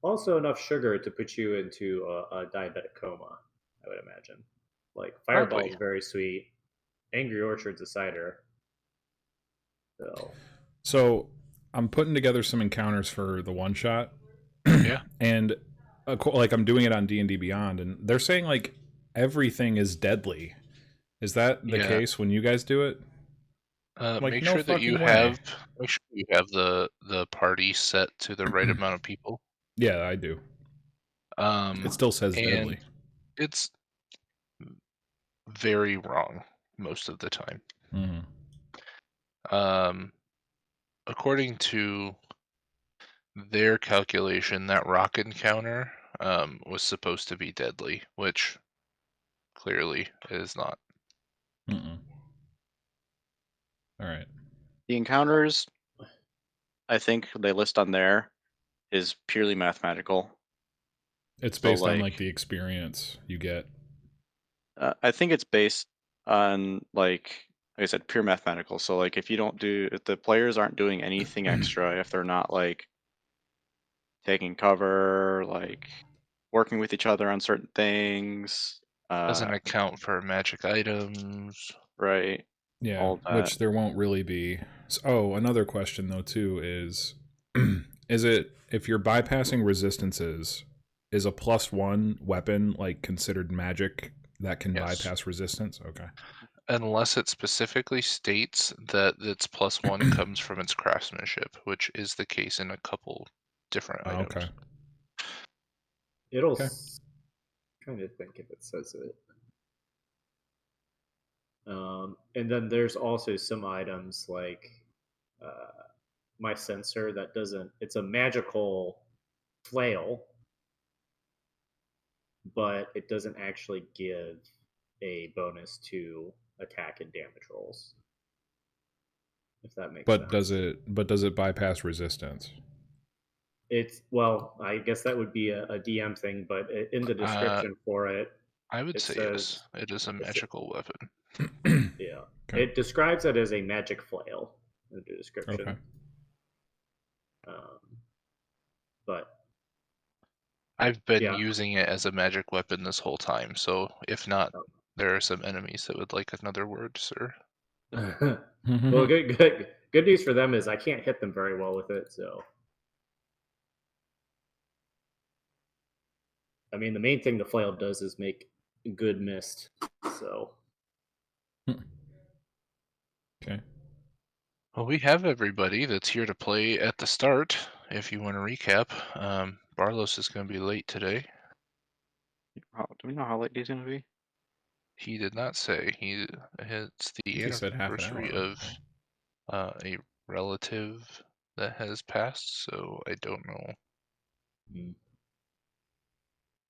Also enough sugar to put you into a diabetic coma, I would imagine. Like Fireball Probably. is very sweet. Angry Orchard's a cider. So So I'm putting together some encounters for the one shot, Yeah. and like I'm doing it on D&D Beyond, and they're saying like everything is deadly. Is that the Yeah. case when you guys do it? Like Make no sure that you fucking way. have make sure you have the party set to the right amount of people. Yeah, I do. It still says And deadly. it's very wrong most of the time. Mm-hmm. According to their calculation, that rock encounter was supposed to be deadly, which clearly it is not. Mm-mm. All right. The encounters, I think they list on there, is purely mathematical. It's So based on like like, the experience you get. I think it's based on like I said, pure mathematical. So like, if the players aren't doing anything extra, if they're not like taking cover, like working with each other on certain things, Doesn't account for magic items. right, Yeah, all that. which there won't really be. Oh, another question though too is it if you're bypassing resistances, is a +1 weapon like considered magic that can Yes. bypass resistance? Okay. Unless it specifically states that its +1 comes from its craftsmanship, which is the case in a couple different Okay. items. it'll. Okay. Trying to think if it says it. And then there's also some items like uh, my sensor that doesn't. It's a magical flail, but it doesn't actually give a bonus to attack and damage rolls. If that makes sense. But does it bypass resistance? It's well, I guess that would be a DM thing, but in the Uh, description for it, I would it say yes. says It is a it's magical weapon. yeah. Okay. It describes it as a magic flail in the Okay. description. Um, but I've been yeah, using it as a magic weapon this whole time, so if not, there are some enemies that would like another word, sir. well, good news for them is I can't hit them very well with it. So, I mean, the main thing the flail does is make good mist. So, Okay. Well, we have everybody that's here to play at the start. If you want to recap, Barlos is going to be late today. Do we know how late he's gonna be? He did not say. It's the He said half an anniversary hour. of a relative that has passed, so I don't know.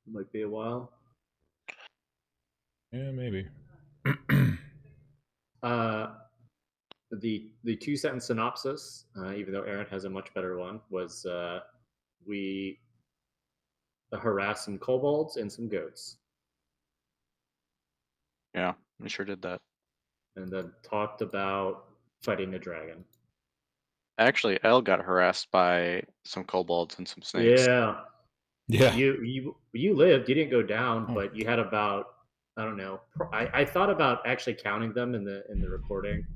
might be a while. Yeah, maybe. Uh, the 2 sentence synopsis, even though Aaron has a much better one, was we harassed some kobolds and some goats, Yeah, we sure did that. and then talked about fighting a dragon. Actually, Elle got harassed by some kobolds and some snakes. Yeah, Yeah. you lived. You didn't go down, Oh. but you had about I don't know. I thought about actually counting them in the recording,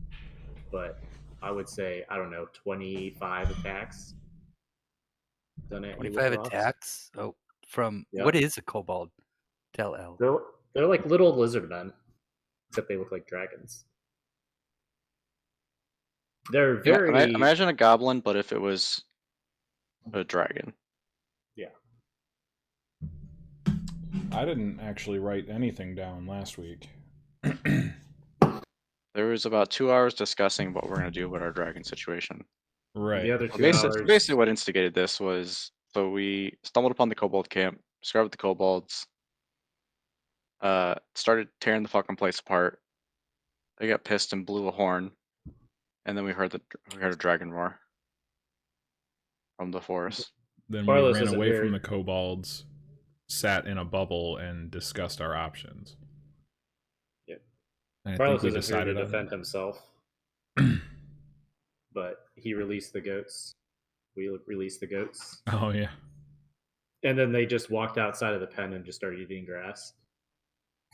but I would say I don't know 25 attacks done at you with 25 rocks. attacks? Oh, from Yeah, what is a kobold? Tell L. they're like little lizard men, except they look like dragons. They're Yeah, very imagine a goblin, but if it was a dragon. yeah. I didn't actually write anything down last week. There was about 2 hours discussing what we're gonna do with our dragon situation. Right. The other Well, 2 hours. basically, what instigated this was so we stumbled upon the kobold camp, discovered the kobolds, started tearing the fucking place apart. They got pissed and blew a horn, and then we heard a dragon roar from the forest. Then we Barlos ran isn't away from very the kobolds, sat in a bubble, and discussed our options. yeah. And I think Barlos we isn't here to decided on defend himself, but he released the goats. We released the goats. Oh yeah. And then they just walked outside of the pen and just started eating grass.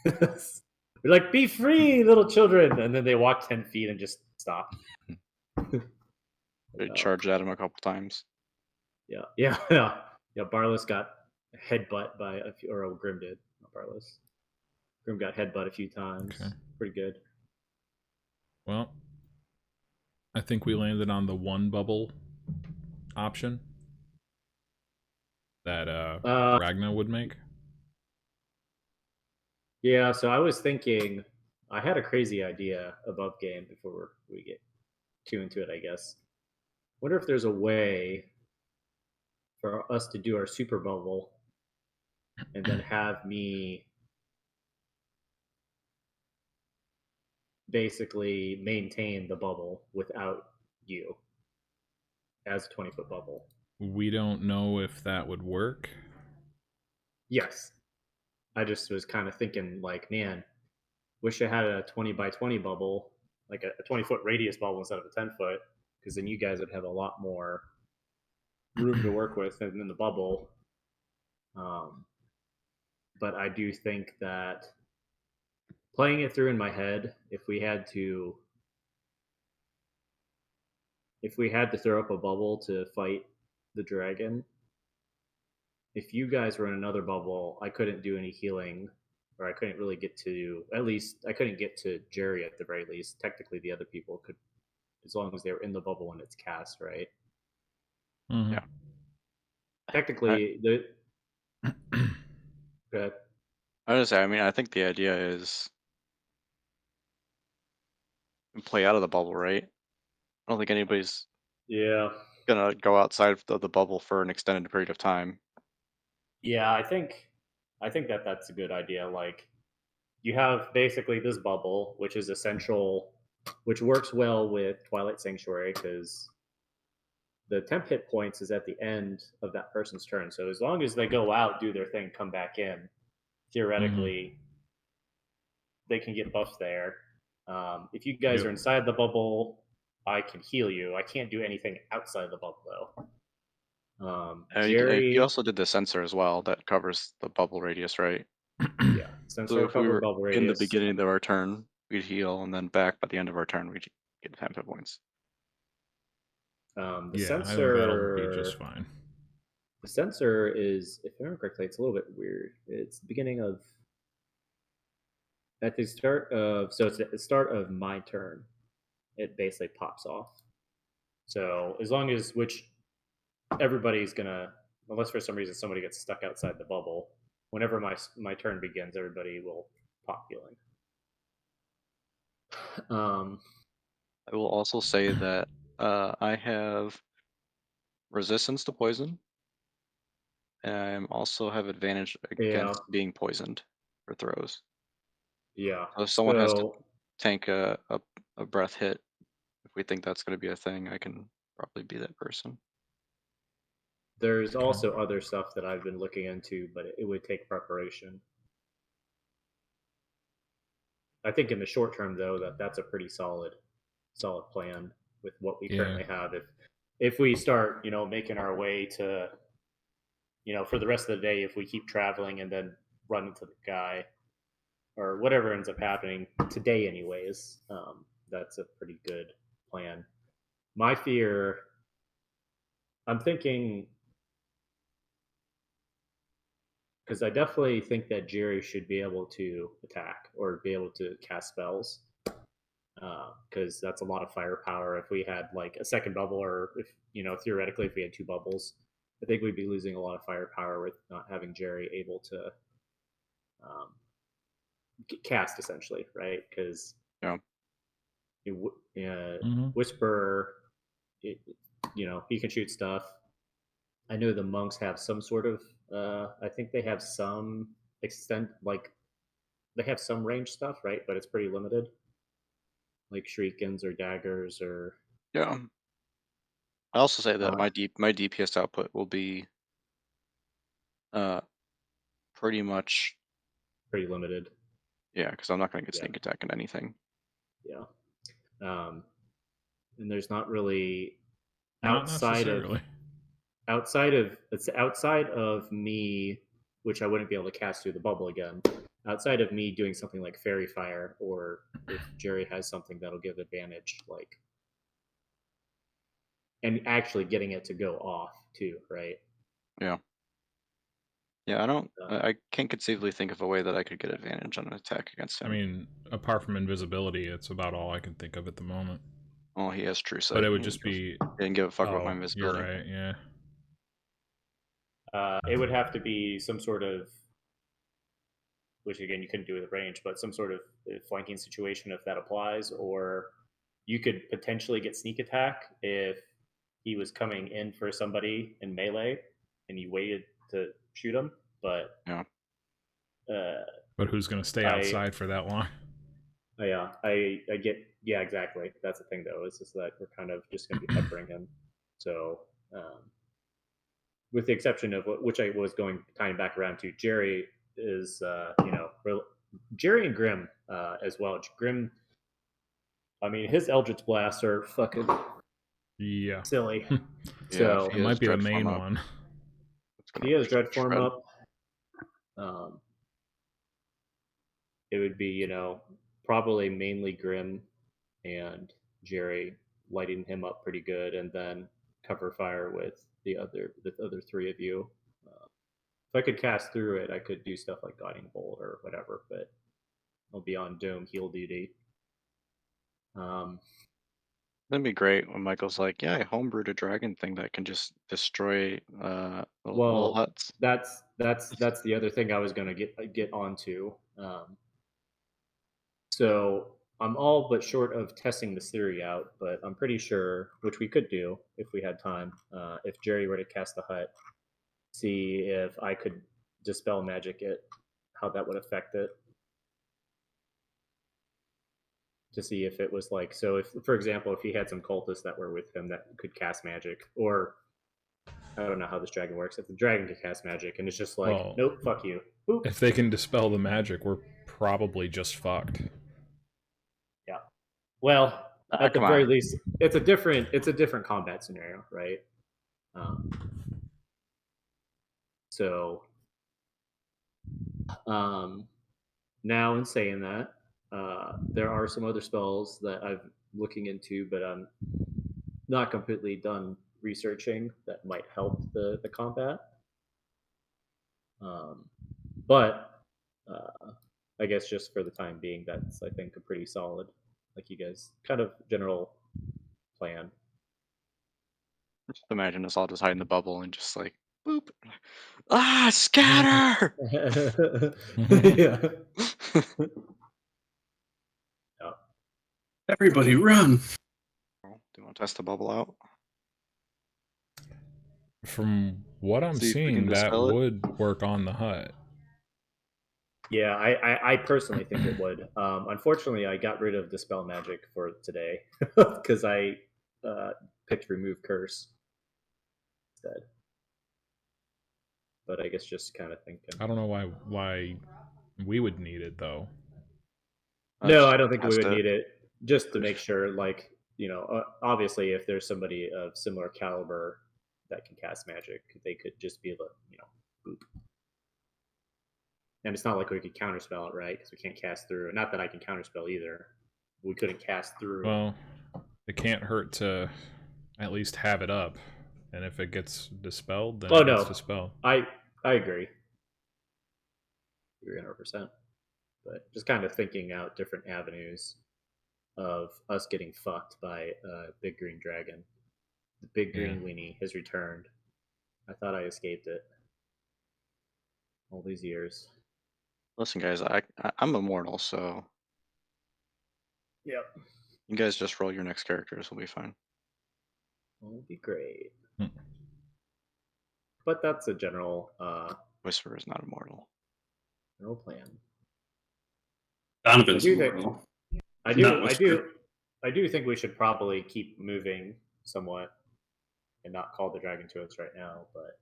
They're like, "Be free, little children!" And then they walked 10 feet and just stopped. They charged at him a couple times. Yeah. Barless got headbutt by a few, or Grim did, not Barless. Grim got headbutt a few times. Okay. Pretty good. Well, I think we landed on the one bubble option that Ragna would make. Yeah, so I was thinking, I had a crazy idea above game before we get too into it, I guess. Wonder if there's a way for us to do our super bubble and then have me basically maintain the bubble without you as a 20-foot bubble. We don't know if that would work. Yes. I just was kind of thinking, like, man, wish I had a 20 by 20 bubble, like a 20-foot radius bubble instead of a 10-foot, because then you guys would have a lot more room to work with in the bubble. But I do think that playing it through in my head, if we had to throw up a bubble to fight the dragon, if you guys were in another bubble, I couldn't do any healing, or I couldn't really get to, at least I couldn't get to Jerry at the very least. Technically, the other people could, as long as they were in the bubble when it's cast, right? Mm-hmm. Yeah. Technically, the go ahead. I was gonna say, I mean, I think the idea is play out of the bubble, right? I don't think anybody's Yeah. gonna go outside of the bubble for an extended period of time. Yeah, I think that that's a good idea. Like, you have basically this bubble, which is essential, which works well with Twilight Sanctuary because the temp hit points is at the end of that person's turn. So as long as they go out, do their thing, come back in, theoretically, they can get buffs there. If you guys Yep. are inside the bubble, I can heal you. I can't do anything outside the bubble though. Jerry, You also did the sensor as well that covers the bubble radius, right? yeah, So sensor if we cover were bubble in the radius. beginning of our turn, we'd heal, and then back by the end of our turn, we'd get 10 hit points. The Yeah, I think sensor, that'll be just fine. The sensor is, if I remember correctly, it's a little bit weird. It's the beginning of, at the start of, so it's at the start of my turn, it basically pops off. So as long as, which everybody's gonna, unless for some reason somebody gets stuck outside the bubble, whenever my turn begins, everybody will pop healing. I will also say that I have resistance to poison, and I also have advantage Yeah, against being poisoned for throws. yeah. So if someone has to So tank a breath hit, if we think that's going to be a thing, I can probably be that person. there's also other stuff that I've been looking into, but it would take preparation. I think in the short term, though, that's a pretty solid plan with what we currently have. If we start, making our way to, for the rest of the day, if we keep traveling and then run into the guy or whatever ends up happening today, anyways, that's a pretty good plan. My fear, I'm thinking, because I definitely think that Jerry should be able to attack or be able to cast spells. Because that's a lot of firepower. If we had like a second bubble, or if theoretically, if we had two bubbles, I think we'd be losing a lot of firepower with not having Jerry able to cast essentially, right? Because Yeah. Whisper, he can shoot stuff. I know the monks have some sort of. I think they have some extent, like they have some range stuff, right? But it's pretty limited, like shriekens or daggers or. Yeah. I also say that my DPS output will be pretty much pretty limited. Yeah, because I'm not going to get sneak attack in anything. Yeah. And there's not really not necessarily outside of me, which I wouldn't be able to cast through the bubble again. Outside of me doing something like Fairy Fire, or if Jerry has something that'll give advantage, like, and actually getting it to go off too, right? Yeah. Yeah, I don't. Uh, I can't conceivably think of a way that I could get advantage on an attack against I him. mean, apart from invisibility, it's about all I can think of at the moment. Oh, he has true sight. But it would He just be. didn't give a fuck about my Oh, you're invisibility. right. Yeah. it would have to be some sort of, which again you couldn't do with range, but some sort of flanking situation if that applies, or you could potentially get sneak attack if he was coming in for somebody in melee and you waited to shoot him. But Yeah. But who's going to stay outside for that long? I get, yeah, exactly. That's the thing though, is just that we're kind of just going to be peppering him. So with the exception of which I was going tying back around to, Jerry is Jerry and Grim as well. Grim, I mean, his Eldritch Blasts are fucking Yeah. silly. Yeah, So It might be the main one. he has Dread Form up. It would be, probably mainly Grim and Jerry lighting him up pretty good, and then cover fire with the other three of you. If I could cast through it, I could do stuff like Guiding Bolt or whatever, but I'll be on Doom heal duty. That'd be great when Michael's like, "Yeah, I homebrewed a dragon thing that can just destroy little huts." That's the other thing I was going to get onto. So I'm all but short of testing this theory out, but I'm pretty sure, which we could do if we had time, if Jerry were to cast the hut, see if I could dispel magic it, how that would affect it. To see if it was like, so if, for example, if he had some cultists that were with him that could cast magic, or I don't know how this dragon works. If the dragon can cast magic and it's just like, Well, nope, fuck you. Boop. If they can dispel the magic, we're probably just fucked. Yeah. Well, at the come very on. least, it's a different combat scenario, right? So, now in saying that, there are some other spells that I'm looking into, but I'm not completely done researching that might help the combat. But I guess just for the time being, that's, I think, a pretty solid, like you guys, kind of general plan. Just imagine us all just hiding in the bubble and just like, boop. Ah, scatter! Yeah. Yeah. Everybody run! Do you want to test the bubble out? From what I'm See if we can seeing, that dispel it? would work on the hut. Yeah, I personally think it would. Unfortunately, I got rid of Dispel Magic for today because I picked Remove Curse instead. But I guess just kind of thinking. I don't know why we would need it though. No, I don't think we test would it. need it. Just to make sure, like, obviously, if there's somebody of similar caliber that can cast magic, they could just be able to, boop. And it's not like we could counterspell it, right? Because we can't cast through. Not that I can counterspell either. We couldn't cast through. Well, it can't hurt to at least have it up, and if it gets dispelled, then it gets dispelled. I agree. 300%. But just kind of thinking out different avenues of us getting fucked by a big green dragon. The big green weenie has returned. I thought I escaped it all these years. Listen, guys, I'm immortal, so Yep. you guys just roll your next characters. We'll be fine. Will be great. But that's a general Whisper is not immortal. general plan. Donovan's immortal. I do think we should probably keep moving somewhat and not call the dragon to us right now, but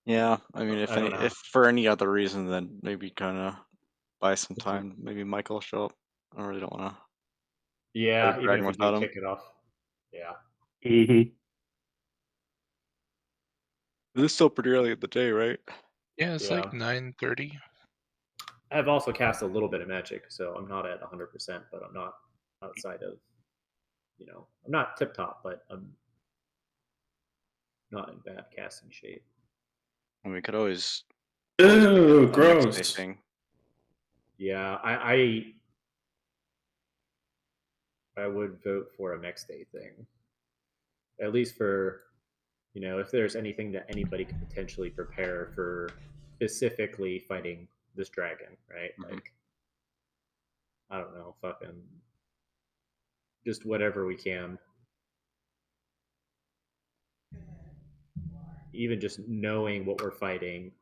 Yeah, I mean, I don't know. if for any other reason, then maybe kind of buy some time. Maybe Michael will show up. I really don't want to. Yeah, even if we without do him. kick it off. Yeah. Mm-hmm. This is still pretty early in the day, right? Yeah, it's Yeah. like 9:30. I've also cast a little bit of magic, so I'm not at 100%, but I'm not outside of, I'm not tip top, but I'm not in bad casting shape. And we could always Ew, make a next day gross. thing. Yeah, I would vote for a next day thing, at least for, if there's anything that anybody could potentially prepare for specifically fighting this dragon, right? Mhm. Like, I don't know, fucking just whatever we can. Even just knowing what we're fighting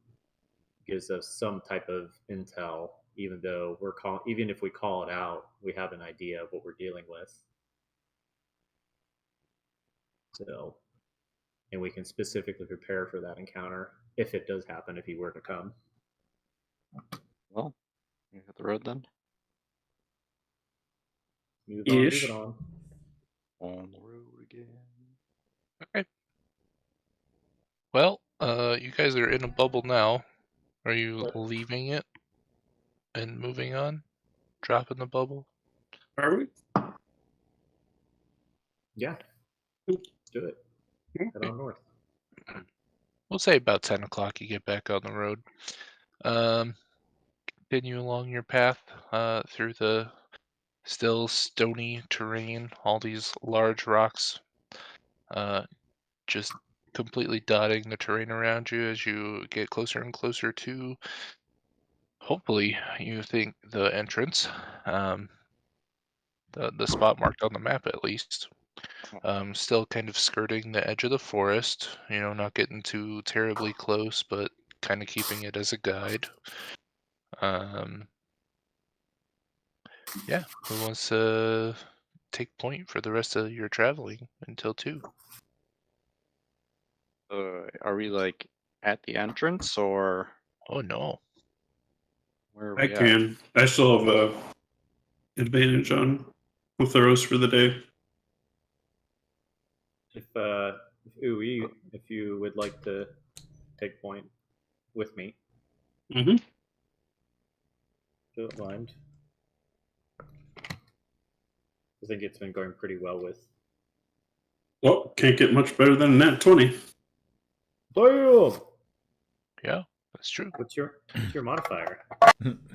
gives us some type of intel, even though even if we call it out, we have an idea of what we're dealing with. So, and we can specifically prepare for that encounter if it does happen, if he were to come. Well, you hit the road then. Move Ish. on. On the road again. Okay. Well, you guys are in a bubble now. Are you Yep. leaving it and moving on? Dropping the bubble? Are we? Yeah, let's do it. Head on north. We'll say about 10 o'clock you get back on the road. Continue along your path through the still stony terrain, all these large rocks just completely dotting the terrain around you as you get closer and closer to, hopefully, you think, the entrance, the spot marked on the map at least. Still kind of skirting the edge of the forest, not getting too terribly close, but kind of keeping it as a guide. Yeah, who wants to take point for the rest of your traveling until 2? Are we like at the entrance or Oh no. where are I we at? can. I still have a advantage on with the roast for the day. If you would like to take point with me, Mm-hmm. don't mind. I think it's been going pretty well with. Well, can't get much better than a nat 20. Damn! Yeah, that's true. What's your modifier?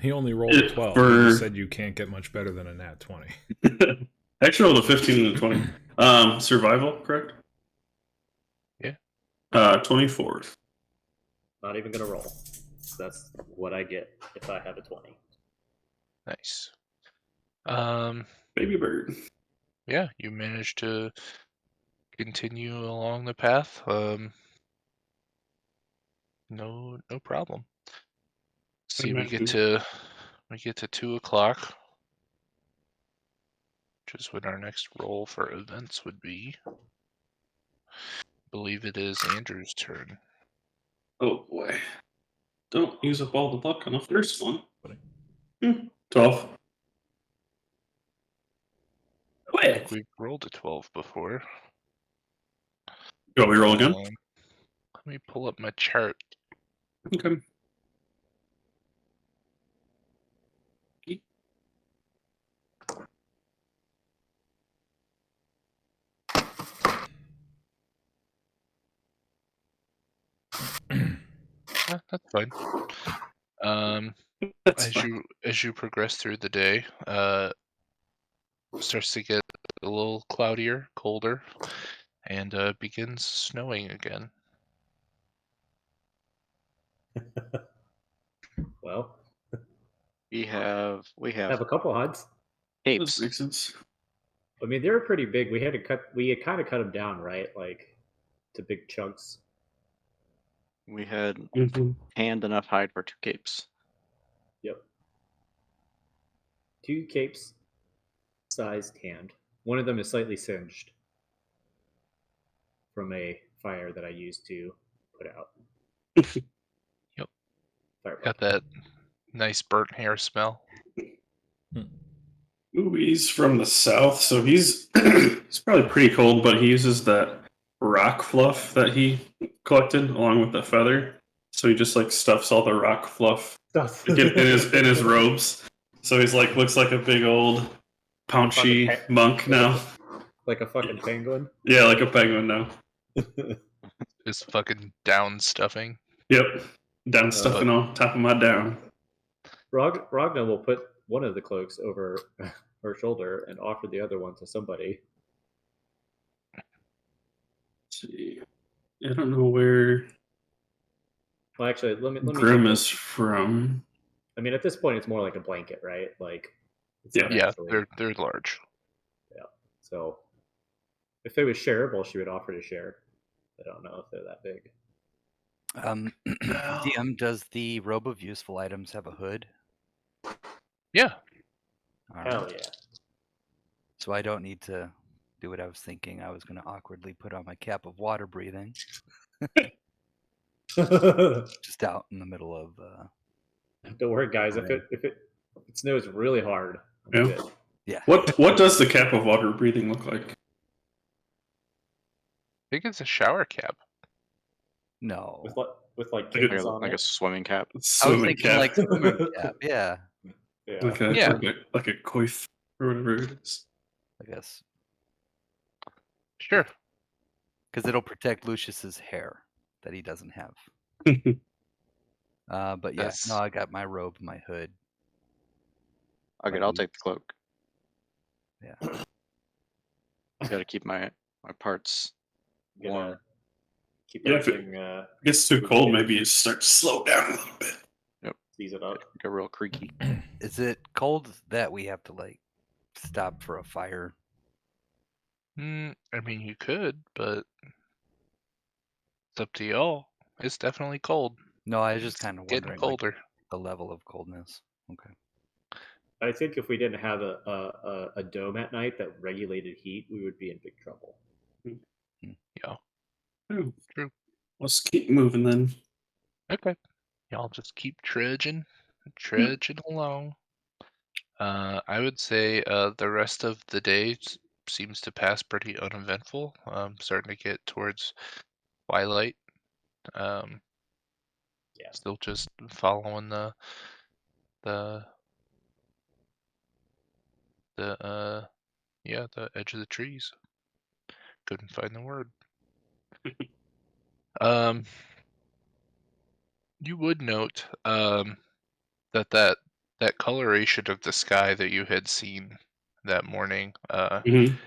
He only rolled a 12. He just said you can't get much better than a nat 20. Actually, rolled a 15 and a 20. Survival, correct? Yeah. 24. Not even gonna roll. That's what I get if I have a 20. Nice. Baby bird. Yeah, you managed to continue along the path. No problem. See, we get to 2 o'clock, which is when our next roll for events would be. I believe it is Andrew's turn. Oh boy. Don't use up all the luck on the first one. 12. I think we've rolled a 12 before. You want me to roll again? Let me pull up my chart. Okay. That's fine. That's as fine. you progress through the day, starts to get a little cloudier, colder, and begins snowing again. Well, We have have a couple HUDs. capes. That makes sense. I mean, they were pretty big. We had kind of cut them down, right? Like to big chunks. We had Mm-hmm. hand enough hide for 2 capes. Yep. 2 capes, sized hand. One of them is slightly singed from a fire that I used to put out. Yep. Fire Got that nice burnt hair smell. Ooh, he's from the south, so he's he's probably pretty cold, but he uses that rock fluff that he collected along with the feather. So he just like stuffs all the rock fluff Stuff. in his robes. So he's like looks like a big old paunchy Fucking monk now. Like a fucking penguin. Yeah, like a penguin now. Is fucking down stuffing. Yep. Down stuffing on top of my down. Ragna will put one of the cloaks over her shoulder and offer the other one to somebody. Let's see. I don't know where Well, actually, let me Grim think. is from. I mean, at this point, it's more like a blanket, right? Like, it's Yeah. not Yeah, actually. they're large. Yeah. So, if it was shareable, she would offer to share. I don't know if they're that big. DM, does the robe of useful items have a hood? Yeah. All Hell right. yeah. So I don't need to do what I was thinking. I was going to awkwardly put on my cap of water breathing, just out in the middle of. Don't worry, guys. Right. If it snows really hard, I'm Yeah. good. Yeah. What does the cap of water breathing look like? I think it's a shower cap. No. With like Like kittens on like it. a swimming cap. I was Swimming thinking cap. like swimming cap. Yeah, Yeah. Like a coif or whatever it is. I guess. Sure. Because it'll protect Lucius's hair that he doesn't have. But yeah, That's- no, I got my robe, my hood. Okay, I'll take the cloak. Yeah. I gotta keep my parts Gonna warm. keep Yeah, if it- everything. It gets too cold, maybe you start to slow down a little bit. Ease it up. Get real creaky. Is it cold that we have to like stop for a fire? I mean, you could, but it's up to y'all. It's definitely cold. No, I was just kind of Getting wondering like, colder. the level of coldness. Okay. I think if we didn't have a dome at night that regulated heat, we would be in big trouble. Yeah. Oh, True. let's keep moving then. Okay. Y'all just keep trudging along. I would say the rest of the day seems to pass pretty uneventful. Starting to get towards twilight. Yeah. Still just following the edge of the trees. Couldn't find the word. You would note that coloration of the sky that you had seen that morning Mhm.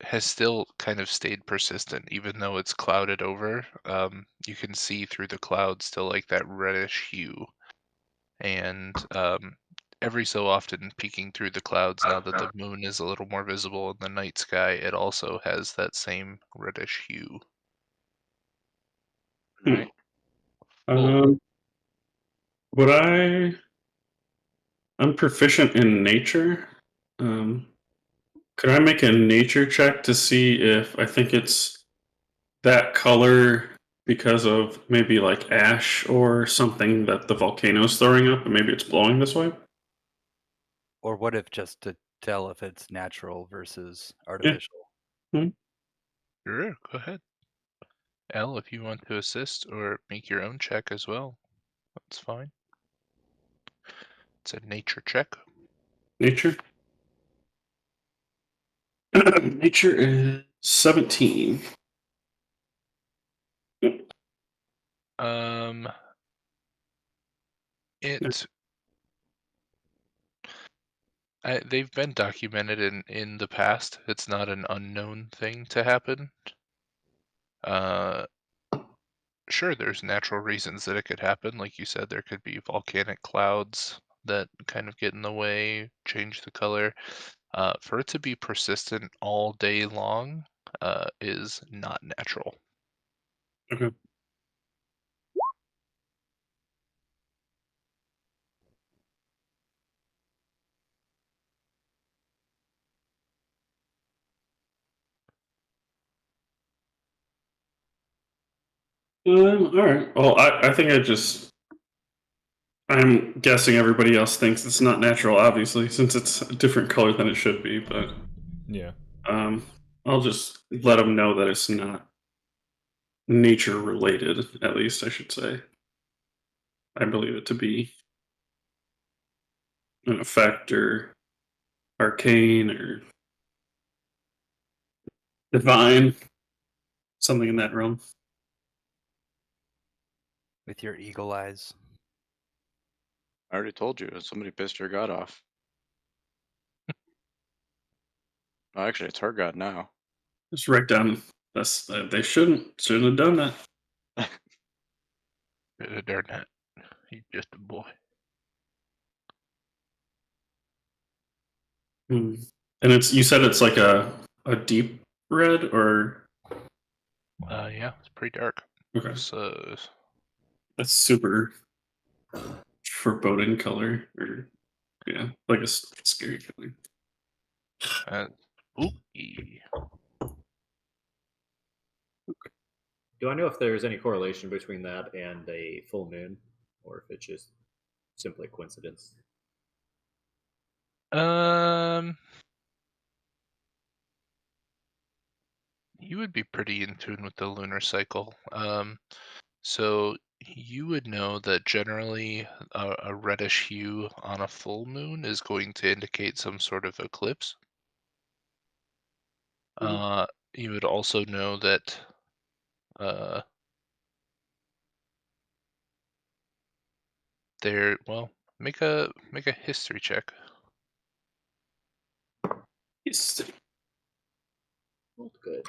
has still kind of stayed persistent, even though it's clouded over. You can see through the clouds still like that reddish hue, and every so often peeking through the clouds, now that the moon is a little more visible in the night sky, it also has that same reddish hue. Right. Would I'm proficient in nature. Could I make a nature check to see if I think it's that color because of maybe like ash or something that the volcano's throwing up and maybe it's blowing this way? Or what if just to tell if it's natural versus artificial? Sure, go ahead. Elle, if you want to assist or make your own check as well, that's fine. It's a nature check. Nature? Nature is 17. They've been documented in the past. It's not an unknown thing to happen. Sure, there's natural reasons that it could happen. Like you said, there could be volcanic clouds that kind of get in the way, change the color. For it to be persistent all day long is not natural. Okay. All right. Well, I think I'm guessing everybody else thinks it's not natural, obviously, since it's a different color than it should be. But Yeah. I'll just let them know that it's not. nature related, at least I should say. I believe it to be an effect or arcane or divine, something in that realm. With your eagle eyes. I already told you. Somebody pissed your god off. Oh, actually, it's her god now. Just write down. They shouldn't have done that. Darn it. He's just a boy. Hmm. And you said it's like a deep red or Yeah, it's pretty dark. okay. So That's super foreboding color or yeah, like a scary color. spooky. Do I know if there's any correlation between that and a full moon, or if it's just simply coincidence? You would be pretty in tune with the lunar cycle. So you would know that generally a reddish hue on a full moon is going to indicate some sort of eclipse. You would also know that well, make a history check. Yes. Rolled good.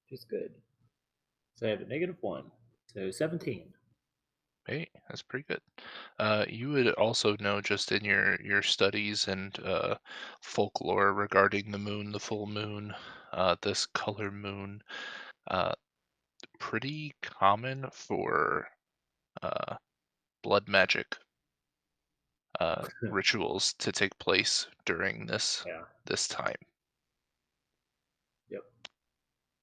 Just good. So I have a -1. So 17. Hey, that's pretty good. You would also know just in your studies and folklore regarding the moon, the full moon, this color moon, uh, pretty common for blood magic rituals to take place during Yeah. this time. Yep.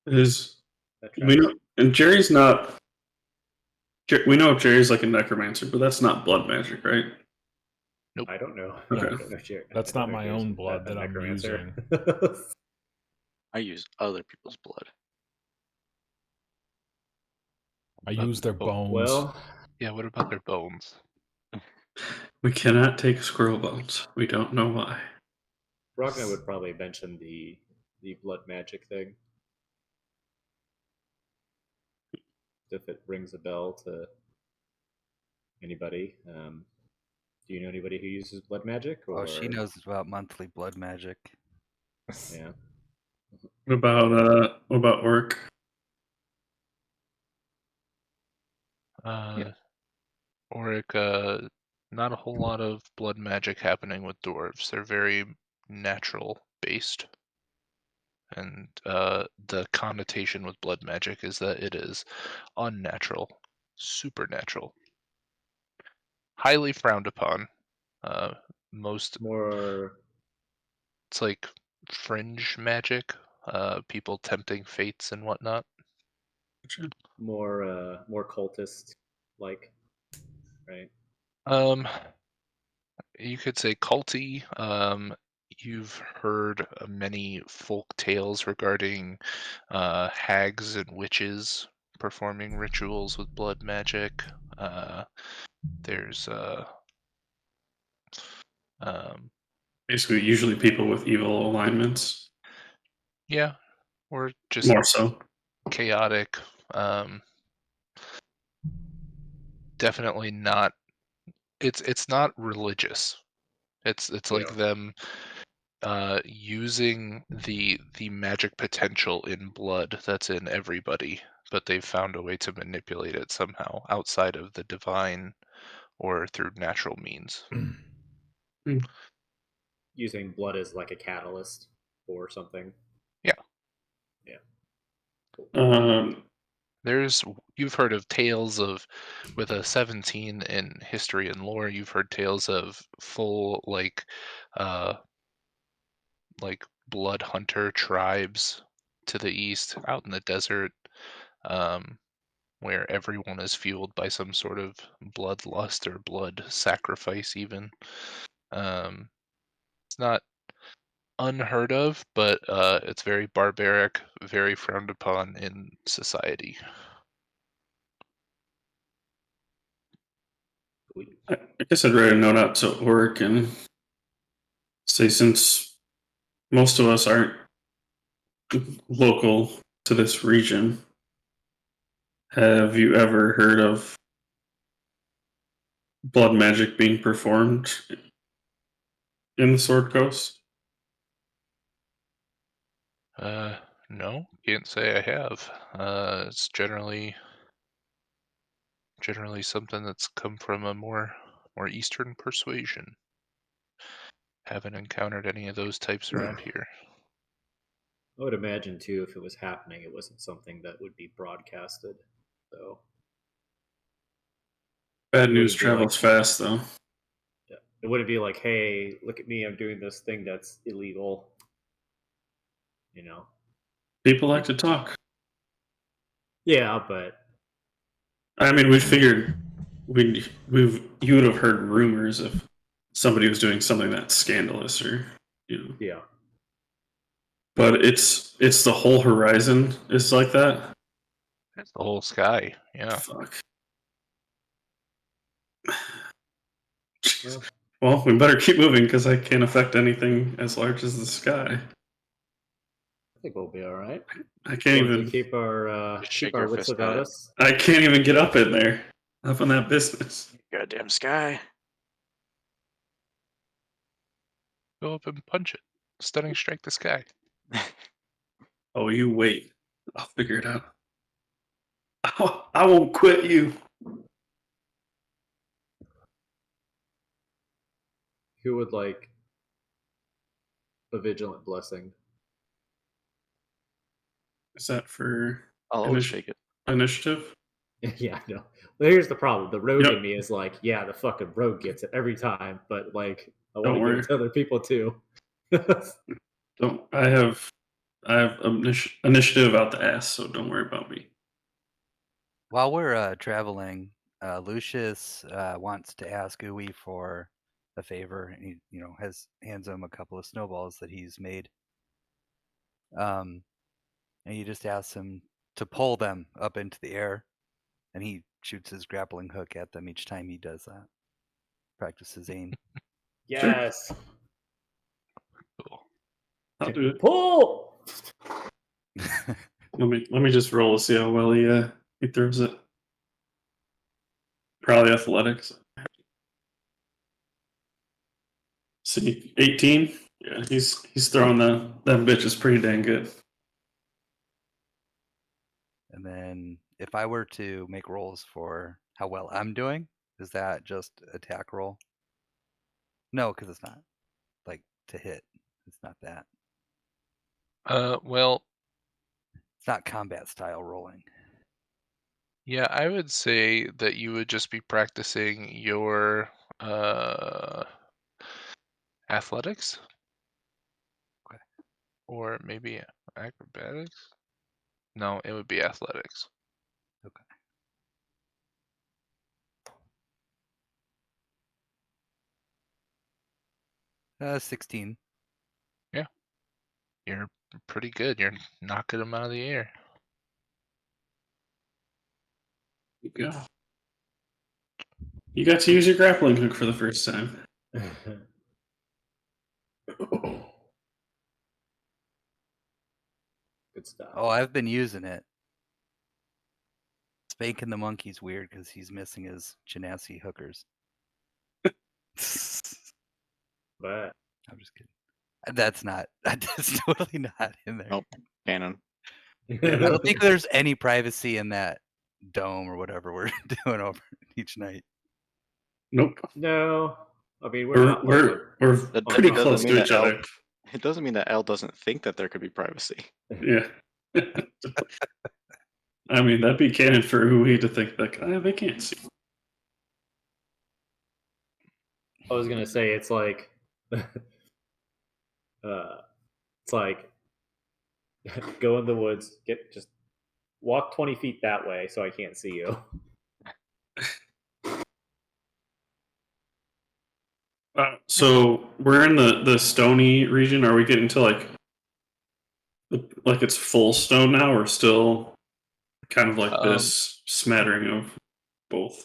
Is That we tracks. know, and Jerry's not. We know Jerry's like a necromancer, but that's not blood magic, right? I don't know. Okay. I don't know. That's I don't not know my James own is blood a that I'm necromancer. I use other people's blood. I use their Oh, bones. Well, yeah, what about their bones? We cannot take squirrel bones. We don't know why. Ragnar would probably mention the blood magic thing if it rings a bell to anybody. Do you know anybody who uses blood magic? Oh, she Or knows about monthly blood magic. yeah, What about orc? Auric, not a whole lot of blood magic happening with dwarves. They're very natural based. And the connotation with blood magic is that it is unnatural, supernatural, highly frowned upon. Most more It's like fringe magic, people tempting fates and whatnot. more cultist like, right? Um, you could say culty. You've heard many folk tales regarding hags and witches performing rituals with blood magic. There's um, Basically, usually people with evil alignments. yeah, or just More so. chaotic. Definitely not. It's not religious. It's like Yeah. them using the magic potential in blood that's in everybody, but they've found a way to manipulate it somehow outside of the divine or through natural means. Using blood as like a catalyst or something. Yeah. Yeah. Um, You've heard of tales of with a 17 in history and lore, you've heard tales of full uh like blood hunter tribes to the east out in the desert, um, where everyone is fueled by some sort of bloodlust or blood sacrifice even. It's not unheard of, but it's very barbaric, very frowned upon in society. I guess I'd write a note out to work and say, since most of us aren't local to this region, have you ever heard of blood magic being performed in the Sword Coast? No, can't say I have. It's generally something that's come from a more Eastern persuasion. Haven't encountered any of those types around here. I would imagine too, if it was happening, it wasn't something that would be broadcasted. So Bad It news wouldn't be like- travels fast, though. it wouldn't be like, "Hey, look at me! I'm doing this thing that's illegal." You know? People like to talk. Yeah, but I mean, we figured you would have heard rumors if somebody was doing something that's scandalous, or yeah, But it's the whole horizon is like that. It's the whole sky. Yeah. Fuck. well, Well, we better keep moving because I can't affect anything as large as the sky. I think we'll be all right. I As can't long as we even. keep our Just shake your wits fist about at it. us. I can't even get up in there. Up on that business. Goddamn sky. Go up and punch it. Stunning strike the sky. Oh, you wait. I'll figure it out. I won't quit you. Who would like a vigilant blessing? Is that for I'll always take it. initiative? Yeah, I know. Well, here's the problem. The rogue Yep. in me is like, yeah, the fucking rogue gets it every time, but like, I want Don't to give worry. it to other people too. Don't. I have initiative out the ass, so don't worry about me. While we're traveling, Lucius wants to ask Uwe for a favor, and he, hands him a couple of snowballs that he's made. And he just asks him to pull them up into the air, and he shoots his grappling hook at them each time he does that. Practices aim. Yes. Cool. I'll do it. Pull. Let me just roll to see how well he throws it. Probably athletics. See, 18. Yeah, he's throwing that bitch is pretty dang good. And then if I were to make rolls for how well I'm doing, is that just attack roll? No, because it's not. Like to hit. It's not that. Well, It's not combat style rolling. yeah, I would say that you would just be practicing your athletics. Okay. Or maybe acrobatics. No, it would be athletics. Okay. 16. You're pretty good. You're knocking them out of the air. Yeah. You got to use your grappling hook for the first time. Good stuff. Oh, I've been using it. Spanking the monkey's weird because he's missing his Genasi hookers. But I'm just kidding. That's totally not in there. Nope. Canon. I don't think there's any privacy in that dome or whatever we're doing over each night. Nope. No, I mean we're not. We're That pretty doesn't close mean to that each other. It doesn't mean that L doesn't think that there could be privacy. Yeah. I mean, that'd be canon for Uwe to think like they can't see. I was gonna say it's like, it's like go in the woods, just walk 20 feet that way so I can't see you. So we're in the stony region. Are we getting to like it's full stone now, or still kind of like this smattering of both?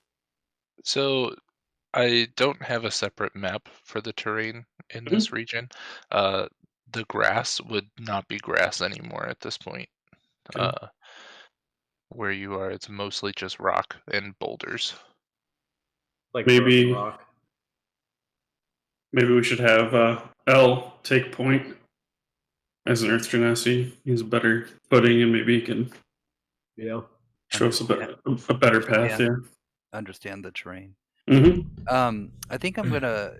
So I don't have a separate map for the terrain in this region. The grass would not be grass anymore at this point. Okay. Where you are, it's mostly just rock and boulders. Like Maybe- frozen rock. Maybe we should have L take point as an Earth Genasi. He's a better footing, and maybe he can Yeah. show us a better path. Yeah. Understand the terrain. Mm-hmm. I think I'm gonna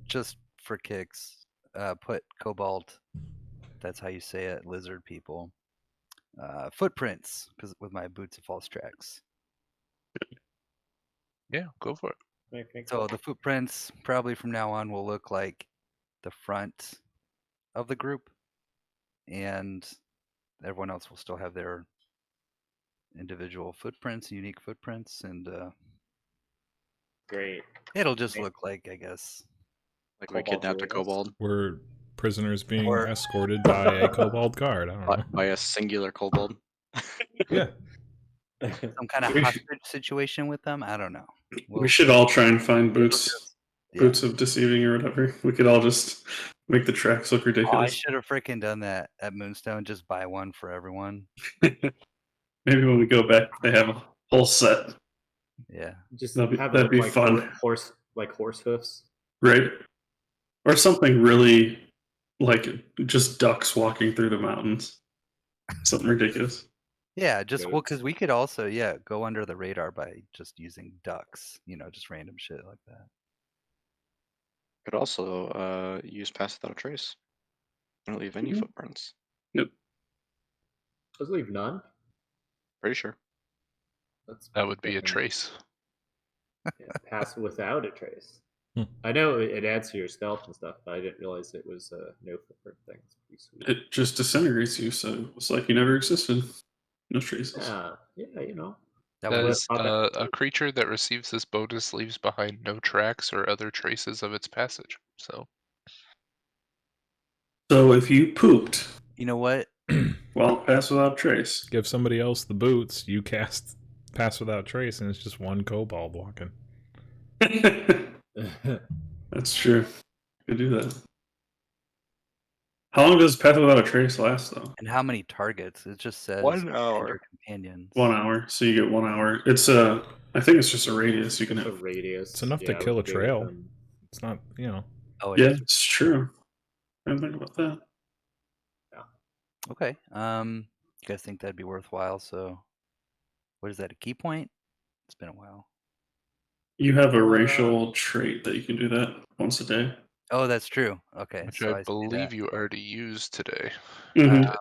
just for kicks put cobalt. That's how you say it, lizard people. Footprints, because with my boots of false tracks. Yeah, go for it. So the footprints probably from now on will look like the front of the group, and everyone else will still have their individual footprints, unique footprints, and Great. it'll just look like, I guess, Like we kidnapped a kobold We're prisoners being Or- escorted by a kobold guard. I don't know. by a singular kobold. Yeah. some kind of hostage situation with them. I don't know. We should all try and find It'll boots. just- yeah. Boots of deceiving or whatever. We could all just make the tracks look Oh, I ridiculous. should have freaking done that at Moonstone. Just buy one for everyone. Maybe when we go back, they have a whole set, Yeah. Just That'd be- have that'd it be like fun. horse hoofs. right? Or something really like just ducks walking through the mountains. Something ridiculous. Yeah, just well, Goats. because we could also, go under the radar by just using ducks, just random shit like that. Could also use pass without a trace. Don't leave any Mhm. footprints. Let's leave none. Pretty sure. That would be a fucking- trace. Yeah, pass without a trace. Hmm. I know it adds to your stealth and stuff, but I didn't realize it was a no footprint thing. It's pretty sweet. It just disintegrates you, so it's like you never existed. No traces. Yeah, That That would is pop out. a creature that receives this bonus leaves behind no tracks or other traces of its passage. So So if you pooped, you know what? well, pass without trace. Give somebody else the boots. You cast pass without trace, and it's just one kobold walking. That's true. Could do that. How long does pass without a trace last, though? And how many targets? It just says 1 and hour. your companions. 1 hour, so you get 1 hour. It's I think it's just a radius you can a have. radius. It's enough to Yeah, kill a we could go with trail. them. It's not, Oh, it Yeah, is? it's true. I didn't think about that. Okay. You guys think that'd be worthwhile? So, what is that? A key point? It's been a while. You have a racial trait that you can do that once a day. Oh, that's true. Okay, which so I see that. believe you already used today. Mhm.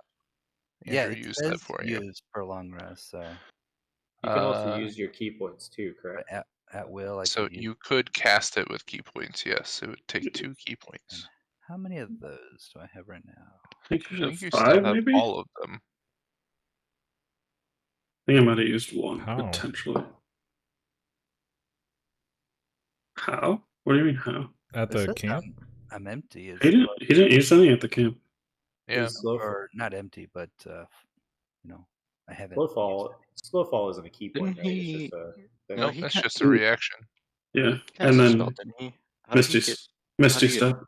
Yeah, Andrew it used says that for you. use for long rest. So You can also Uh, use your key points too, but correct? at will, I So could use. you could cast it with key points, yes. It would take 2 key points. How many of those do I have right now? I think you I should think you have still 5, have maybe? all of them. I think I might have used 1, How? potentially. How? What do you mean, how? at It the says camp. I'm empty. Is He didn't use any at the camp. Yeah. Is slow, or not empty, but I haven't. Snowfall isn't a key point, Didn't right? he- It's just a thing. No, he that's ca- just a reaction. Yeah, Cast and a then spell, didn't he? How did he Misty, get? Misty how do you get- Step.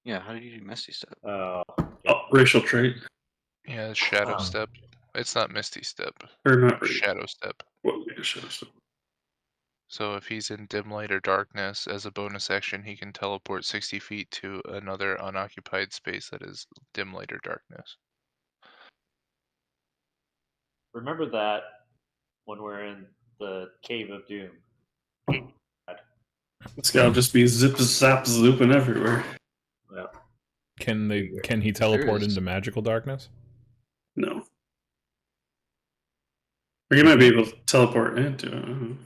Yeah, how did you do Misty Step? Yeah. Oh, racial trait. Yeah, Shadow Oh. Step. It's not Misty Step. Or not racial. Shadow Step. What, yeah, Shadow Step. So if he's in dim light or darkness, as a bonus action, he can teleport 60 feet to another unoccupied space that is dim light or darkness. Remember that when we're in the Cave of Doom. This guy will just be zip zap zooping everywhere. Yeah. Can he teleport is- into magical darkness? No. Or you might be able to teleport into it. I don't know.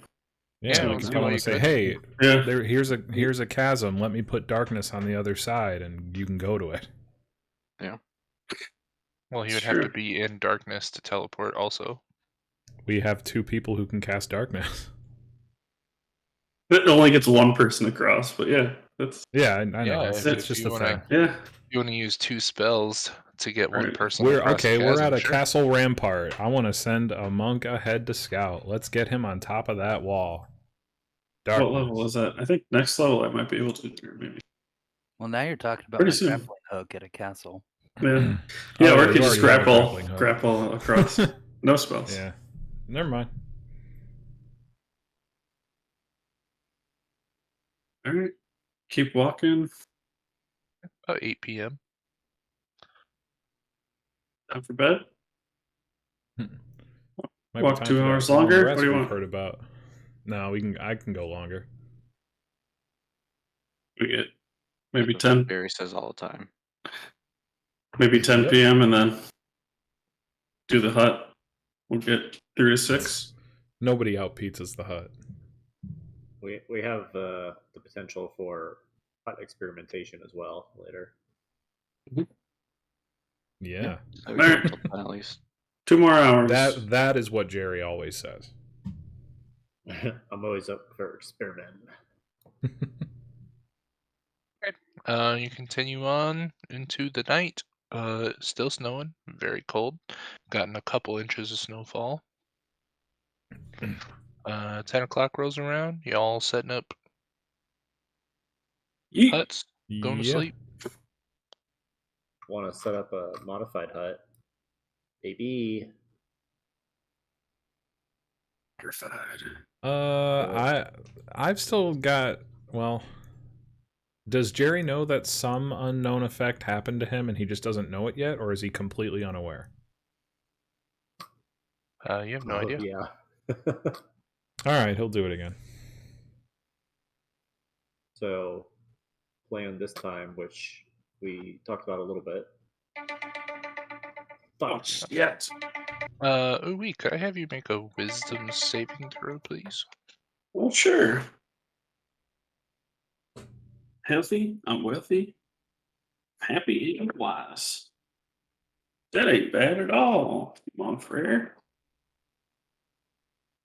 Yeah, Yeah, like if see I why want you to say, could. hey, Yeah. here's a chasm. Let me put darkness on the other side, and you can go to it. Well, he would It's have to true. be in darkness to teleport also. We have 2 people who can cast darkness. It only gets 1 person across, but yeah. That's Yeah, I know. Yeah, It's, if, it's if just you a want to, thing. yeah. you want to use 2 spells to get one Right. person We're across the okay. We're chasm, at a sure. castle rampart. I want to send a monk ahead to scout. Let's get him on top of that wall. Darkness. What level is that? I think next level I might be able to do maybe. Well, now you're talking about Pretty my soon. grappling hook at a castle. Yeah. Oh, Yeah, or yeah, it could you just already have a grapple grappling hook. across. No spells. Yeah. Never mind. All right. Keep walking. About 8 p.m. Time for bed. Might Walk be time 2 for hours that long longer. rest What do you we've want? heard about. No, I can go longer. We get maybe That's what 10, Barry says all the time. maybe 10 Yep. p.m. and then do the hut. We'll get 3 to 6. Nobody out pizzas the hut. We have the potential for hut experimentation as well later. Yeah. So we got until 10 at least. 2 more hours. That is what Jerry always says. I'm always up for experimenting. You continue on into the night. Still snowing, very cold. Gotten a couple inches of snowfall. 10 o'clock rolls around. Y'all setting up Yeet. huts, going to Yeah. sleep. Want to set up a modified hut? Maybe. I've still got, well, does Jerry know that some unknown effect happened to him and he just doesn't know it yet, or is he completely unaware? You have no idea. Yeah. All right, he'll do it again. So, plan this time, which we talked about a little bit. Oh, yes. Uwe, could I have you make a wisdom saving throw, please? Well, sure. Healthy, I'm wealthy, happy, and wise. That ain't bad at all. Come on, Frere.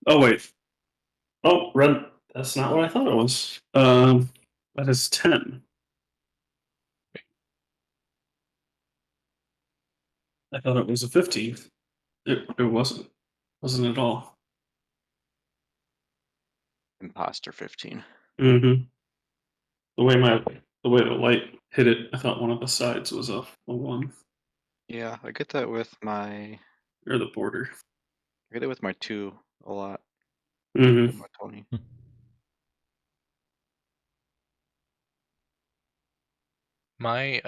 Oh, wait. Oh, red. That's not what I thought it was. That is 10. I thought it was a 15. It wasn't. Wasn't at all. Imposter 15. Mm-hmm. The way the light hit it, I thought one of the sides was a 1 Yeah, I get that with my or the border. 2 a lot. Mm-hmm. With my 20. My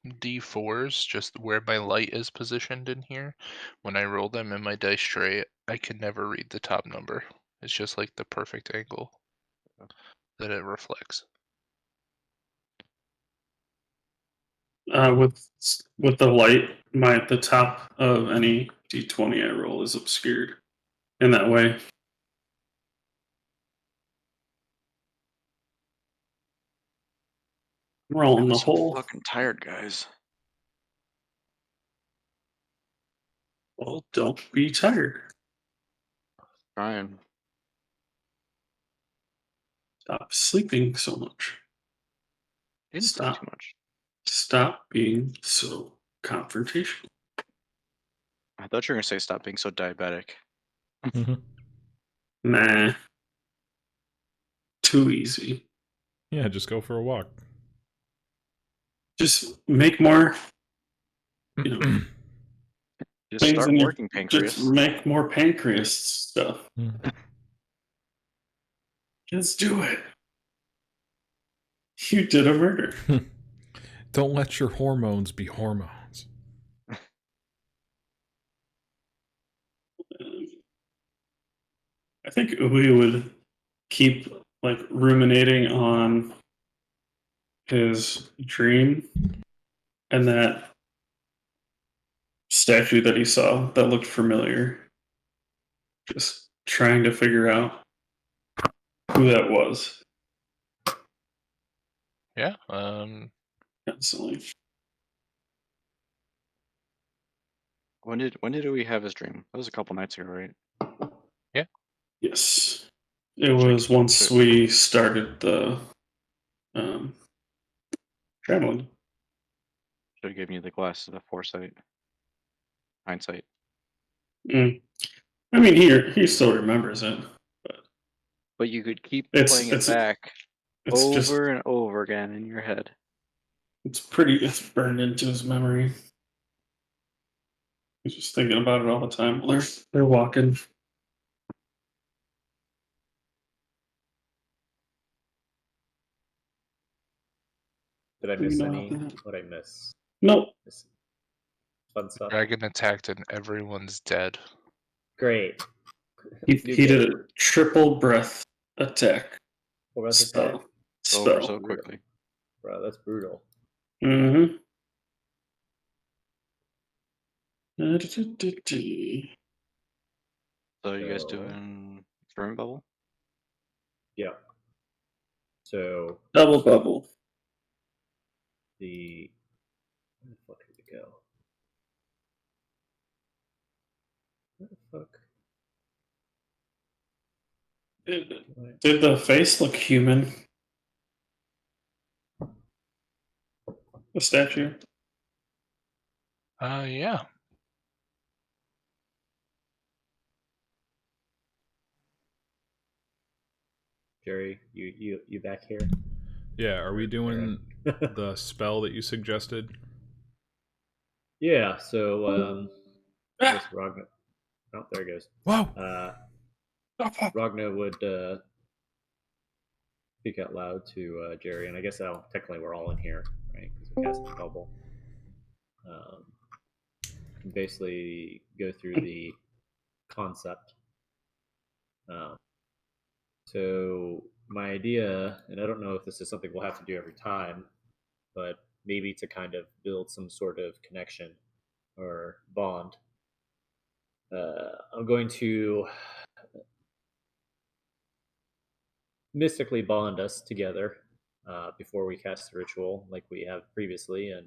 D4s, just where my light is positioned in here, when I roll them in my dice tray, I can never read the top number. It's just like the perfect angle that it reflects. With the light, the top of any d20 I roll is obscured in that way. I'm rolling I'm the so whole. fucking tired, guys. Well, don't be tired. Trying. Stop sleeping so much. Didn't sleep Stop. too much. Stop being so confrontational. I thought you were gonna say stop being so diabetic. Nah. Too easy. Yeah, just go for a walk. Just make more, you know, Just things start in your. working, Just pancreas. make more pancreas stuff. Just do it. You did a murder. Don't let your hormones be hormones. I think we would keep like ruminating on his dream and that statue that he saw that looked familiar. Just trying to figure out who that was. Yeah. Constantly. When did we have his dream? That was a couple nights ago, right? Yeah. Yes. It was once we started the traveling. Should have given you the glasses of foresight, hindsight. Mm. I mean, he still remembers it. But you could keep It's playing it back it's just over and over again in your head. it's burned into his memory. He's just thinking about it all the time while they're walking. Did I Do you miss know any? that? What I miss? Nope. Miss fun stuff. Dragon attacked and everyone's dead. Great. He Do did good. a triple breath attack. Full breath attack? Over Spell. so quickly. Bro, that's brutal. Mm-hmm. So you guys So- doing Storm Bubble? Yeah. So Double bubble. where the fuck did it go? Where the fuck? Did the face look human? The statue? Yeah. Jerry, you back here? Yeah, are we doing the spell that you suggested? Yeah, so I guess Ragnar. Oh, there it goes. Wow. Ragnar would speak out loud to Jerry, and I guess technically we're all in here, right? Because we cast the bubble. And basically go through the concept. So my idea, and I don't know if this is something we'll have to do every time, but maybe to kind of build some sort of connection or bond. I'm going to mystically bond us together before we cast the ritual, like we have previously, and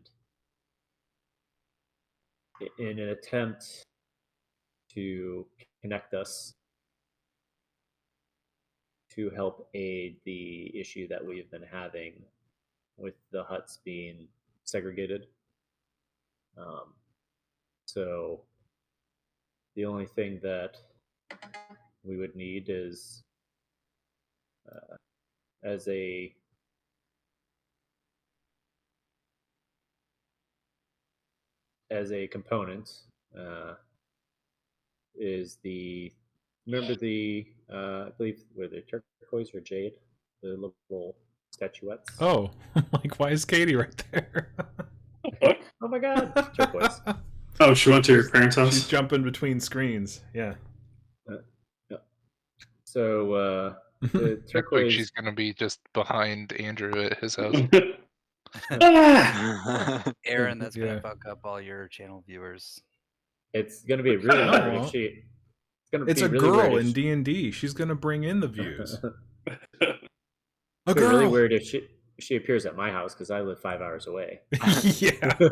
in an attempt to connect us to help aid the issue that we've been having with the huts being segregated. So the only thing that we would need is as a component is remember the I believe were they turquoise or jade, the little statuettes. Oh, like why is Katie right there? Oh my god, turquoise. Oh, she went to your parents' house? She's jumping between screens. Yeah. So the Looks like turquoise. she's gonna be just behind Andrew at his house. Aaron, that's Yeah. gonna fuck up all your channel viewers. It's gonna be really No, weird it if won't. she. It's gonna It's be a really girl weird if in D&D. She's gonna bring in the views. A It'd be really girl. weird if she appears at my house because I live 5 hours away. Yeah. Me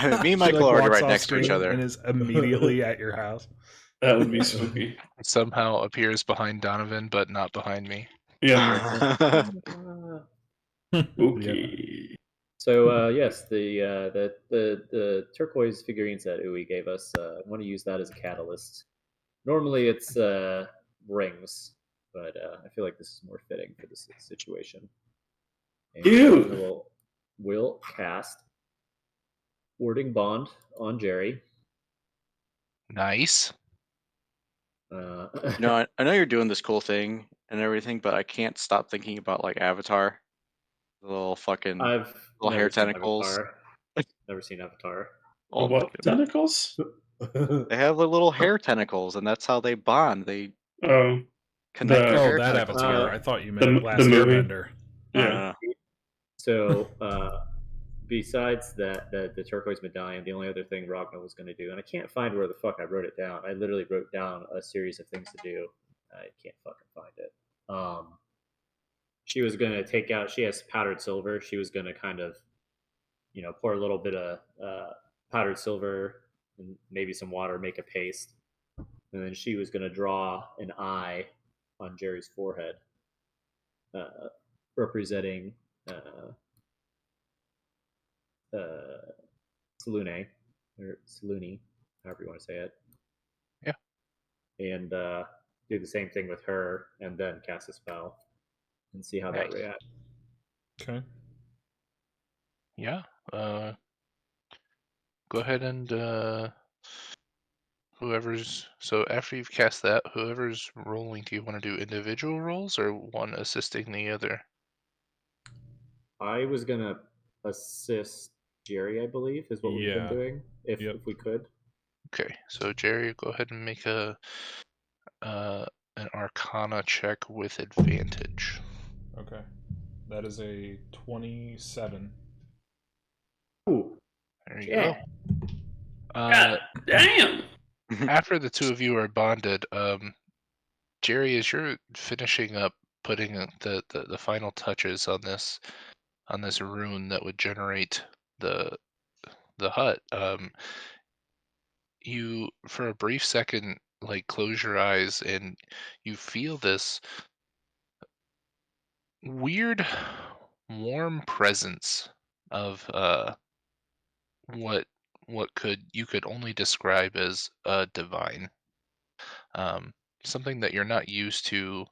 and She, Michael are already walks right off next to each screen other. and is immediately at your house. That would be spooky. Somehow appears behind Donovan, but not behind me. Yeah. Yep. Spooky. So yes, the turquoise figurines that Ui gave us, I want to use that as a catalyst. Normally it's rings, but I feel like this is more fitting for this situation. And Ew. we'll cast Warding Bond on Jerry. Nice. No, I know you're doing this cool thing and everything, but I can't stop thinking about like Avatar, the little fucking I've little hair tentacles. Never seen Avatar. Oh, What? Tentacles? they have the little hair tentacles, and that's how they bond. They Oh. connect their Oh, hair that tentacles Avatar. together. I thought you meant The Last movie. Airbender. Yeah. So besides the turquoise medallion, the only other thing Ragnar was going to do, and I can't find where the fuck I wrote it down. I literally wrote down a series of things to do. I can't fucking find it. She was going to take out. She has powdered silver. She was going to kind of, pour a little bit of powdered silver and maybe some water, make a paste, and then she was going to draw an eye on Jerry's forehead, representing Selune, or Selune, however you want to say it. Yeah. And do the same thing with her, and then cast a spell and see how that Nice. reacts. Okay. Yeah. Go ahead and whoever's so after you've cast that, whoever's rolling, do you want to do individual rolls or one assisting the other? I was gonna assist Jerry, I believe, is what we've been Yeah. doing, if Yep. if we could. Okay, so Jerry, go ahead and make a an Arcana check with advantage. Okay. That is a 27. Ooh, There you yeah. go. God damn! After the two of you are bonded, Jerry, as you're finishing up putting the final touches on this rune that would generate the hut, you for a brief second like close your eyes and you feel this weird warm presence of what you could only describe as divine, um, something that you're not used to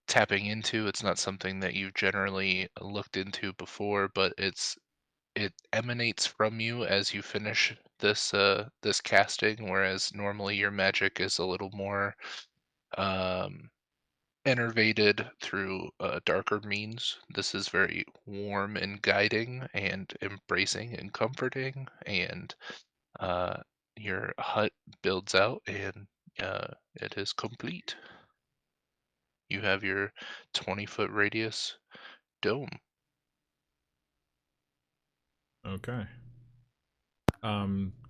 tapping into. It's not something that you've generally looked into before, but it emanates from you as you finish this casting, whereas normally your magic is a little more um, enervated through darker means. This is very warm and guiding and embracing and comforting, and uh, your hut builds out and it is complete. You have your 20-foot radius dome. Okay.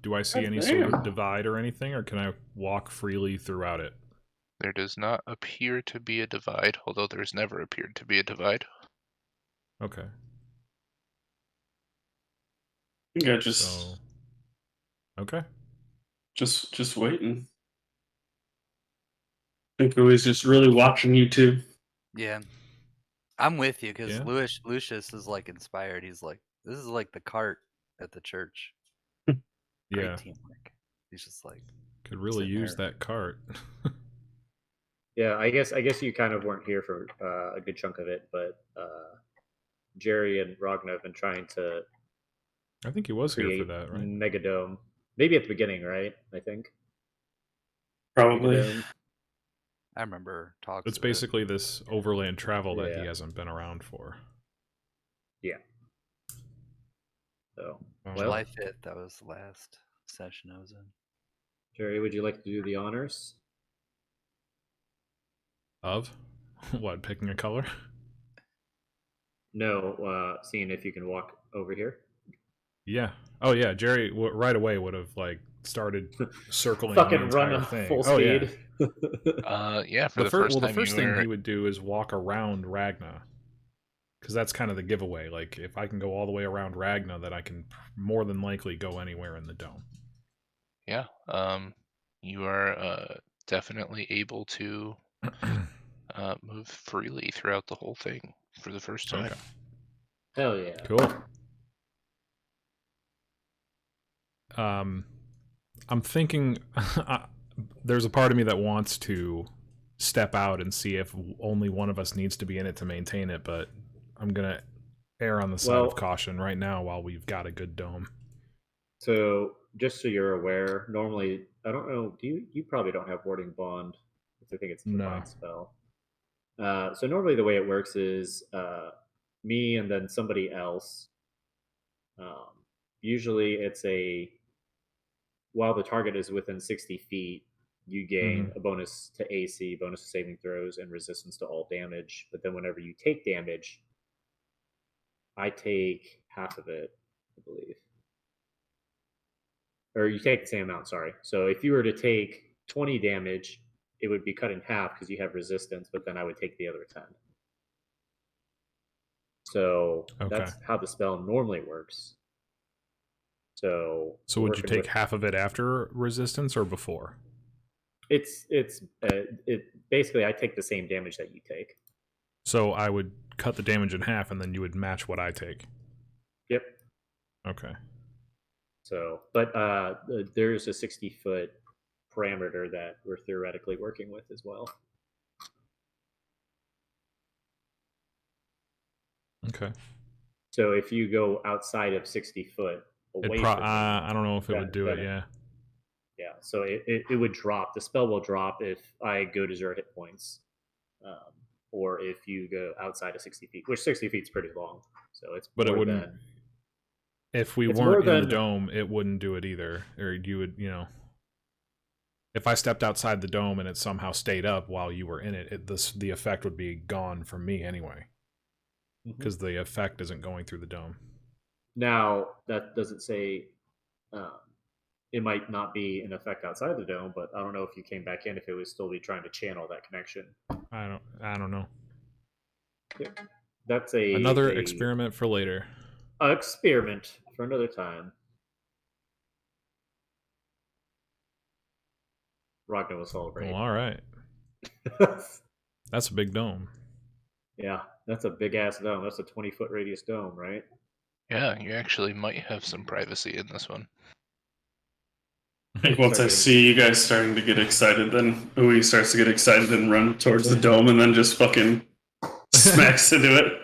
Do I see God any sort of damn. divide or anything, or can I walk freely throughout it? There does not appear to be a divide, although there's never appeared to be a divide. Okay. I think I just So. Okay. just waiting. I think I was just really watching you two. Yeah, I'm with you because Yeah. Lucius is like inspired. He's like, this is like the cart at the church. Great Yeah. teamwork. He's just like, Could really sitting use there. that cart. Yeah, I guess you kind of weren't here for a good chunk of it, but Jerry and Ragna have been trying to I think he was here for create that, right? Megadome. Maybe at the beginning, right? I think Probably. Megadome. I remember talks It's of it. basically this overland travel that he Yeah. hasn't been around for. Yeah. So, well, July 5th, that was the last session I was in. Jerry, would you like to do the honors? Of? What, picking a color? No, seeing if you can walk over here. Yeah. Oh yeah, Jerry right away would have like started circling the Fucking run entire a thing. full Oh yeah. speed. Yeah, for the first time first you thing were he would do is walk around Ragna, because that's kind of the giveaway. Like if I can go all the way around Ragna, then I can more than likely go anywhere in the dome. yeah, you are definitely able to move freely throughout the whole thing for the first time. Okay. Hell yeah. Cool. I'm thinking there's a part of me that wants to step out and see if only one of us needs to be in it to maintain it, but I'm gonna err on the side of Well- caution right now while we've got a good dome. So, just so you're aware, normally I don't know. You probably don't have warding bond? Because I think it's a No. divine spell. So normally the way it works is me and then somebody else. Usually it's while the target is within 60 feet, you gain a bonus to AC, bonus to saving throws, and resistance to all damage. But then whenever you take damage, I take half of it, I believe. Or you take the same amount, sorry. So if you were to take 20 damage, it would be cut in half because you have resistance, but then I would take the other 10. So that's how the spell normally works. So would you take half of it after resistance or before? It basically I take the same damage that you take. So I would cut the damage in half, and then you would match what I take. Yep. Okay. So, but there's a 60-foot parameter that we're theoretically working with as well. Okay. So if you go outside of 60 foot away from me, I don't know if it would do it. then Yeah. yeah, so it would drop. The spell will drop if I go to 0 hit points, um, or if you go outside of 60 feet, which 60 feet is pretty long. So it's But it more wouldn't. than If we it's more weren't in the than dome, it wouldn't do it either. Or you would, if I stepped outside the dome and it somehow stayed up while you were in it, the effect would be gone from me anyway, because the effect isn't going through the dome. Now that doesn't say um, it might not be an effect outside the dome, but I don't know if you came back in if it would still be trying to channel that connection. I don't know. Yeah. That's Another a experiment for later. experiment for another time. Ragnar will celebrate. Well, all right. That's a big dome. Yeah, that's a big ass dome. That's a 20-foot radius dome, right? Yeah, you actually might have some privacy in this one. I think once I see you guys starting to get excited, then Uwe starts to get excited and run towards the dome, and then just fucking smacks into it.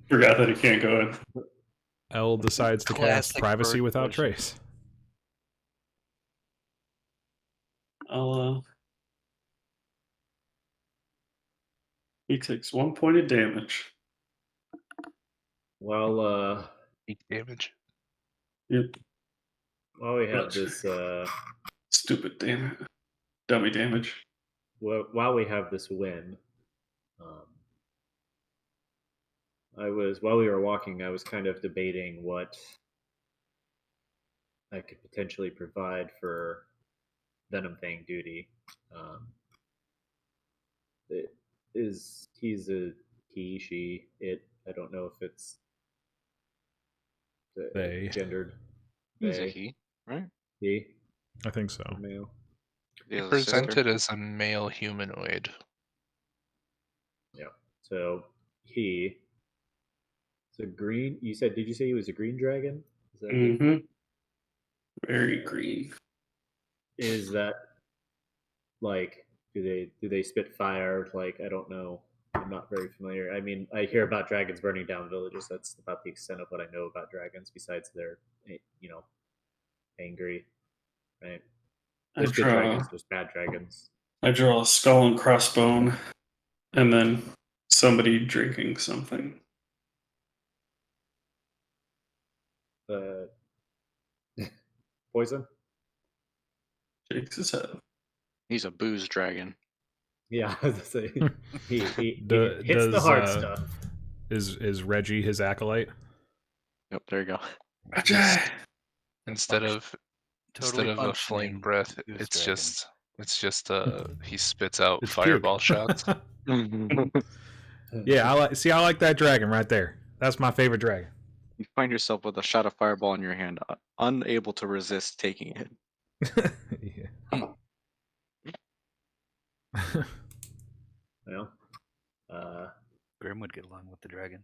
Forgot that he can't go in. L decides to cast Classic privacy bird without collision. trace. He takes 1 point of damage. Well, Peak damage. Yep. while we have this, Stupid dummy damage. while we have this win, while we were walking, I was kind of debating what I could potentially provide for Venom Fang duty. He's a he, she, it. I don't know if it's They. gendered. He's a They. he, right? He. I think so. Male. He has a sister. Presented as a male humanoid. Yeah. So he. So green. You said? Did you say he was a green dragon? Is that Mm-hmm. Very green. Is that like? Do they spit fire? Like I don't know. I'm not very familiar. I mean, I hear about dragons burning down villages. That's about the extent of what I know about dragons. Besides, they're angry, right? There's good dragons. There's bad dragons. I draw a skull and crossbone, and then somebody drinking something. Poison. Shakes his head. He's a booze dragon. Yeah, he hits Does, the hard stuff. Is Reggie his acolyte? Yep, there you go. Instead of Totally a flame functioning breath, goose it's dragon. just he spits out It's fireball puke. shots. Yeah, I like that dragon right there. That's my favorite dragon. You find yourself with a shot of fireball in your hand, unable to resist taking it. Yeah. Well, Grim would get along with the dragon.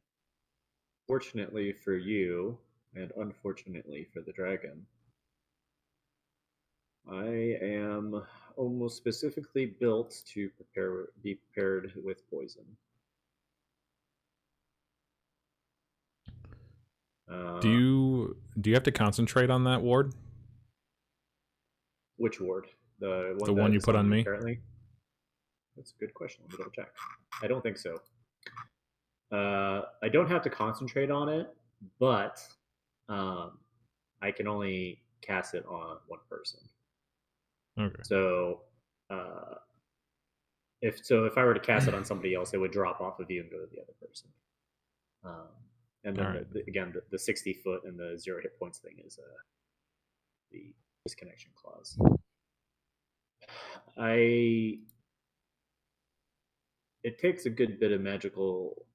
fortunately for you, and unfortunately for the dragon, I am almost specifically built to be prepared with poison. Do you have to concentrate on that ward? Which ward? The one, The one you put on me? currently? That's a good question. Let me double check. I don't think so. I don't have to concentrate on it, but I can only cast it on one person. Okay. So if I were to cast it on somebody else, it would drop off of you and go to the other person. And then Alright. again, the 60-foot and the 0 hit points thing is the disconnection clause. It takes a good bit of magical,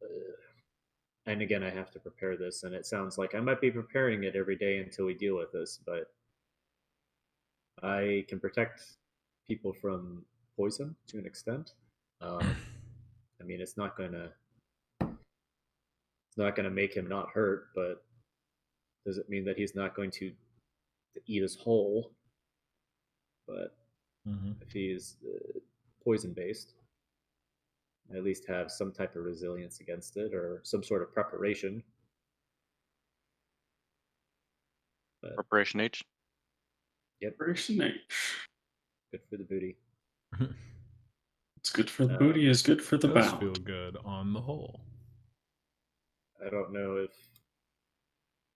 and again, I have to prepare this, and it sounds like I might be preparing it every day until we deal with this, but I can protect people from poison to an extent. I mean, it's not gonna make him not hurt, but does it mean that he's not going to eat us whole? But if he's poison based, at least have some type of resilience against it or some sort of preparation. But Preparation H. yep, Operation H. good for the booty. It's good for the booty is good for the Does bow. feel good on the whole. I don't know if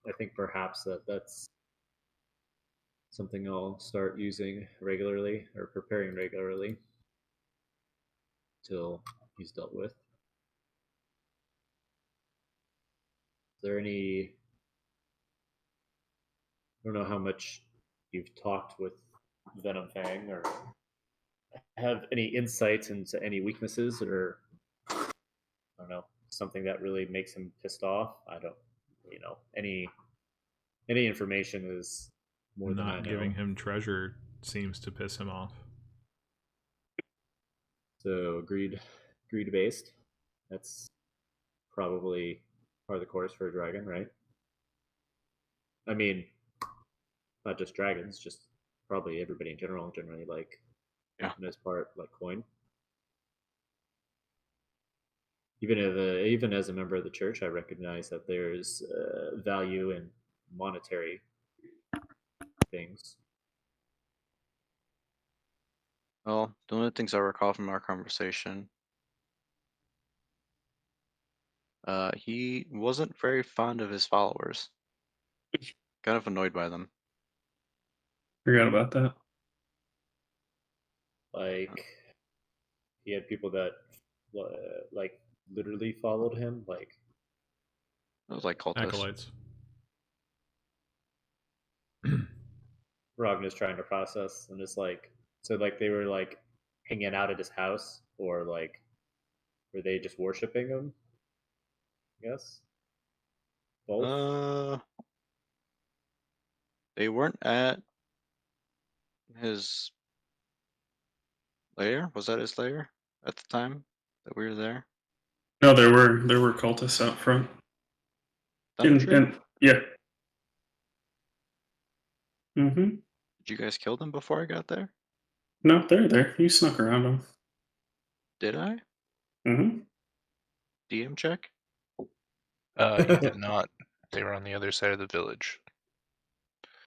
I think perhaps that's something I'll start using regularly or preparing regularly till he's dealt with. Is there any? I don't know how much you've talked with Venom Fang or have any insight into any weaknesses or I don't know something that really makes him pissed off. I don't, any information is more than I Not know. giving him treasure seems to piss him off. So greed based. That's probably part of the course for a dragon, right? I mean, not just dragons, just probably everybody in general. Generally, like Yeah. as part like coin. Even as a member of the church, I recognize that there's value in monetary things. Well, the only things I recall from our conversation, he wasn't very fond of his followers. Kind of annoyed by them. Forgot about that. Like he had people that like literally followed him, like It was like cultists. Acolytes. Ragna's trying to process, and it's like so like they were like hanging out at his house, or like were they just worshiping him? I guess both. They weren't at his lair. Was that his lair at the time that we were there? No, there were cultists out front. Thunder Tree? And yeah. Mm-hmm. Did you guys kill them before I got there? No, they're there. You snuck around them. Did I? Mm-hmm. DM check? You did not. They were on the other side of the village.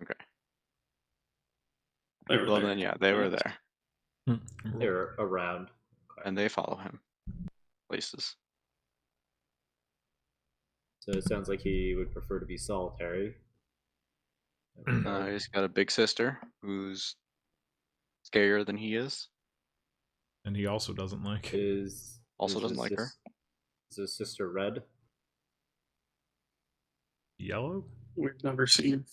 Okay. They were Well there. then, yeah, they were there, They're around. and they follow him places. So it sounds like he would prefer to be solitary. He's got a big sister who's scarier than he is. And he also doesn't like. Also doesn't like her. Is his sister red? Yellow? We've never seen.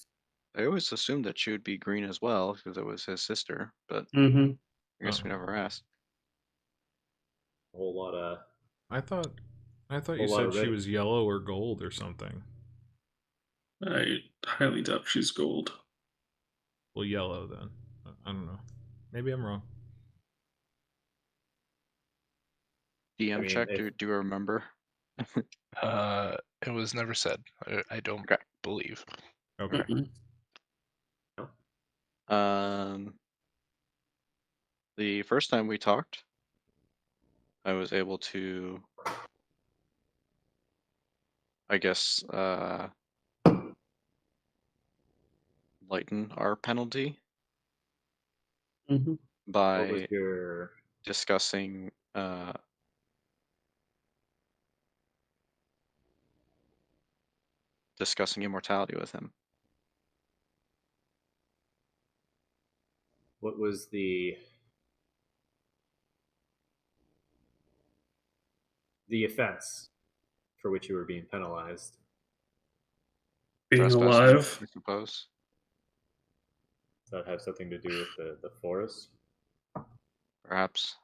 I always assumed that she would be green as well because it was his sister, but Mm-hmm. I guess we never asked. A whole lot of. I thought Whole you lot said of she red. was yellow or gold or something. I highly doubt she's gold. Well, yellow then. I don't know. Maybe I'm wrong. DM I mean, check. if- Do you remember? It was never said. I don't Okay. believe. Okay. Um, the first time we talked, I was able to, I guess, lighten our penalty Mm-hmm. what was by your discussing immortality with him. what was the offense for which you were being penalized? Being Trespassing, alive. I suppose. Does that have something to do with the forest? Perhaps.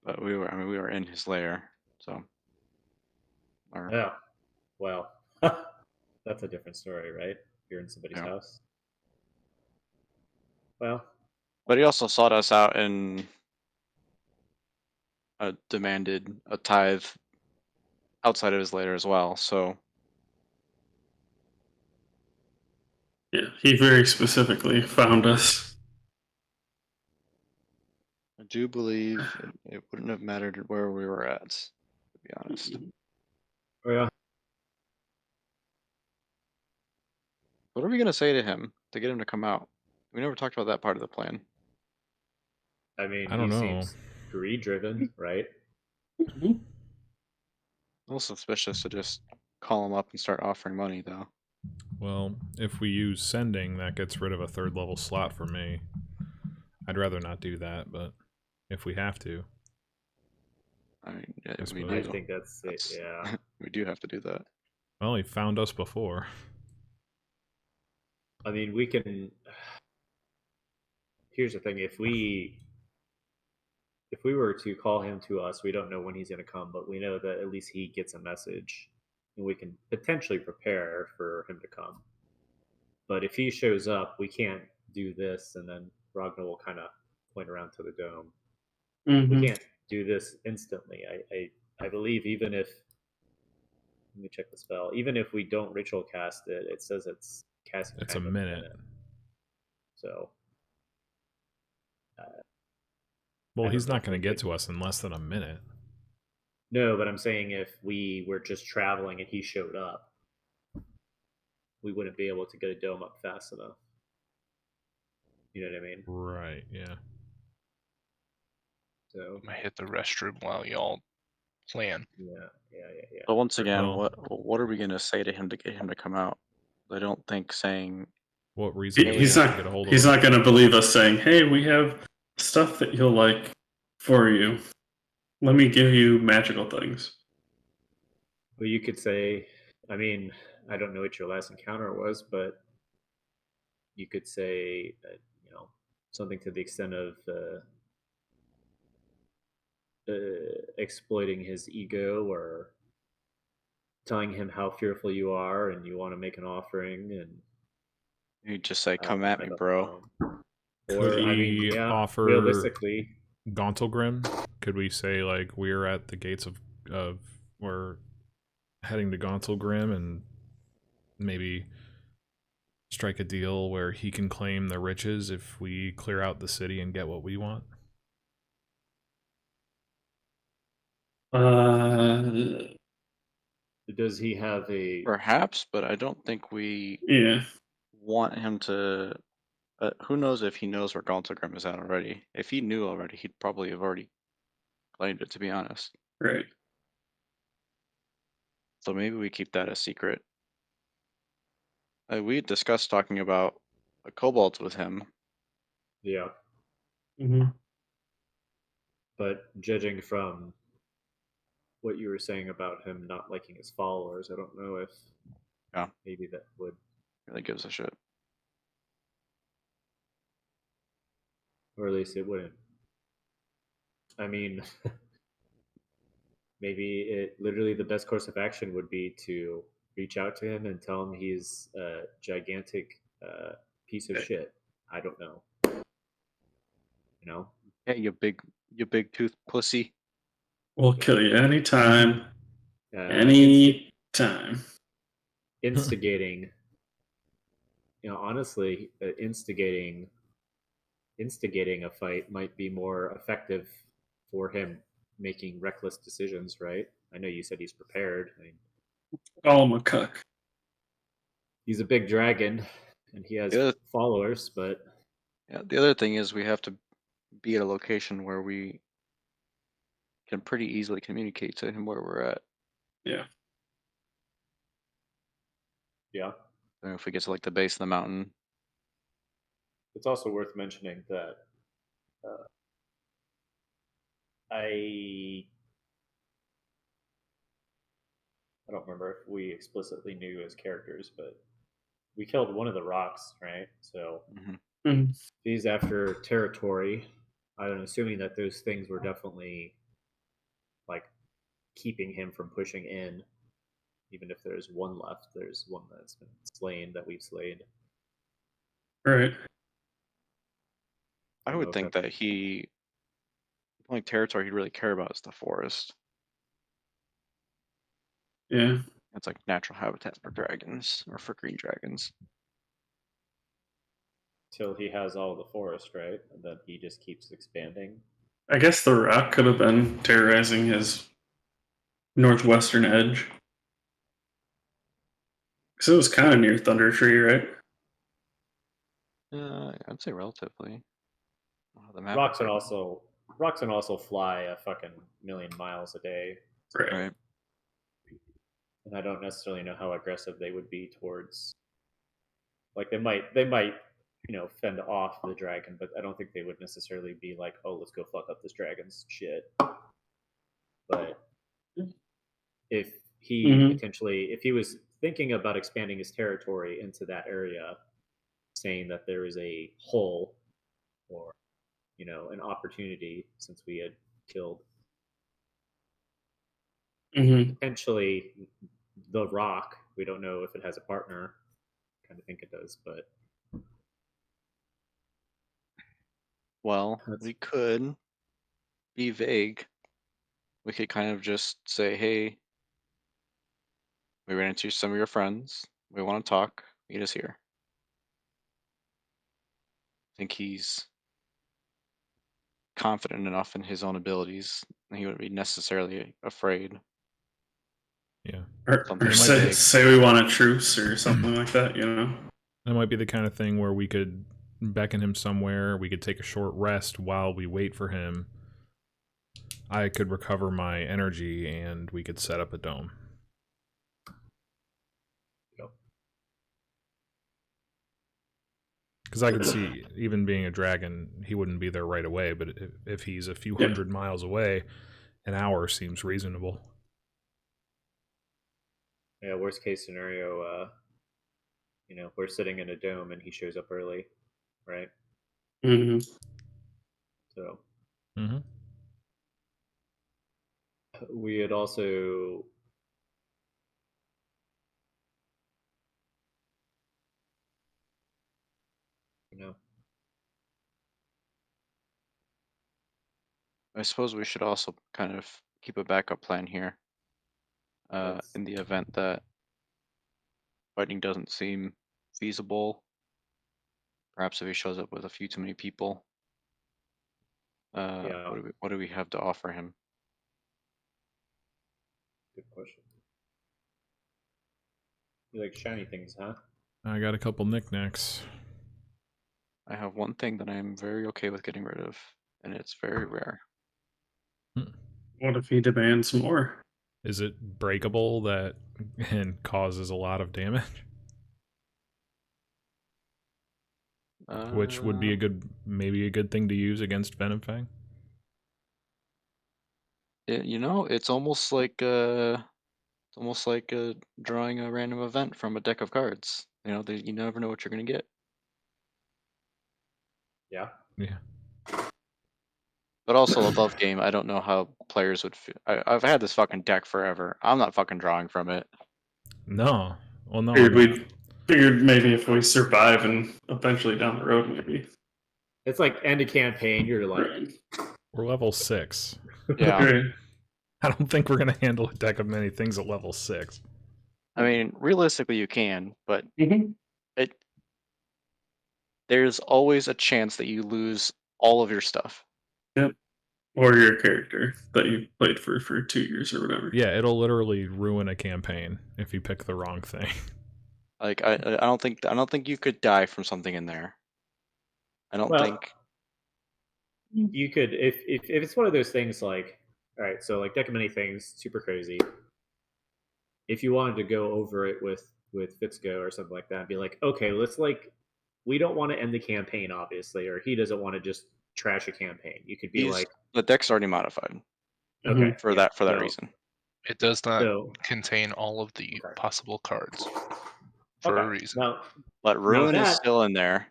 But we were in his lair, so. Yeah. Well, that's a different story, right? You're in somebody's Yeah. house. Well, But he also sought us out and demanded a tithe outside of his lair as well. So Yeah, he very specifically found us. I do believe it wouldn't have mattered where we were at, to be honest. yeah. What are we gonna say to him to get him to come out? We never talked about that part of the plan. I mean, I he don't know. seems greed-driven, right? Mhm. A little suspicious to just call him up and start offering money, though. Well, if we use sending, that gets rid of a 3rd level slot for me. I'd rather not do that, but if we have to, I mean, yeah, I we I suppose. do. think that's it. That's Yeah. we do have to do that. Well, he found us before. I mean, we can. Here's the thing: if we were to call him to us, we don't know when he's going to come, but we know that at least he gets a message, and we can potentially prepare for him to come. But if he shows up, we can't do this, and then Ragnar will kind of point around to the dome. We Mhm. can't do this instantly. I believe even if let me check the spell. Even if we don't ritual cast it, it says it's casting It's a time of a minute. minute. So uh, Well, I don't he's know not if we going to get could. to us in less than a minute. No, but I'm saying if we were just traveling and he showed up, we wouldn't be able to get a dome up fast enough. You know what I mean? Right, yeah. So I'm gonna hit the restroom while y'all plan. yeah. But once again, Well, what are we gonna say to him to get him to come out? I don't think saying, what reason do we He's have not. to get a hold of He's him? not going to believe us saying, "Hey, we have stuff that you'll like for you. Let me give you magical things." Well, you could say. I mean, I don't know what your last encounter was, but you could say, something to the extent of exploiting his ego or telling him how fearful you are and you want to make an offering and you just say, "Come at I me, don't bro." know. Could Or I mean, we yeah, offer realistically, Gauntlgrim? Could we say like we're at the gates of we're heading to Gauntlgrim and maybe strike a deal where he can claim the riches if we clear out the city and get what we want? does he have a? Perhaps, but I don't think we Yeah. want him to. Who knows if he knows where Galtagram is at already? If he knew already, he'd probably have already claimed it. To be honest, Right. so maybe we keep that a secret. We had discussed talking about kobolds with him. Yeah, Mm-hmm. but judging from what you were saying about him not liking his followers, I don't know if Yeah, maybe that would, really gives a shit. or at least it wouldn't. I mean, maybe it literally the best course of action would be to reach out to him and tell him he's a gigantic piece of shit. I don't know. You know, Hey, you big tooth pussy. We'll kill you anytime, insti- anytime. instigating. Honestly, instigating a fight might be more effective for him making reckless decisions. Right? I know you said he's prepared. I mean, Call him a cuck. he's a big dragon, and he has The other, followers, but yeah, the other thing is we have to be at a location where we can pretty easily communicate to him where we're at. Yeah. yeah. If we get to like the base of the mountain, It's also worth mentioning that uh, I I don't remember if we explicitly knew as characters, but we killed one of the rocks, right? So hmm Mhm. he's after territory. I'm assuming that those things were definitely like keeping him from pushing in. Even if there's one left, there's one that's been slain that we've slayed. Right. I don't know would if think that's- that the only territory he'd really care about is the forest. Yeah. It's like natural habitat for dragons or for green dragons. till he has all the forest, right? And then he just keeps expanding. I guess the rock could have been terrorizing his northwestern edge. Because it was kind of near Thunder Tree, right? I'd say relatively. The map Rocks looks can like also fly a fucking million miles a day, Right. right. and I don't necessarily know how aggressive they would be towards. Like they might, fend off the dragon, but I don't think they would necessarily be like, oh, let's go fuck up this dragon's shit. But if Mhm. if he was thinking about expanding his territory into that area, saying that there is a hole or an opportunity since we had killed Mhm. potentially the rock. We don't know if it has a partner. Kind of think it does, but Well, that's, we could be vague. We could kind of just say, hey, we ran into some of your friends. We want to talk. Meet us here. I think he's confident enough in his own abilities. He wouldn't be necessarily afraid. Yeah. Or Something It might say, vague. say we want a truce or something like that, you know? That might be the kind of thing where we could beckon him somewhere. We could take a short rest while we wait for him. I could recover my energy, and we could set up a dome. Because I could see, even being a dragon, he wouldn't be there right away. But if he's a few Yeah. hundred miles away, an hour seems reasonable. yeah. Worst case scenario, we're sitting in a dome and he shows up early, right? Hmm. So Mm-hmm. we had also you know I suppose we should also kind of keep a backup plan here. let's In the event that fighting doesn't seem feasible, perhaps if he shows up with a few too many people, yeah, what do we have to offer him? good question. You like shiny things, huh? I got a couple knickknacks. I have one thing that I am very okay with getting rid of, and it's very rare. What if he demands more? Is it breakable that and causes a lot of damage? Which would be maybe a good thing to use against Venom Fang. It's almost like drawing a random event from a deck of cards. You never know what you're gonna get. Yeah. Yeah. But also above game, I don't know how players would feel. I've had this fucking deck forever. I'm not fucking drawing from it. No. Well, no. Figured maybe if we survive and eventually down the road, maybe. It's like end of campaign. You're like, Right. We're level 6. Yeah. Right. I don't think we're going to handle a deck of many things at level 6. I mean, realistically, you can, but Mhm. there's always a chance that you lose all of your stuff. Yep. Or your character that you played for 2 years or whatever. Yeah, it'll literally ruin a campaign if you pick the wrong thing. Like I don't think you could die from something in there. I don't well, think. you could if it's one of those things like, all right, so like deck of many things, super crazy. If you wanted to go over it with Fitzgo or something like that, be like, okay, we don't want to end the campaign, obviously, or he doesn't want to just trash a campaign. You could be like, The deck's already modified okay, for yeah, that so, reason. It does not So contain all of the okay, possible cards for okay. a reason. But ruin is that still in there,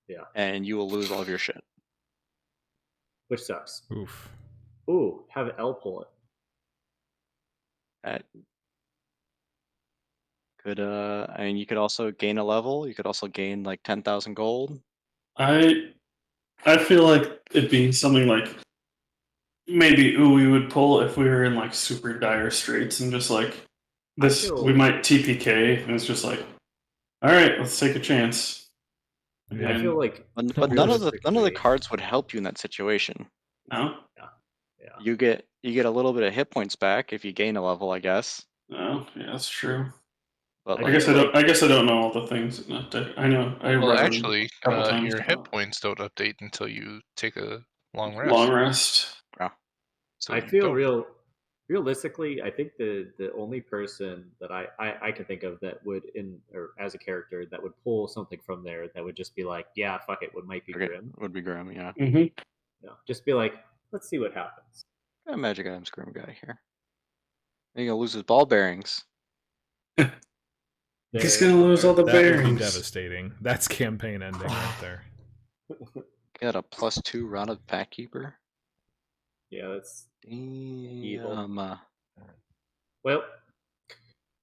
yeah, and you will lose all of your shit. which sucks. Oof. Ooh, have L pull it. That could and you could also gain a level. You could also gain like 10,000 gold. I I feel like it'd be something like maybe we would pull if we were in like super dire straits and just like this. We might TPK and it's just like, all right, let's take a chance. Yeah. I feel like But none of the realistically, cards would help you in that situation. No, yeah. You get a little bit of hit points back if you gain a level, I guess. no, yeah, that's true. But I I like, guess I don't. I guess I don't know all the things in that deck. I know I Well, read them actually, a couple times. your hit points don't update until you take a long rest. Long rest. So I you feel don't. realistically, I think the only person that I can think of that would or as a character that would pull something from there that would just be like, yeah, fuck it, might be okay, Grim. would be Grim, yeah. Mm-hmm. Just be like, let's see what happens. Got a Magic Items Grim guy here. He's gonna lose his ball bearings. He's gonna lose all the That would be bearings. devastating. That's campaign ending right there. Got a +2 Rotted Pack Keeper. Yeah, that's Damn. well.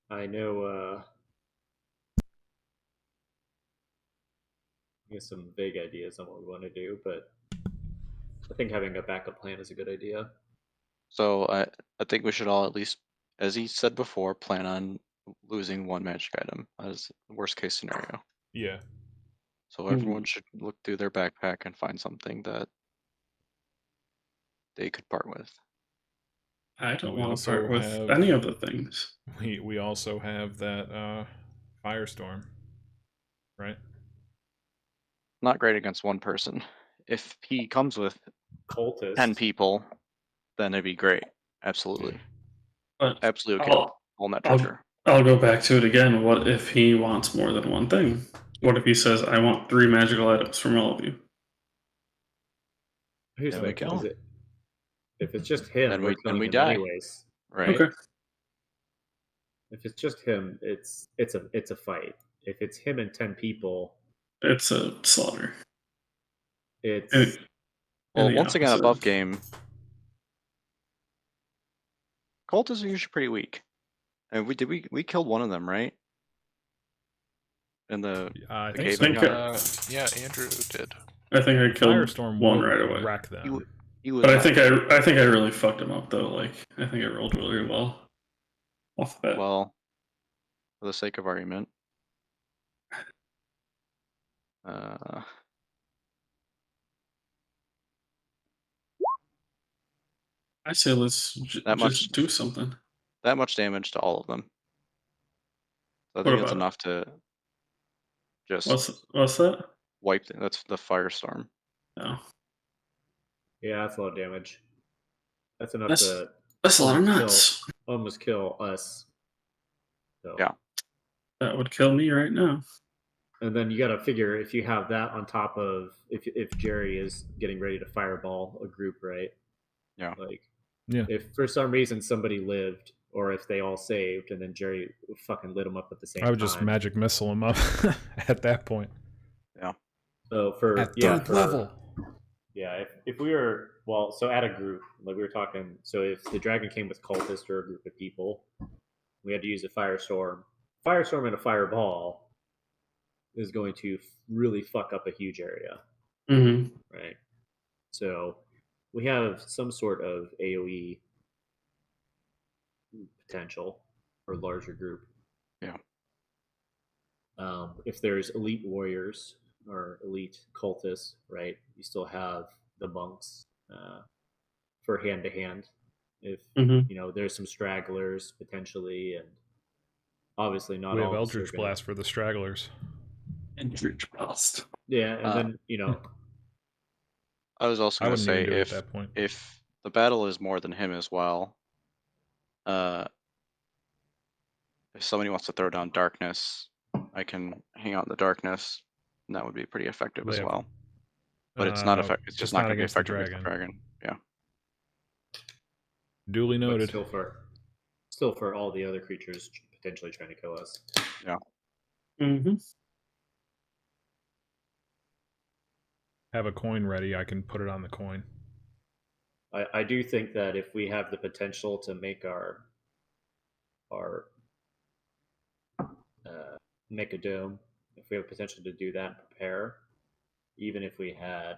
I know. I have some vague ideas on what we want to do, but I think having a backup plan is a good idea. So I think we should all at least, as he said before, plan on losing one magic item as the worst case scenario. Yeah. So everyone should look through their backpack and find something that they could part with. I don't We want to also part with have- any of the things. We also have that firestorm, right? Not great against one person. If he comes with Cultist. 10 people, then it'd be great. Absolutely. But Absolutely okay. Pull that trigger. I'll go back to it again. What if he wants more than one thing? What if he says, "I want 3 magical items from all of you"? Here's Then the we thing: kill is him. if it's just him, Then we're we killing him die. anyways. Right. Okay. If it's just him, it's a fight. If it's him and 10 people, It's a slaughter. it's And Well, the once again, opposite. above game, cultists are usually pretty weak. And we killed one of them, right? In the I the think cave so. encounter? Yeah, Andrew did. I think I killed Firestorm one will right away. wreck them. He was But I not think good. I think I really fucked him up though. Like I think I rolled really well off the bat. Well, for the sake of argument. I say let's That much- just do something. That much damage to all of them. So I What think that's about it? enough to just What's that? wipe. That's the firestorm. No. yeah, that's a lot of damage. That's enough That's to a lot of almost nuts. almost kill us. So. Yeah. That would kill me right now. And then you got to figure if you have that on top of if Jerry is getting ready to fireball a group, right? Yeah. Like, Yeah. if for some reason somebody lived, or if they all saved, and then Jerry fucking lit them up at the same time. I would just magic missile him up at that point. Yeah. So for At third level. Yeah, if we were so at a group, like we were talking, so if the dragon came with cultists or a group of people, we had to use a firestorm. Firestorm and a fireball is going to really fuck up a huge area. Mm-hmm. Right. So we have some sort of AoE potential for a larger group. Yeah. If there's elite warriors or elite cultists, right, you still have the monks for hand to hand. If there's some stragglers potentially, and obviously not We all have of us are Eldritch gonna- Blast for the stragglers. Eldritch Blast. Yeah, and then I was also I going to wouldn't say even do it at that point. if the battle is more than him as well, if somebody wants to throw down darkness, I can hang out in the darkness, and that would be pretty effective as well. But it's not effective. It's just not going to be against the effective against the dragon. Yeah. Duly but noted. still for all the other creatures potentially trying to kill us. Yeah. Mm-hmm. Have a coin ready. I can put it on the coin. I do think that if we have the potential to make our make a dome, if we have potential to do that and prepare, even if we had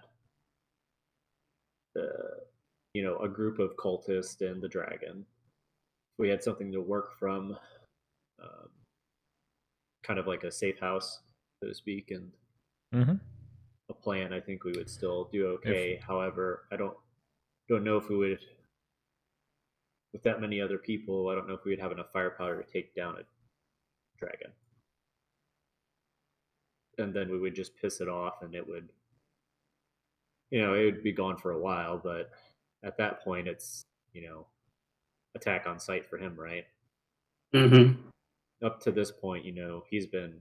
a group of cultists and the dragon. If we had something to work from, um, kind of like a safe house, so to speak, and Mm-hmm. a plan, I think we would still do okay. However, I don't know if we would, with that many other people. I don't know if we would have enough firepower to take down a dragon, and then we would just piss it off, and it would, it would be gone for a while. But at that point, it's attack on sight for him, right? Mm-hmm. Up to this point, he's been,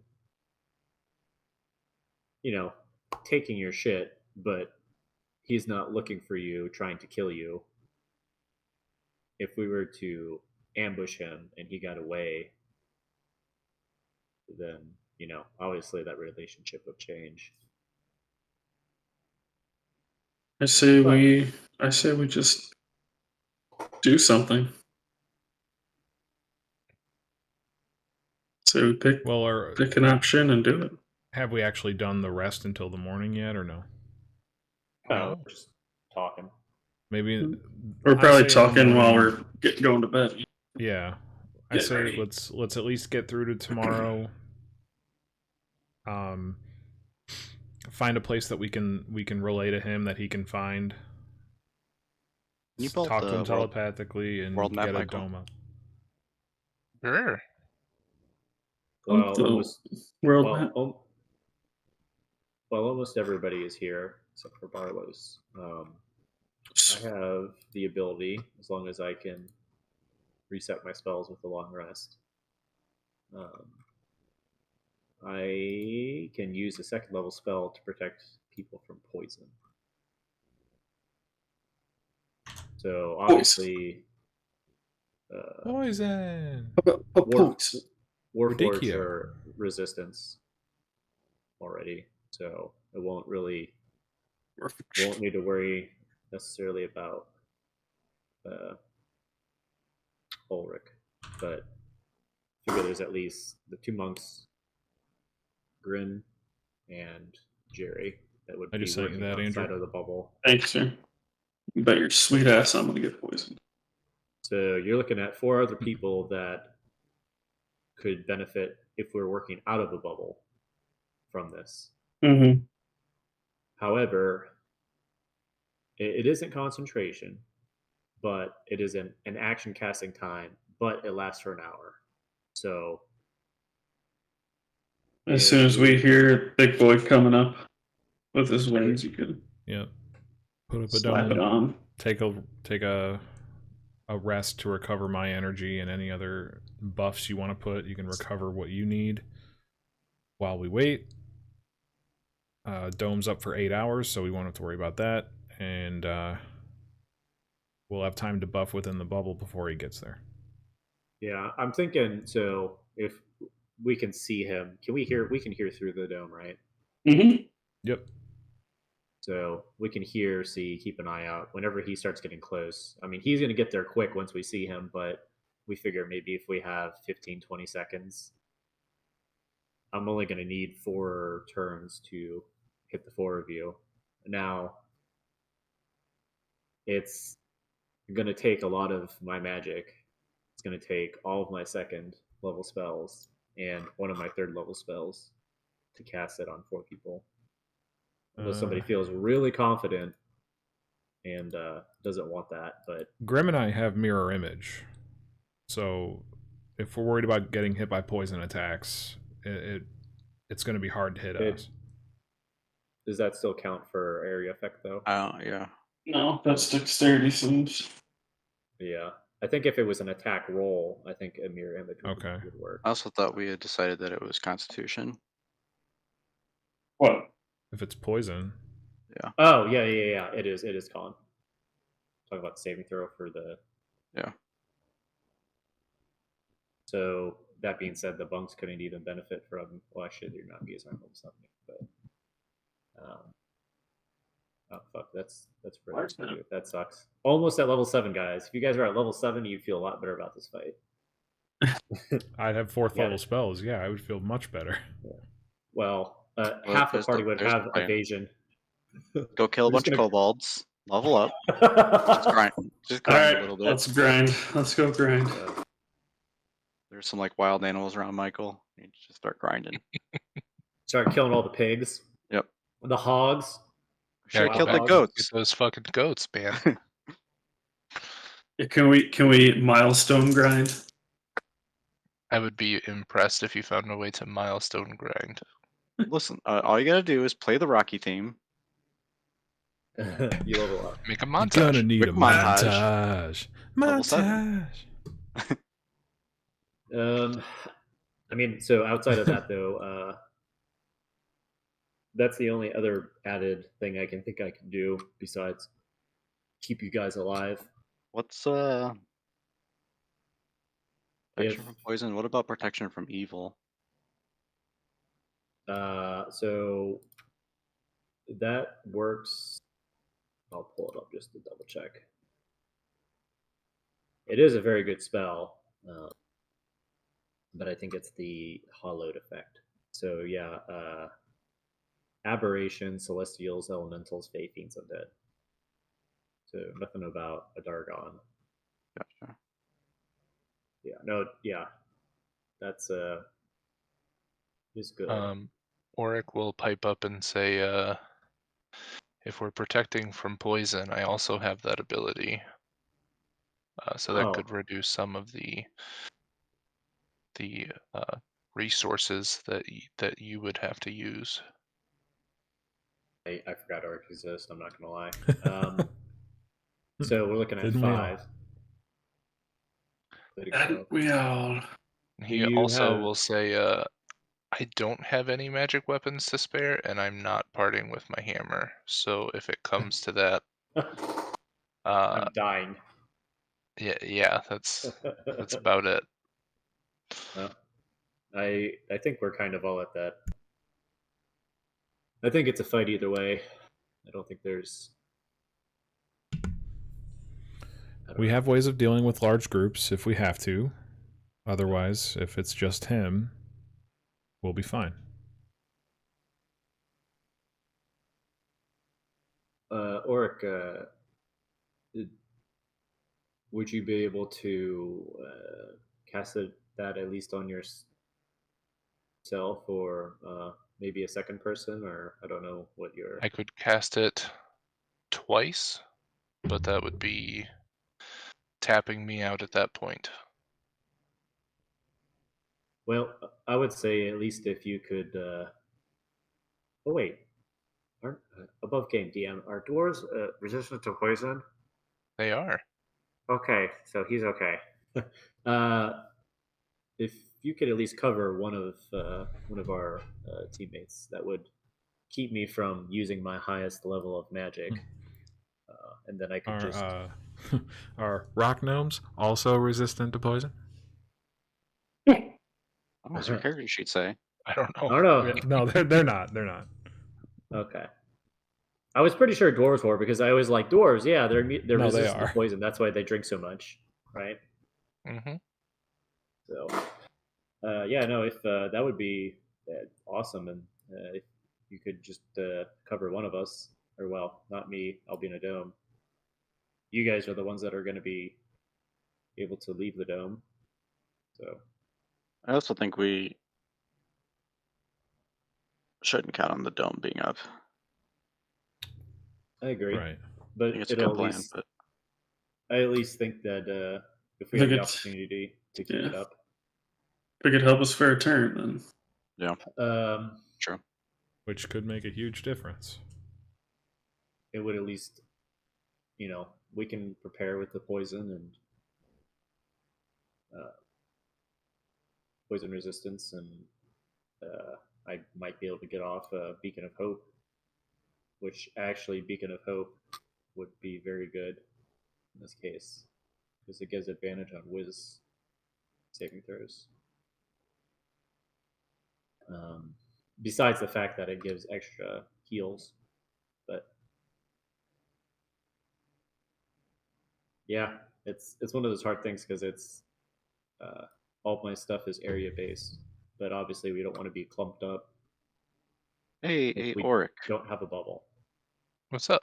taking your shit, but he's not looking for you, trying to kill you. If we were to ambush him and he got away, then, obviously that relationship would change. I say But we just do something. So we pick an option and do it. Have we actually done the rest until the morning yet, or no? we're just talking. Maybe We're I probably say in the talking while morning- we're going to bed. Yeah, I Get say ready. let's at least get through to tomorrow. Find a place that we can relay to him that he can find. Can you pull Talk up to him the world telepathically and world map, get a Michael? dome up. Sure. Well, the almost world well, map. well, almost everybody is here except for Barlow's. I have the ability, as long as I can reset my spells with a long rest. I can use a second level spell to protect people from poison. So obviously, Poison. Warforged Radicchio. are resistance already, so it won't need to worry necessarily about Ulrich, but I figure there's at least the two monks, Grin and Jerry, that would I be just sent you working that, outside Andrew. of the bubble. Thanks, sir. You bet your sweet ass I'm gonna get poisoned. So you're looking at 4 other people that could benefit if we're working out of the bubble from this. Mm-hmm. However, it isn't concentration, but it is an action casting time, but it lasts for an hour. So As soon as we hear Big Boy coming up with his wings, you can Put up a slap it dome. on. Take a rest to recover my energy and any other buffs you want to put. You can recover what you need while we wait. Dome's up for 8 hours, so we won't have to worry about that. And we'll have time to buff within the bubble before he gets there. Yeah, I'm thinking. So if we can see him, we can hear through the dome, right? Mm-hmm. Yep. So we can hear, see, keep an eye out whenever he starts getting close. I mean, he's going to get there quick once we see him, but we figure maybe if we have 15, 20 seconds, I'm only going to need 4 turns to hit the 4 of you. Now, it's going to take a lot of my magic. It's going to take all of my 2nd level spells and one of my 3rd level spells to cast it on 4 people. Unless somebody feels really confident and doesn't want that. But Grim and I have mirror image, so if we're worried about getting hit by poison attacks, it's going to be hard to hit us. Does that still count for area effect though? Yeah. No, that's dexterity saves. Yeah, I think if it was an attack roll, I think a mirror image would work. I also thought we had decided that it was Constitution. What? If it's poison. Yeah. Oh yeah. It is con. Talking about the saving throw for the. Yeah. So that being said, the bunks couldn't even benefit from. Well, actually, they're not because I'm level 7, but. Oh fuck! That's pretty. That sucks. Almost at level 7, guys. If you guys are at level 7, you'd feel a lot better about this fight. I'd have 4th level spells. Yeah, I would feel much better. Yeah. Well, half the party would have evasion. Go kill a bunch of kobolds. Level up. Just grind. Just All grind right, a little bit. let's grind. Let's go grind. There's some like wild animals around Michael. You just start grinding. Start killing all the pigs. Yep. The hogs. Should have go killed the back and goats. Get those fucking goats, man. Yeah, can we milestone grind? I would be impressed if you found a way to milestone grind. Listen, all you gotta do is play the Rocky theme. You level up. Make a You're gonna montage. need Quick a montage. montage. Level 7. I mean, so outside of that though, that's the only other added thing I can think I can do besides keep you guys alive. What's protection If from poison? What about protection from evil? so that works. I'll pull it up just to double check. It is a very good spell, but I think it's the hollowed effect. So yeah, aberration, celestials, elementals, fae, fiends, undead. So nothing about a Dargon. Gotcha. Yeah, no, yeah, that's is good. Auric will pipe up and say, if we're protecting from poison, I also have that ability. So that could reduce some of the resources that you would have to use. I forgot Arc exists. I'm not gonna lie. So we're looking at Didn't we all? 5. Way to And go. we all. He you also have- will say, I don't have any magic weapons to spare, and I'm not parting with my hammer. So if it comes to that, I'm dying. yeah, that's about it. Well, I think we're kind of all at that. I think it's a fight either way. I don't think there's. We have ways of dealing with large groups if we have to. Otherwise, if it's just him, we'll be fine. Auric, would you be able to cast that at least on yourself, or maybe a second person, or I don't know what your. I could cast it twice, but that would be tapping me out at that point. Well, I would say at least if you could. Oh wait, aren't above game DM are dwarves resistant to poison? They are. Okay, so he's okay. If you could at least cover one of our teammates, that would keep me from using my highest level of magic, and then I could just. Are rock gnomes also resistant to poison? What does your character sheet say? I don't know. I don't know. No, they're not. They're not. Okay. I was pretty sure dwarves were, because I was like, dwarves, yeah, they're No, they resistant to are. poison. That's why they drink so much, right? Mm-hmm. So, yeah, no, if that would be awesome, and if you could just cover one of us, or well, not me, I'll be in a dome. You guys are the ones that are going to be able to leave the dome. So, I also think we shouldn't count on the dome being up. I agree, Right. I but think it's a it'll good plan, at least. but I at least think that if we I have think the it's- opportunity to keep it yeah. up, If it could help us for a turn, then yeah, true. Which could make a huge difference. it would at least, we can prepare with the poison and poison resistance, and I might be able to get off Beacon of Hope, which actually Beacon of Hope would be very good in this case, because it gives advantage on Wiz saving throws. Besides the fact that it gives extra heals, but yeah, it's one of those hard things because it's all my stuff is area based, but obviously we don't want to be clumped up Hey, if we Auric. don't have a bubble. What's up?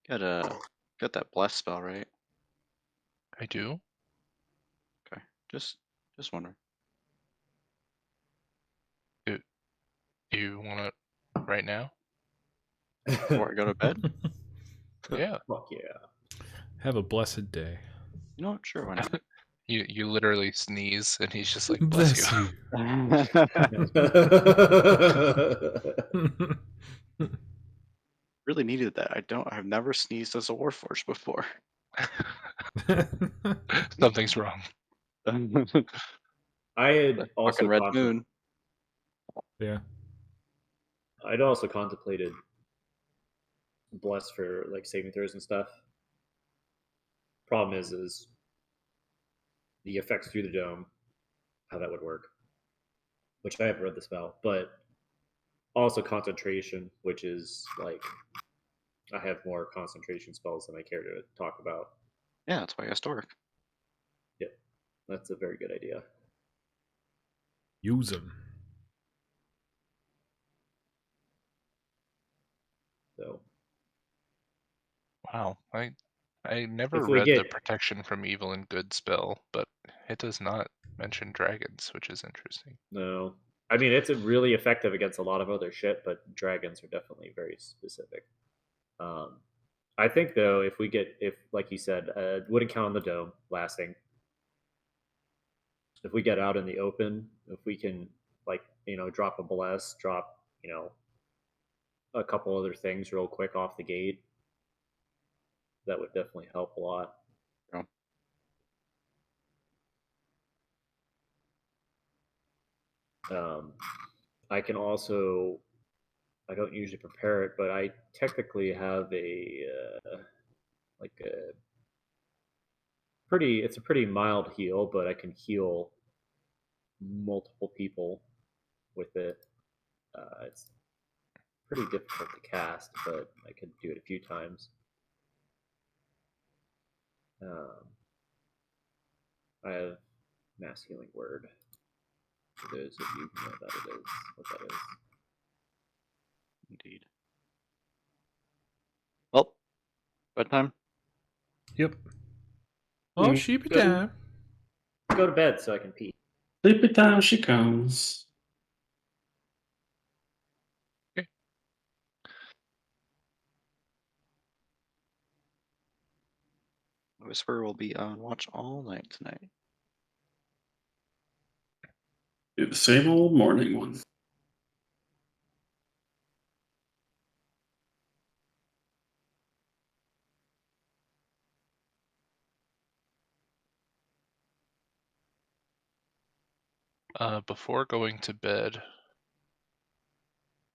Got that bless spell, right? I do. Okay. Just wondering. Do, do you want it right now? Before I go to bed? Yeah. Fuck yeah. Have a blessed day. You know what? Sure, why not? You literally sneeze, and he's just like, bless you. Really needed that. I've never sneezed as a Warforged before. Something's wrong. I had The also fucking red moon. Yeah. I'd also contemplated bless for like saving throws and stuff. Problem is the effects through the dome, how that would work. Which I haven't read the spell, but also concentration, which is like I have more concentration spells than I care to talk about. Yeah, that's why I Stork. Yep, that's a very good idea. Use them. So Wow. I never if we read the get protection from evil and good spell, but it does not mention dragons, which is interesting. no, I mean it's really effective against a lot of other shit, but dragons are definitely very specific. Um, I think though, if like you said, wouldn't count on the dome lasting. If we get out in the open, if we can like drop a bless, drop a couple other things real quick off the gate, that would definitely help a lot. Yeah. I can also, I don't usually prepare it, but I technically have a like a it's a pretty mild heal, but I can heal multiple people with it. It's pretty difficult to cast, but I could do it a few times. Um, I have mass healing word for those of you who know what that is. Indeed. Well, bedtime. Yep. Oh, Mm, sheepy good. time. Go to bed so I can pee. Sleepy time she comes. Okay. Whisper will be on watch all night tonight. Do the same old morning one. Before going to bed,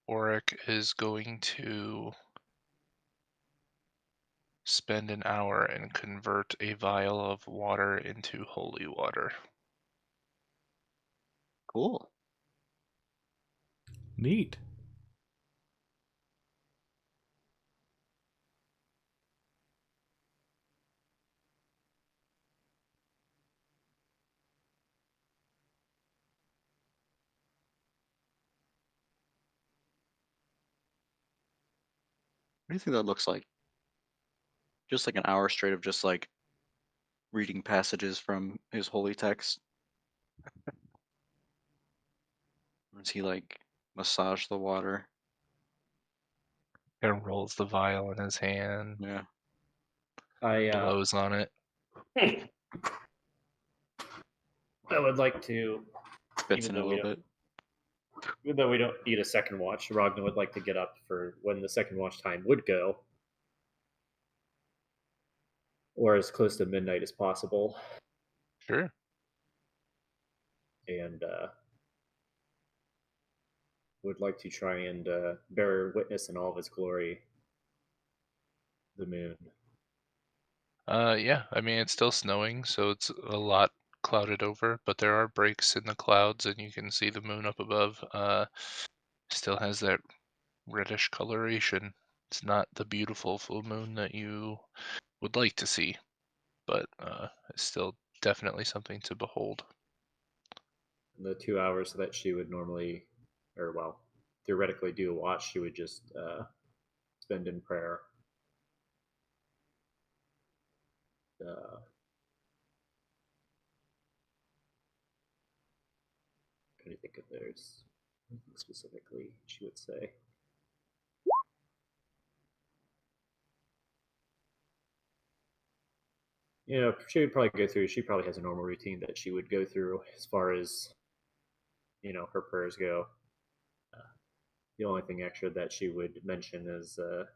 Auric is going to spend an hour and convert a vial of water into holy water. Cool. Neat. What do you think that looks like? Just like an hour straight of just like reading passages from his holy text. Or does he like massage the water? And rolls the vial in his hand, Yeah. blows on it. I would like to, Spits in it a little bit. even though we don't need a second watch, Ragnar would like to get up for when the second watch time would go, or as close to midnight as possible, Sure. and would like to try and bear witness in all of its glory, the moon. Yeah, I mean, it's still snowing, so it's a lot clouded over, but there are breaks in the clouds, and you can see the moon up above. Still has that reddish coloration. It's not the beautiful full moon that you would like to see, but it's still definitely something to behold. The 2 hours that she would normally, or well, theoretically do a watch, she would just spend in prayer. trying to think if there's anything specifically she would say. She would probably go through. She probably has a normal routine that she would go through as far as her prayers go. The only thing extra that she would mention is the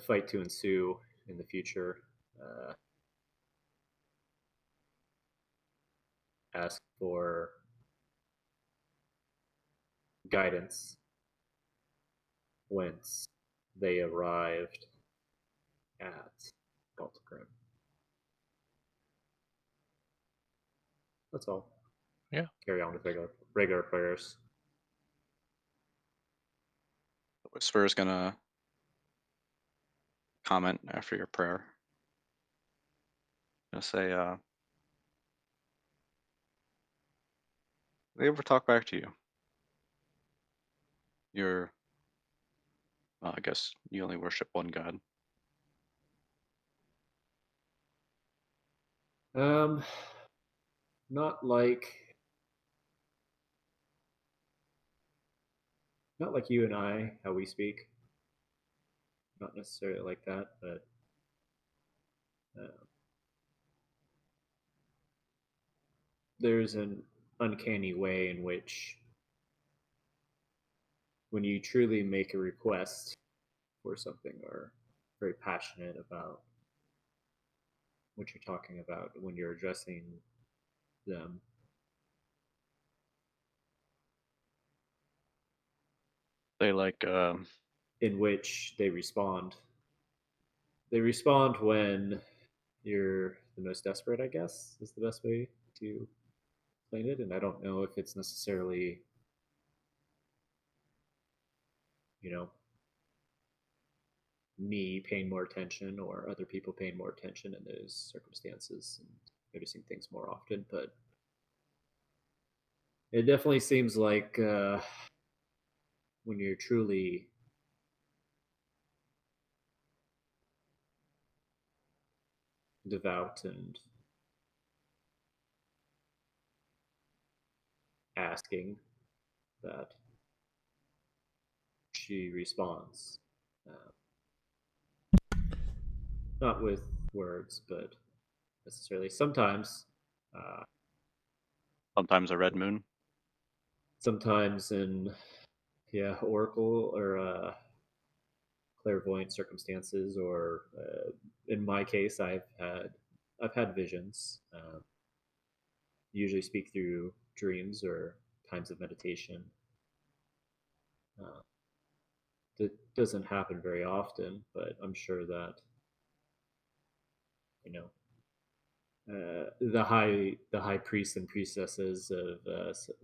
fight to ensue in the future. Ask for guidance once they arrived at Galtagrim. That's all. Yeah. Carry on with regular prayers. The Whisperer's gonna comment after your prayer. Gonna say, they ever talk back to you? I guess you only worship one god. Not like you and I, how we speak. Not necessarily like that, but there's an uncanny way in which, when you truly make a request for something or very passionate about what you're talking about when you're addressing them, They in which they respond. They respond when you're the most desperate, I guess, is the best way to explain it. And I don't know if it's necessarily, me paying more attention or other people paying more attention in those circumstances and noticing things more often, but it definitely seems like when you're truly devout and asking, that she responds. Not with words, but necessarily. Sometimes, sometimes a red moon. sometimes in oracle or clairvoyant circumstances, or in my case, I've had visions. Usually speak through dreams or times of meditation. That doesn't happen very often, but I'm sure that the high priests and priestesses of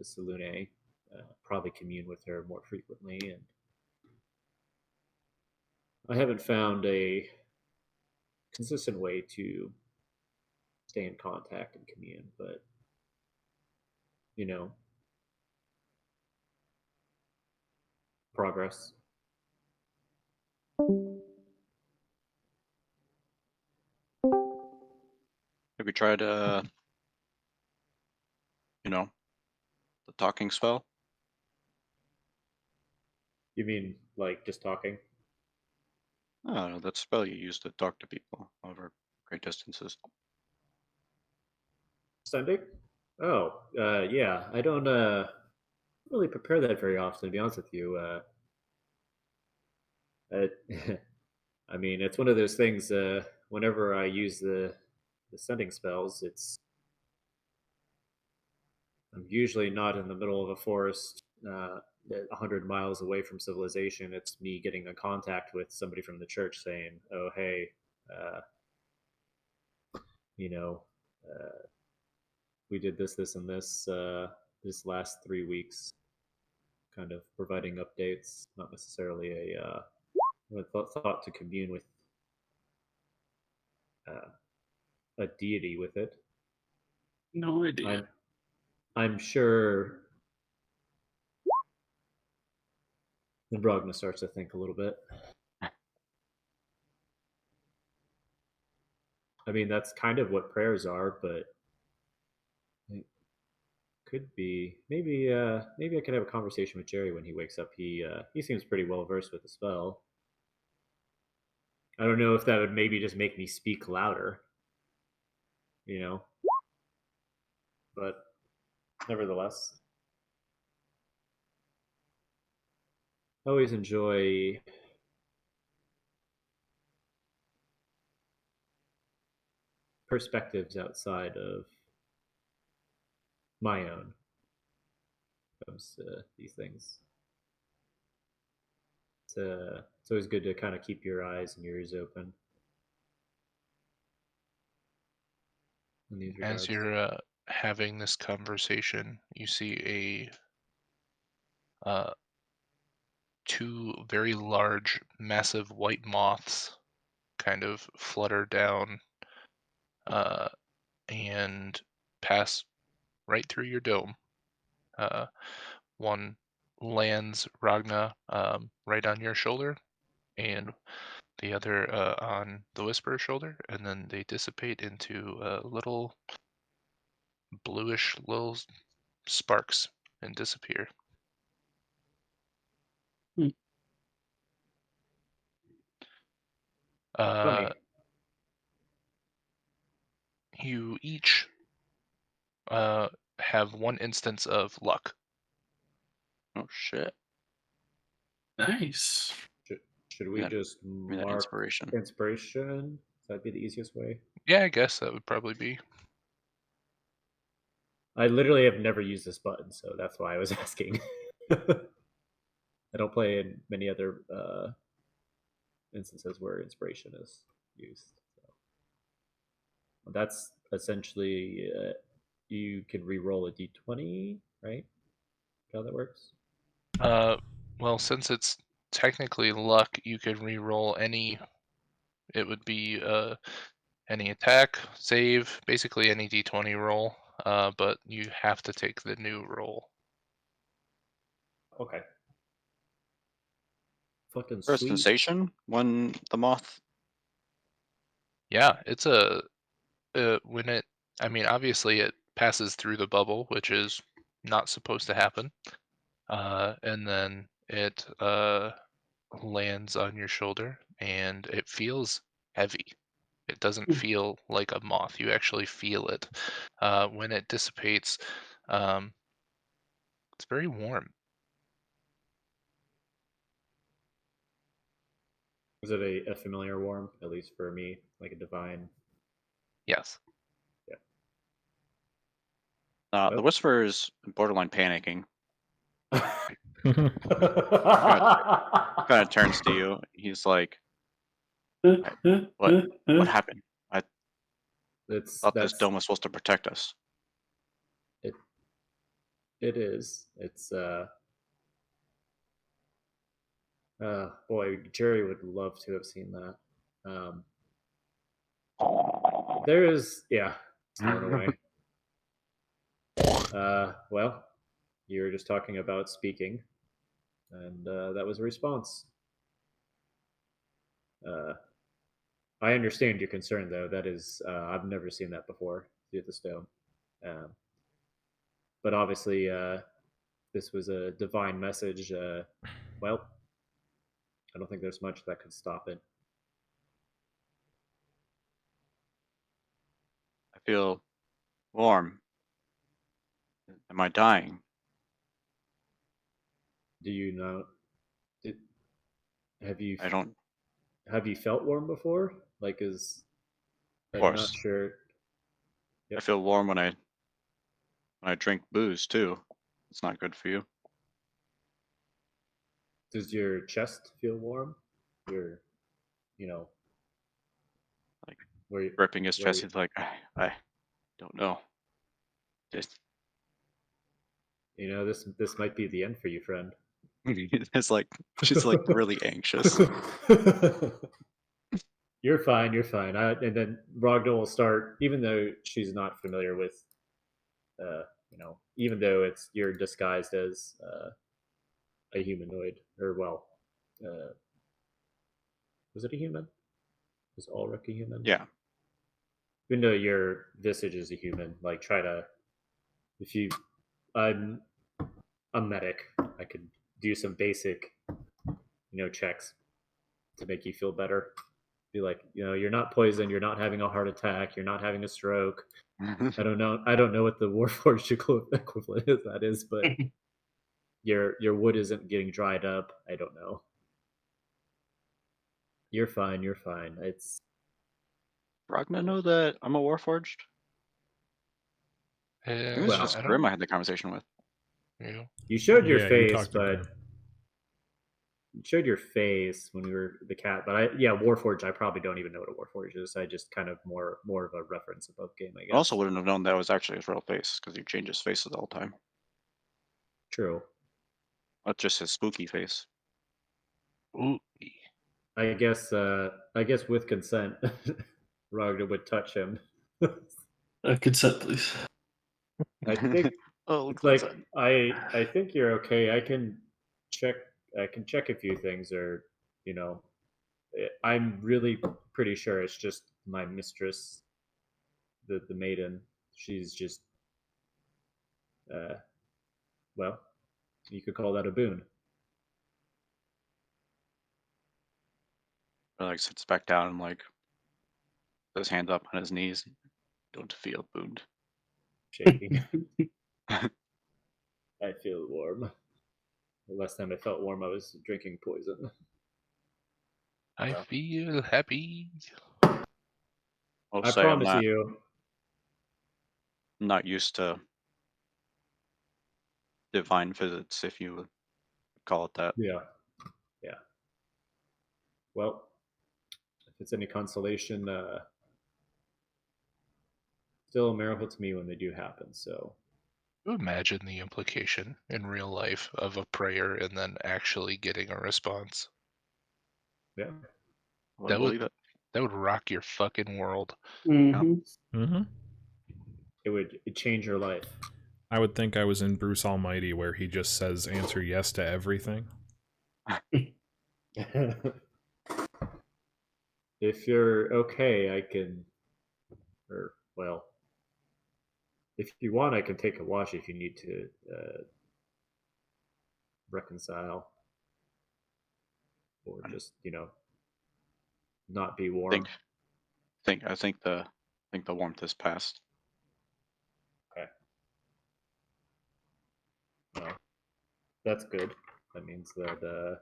Selune probably commune with her more frequently, and I haven't found a consistent way to stay in contact and commune, but progress. Have you tried the talking spell? You mean like just talking? Oh, that spell you use to talk to people over great distances. Sending? Oh, yeah. I don't really prepare that very often, to be honest with you. I mean, it's one of those things. Whenever I use the sending spells, I'm usually not in the middle of a forest, 100 miles away from civilization. It's me getting in contact with somebody from the church saying, "Oh, hey, uh, you know, uh, we did this, and this last 3 weeks." Kind of providing updates, not necessarily thought to commune with uh, a deity with it. No idea. I'm sure. And Brogna starts to think a little bit. I mean, that's kind of what prayers are, but it could be maybe I could have a conversation with Jerry when he wakes up. He seems pretty well versed with the spell. I don't know if that would maybe just make me speak louder, you know, but nevertheless, I always enjoy perspectives outside of my own when it comes to these things. It's always good to kind of keep your eyes and ears open in these As regards. you're having this conversation, you see a two very large, massive white moths kind of flutter down uh, and pass right through your dome. One lands Ragna right on your shoulder, and the other on the Whisperer's shoulder, and then they dissipate into little bluish little sparks and disappear. Hmm. Uh, Funny. you each have one instance of luck. Oh shit! Nice. Should Give we me that, just give me that mark inspiration. inspiration? That'd be the easiest way. Yeah, I guess that would probably be. I literally have never used this button, so that's why I was asking. I don't play in many other instances where inspiration is used. So that's essentially you can re-roll a d20, right? How that works? Uh, well, since it's technically luck, you could re-roll any. It would be any attack, save, basically any d20 roll. But you have to take the new roll. Okay. Fucking First sweet. sensation when the moth. Yeah, it's a when it. I mean, obviously it passes through the bubble, which is not supposed to happen. And then it lands on your shoulder, and it feels heavy. It doesn't feel like a moth. You actually feel it. When it dissipates, um, it's very warm. Was it a familiar warm, at least for me, like a divine? Yes. Yeah. The Well. Whisperer is borderline panicking. Kind of turns to you. He's like, "Hey, what happened? I it's thought this that's dome was supposed to protect us." it. It is. It's boy, Jerry would love to have seen that. Um, there is, yeah, snoring away. Well, you were just talking about speaking, and that was a response. Uh, I understand your concern, though. That is, I've never seen that before. See the stone, um, but obviously, this was a divine message. Well, I don't think there's much that could stop it. I feel warm. Am I dying? Do you know? Did, have you I don't. have you felt warm before? Like, is Of I'm not course, sure. I Yep. feel warm when I drink booze too. It's not good for you. Does your chest feel warm? Your, you know, Like where you, gripping his where chest, you, he's like, I don't know. Just this might be the end for you, friend. it's like she's like really anxious. You're fine. You're fine. And then Ragnar will start, even though she's not familiar with, even though you're disguised as a humanoid, or well, was it a human? Was Ulrich a human? Yeah, even though your visage is a human, like try to if you I'm a medic, I could do some basic checks to make you feel better. Be like, you're not poisoned, you're not having a heart attack, you're not having a stroke. I don't know. I don't know what the Warforged equivalent of that is, but your wood isn't getting dried up. I don't know. You're fine. You're fine. It's Ragna know that I'm a Warforged? I think it was Well, just I Grim don't. I had the conversation with. you showed your Yeah, you face, talked to but Grim. you showed your face when we were the cat. But Warforged. I probably don't even know what a Warforged is. I just kind of more of a reference above game, I I also guess. wouldn't have known that was actually his real face because he changes faces all the time. True. Not just his spooky face. Ooh. I guess with consent, Ragnar would touch him. Consent, please. I think Oh, like consent. I think you're okay. Check I can check a few things, or I'm really pretty sure it's just my mistress, the maiden. She's just uh well, you could call that a boon. Or like sits back down and like put his hands up on his knees. Don't feel booned. Shaking. I feel warm. The last time I felt warm, I was drinking poison. I Well, feel happy. I'll I say I'm promise you. not used to divine visits, if you would call it that. Yeah. Yeah. Well, if it's any consolation, still a miracle to me when they do happen. So Imagine the implication in real life of a prayer and then actually getting a response. yeah, I That wouldn't would believe it. that would rock your fucking world. Mm-hmm. Mm-hmm. it'd change your life. I would think I was in Bruce Almighty, where he just says answer yes to everything. If you're okay, I can, or well, if you want, I can take a watch if you need to reconcile, or just not be warm. I think the warmth is past. Okay, well, that's good. That means that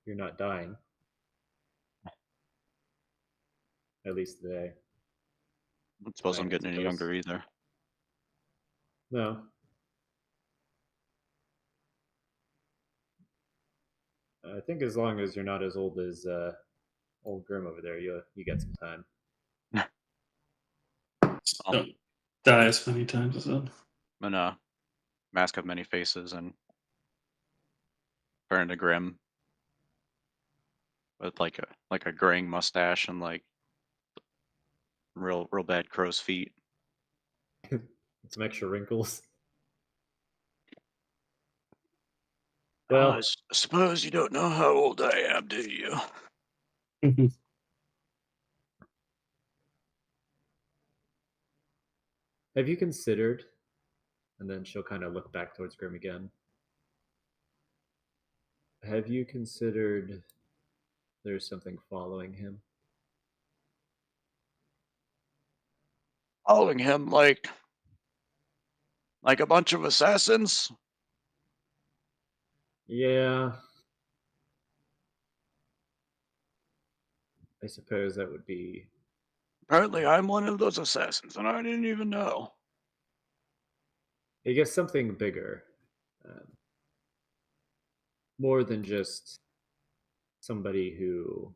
you're not dying, at least today. I don't suppose I'm Tonight, I getting any suppose. younger either. No. I think as long as you're not as old as old Grim over there, you get some time. Don't die as many times as that. I'm in a mask of many faces and turn into Grim with like a graying mustache and like real bad crow's feet. Some extra wrinkles. I Well, suppose you don't know how old I am, do you? have you considered? And then she'll kind of look back towards Grim again. Have you considered there's something following him? Following him like a bunch of assassins? Yeah. I suppose that would be. Apparently I'm one of those assassins and I didn't even know. I guess something bigger. More than just somebody who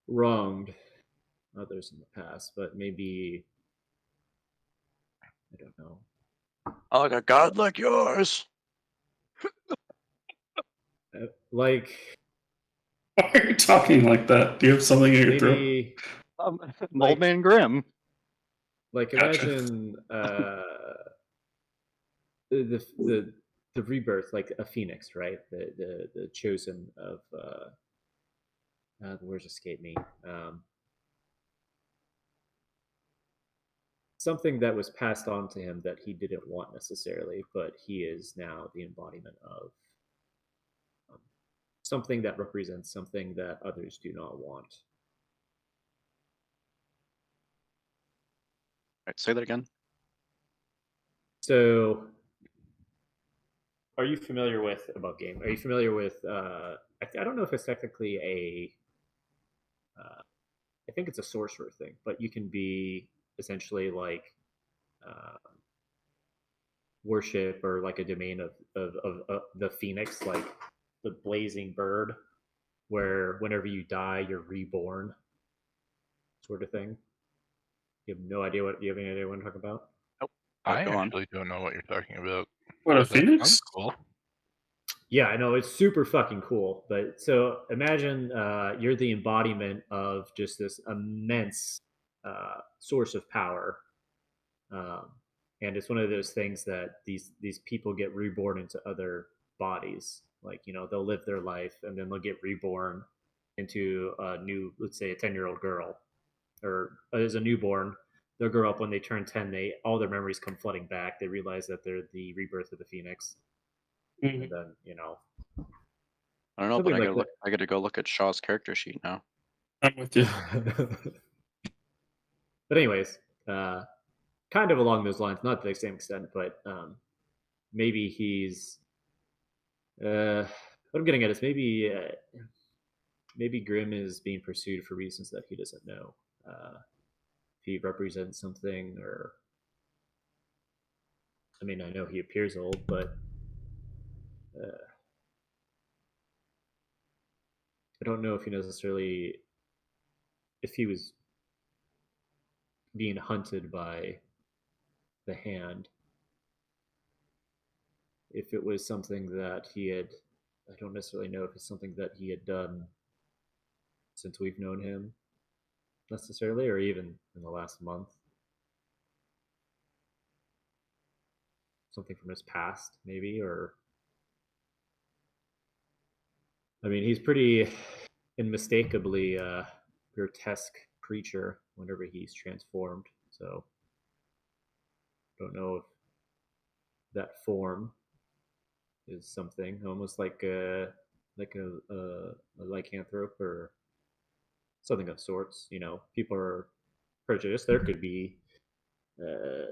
wronged others in the past, but maybe. I don't know. Like a god like yours. Like Why are you talking like that? Do you have something in your throat? maybe. Old Like- Man Grim. Like Gotcha. imagine the rebirth, like a phoenix, right? The chosen of the words escape me. something that was passed on to him that he didn't want necessarily, but he is now the embodiment of um, something that represents something that others do not want. Right, say that again. So, are you familiar with about game? Are you familiar with? I don't know if it's technically a. I think it's a sorcerer thing, but you can be essentially like uh, worship or like a domain of the phoenix, like the blazing bird, where whenever you die, you're reborn, sort of thing. You have no idea what you have any idea what I'm talking about? Nope. I Go on. actually don't know what you're talking about, What, a but that phoenix? sounds cool. Yeah, I know it's super fucking cool. But so imagine you're the embodiment of just this immense source of power, um, and it's one of those things that these people get reborn into other bodies. Like they'll live their life and then they'll get reborn into a new, let's say, a 10-year-old girl, or as a newborn. They'll grow up when they turn 10. They all their memories come flooding back. They realize that they're the rebirth of the phoenix, and Mhm. then I don't know, but something like I gotta go look at Shaw's character sheet now. I'm with you. that. But anyways, uh, kind of along those lines, not to the same extent, but maybe he's. What I'm getting at is maybe Grimm is being pursued for reasons that he doesn't know. If he represents something, or I mean, I know he appears old, but uh, I don't know if he necessarily if he was being hunted by the hand. If it was something that he had, I don't necessarily know if it's something that he had done since we've known him necessarily, or even in the last month. Something from his past, maybe, or I mean, he's pretty unmistakably grotesque creature whenever he's transformed. So don't know if that form is something almost like a lycanthrope or something of sorts. People are prejudiced. There could be, uh,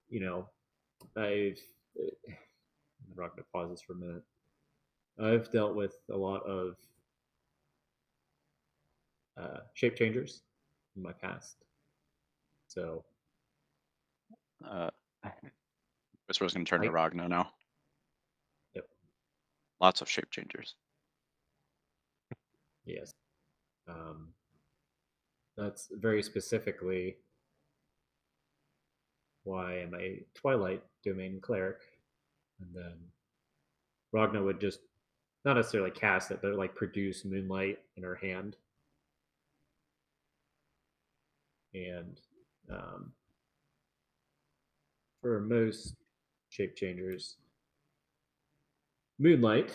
you know, I've. I'm not going to pause this for a minute. I've dealt with a lot of shape changers in my past. So Uh, Whisper's gonna turn to I, Ragna now. yep, Lots of shape changers. yes, that's very specifically why I'm a Twilight domain cleric, and then Ragna would just not necessarily cast it, but like produce moonlight in her hand, and um, for most shape changers, moonlight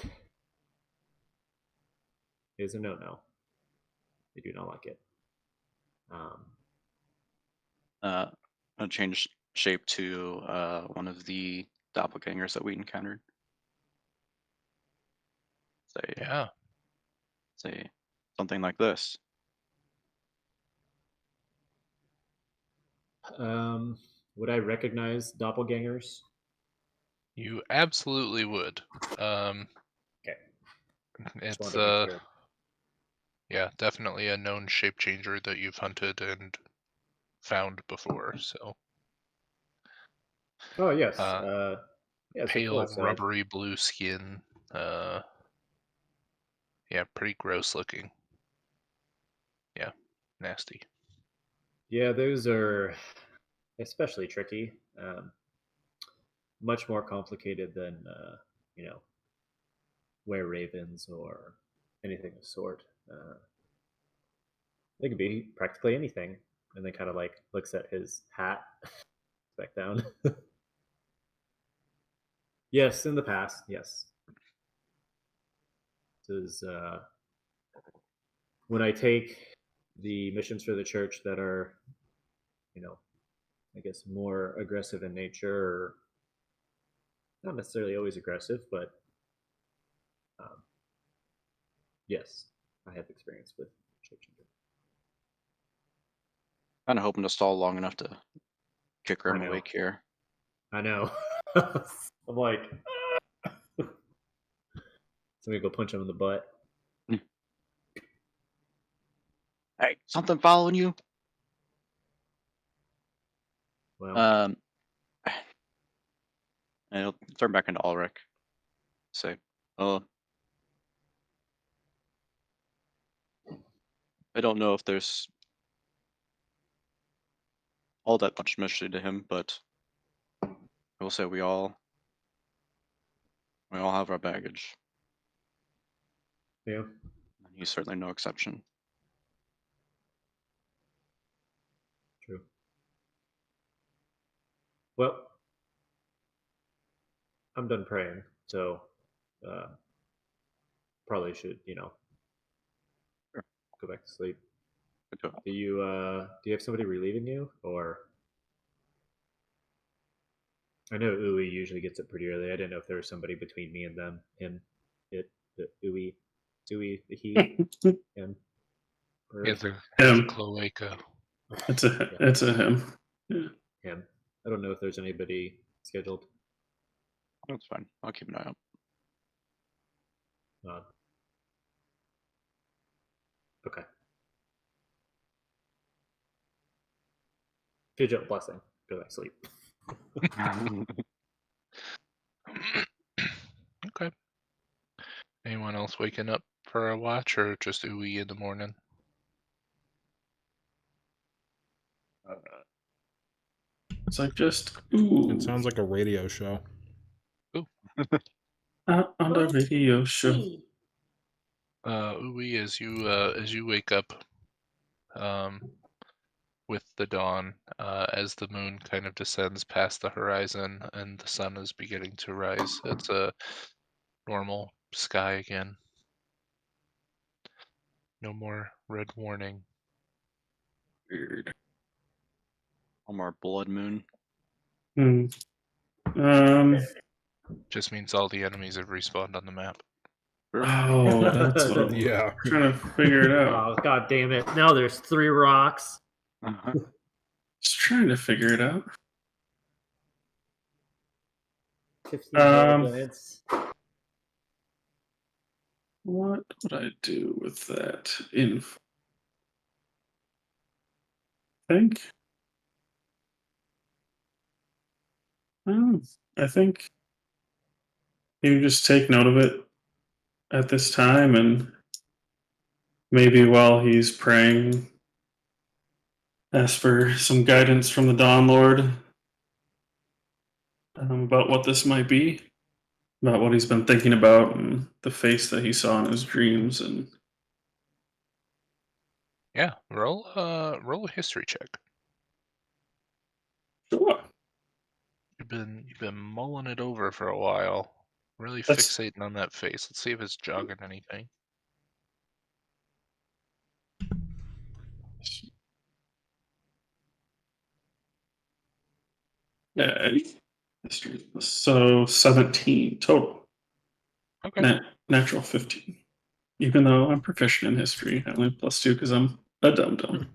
is a no-no. They do not like it. Um, Uh, I'll change shape to one of the doppelgangers that we encountered. Say, Yeah, say something like this. um, would I recognize doppelgangers? you absolutely would. Um, Okay, just it's wanted to be clear. yeah, definitely a known shape changer that you've hunted and found before. So, Oh yes, uh, yes, of pale course. rubbery blue skin. Uh, yeah, pretty gross looking. Yeah, nasty. Yeah, those are especially tricky. Much more complicated than you know were ravens or anything of the sort. They could be practically anything, and then kind of like looks at his hat back down. Yes, in the past, yes. This is when I take the missions for the church that are, you know, I guess, more aggressive in nature, or not necessarily always aggressive, but um, yes, I have experience with shapeshifter. Kind of hoping to stall long enough to kick I Grim know. awake here. I know. I'm like, somebody go punch him in the butt. Hey, something following you? Well, And he'll turn back into Ulrich. Say, I don't know if there's all that much mystery to him, but I will say we all have our baggage, yeah, and he's certainly no exception. true. Well, I'm done praying, so probably should, Sure. go back to sleep. Good to- Do you have somebody relieving you, or I know Uwe usually gets up pretty early. I didn't know if there was somebody between me and them, him, it, the Uwe, he, him, Yeah, her, the Him. cloaca. It's a yeah, it's a him. Yeah. him. I don't know if there's anybody scheduled. That's fine. I'll keep an eye out. Uh, okay. Fidget blessing. Go back to sleep. Okay. Anyone else waking up for a watch, or just Uwe in the morning? It's like just ooh It sounds like a radio show. on the video show. Uwe, as you wake up, um, with the dawn, as the moon kind of descends past the horizon and the sun is beginning to rise, it's a normal sky again. No more red warning. Weird. One more blood moon. Hmm. Um. Just means all the enemies have respawned on the map. Oh, that's what I'm Yeah. trying to figure it out. Oh, god damn it. Now there's 3 rocks. Just trying to figure it out. 15 Um. minutes. What would I do with that info? Think. I think you just take note of it at this time, and maybe while he's praying, ask for some guidance from the Dawn Lord about what this might be, about what he's been thinking about, and the face that he saw in his dreams. And Yeah, roll a history check. sure, You've been mulling it over for a while. Really that's fixating on that face. Let's see if it's jogging anything. yeah, history. So 17 total. Okay. Natural 15. Even though I'm proficient in history, I only have +2 because I'm a dum dum.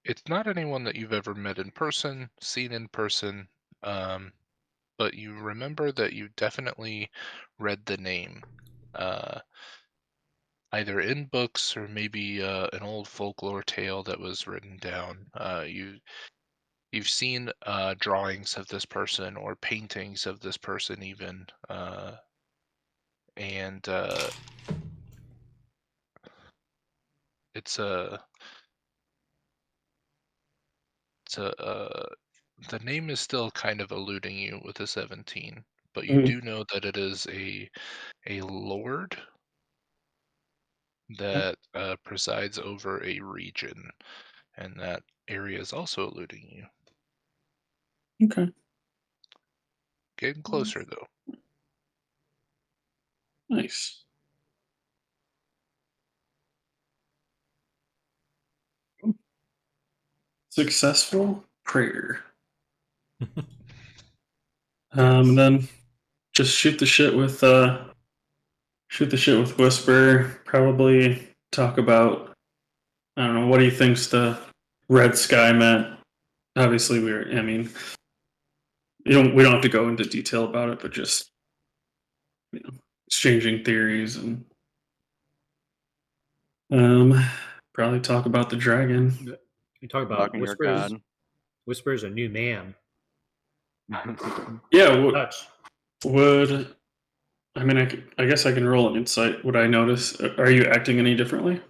It's not anyone that you've ever met in person, seen in person, but you remember that you definitely read the name, either in books or maybe an old folklore tale that was written down. You've seen drawings of this person or paintings of this person even, and it's a the name is still kind of eluding you with a 17, but you Mhm. do know that it is a lord that presides over a region, and that area is also eluding you. Okay, Getting closer though. nice. successful prayer. Then just shoot the shit with Whisper. Probably talk about, I don't know, what he thinks the red sky meant. Obviously, we don't have to go into detail about it, but just exchanging theories and probably talk about the dragon. You talk about Talking to your god. Whisper's a new man. Yeah, Touch. I guess I can roll an insight. Would I notice? Are you acting any differently?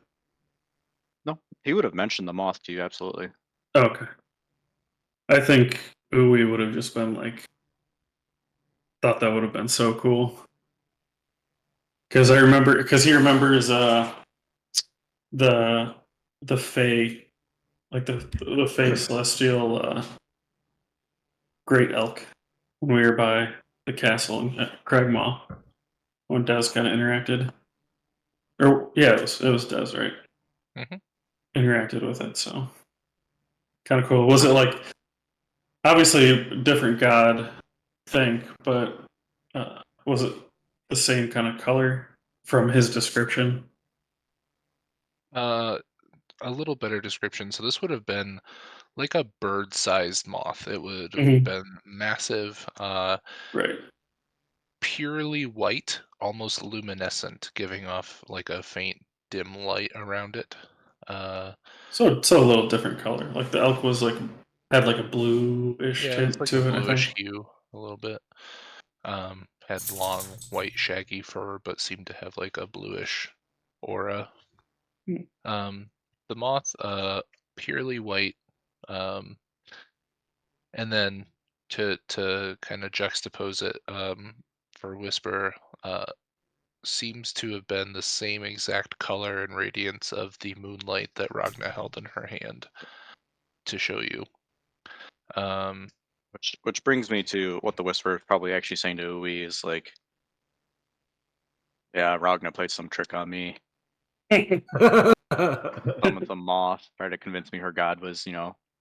No, he would have mentioned the moth to you, absolutely. Okay. I think Uwe would have just been like, thought that would have been so cool. Because he remembers the Fae, like the Fae celestial great elk when we were by the castle in Cragmaw when Des kind of interacted. Or yeah, it was Des, right? Mhm. Interacted with it, so kind of cool. Was it like obviously a different god thing, but was it the same kind of color from his description? A little better description. So this would have been like a bird-sized moth. It would have Mhm. been massive, Right. purely white, almost luminescent, giving off like a faint dim light around it. So a little different color. Like the elk was had like a bluish Yeah, it's tint like a to it, I bluish think. hue a little bit. Had long white shaggy fur, but seemed to have like a bluish aura. Hmm. The moth, purely white, um, and then to kind of juxtapose it, for Whisper, seems to have been the same exact color and radiance of the moonlight that Ragna held in her hand to show you. Um, Which brings me to what the Whisperer is probably actually saying to Uwe is like, yeah, Ragna played some trick on me. Summoned some moth, tried to convince me her god was,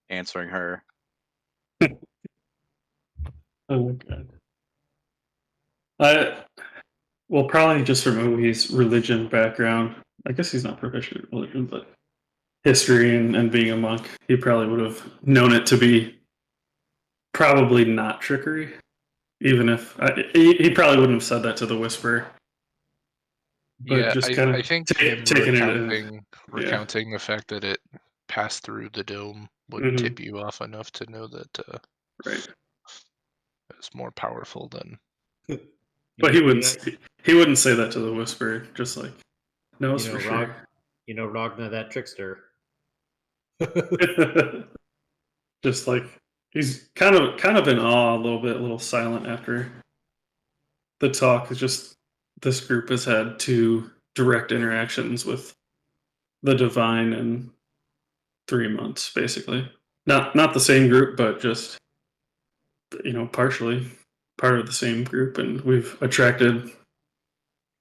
answering her. Oh my god. Probably just from Uwe's religion background. I guess he's not proficient in religion, but history and being a monk, he probably would have known it to be probably not trickery. Even if he probably wouldn't have said that to the Whisperer, but yeah, just I, kind I of think him taking it in. Yeah. recounting the fact that it passed through the dome would Mhm. tip you off enough to know that Right. it was more powerful than. But he wouldn't say that to the Whisperer. Just like knows for sure. Ragna, that trickster. Just like he's kind of in awe a little bit, a little silent after the talk. Is just this group has had 2 direct interactions with the divine in 3 months, basically. Not the same group, but just partially part of the same group, and we've attracted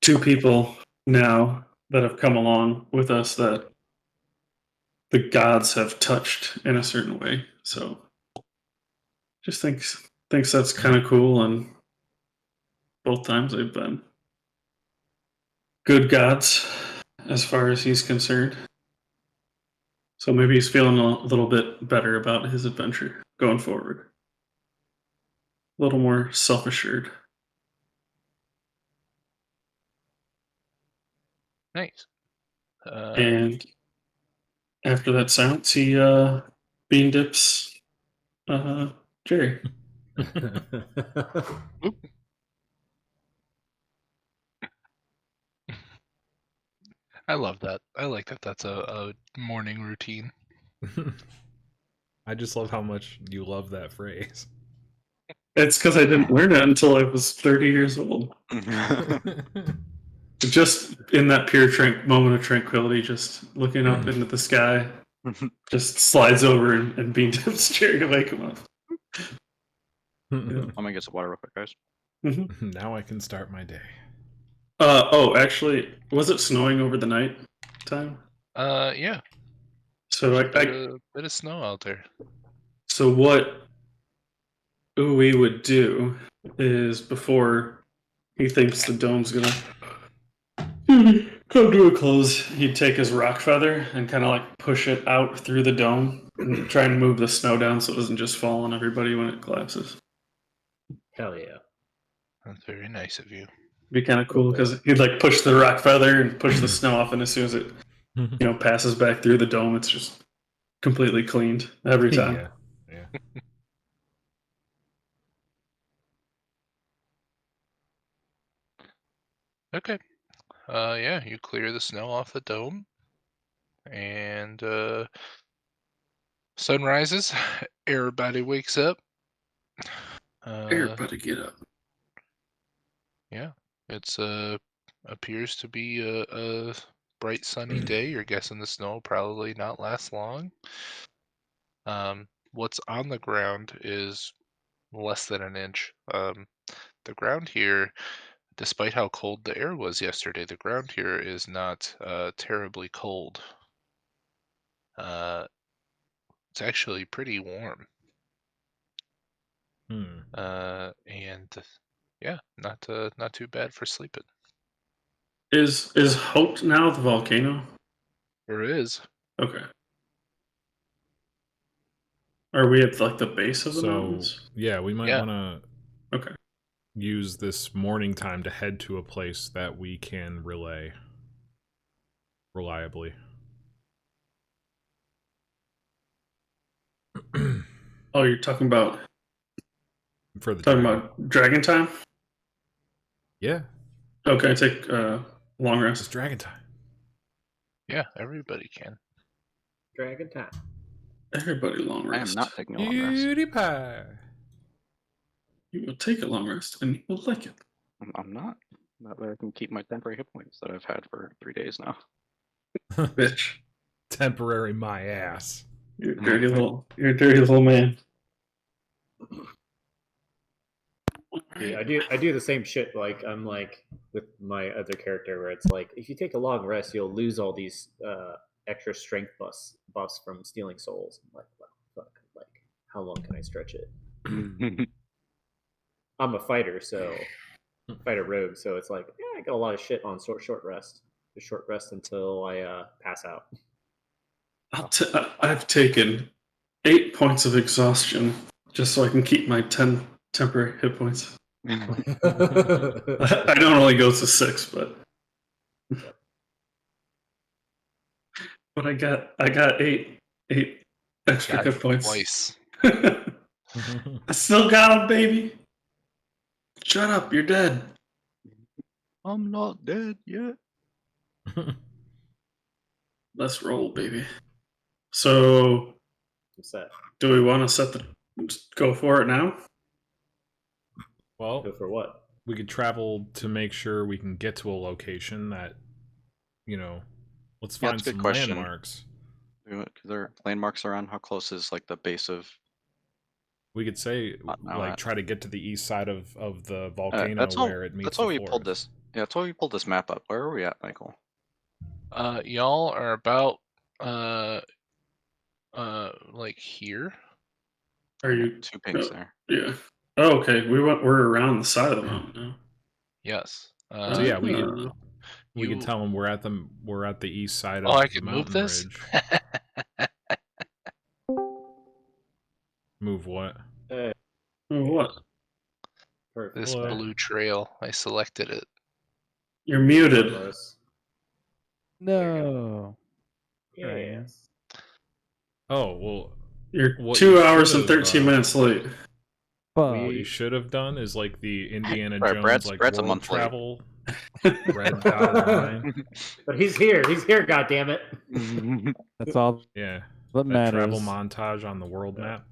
2 people now that have come along with us that the gods have touched in a certain way. So just thinks that's kind of cool, and both times they've been good gods as far as he's concerned. So maybe he's feeling a little bit better about his adventure going forward. A little more self-assured. Nice. And after that silence, he bean dips Jerry. I love that. I like that. That's a morning routine. I just love how much you love that phrase. It's because I didn't learn it until I was 30 years old. Just in that pure moment of tranquility, just looking up into the sky, just slides over and bean dips Jerry to wake him up. I'm gonna get some water real quick, guys. Now I can start my day. Actually, was it snowing over the night time? Yeah. So Bit of snow out there. so what Uwe would do is before he thinks the dome's gonna come to a close, he'd take his rock feather and kind of like push it out through the dome and try and move the snow down so it doesn't just fall on everybody when it collapses. Hell yeah. That's very nice of you. Be kind of cool because he'd like push the rock feather and push the snow off, and as soon as it passes back through the dome, it's just completely cleaned every time. Yeah. Okay. Yeah, you clear the snow off the dome, and sun rises. Everybody wakes up. Everybody get up. Yeah, it's appears to be a bright sunny day. You're guessing the snow will probably not last long. What's on the ground is less than an inch. The ground here, despite how cold the air was yesterday, the ground here is not terribly cold. It's actually pretty warm. And yeah, not too bad for sleeping. Is Hope now the volcano? There is. Okay. Are we at like the base of the mountains? Yeah, we might want to Okay. use this morning time to head to a place that we can relay reliably. Oh, you're talking about Dragon. about dragon time? Yeah. Okay, take long rest. It's dragon time. Yeah, everybody can. Dragon time. Everybody long rest. I am not taking a long rest. Beauty pie. You will take a long rest and you will like it. I'm not. That way I can keep my temporary hit points that I've had for 3 days now. Bitch. Temporary my ass. You're a dirty little man. Yeah, I do the same shit. Like I'm like with my other character where it's like if you take a long rest, you'll lose all these extra strength buffs from stealing souls. I'm like, well, fuck. Like, how long can I stretch it? I'm a fighter, fighter rogue, so it's like, yeah, I got a lot of shit on short rest. Just short rest until I pass out. I've taken 8 points of exhaustion just so I can keep my 10 temporary hit points. I normally go to 6, but I got 8 extra hit points. Twice. I still got them, baby. Shut up, you're dead. I'm not dead yet. Let's roll, baby. So, do we want to go for it now? Well, go for what? We could travel to make sure we can get to a location that, let's find some landmarks. Because there landmarks around. How close is like the base of? We could say try to get to the east side of the volcano where it meets. That's why we pulled this. Yeah, that's why we pulled this map up. Where are we at, Michael? Y'all are about like here. Are you 2 pinks there? Yeah. Oh, okay. We're around the side of the mountain now. Yes. So yeah, we can tell them we're at the east side of I the can mountain move this? ridge. Move what? What? Perfect. This blue trail. I selected it. You're muted. No. Yes. Oh, well. You're 2 hours and 13 minutes late. What you should have done is like the Indiana Jones Brad's world travel. Red dotted line. But he's here. He's here. God damn it. That's all. Yeah. What matters? Travel montage on the world map.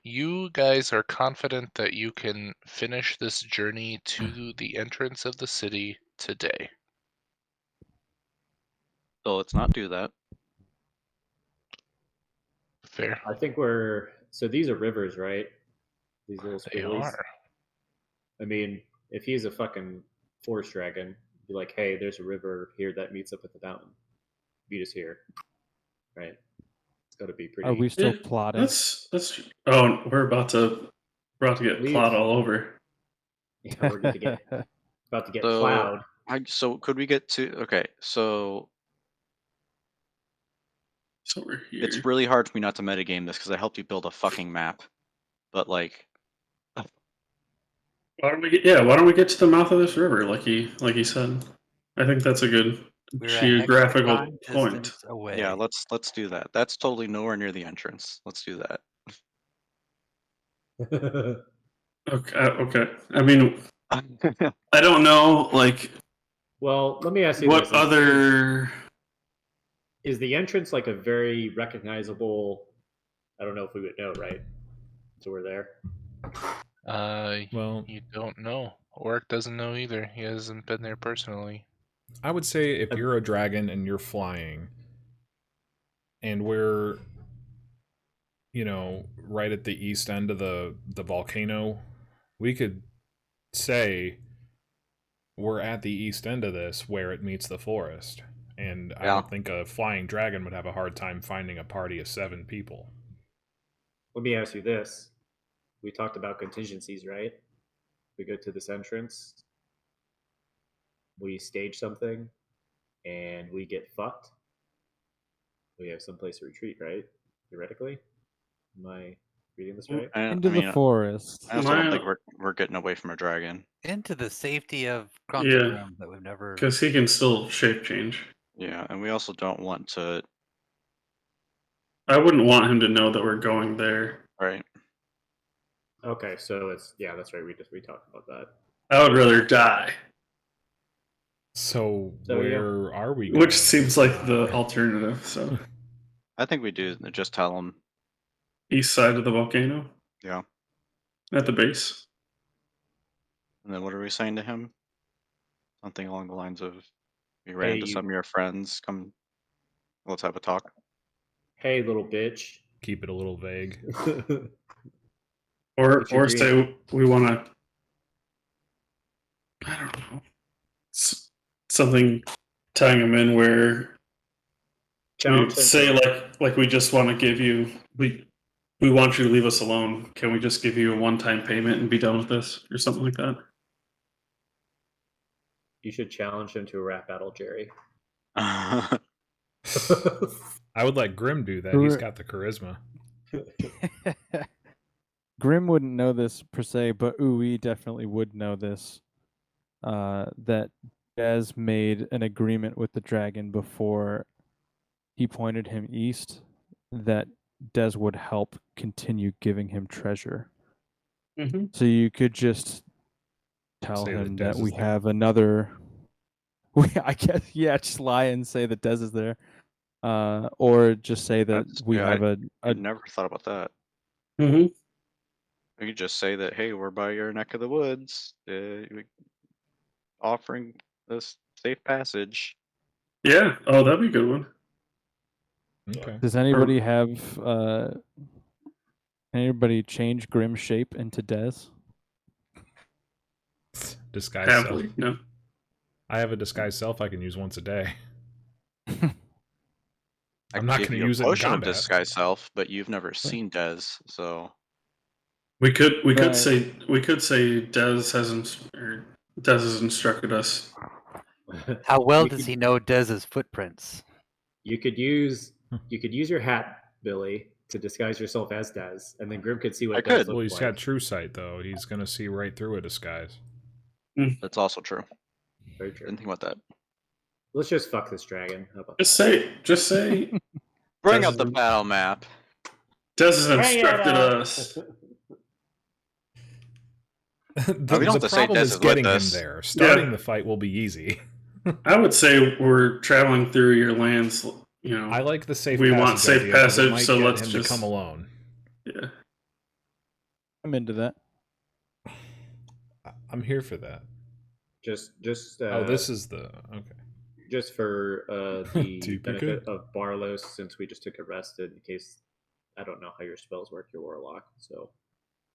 You guys are confident that you can finish this journey to the entrance of the city today. So let's not do that. Fair. I think so these are rivers, right? These little They squigglies. are. I mean, if he's a fucking forest dragon, be like, hey, there's a river here that meets up at the mountain. meet us here, right? It's got to be pretty. Are we still Yeah, plotting? that's. Oh, we're about to get Leave. plot all over. Yeah, we're about to get So, plowed. so could we get to? Okay, so So we're here. it's really hard for me not to metagame this because I helped you build a fucking map, but like, Why don't we get? Yeah, why don't we get to the mouth of this river, like he said? I think that's a good We're a geographical hexagon point. distance away. yeah, let's do that. That's totally nowhere near the entrance. Let's do that. Okay. Okay. I mean, I don't know. Like, Well, let me ask you what this: other? is the entrance like a very recognizable? I don't know if we would know, right? So we're there. Well, You don't know. Oric doesn't know either. He hasn't been there personally. I would say if you're a dragon and you're flying, and we're, right at the east end of the volcano, we could say we're at the east end of this where it meets the forest. And I Yeah. don't think a flying dragon would have a hard time finding a party of 7 people. Let me ask you this: we talked about contingencies, right? We go to this entrance, we stage something, and we get fucked. We have some place to retreat, right? Theoretically, am I reading this right? Into I the mean, forest. I also don't My- think we're getting away from a dragon. Into the safety of Yeah. Grumpy that we've never. Because he can still shape change. Yeah, and we also don't want to. I wouldn't want him to know that we're going there. Right. Okay, so it's that's right. We talked about that. I would rather die, So So, where are we going? which seems like the alternative. So I think we do just tell him. east side of the volcano. Yeah. At the base. And then what are we saying to him? Something along the lines of, "We ran into some of your friends. Come, let's have a talk." Hey, little bitch. Keep it a little vague. Or It's your say we want to. I don't know. Something tying him in where we say like we just want to give you we want you to leave us alone. Can we just give you a one-time payment and be done with this or something like that? You should challenge him to a rap battle, Jerry. I would let Grim do that. He's got the charisma. Grim wouldn't know this per se, but Uwe definitely would know this. That Dez made an agreement with the dragon before he pointed him east that Dez would help continue giving him treasure. Mm-hmm. So you could just tell Say that him Dez that is we there. have another. I guess just lie and say that Dez is there, or just say that we have I never thought about that. Mm-hmm. We could just say that, hey, we're by your neck of the woods, offering this safe passage. Yeah. Oh, that'd be a good one. Okay. Does anybody have anybody change Grim shape into Dez? Disguise self. Happily, no. I have a disguise self I can use once a day. I I'm can not give going you to a use it in potion of combat. disguise self, but you've never seen Dez, so We could Right. say Dez has instructed us. How well You does could- he know Dez's footprints? You could use your hat, Billy, to disguise yourself as Dez, and then Grim could see what I Dez could. looks Well, he's like. got true sight, though. He's going to see right through a disguise. that's also true. Very true. Didn't think about that. Let's just fuck this dragon. How about Just that? say. Bring Dez up the is- battle map. Dez has Bring it instructed up. us. the we don't have to say problem Dez is is with getting him us. there. Starting Yeah. the fight will be easy. I would say we're traveling through your lands. You know, I like the safe We passage want safe idea, 'cause it passage, might so get let's him just- to come alone. yeah. I'm into that. I'm here for that. Just This is the... Okay. just for the TPK. benefit of Barlos, since we just took a rest in case I don't know how your spells work, your warlock. So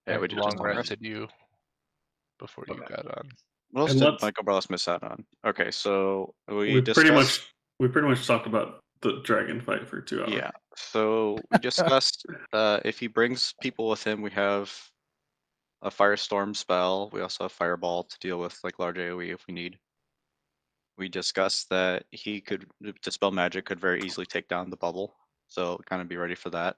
Yeah, we I've just long rest. rested you before you Okay. got on. What else And did let's- Michael Barlas miss out on? Okay, so we We discussed. pretty much talked about the dragon fight for 2 hours. Yeah. So we discussed if he brings people with him, we have a firestorm spell. We also have fireball to deal with like large AoE if we need. We discussed that he could dispel magic could very easily take down the bubble, so kind of be ready for that.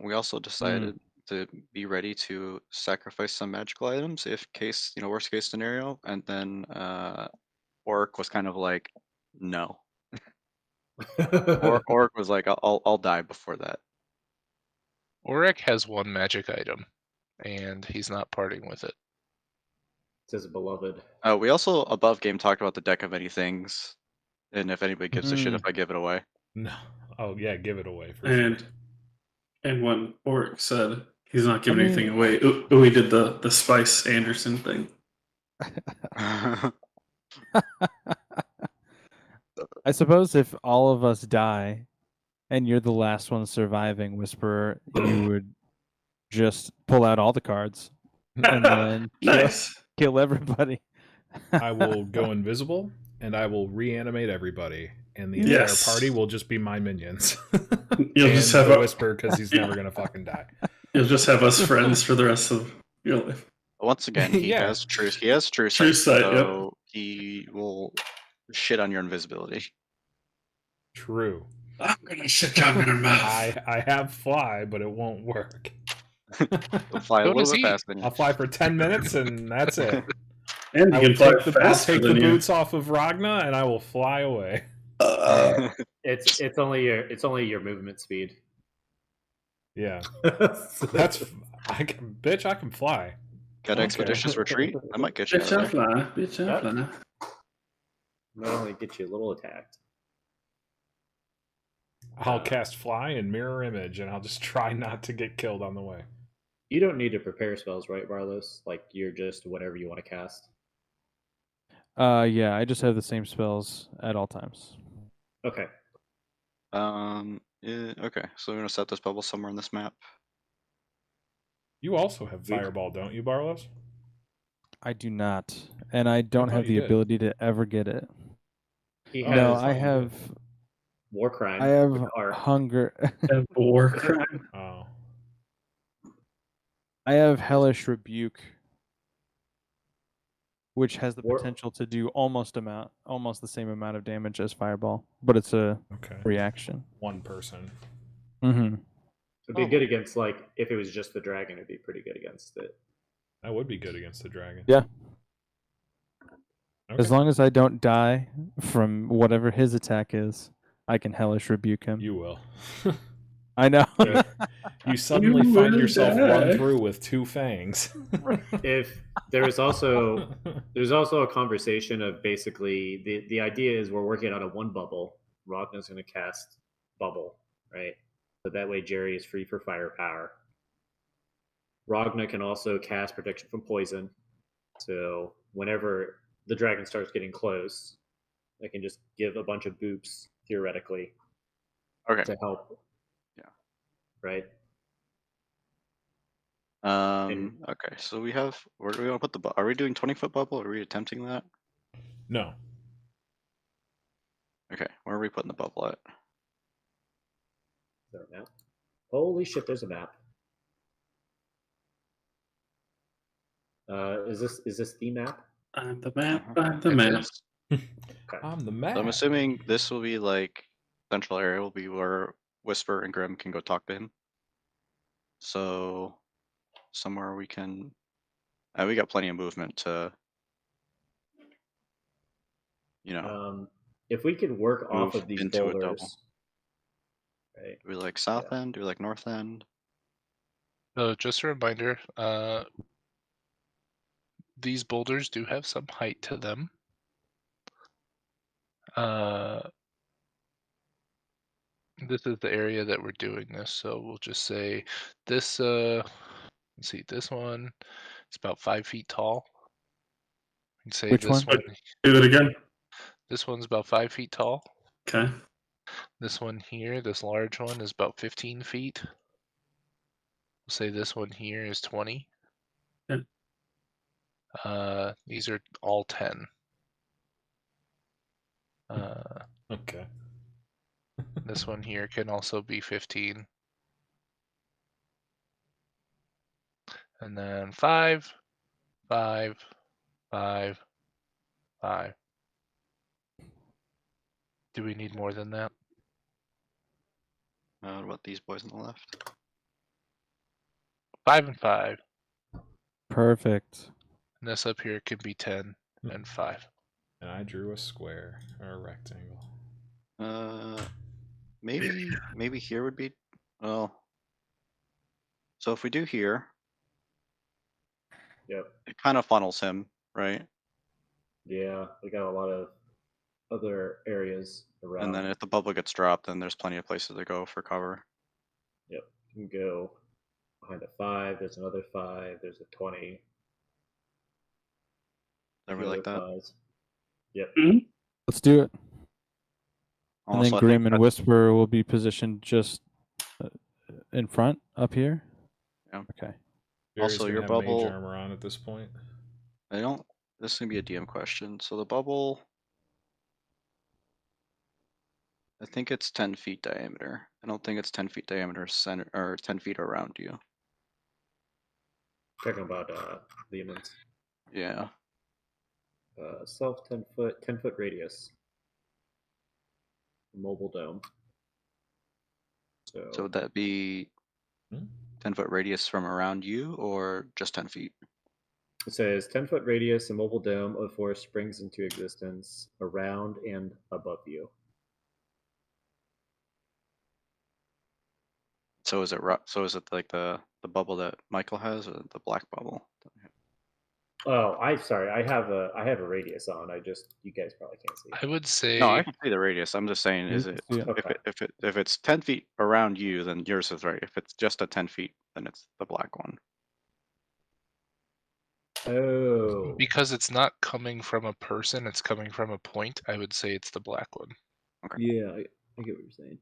We also decided to be ready to sacrifice some magical items if case, worst case scenario, and then Orc was kind of like, no. Orc was like, I'll die before that. Auric has one magic item, and he's not parting with it. It's his beloved. We also above game talked about the deck of many things, and if anybody gives a shit if I give it away. No. Oh yeah, give it away for sure. And when Oric said he's not giving anything away, Uwe did the Spice Anderson thing. I suppose if all of us die and you're the last one surviving, Whisperer, you would just pull out all the cards and then Nice. kill everybody. I will go invisible and I will reanimate everybody, and the Yes. entire party will just be my minions. You'll and just have the a Whisper because he's never gonna fucking die. You'll just have us friends for the rest of your life. Once again, he Yeah. has true. He has true True sight, sight, so he will shit on your invisibility. True. I'm gonna shit down your mouth. I have fly, but it won't work. He'll fly a So little does bit he. faster than you. I'll fly for 10 minutes and that's it. And I you will can fly take the faster than you. boots off of Ragna and I will fly away. It's only your movement speed. Yeah. That's I can fly. Got Okay. expeditious retreat? I might get you out Bitch, I of there. fly. Bitch, I Yep. fly. Not only get you a little attacked. I'll cast fly and mirror image and I'll just try not to get killed on the way. You don't need to prepare spells, right, Barlos? Like you're just whatever you want to cast. Yeah, I just have the same spells at all times. Okay. Okay, so we're gonna set this bubble somewhere on this map. You also have fireball, don't you, Barlos? I do not, and I don't thought have you the did. ability to ever get it. He Oh, has No, that's I fine, have war crime. I have with art. hunger. War crime. Oh. I have hellish rebuke, which has the War- potential to do almost the same amount of damage as fireball, but it's a Okay. reaction. One person. Mm-hmm. It'd be good against, like, if it was just the dragon, it'd be pretty good against it. That would be good against the dragon. Yeah. Okay. As long as I don't die from whatever his attack is, I can hellish rebuke him. You will. I know. You suddenly You find will yourself die. run through with 2 fangs. If there's also a conversation of basically the idea is we're working on a 1 bubble. Ragna's going to cast bubble, right? So that way Jerry is free for firepower. Ragna can also cast protection from poison. So whenever the dragon starts getting close, they can just give a bunch of boops theoretically Okay. to help. Yeah. Right. Okay, so we have. Where do we want to put the? Are we doing 20-foot bubble? Are we attempting that? No. Okay, where are we putting the bubble at? Is there a map? Holy shit! There's a map. Is this the map? I'm the map. Uh-huh. I'm the It map. is. Okay. I'm the So man. I'm assuming this will be like central area will be where Whisper and Grim can go talk to him. So somewhere we can. We got plenty of movement to. If we could work off Move of these into a double. boulders, right? Do we like south end? Do we like north end? So just a reminder, these boulders do have some height to them. This is the area that we're doing this, so we'll just say this. Let's see, this one is about 5 feet tall. We can say Which this one? one. Do it again. This one's about 5 feet tall. Okay. This one here, this large one, is about 15 feet. We'll say this one here is 20. Yeah. These are all 10. Okay. This one here can also be 15. And then 5, 5, 5, 5. Do we need more than that? What about these boys on the left? 5 and 5. Perfect. And this up here can be 10 and 5. And I drew a square or a rectangle. Maybe here would be. Well, so if we do here, Yep. it kind of funnels him, right? Yeah, we got a lot of other areas around. And then if the bubble gets dropped, then there's plenty of places to go for cover. Yep. You can go behind a 5. There's another 5. There's a 20. Don't Few we like other that? 5s. Yep. Let's do it. And Also, then I think Grim and that- Whisper will be positioned just in front up here. Yeah. Okay. Barry's Also, gonna your have bubble- mage armor on at this point. I don't. This is gonna be a DM question. So the bubble, I think it's 10 feet diameter. I don't think it's 10 feet diameter center or 10 feet around you. Talking about demons. Yeah. Self 10-foot radius. Mobile dome. So would that be Hmm? 10-foot radius from around you, or just 10 feet? It says 10-foot radius, a mobile dome of force springs into existence around and above you. So is it like the bubble that Michael has, or the black bubble? Oh, I'm sorry. I have a radius on. You guys probably can't see. I would say No, I can see the radius. I'm just saying, You is can it see it. Okay. if it's 10 feet around you, then yours is right. If it's just at 10 feet, then it's the black one. Oh. because it's not coming from a person, it's coming from a point. I would say it's the black one. Yeah, I get what you're saying.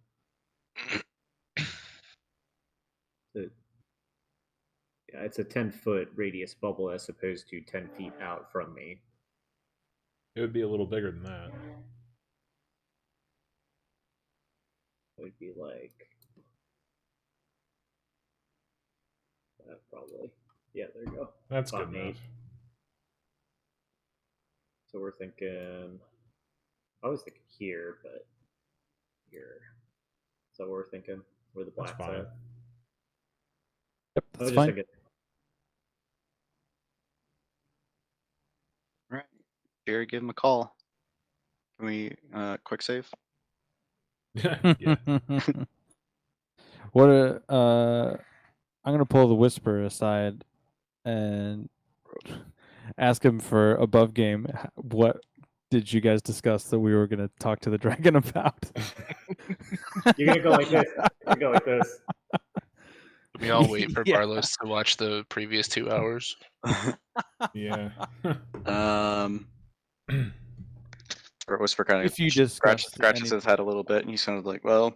Yeah, it's a 10-foot radius bubble as opposed to 10 feet out from me. It would be a little bigger than that. It would be like that probably. Yeah, there you go. That's About good an 8. enough. So we're thinking. I was thinking here, but here. So we're thinking where the That's black's fine. at. Yep, I was that's just fine. thinking. All right, Jerry, give him a call. Can we quick save? Yeah. What I'm gonna pull the Whisper aside and ask him for above game. What did you guys discuss that we were gonna talk to the dragon about? You're gonna go like this. You go like this. We all wait for Yeah. Barlos to watch the previous 2 hours. Yeah. Or Whisper kind of If you discussed scratches his head a little bit, and he sounded like, well,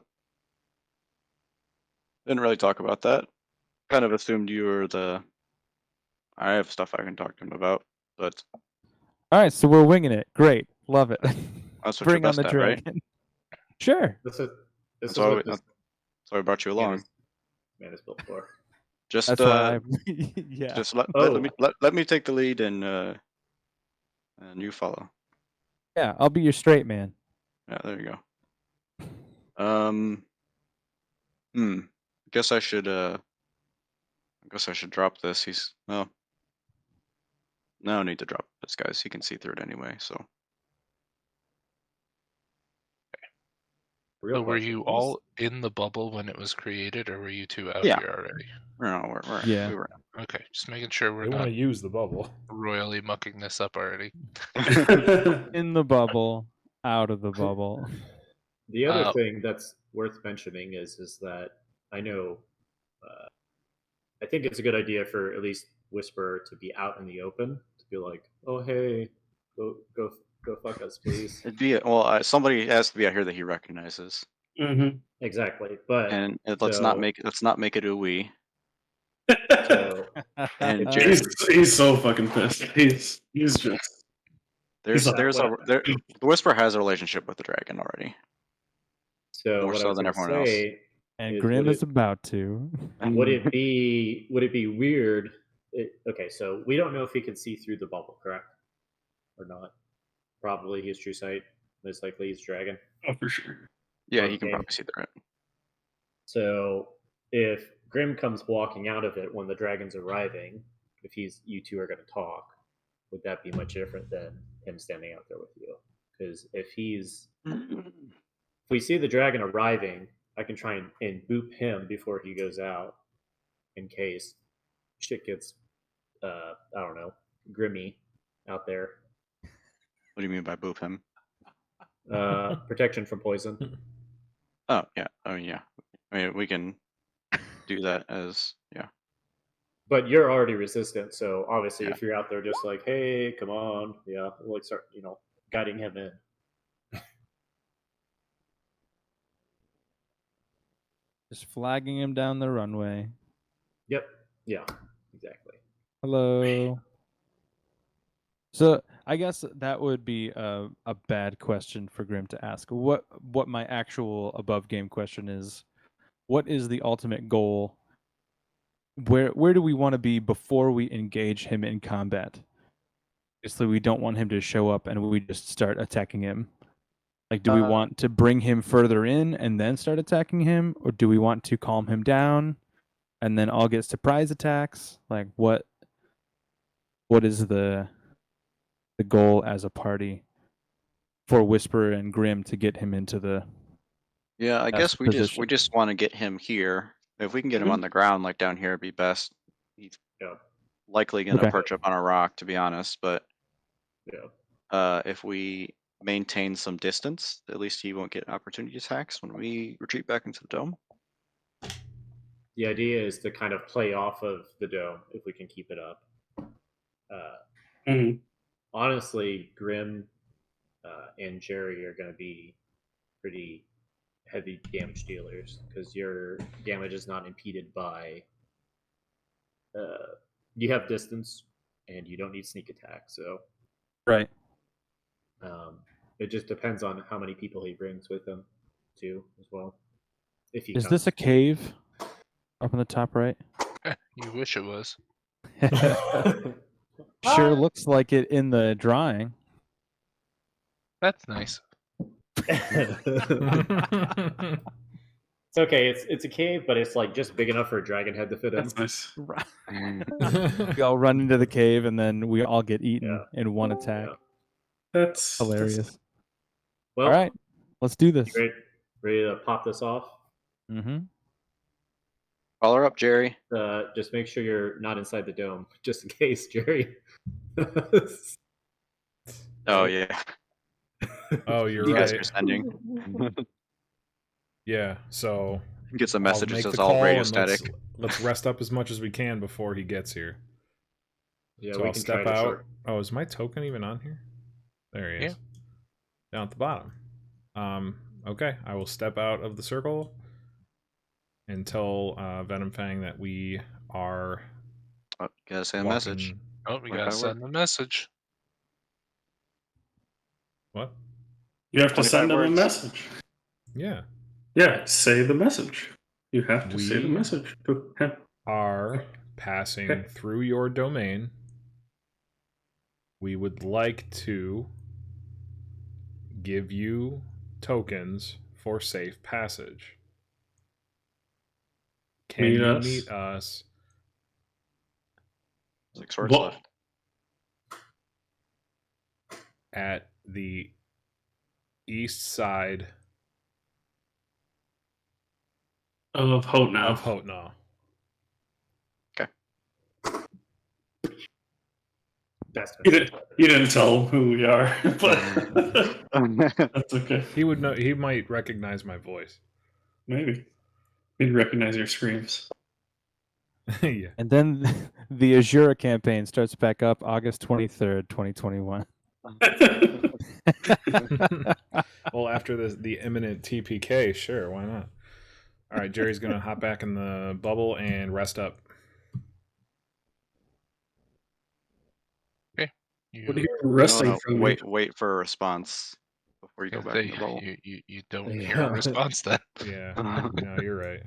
didn't really talk about that. Kind of assumed you were the. I have stuff I can talk to him about, but All right, so we're winging it. Great, love it. that's what Bring you're on best the at, right? dragon. Sure. This is That's what this So I brought you along. man is built for. Just That's why. Yeah. just let Oh. me take the lead, and you follow. Yeah, I'll be your straight man. Yeah, there you go. Guess I should drop this. He's well. No need to drop this, guys. He can see through it anyway. So Real So were question. you all in the bubble when it was created, or were you two out Yeah. here already? no, Yeah. we were. Okay, just making sure we're They want not to use the bubble. royally mucking this up already. In the bubble, out of the bubble. The other Uh, thing that's worth mentioning is that I know, I think it's a good idea for at least Whisper to be out in the open, to be like, oh hey, go fuck us, please. It'd be somebody has to be out here that he recognizes, Mm-hmm. Exactly, but and let's not make it a we. so And He's so fucking pissed. He's just There's He's like, the Whisper has a relationship with the dragon already. So more what I so was than going to everyone else. say And is, Grim is about to. would it be weird? Okay, so we don't know if he can see through the bubble, correct, or not? Probably his true sight. Most likely he's dragon. Oh, for sure. Yeah, he can Okay. probably see through it. So if Grim comes walking out of it when the dragon's arriving, if you two are going to talk, would that be much different than him standing out there with you? Because if we see the dragon arriving, I can try and boop him before he goes out, in case shit gets I don't know, grimmy out there. What do you mean by boop him? Protection from poison. Oh yeah. I mean, we can do that as But you're already resistant, so obviously Yeah. if you're out there just like, hey, come on, yeah, like start, guiding him in. Just flagging him down the runway. Yep. Yeah. Exactly. Hello. So I guess that would be a bad question for Grim to ask. What my actual above game question is, what is the ultimate goal? Where do we want to be before we engage him in combat? Obviously, we don't want him to show up and we just start attacking him. Like, do we want to bring him further in and then start attacking him, or do we want to calm him down and then all get surprise attacks? Like, what is the goal as a party for Whisper and Grim to get him into the Yeah, I best guess we position? just want to get him here. If we can get him on the ground, like down here, it'd be best. He's Yeah. likely gonna Okay. perch up on a rock, to be honest. But Yeah. if we maintain some distance, at least he won't get opportunity attacks when we retreat back into the dome. The idea is to kind of play off of the dome if we can keep it up. Mhm. Honestly, Grim and Jerry are going to be pretty heavy damage dealers because your damage is not impeded by. You have distance and you don't need sneak attack, so Right. It just depends on how many people he brings with him, too, as well. If he Is comes. this a cave up on the top right? You wish it was. Sure looks like it in the drawing. That's nice. It's okay. It's a cave, but it's like just big enough for a dragon head to fit in. That's nice. We all run into the cave and then we all get eaten in one attack. Yeah. That's Hilarious. Well, All right, let's do this. Ready to pop this off? Mm-hmm. Call her up, Jerry. Just make sure you're not inside the dome, just in case, Jerry. Oh yeah. Oh, you're You guys right. are sending. Yeah, so Get some I'll messages make that's the all call radio and static. let's rest up as much as we can before he gets here. Yeah, So we I'll can step try to out. short. Oh, is my token even on here? There he is. Down at the bottom. Okay, I will step out of the circle and tell Venom Fang that we are Oh, gotta send a message. walking. Oh, we Work gotta by send a message. What? You have to 25 send them a words. message. Yeah. Yeah, say the message. You have to say the We message to him. are passing through your domain. We would like to give you tokens for safe passage. Can Meet you us. meet us 6 words Well, left. at the east side of Hotnow. of Hotnaw? You didn't tell him who we are, but that's okay. He would know. He might recognize my voice. Maybe he'd recognize your screams. Yeah. And then the Azura campaign starts back up August 23rd, 2021. Well, after the imminent TPK, sure, why not? All right, Jerry's gonna hop back in the bubble and rest up. Okay. What are you resting No, from? wait for a response before you go Gonna back in say, the bubble. you don't hear a response then. Yeah. No, you're right.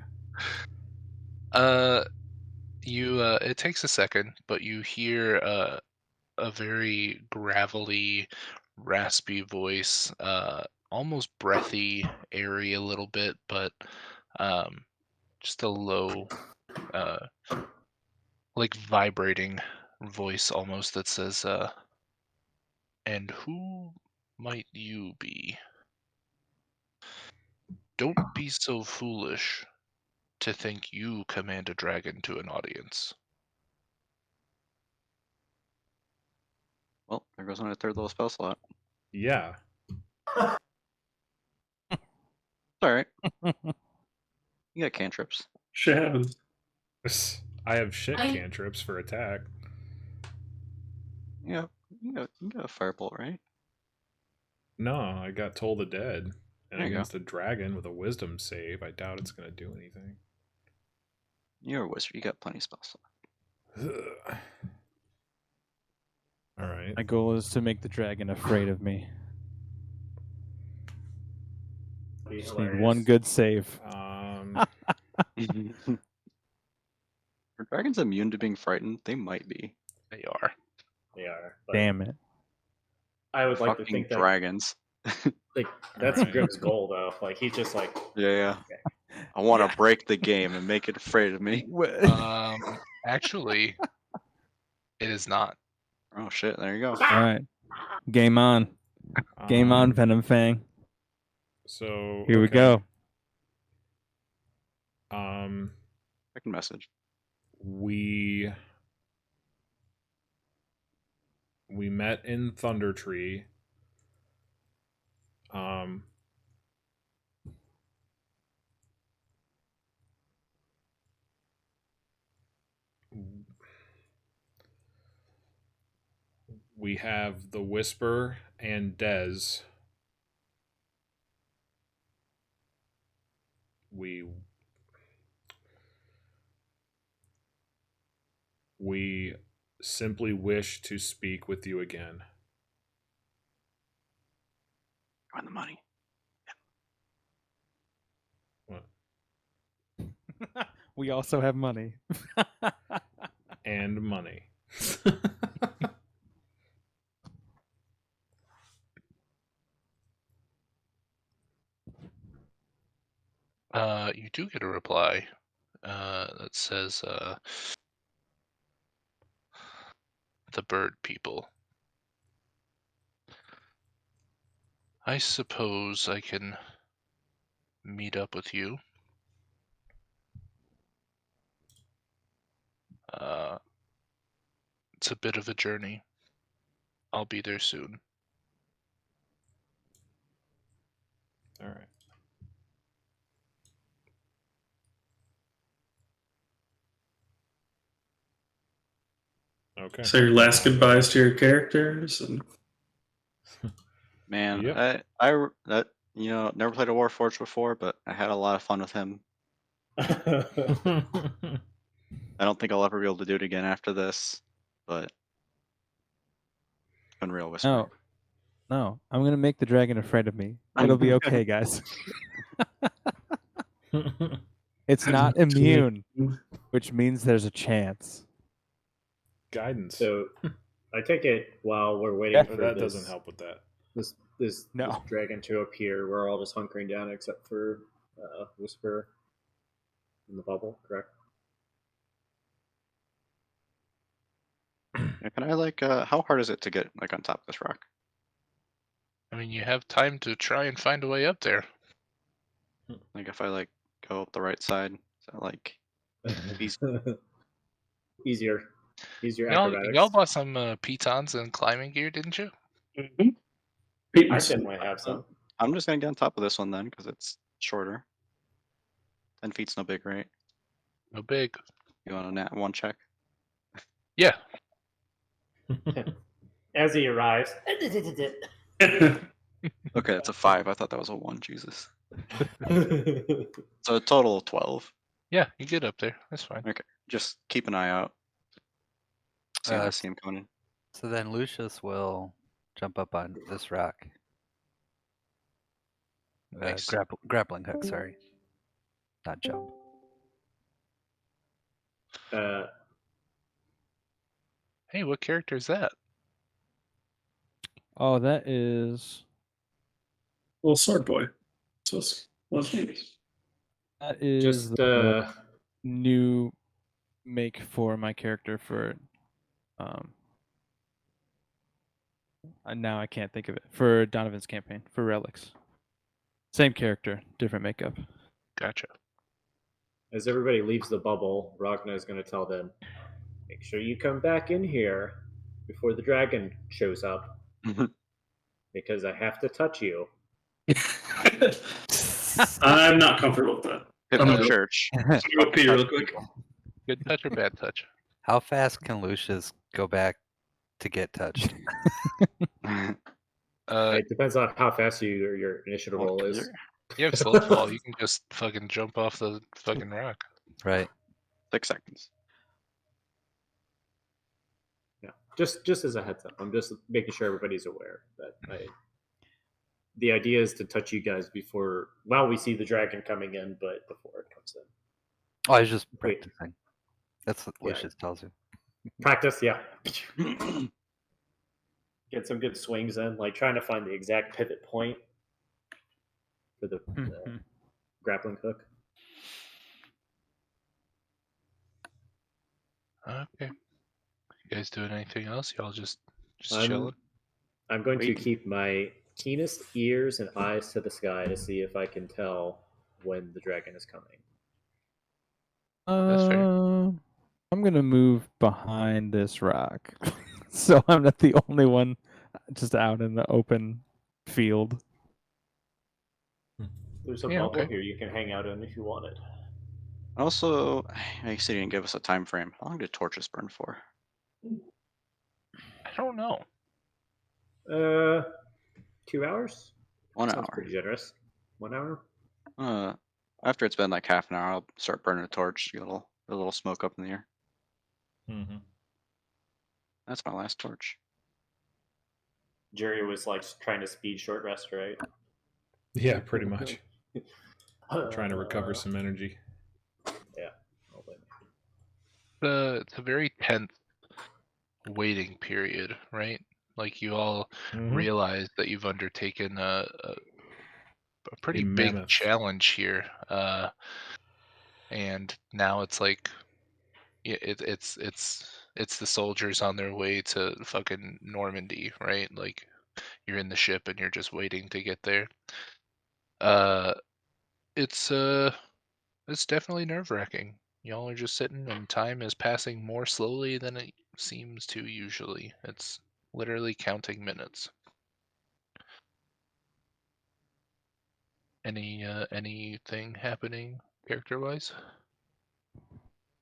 It takes a second, but you hear a very gravelly, raspy voice, almost breathy, airy a little bit, but um, just a low, uh, like vibrating voice almost that says, "And who might you be? Don't be so foolish to think you command a dragon to an audience." Well, there goes my third level spell slot. Yeah. It's all right. You got cantrips. Shit happens. I have shit cantrips for attack. Yeah, you got a firebolt, right? No, I got Toll the Dead. And There you go. against a dragon with a wisdom save, I doubt it's going to do anything. You're a wizard. You got plenty of spell slot. All right. My goal is to make the dragon afraid of me. Be Just need hilarious. one good save. Are dragons immune to being frightened? They might be. They are. They are. But Damn it. I would like to Fucking think that dragons. like that's Alright. Grimm's goal though. Like he's just like Yeah. I want to Yeah. break the game and make it afraid of me. Actually, it is not. Oh shit! There you go. All right. Game on. Game on, Venom Fang. So Here we okay. go. Second message. We met in Thunder Tree. We have the Whisper and Dez. We simply wish to speak with you again. You want the money? What? We also have money. And money. You do get a reply that says, "The bird people. I suppose I can meet up with you. It's a bit of a journey. I'll be there soon." All right. Okay. Say your last goodbyes to your characters. And Man, Yep. I that never played a Warforged before, but I had a lot of fun with him. I don't think I'll ever be able to do it again after this, but Unreal Whisper. No, I'm gonna make the dragon afraid of me. It'll be okay, guys. It's not immune, which means there's a chance. Guidance. So I take it while we're waiting for that this, doesn't help with that. this dragon to appear, we're all just hunkering down except for Whisper in the bubble, correct? Yeah, can I how hard is it to get on top of this rock? I mean, you have time to try and find a way up there. If I go up the right side, is that Easier Y'all acrobatics. bought some pitons and climbing gear, didn't you? I definitely have some. I'm just gonna get on top of this one then, because it's shorter. 10 feet's no big, right? No big. You want a nat one check? Yeah. As he arrives. Okay, it's a 5. I thought that was a 1. Jesus. So a total of 12. Yeah, you get up there. That's fine. Okay, just keep an eye out. See if I see him coming. So then Lucius will jump up on this rock Nice. Grappling hook, sorry. Not jump. Hey, what character is that? Oh, that is Little sword boy. So it's what's name? Just the new make for my character for now I can't think of it, for Donovan's campaign for relics. Same character, different makeup. Gotcha. as everybody leaves the bubble, Ragna is going to tell them, "Make sure you come back in here before the dragon shows up, because I have to touch you." I'm not comfortable with that. Hit I'm the gonna church. go pee real quick. Good touch or bad touch? How fast can Lucius go back to get touched? It depends on how fast your initiative roll is. You have slow fall. You can just fucking jump off the fucking rock. Right. 6 seconds. Yeah, just as a heads up, I'm just making sure everybody's aware that the idea is to touch you guys before, while we see the dragon coming in, but before it comes in. Oh, I was just Wait. practicing. That's what Yeah. Lucius tells you. Practice, yeah. Get some good swings in, like trying to find the exact pivot point for the grappling hook. Okay. You guys doing anything else? Y'all just I'm, chilling? I'm going to Waiting. keep my keenest ears and eyes to the sky to see if I can tell when the dragon is coming. That's fair. I'm gonna move behind this rock, so I'm not the only one just out in the open field. There's a Yeah, bubble okay. here you can hang out in if you wanted. Also, I said you didn't give us a time frame. How long did torches burn for? I don't know. 2 hours? 1 Sounds hour. pretty generous. 1 hour? After it's been like half an hour, I'll start burning a torch. Get a little smoke up in the air. Mm-hmm. That's my last torch. Jerry was like trying to speed short rest, right? Yeah, pretty much. Trying to recover some energy. Yeah. I'll blame you. It's a very tense waiting period, right? Like you all realize that you've undertaken a pretty big mammoth challenge here, and now it's like it's the soldiers on their way to fucking Normandy, right? Like you're in the ship and you're just waiting to get there. It's definitely nerve-wracking. Y'all are just sitting and time is passing more slowly than it seems to usually. It's literally counting minutes. Anything happening character-wise?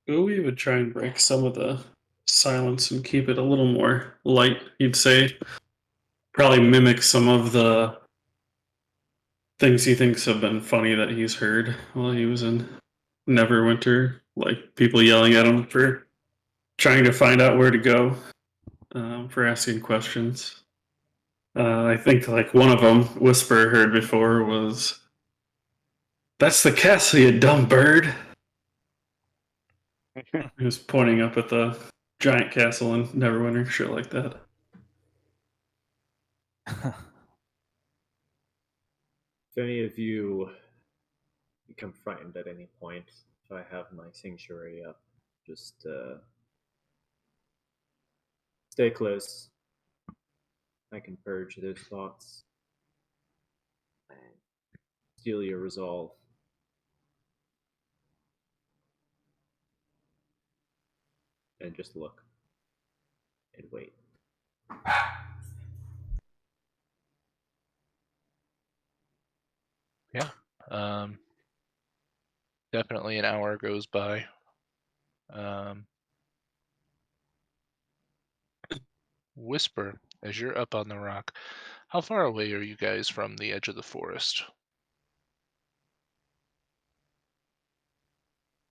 We would try and break some of the silence and keep it a little more light, you'd say. Probably mimic some of the things he thinks have been funny that he's heard while he was in Neverwinter, like people yelling at him for trying to find out where to go, for asking questions. I think like one of them, Whisper heard before, was, "That's the castle, you dumb bird." He was pointing up at the giant castle in Neverwinter, shit like that. If any of you become frightened at any point, if I have my sanctuary up, just stay close. I can purge those thoughts and steal your resolve. And just look and wait. Yeah. Definitely an hour goes by. Whisper, as you're up on the rock, how far away are you guys from the edge of the forest?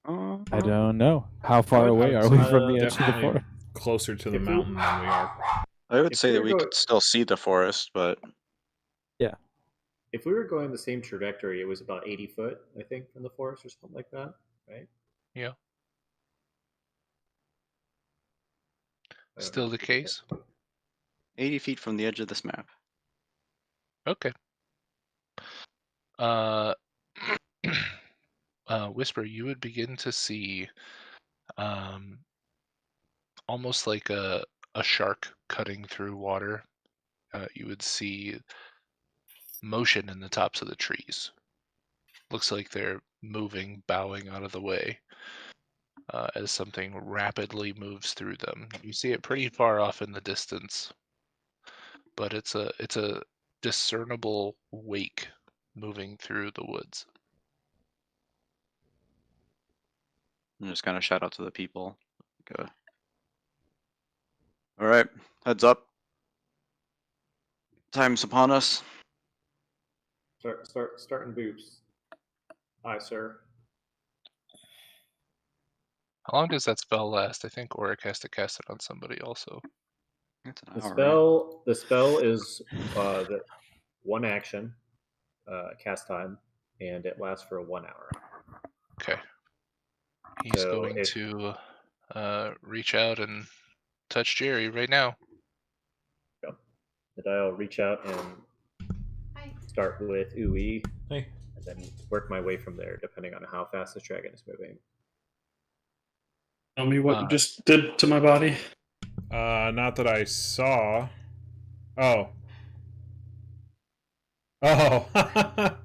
I don't know. How far away are we from the edge of the definitely forest? closer to the If we- mountain than we are. I would If say that we're we go- could still see the forest, but Yeah. if we were going the same trajectory, it was about 80 foot, I think, from the forest or something like that, right? Yeah. I don't Still know. the case? 80 feet from the edge of this map. Okay. Whisper, you would begin to see almost like a shark cutting through water. You would see motion in the tops of the trees. Looks like they're moving, bowing out of the way as something rapidly moves through them. You see it pretty far off in the distance, but it's a discernible wake moving through the woods. And just kind of shout out to the people. Go. All right, heads up. Time's upon us. Starting boops. Aye, sir. How long does that spell last? I think Auric has to cast it on somebody also. It's an The hour, right? spell is the one action cast time, and it lasts for 1 hour. Okay. He's So going if to reach out and touch Jerry right now. and I'll reach out and start with Ui, Hey. and then work my way from there, depending on how fast this dragon is moving. Tell me what you just did to my body. Not that I saw. Oh. Oh.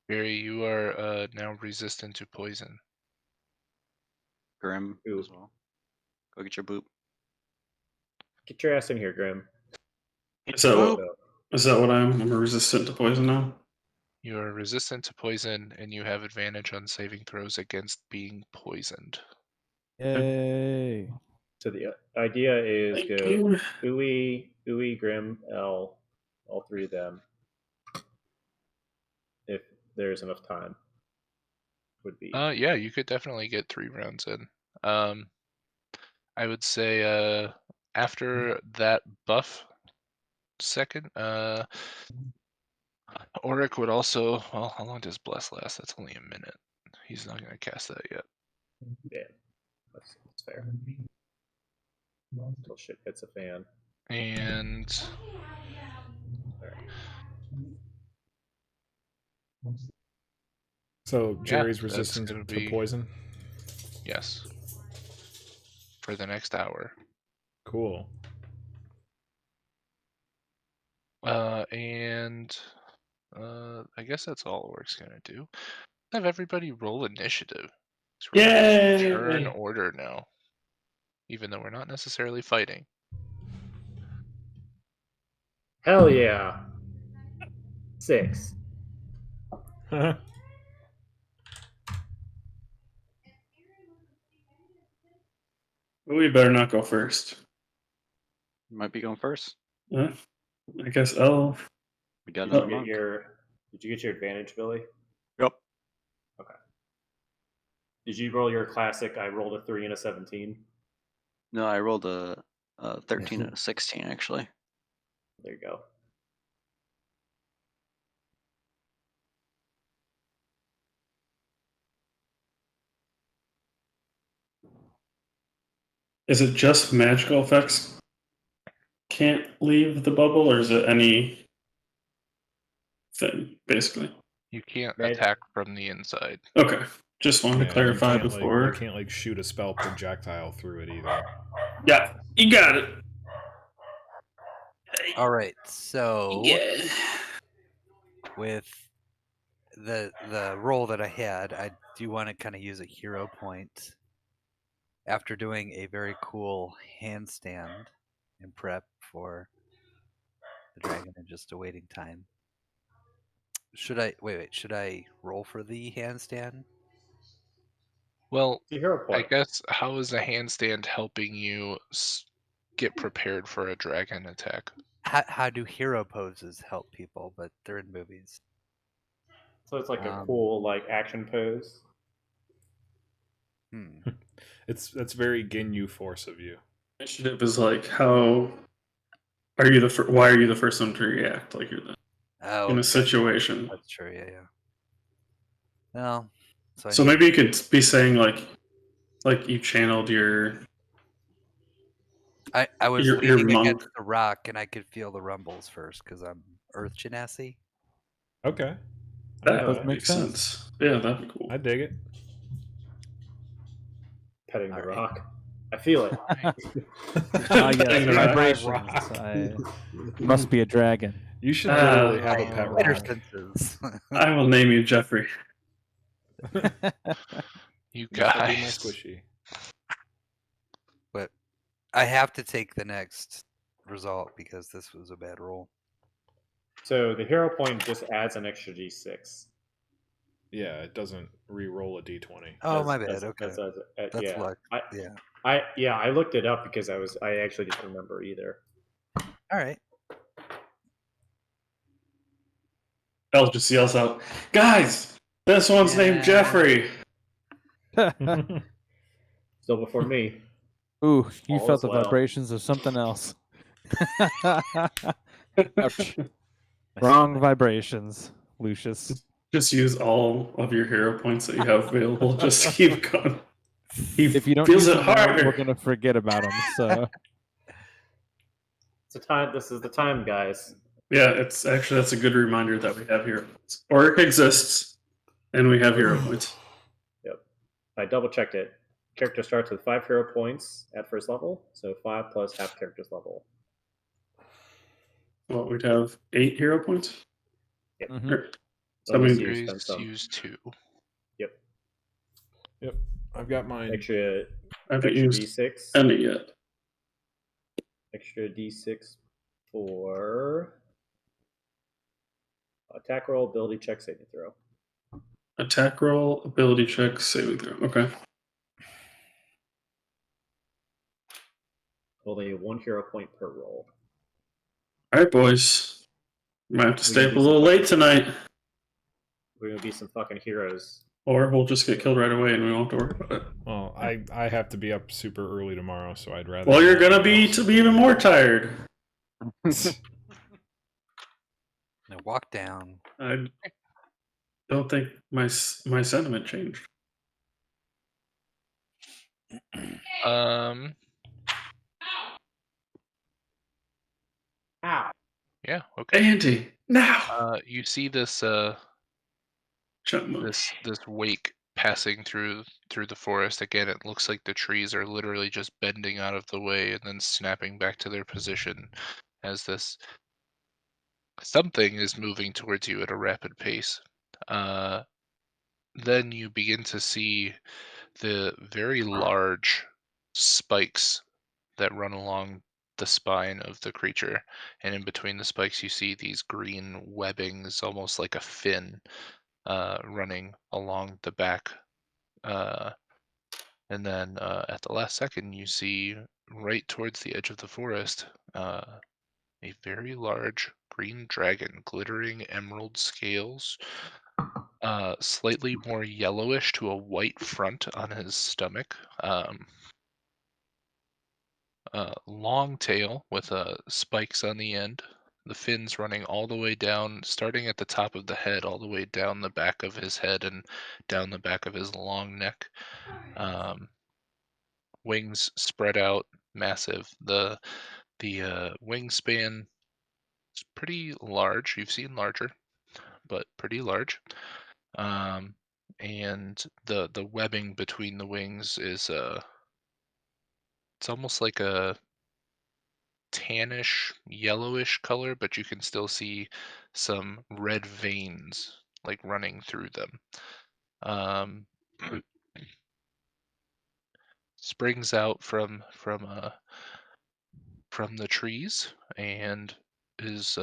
Jerry, you are now resistant to poison. Grim Ooh. as well. Go get your boop. Get your ass in here, Grim. Is that what? So, Is that what I'm? I'm resistant to poison now. You are resistant to poison, and you have advantage on saving throws against being poisoned. Yay. so the idea is Thank go you. Ui, Grim, L, all three of them. If there's enough time, would be. Yeah, you could definitely get 3 rounds in. I would say after that buff second, Auric would also. Well, how long does Bless last? That's only a minute. He's not going to cast that yet. Yeah, that's fair. Until shit hits a fan. And So Jerry's that's resistant gonna to be- poison? yes, for the next hour. Cool. And I guess that's all Auric's gonna do. Have everybody roll initiative. So we're in turn Yay! order now, even though we're not necessarily fighting. Hell yeah. 6. We better not go first. You might be going first. I guess L. We got Did another you monk. get your advantage, Billy? Yep. Okay. Did you roll your classic? I rolled a 3 and a 17. No, I rolled a 13 and a 16 actually. There you go. Is it just magical effects can't leave the bubble, or is it any thing, basically? You can't Red. attack from the inside. Okay. Just wanted to clarify before. you can't like shoot a spell projectile through it either. Yeah, you got it. All right, so Yeah. with the roll that I had, I do want to kind of use a hero point after doing a very cool handstand in prep for the dragon and just awaiting time. Should I wait? Should I roll for the handstand? Well, It's a hero I point. guess how is a handstand helping you get prepared for a dragon attack? How do hero poses help people? But they're in movies. So it's like a cool like action pose. That's very Ginyu Force of you. Initiative is like, how are you why are you the first one to react? Like you're the Oh, in a okay. situation. That's true. Yeah. Well, so I So need maybe you could be saying like you channeled I was your leaning monk. against the rock, and I could feel the rumbles first because I'm Earth Genasi. Okay. That Does would make make sense. sense. Yeah, that'd be cool. I dig it. Petting the All right. rock. I feel it. Ah, yes, Petting the rock. vibrations. I must be a dragon. You should literally have a Right, pet better rock. senses. I will name you Jeffrey. You This will be my guys. squishy. But I have to take the next result because this was a bad roll. So the hero point just adds an extra d6. Yeah, it doesn't re-roll a d20. Oh, As- my bad. as- Okay, that's yeah. luck. I I looked it up because I actually didn't remember either. All right. El just yells out, "Guys, this one's named Jeffrey." Still before me. Ooh, you All felt is the well. vibrations of something else. Ouch. Wrong vibrations, Lucius. Just use all of your hero points that you have available. Just keep going. He If you don't feels use it them now, harder. we're gonna forget about them. So It's a time. This is the time, guys. Yeah, it's actually that's a good reminder that we have hero points, or it exists, and we have hero points. Yep. I double checked it. Character starts with 5 hero points at first level, so 5 plus half character's level. Well, we'd have 8 hero points. Mhm. Or- so I Unless mean, you Series spend some. use 2. Yep. Yep, I've got mine. Extra I haven't extra used d6. any yet. Extra d6 for attack roll, ability check, saving throw. Attack roll, ability check, saving throw. Okay. Only 1 hero point per roll. All right, boys. Might have to We stay can up do a some little late fucking- tonight, We're gonna be some fucking heroes. or we'll just get killed right away and we won't have to worry about it. Well, I have to be up super early tomorrow, so I'd rather. Well, you're not gonna up be super even early. more tired. Now walk down. I don't think my sentiment changed. Ow. Yeah, okay. Andy, now. You see this Chipmunk. this wake passing through the forest. Again, it looks like the trees are literally just bending out of the way and then snapping back to their position as this something is moving towards you at a rapid pace. Then you begin to see the very large spikes that run along the spine of the creature, and in between the spikes you see these green webbings, almost like a fin, running along the back. And then at the last second, you see right towards the edge of the forest a very large green dragon, glittering emerald scales, slightly more yellowish to a white front on his stomach. Long tail with spikes on the end. The fins running all the way down, starting at the top of the head, all the way down the back of his head and down the back of his long neck. Wings spread out, massive. The wingspan is pretty large. You've seen larger, but pretty large. And the webbing between the wings is it's almost like a tannish yellowish color, but you can still see some red veins like running through them. Springs out from the trees and is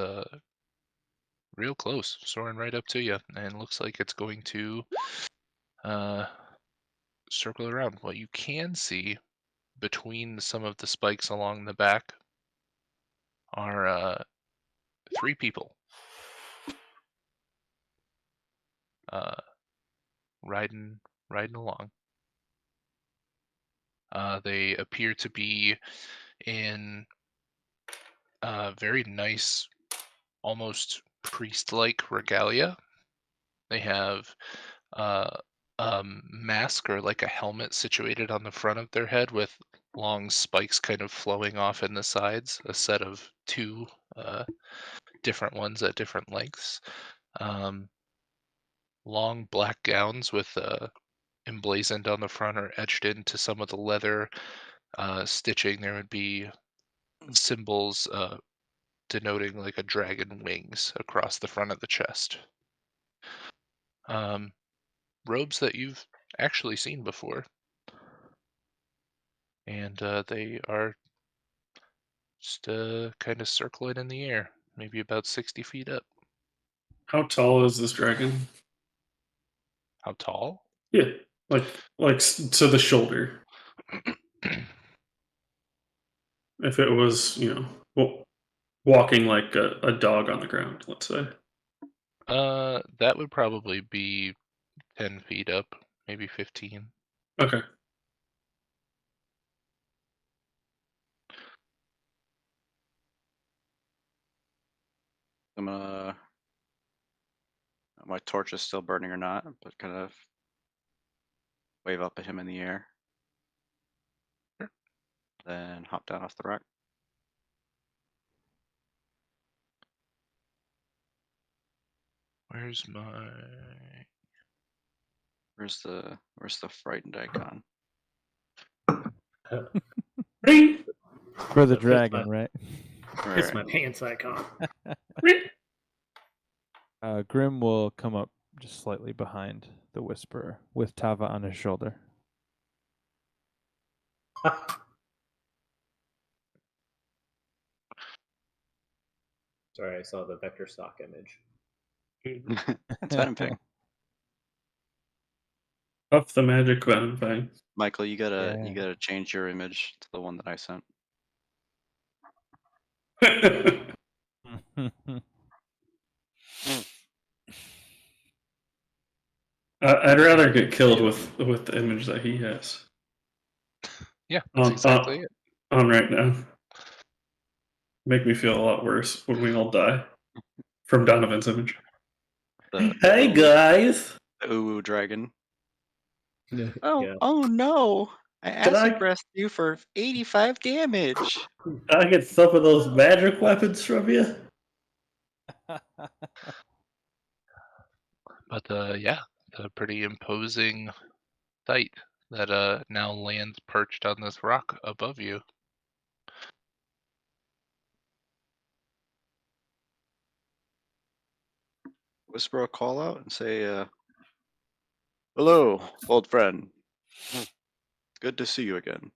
real close, soaring right up to you, and looks like it's going to circle around. What you can see between some of the spikes along the back are 3 people riding along. They appear to be in very nice, almost priest-like regalia. They have a mask or like a helmet situated on the front of their head with long spikes kind of flowing off in the sides, a set of two different ones at different lengths. Long black gowns with emblazoned on the front or etched into some of the leather stitching. There would be symbols denoting like a dragon wings across the front of the chest. Robes that you've actually seen before. And they are just kind of circling in the air, maybe about 60 feet up. How tall is this dragon? How tall? Yeah, to the shoulder. If it was, walking like a dog on the ground, let's say. That would probably be 10 feet up, maybe 15. Okay. I'm gonna. My torch is still burning or not, but kind of wave up at him in the air. Sure. Then hop down off the rock. Where's my... Where's the frightened icon? Ring! For the The dragon, right? It's Right. my pants icon. Ring! Grim will come up just slightly behind the Whisperer with Tava on his shoulder. Sorry, I saw the vector stock image. It's Venom Fang. Up the magic Venom Fang. Michael, you gotta Yeah. change your image to the one that I sent. I'd rather get killed with the image that he has Yeah, that's exactly it. on right now. Make me feel a lot worse when we all die from Donovan's image. Hey guys! The Uwu dragon. Yeah. Oh no! I Can I- acid breathed you for 85 damage. I get some of those magic weapons from you? But yeah, the pretty imposing sight that now lands perched on this rock above you. Whisper a call out and say, "Hello, old friend. Good to see you again."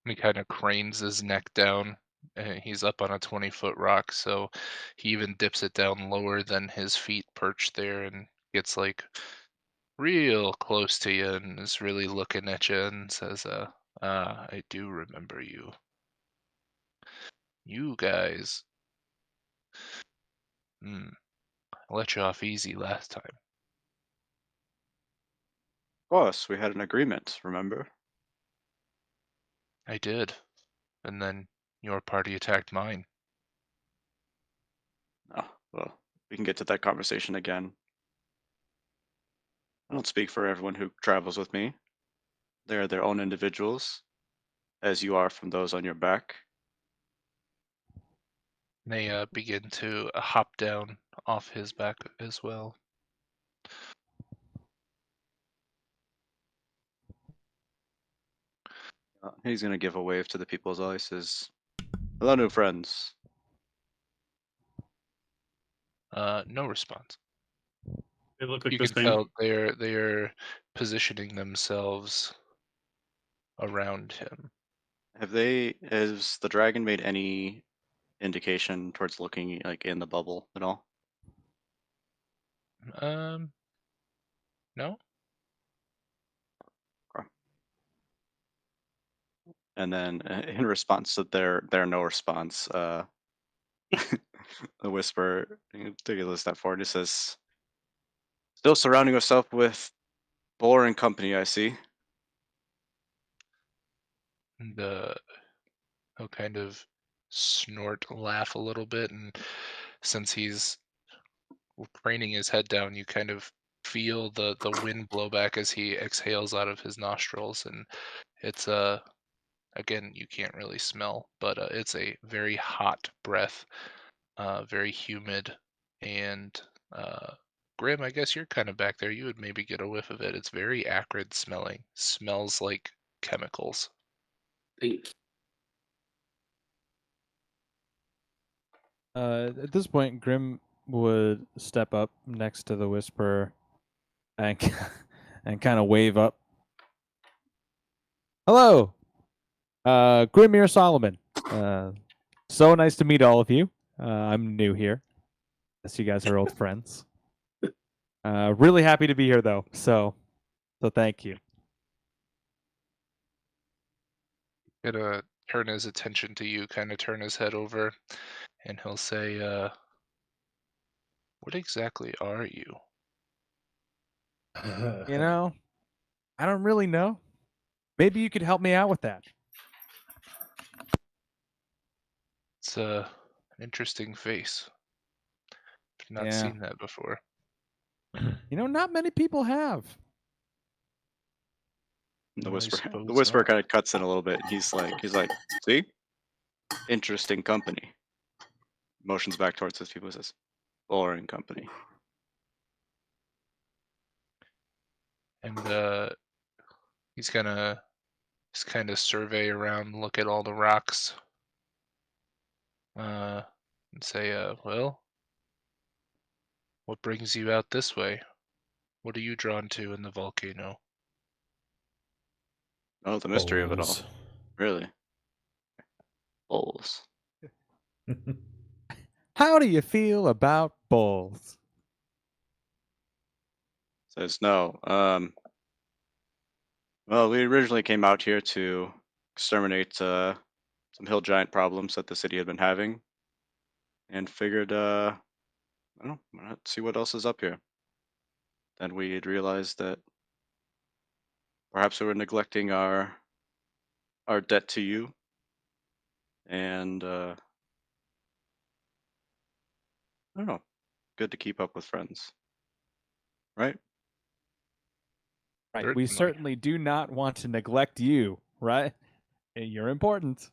He kind of cranes his neck down. He's up on a 20-foot rock, so he even dips it down lower than his feet perched there and gets like real close to you and is really looking at you and says, I do remember you. You guys. I let you off easy last time. Boss, we had an agreement, remember? I did. And then your party attacked mine. Oh, well, we can get to that conversation again. I don't speak for everyone who travels with me. They are their own individuals, as you are from those on your back. They begin to hop down off his back as well. He's gonna give a wave to the people as well. He says, "Hello, new friends." No response. They look like You the can same. tell they're positioning themselves around him. Has the dragon made any indication towards looking like in the bubble at all? No. And then in response to their no response, the whisper take a step forward. He says, "Still surrounding yourself with boring company, I see." And he'll kind of snort, laugh a little bit, and since he's craning his head down, you kind of feel the wind blow back as he exhales out of his nostrils, and it's again, you can't really smell, but it's a very hot breath, very humid, and Grim, I guess you're kind of back there. You would maybe get a whiff of it. It's very acrid smelling. Smells like chemicals. Thank At this point, Grim would step up next to the Whisperer and and kind of wave up. Hello, Grimir Solomon. So nice to meet all of you. I'm new here. Guess you guys are old friends. Really happy to be here, though. So thank you. Gonna turn his attention to you, kind of turn his head over, and he'll say, "What exactly are you?" You know, I don't really know. Maybe you could help me out with that. It's an interesting face. I've not Yeah. seen that before. You know, not many people have. The I Whisperer, suppose the Whisperer not. kind of cuts in a little bit. He's like, see, interesting company. Motions back towards his people. Says, boring company. And he's gonna just kind of survey around, look at all the rocks, and say, "Well, what brings you out this way? What are you drawn to in the volcano?" Oh, the mystery of it all. Bowls. Really. Bowls. How do you feel about bowls? Says no. Well, we originally came out here to exterminate some hill giant problems that the city had been having, and figured, I don't know, why not see what else is up here. Then we had realized that perhaps we were neglecting our debt to you, and I don't know, good to keep up with friends, right? Right. We Certainly. certainly do not want to neglect you, right? You're important.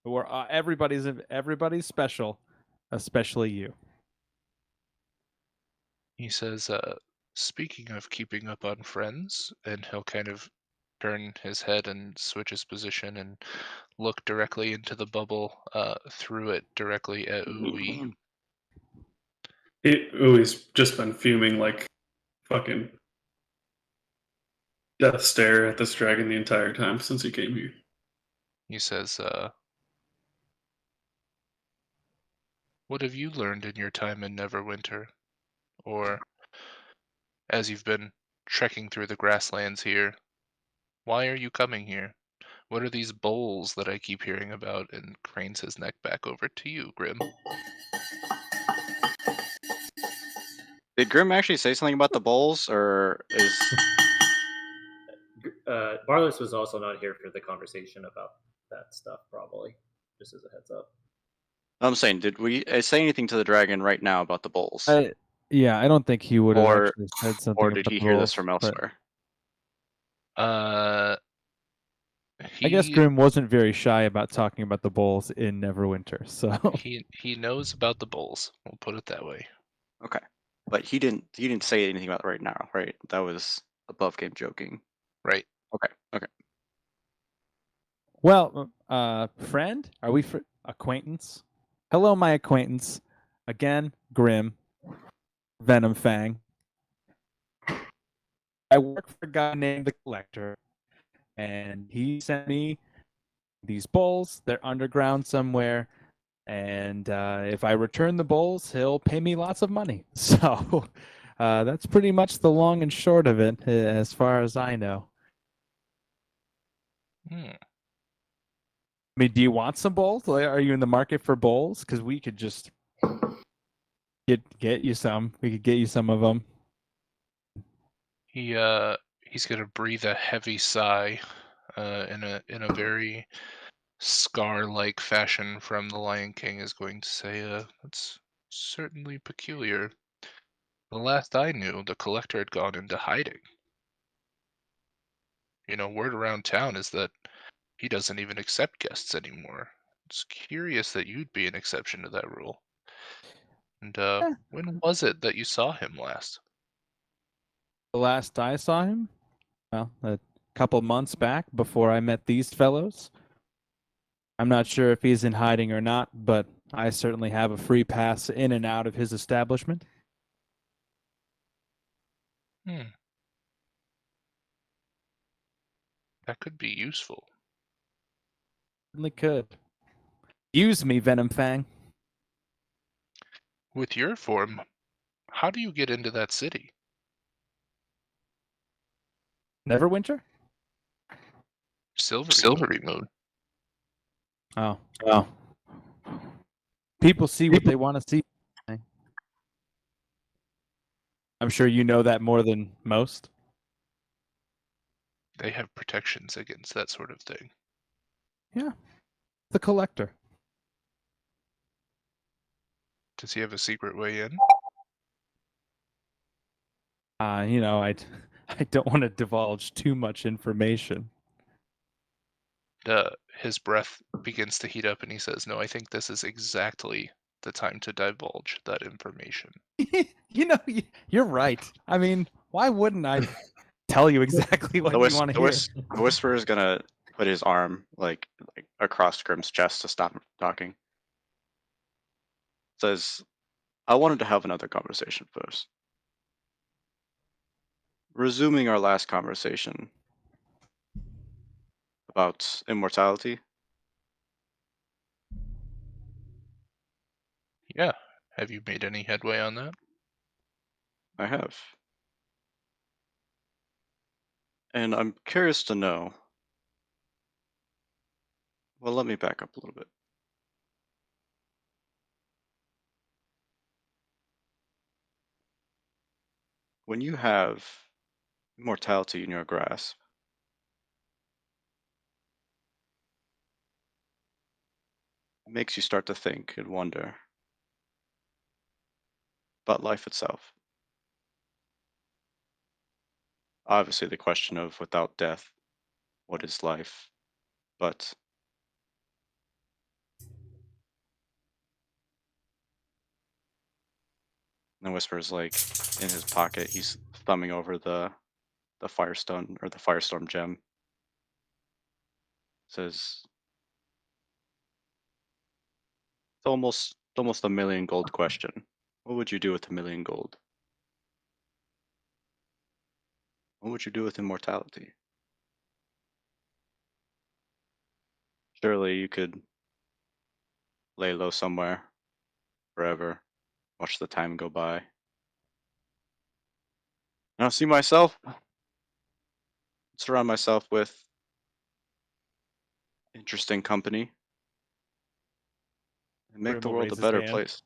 We're everybody's special, especially you. He says, "Speaking of keeping up on friends," and he'll kind of turn his head and switch his position and look directly into the bubble, through it directly at Uwe. Uwe's just been fuming like fucking death stare at this dragon the entire time since he came here. He says, "What have you learned in your time in Neverwinter? Or, as you've been trekking through the grasslands here, why are you coming here? What are these bowls that I keep hearing about?" And cranes his neck back over to you, Grim. Did Grim actually say something about the bowls, or is Barlos was also not here for the conversation about that stuff, probably. Just as a heads up. I'm saying, did we say anything to the dragon right now about the bowls, Yeah, I don't think he would have or actually said something. did about he the hear this bowls, from but elsewhere? I guess He Grim wasn't very shy about talking about the bowls in Neverwinter. So he knows about the bowls. We'll put it that way. Okay, but he didn't say anything about it right now, right? That was above game joking. Right. Okay. well, friend, are we acquaintance? Hello, my acquaintance. Again, Grim, Venom Fang. I work for a guy named the Collector, and he sent me these bowls. They're underground somewhere, and if I return the bowls, he'll pay me lots of money. So that's pretty much the long and short of it, as far as I know. Hmm. I mean, do you want some bowls? Are you in the market for bowls? Because we could just get you some. We could get you some of them. He's gonna breathe a heavy sigh, in a very Scar-like fashion from The Lion King is going to say, that's certainly peculiar. The last I knew, the collector had gone into hiding. Word around town is that he doesn't even accept guests anymore. It's curious that you'd be an exception to that rule. And when was it that you saw him last? The last I saw him, well, a couple months back before I met these fellows. I'm not sure if he's in hiding or not, but I certainly have a free pass in and out of his establishment. That could be useful. Certainly could. Use me, Venom Fang. With your form, how do you get into that city? Neverwinter? Silvery Moon. Oh. People see what they want to see. I'm sure you know that more than most. They have protections against that sort of thing. Yeah. The collector. Does he have a secret way in? I don't want to divulge too much information. His breath begins to heat up and he says, "No, I think this is exactly the time to divulge that information." You're right. I mean, why wouldn't I tell you exactly what you want to hear? The Whisperer is gonna put his arm like across Grimm's chest to stop him from talking. Says, I wanted to have another conversation first. Resuming our last conversation about immortality. Yeah. Have you made any headway on that? I have. And I'm curious to know. Well, let me back up a little bit. When you have immortality in your grasp, it makes you start to think and wonder about life itself. Obviously, the question of without death, what is life? But the Whisper's like in his pocket, he's thumbing over the Firestone or the Firestorm gem. Says it's almost a million gold question. What would you do with a million gold? What would you do with immortality? Surely you could lay low somewhere forever, watch the time go by. And I'll see myself, surround myself with interesting company, and make Grim the will world raise a his better hand. place.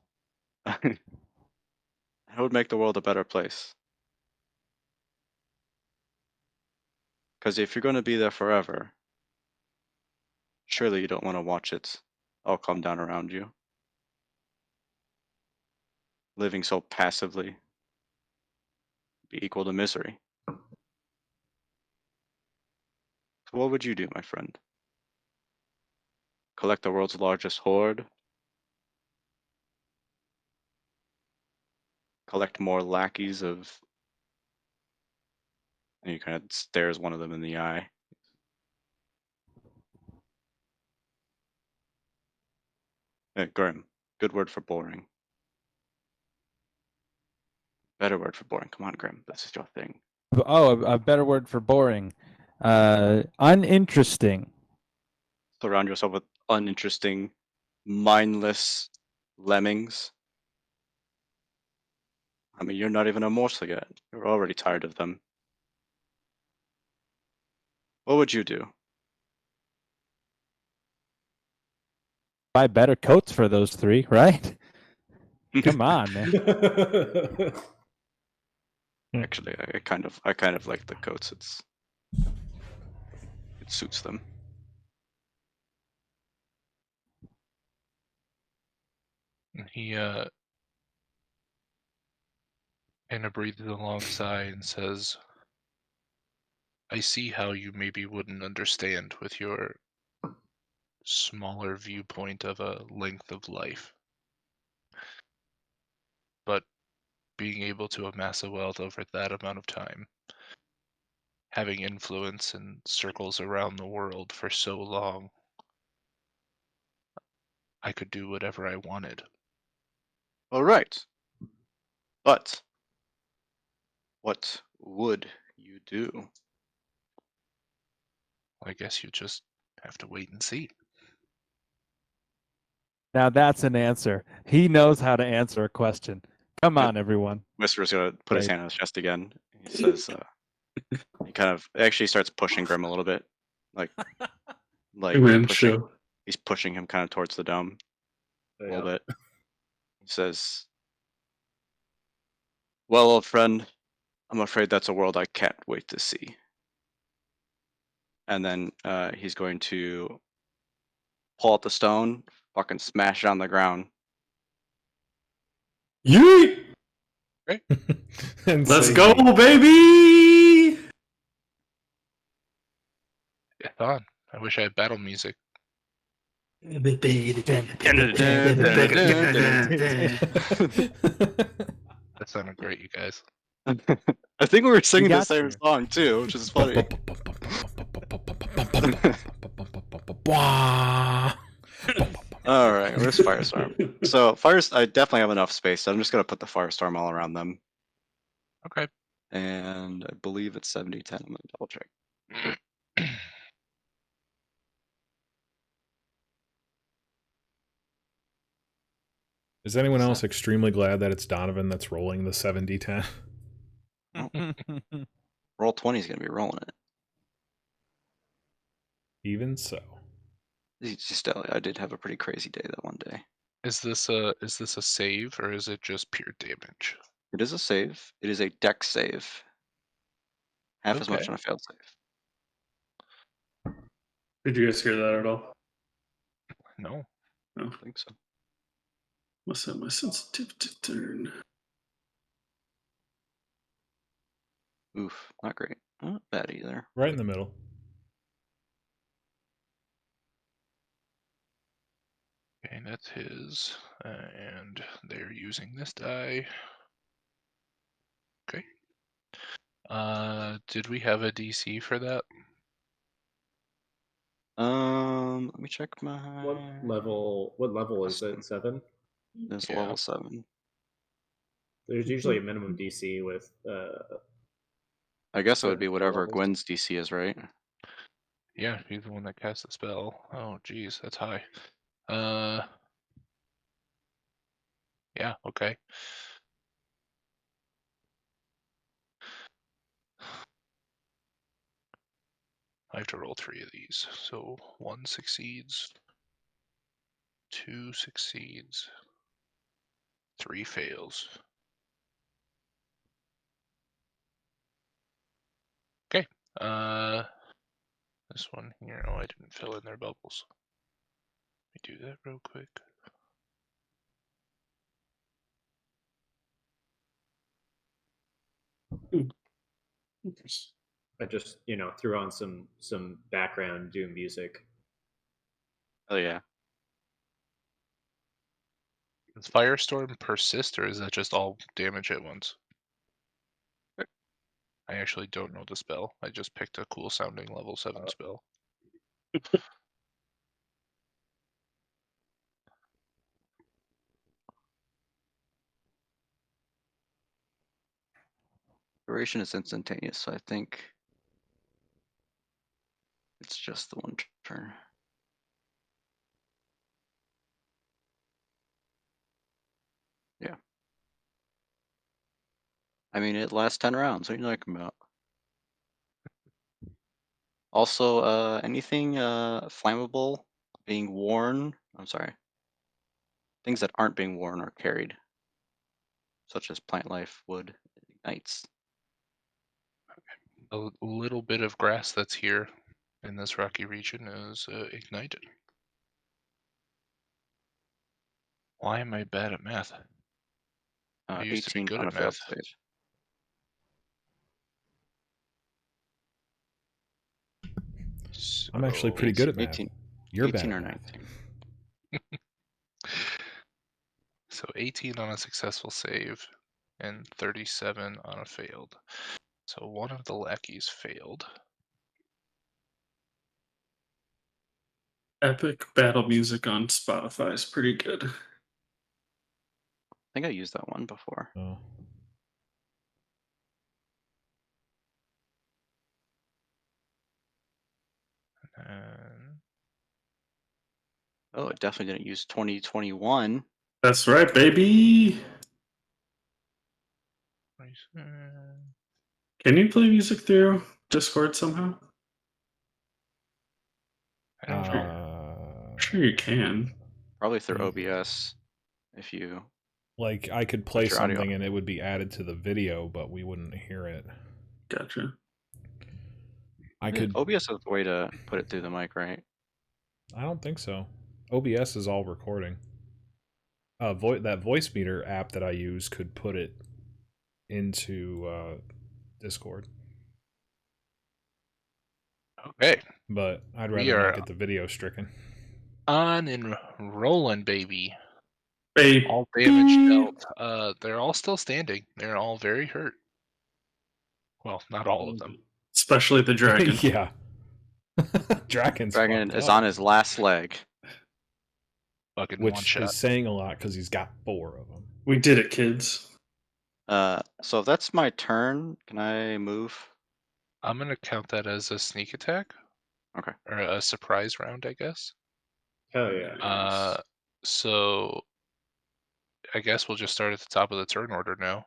It would make the world a better place. Because if you're going to be there forever, surely you don't want to watch it all come down around you. Living so passively be equal to misery. So what would you do, my friend? Collect the world's largest horde? Collect more lackeys of... And he kind of stares one of them in the eye. Grim, good word for boring. Better word for boring. Come on, Grim, this is your thing. Oh, a better word for boring. Uninteresting. Surround yourself with uninteresting, mindless lemmings. I mean, you're not even a morsel yet. You're already tired of them. What would you do? Buy better coats for those three, right? Come on, man. Actually, I kind of like the coats. It suits them. And he kind of breathes a long sigh and says, I see how you maybe wouldn't understand with your smaller viewpoint of a length of life. But being able to amass a wealth over that amount of time, having influence in circles around the world for so long, I could do whatever I wanted. All right. But what would you do? I guess you just have to wait and see. Now that's an answer. He knows how to answer a question. Come Yeah. on, everyone. Whisper's gonna put his Right. hand on his chest again. He says, he kind of actually starts pushing Grim a little bit, like Man, pushing. show. He's pushing him kind of towards the dome a little bit. He says, "Well, old friend, I'm afraid that's a world I can't wait to see." And then he's going to pull out the stone, fucking smash it on the ground. Yeet! And Let's say go, yeet. baby! Yeah, on. I wish I had battle music. That sounded great, you guys. I think we were singing the got same to. song too, which is funny. All right, where's Firestorm? So I definitely have enough space. So I'm just gonna put the Firestorm all around them, Okay. and I believe it's 70-10. I'm gonna double check. Is anyone else extremely glad that it's Donovan that's rolling the 70-10? Roll 20 is gonna be rolling it. Even so. It's just I did have a pretty crazy day that one day. Is this a save or is it just pure damage? It is a save. It is a dex save. Half as much Okay. on a failed save. Did you guys hear that at all? No. I don't think so. Must have my sensitivity turn. Oof, not great. Not bad either. Right in the middle. Okay, that's his. And they're using this die. Okay. Did we have a DC for that? Let me check my. What level is it? 7? It's Yeah. level 7. There's usually a minimum DC with I guess it would certain be spell whatever levels. Gwen's DC is, right? Yeah, he's the one that cast the spell. Oh, geez, that's high. Yeah, okay. I have to roll 3 of these. So 1 succeeds, 2 succeeds, 3 fails. Okay. This one here. Oh, I didn't fill in their bubbles. Let me do that real quick. I just threw on some background Doom music. Oh yeah. Does Firestorm persist, or is that just all damage at once? I actually don't know the spell. I just picked a cool sounding level 7 spell. Duration is instantaneous, so I think it's just the one turn. Yeah. I mean, it lasts 10 rounds. What are you talking about? Also, anything flammable being worn. I'm sorry. Things that aren't being worn or carried, such as plant life, wood, ignites. A little bit of grass that's here in this rocky region is ignited. Why am I bad at math? I used to be 18 good on a at failed math. save. I'm actually pretty So, good at math. 18, You're 18 bad or at math. 19. So 18 on a successful save and 37 on a failed. So one of the lackeys failed. Epic battle music on Spotify is pretty good. I think I used that one before. Oh. And Oh, it definitely didn't use 2021. That's right, baby. Can you play music through Discord somehow? I don't know. I'm sure you can. Probably through Yeah. OBS if you Like I could play put your audio something on. and it would be added to the video, but we wouldn't hear it. Gotcha. I could. OBS is the way to put it through the mic, right? I don't think so. OBS is all recording. That voice meter app that I use could put it into Discord, Okay, but I'd we rather not are get the video stricken. on and rolling, baby. Baby. All damage dealt. They're all still standing. They're all very hurt. Well, not all of them. Especially the dragon. Yeah. Dragon's Dragon fucked is up, on his last leg. Fucking one which shot. is saying a lot because he's got 4 of them. We did it, kids. So if that's my turn, can I move? I'm gonna count that as a sneak attack. Okay. Or a surprise round, I guess. Hell yeah. So I guess we'll just start at the top of the turn order now.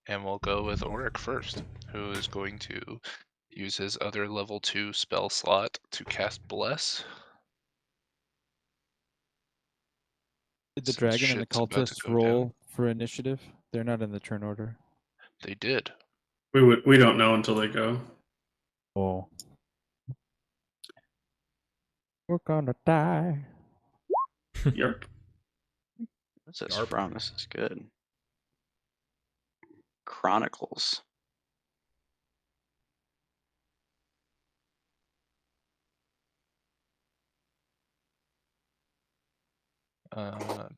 And we'll go with Auric first, who is going to use his other level 2 spell slot to cast Bless. Did the Since dragon and the shit's about to cultists go roll down. for initiative? They're not in the turn order. They did. We don't know until they go. Oh. We're gonna die. Yarp. What's this Yarp. from? This is good. Chronicles.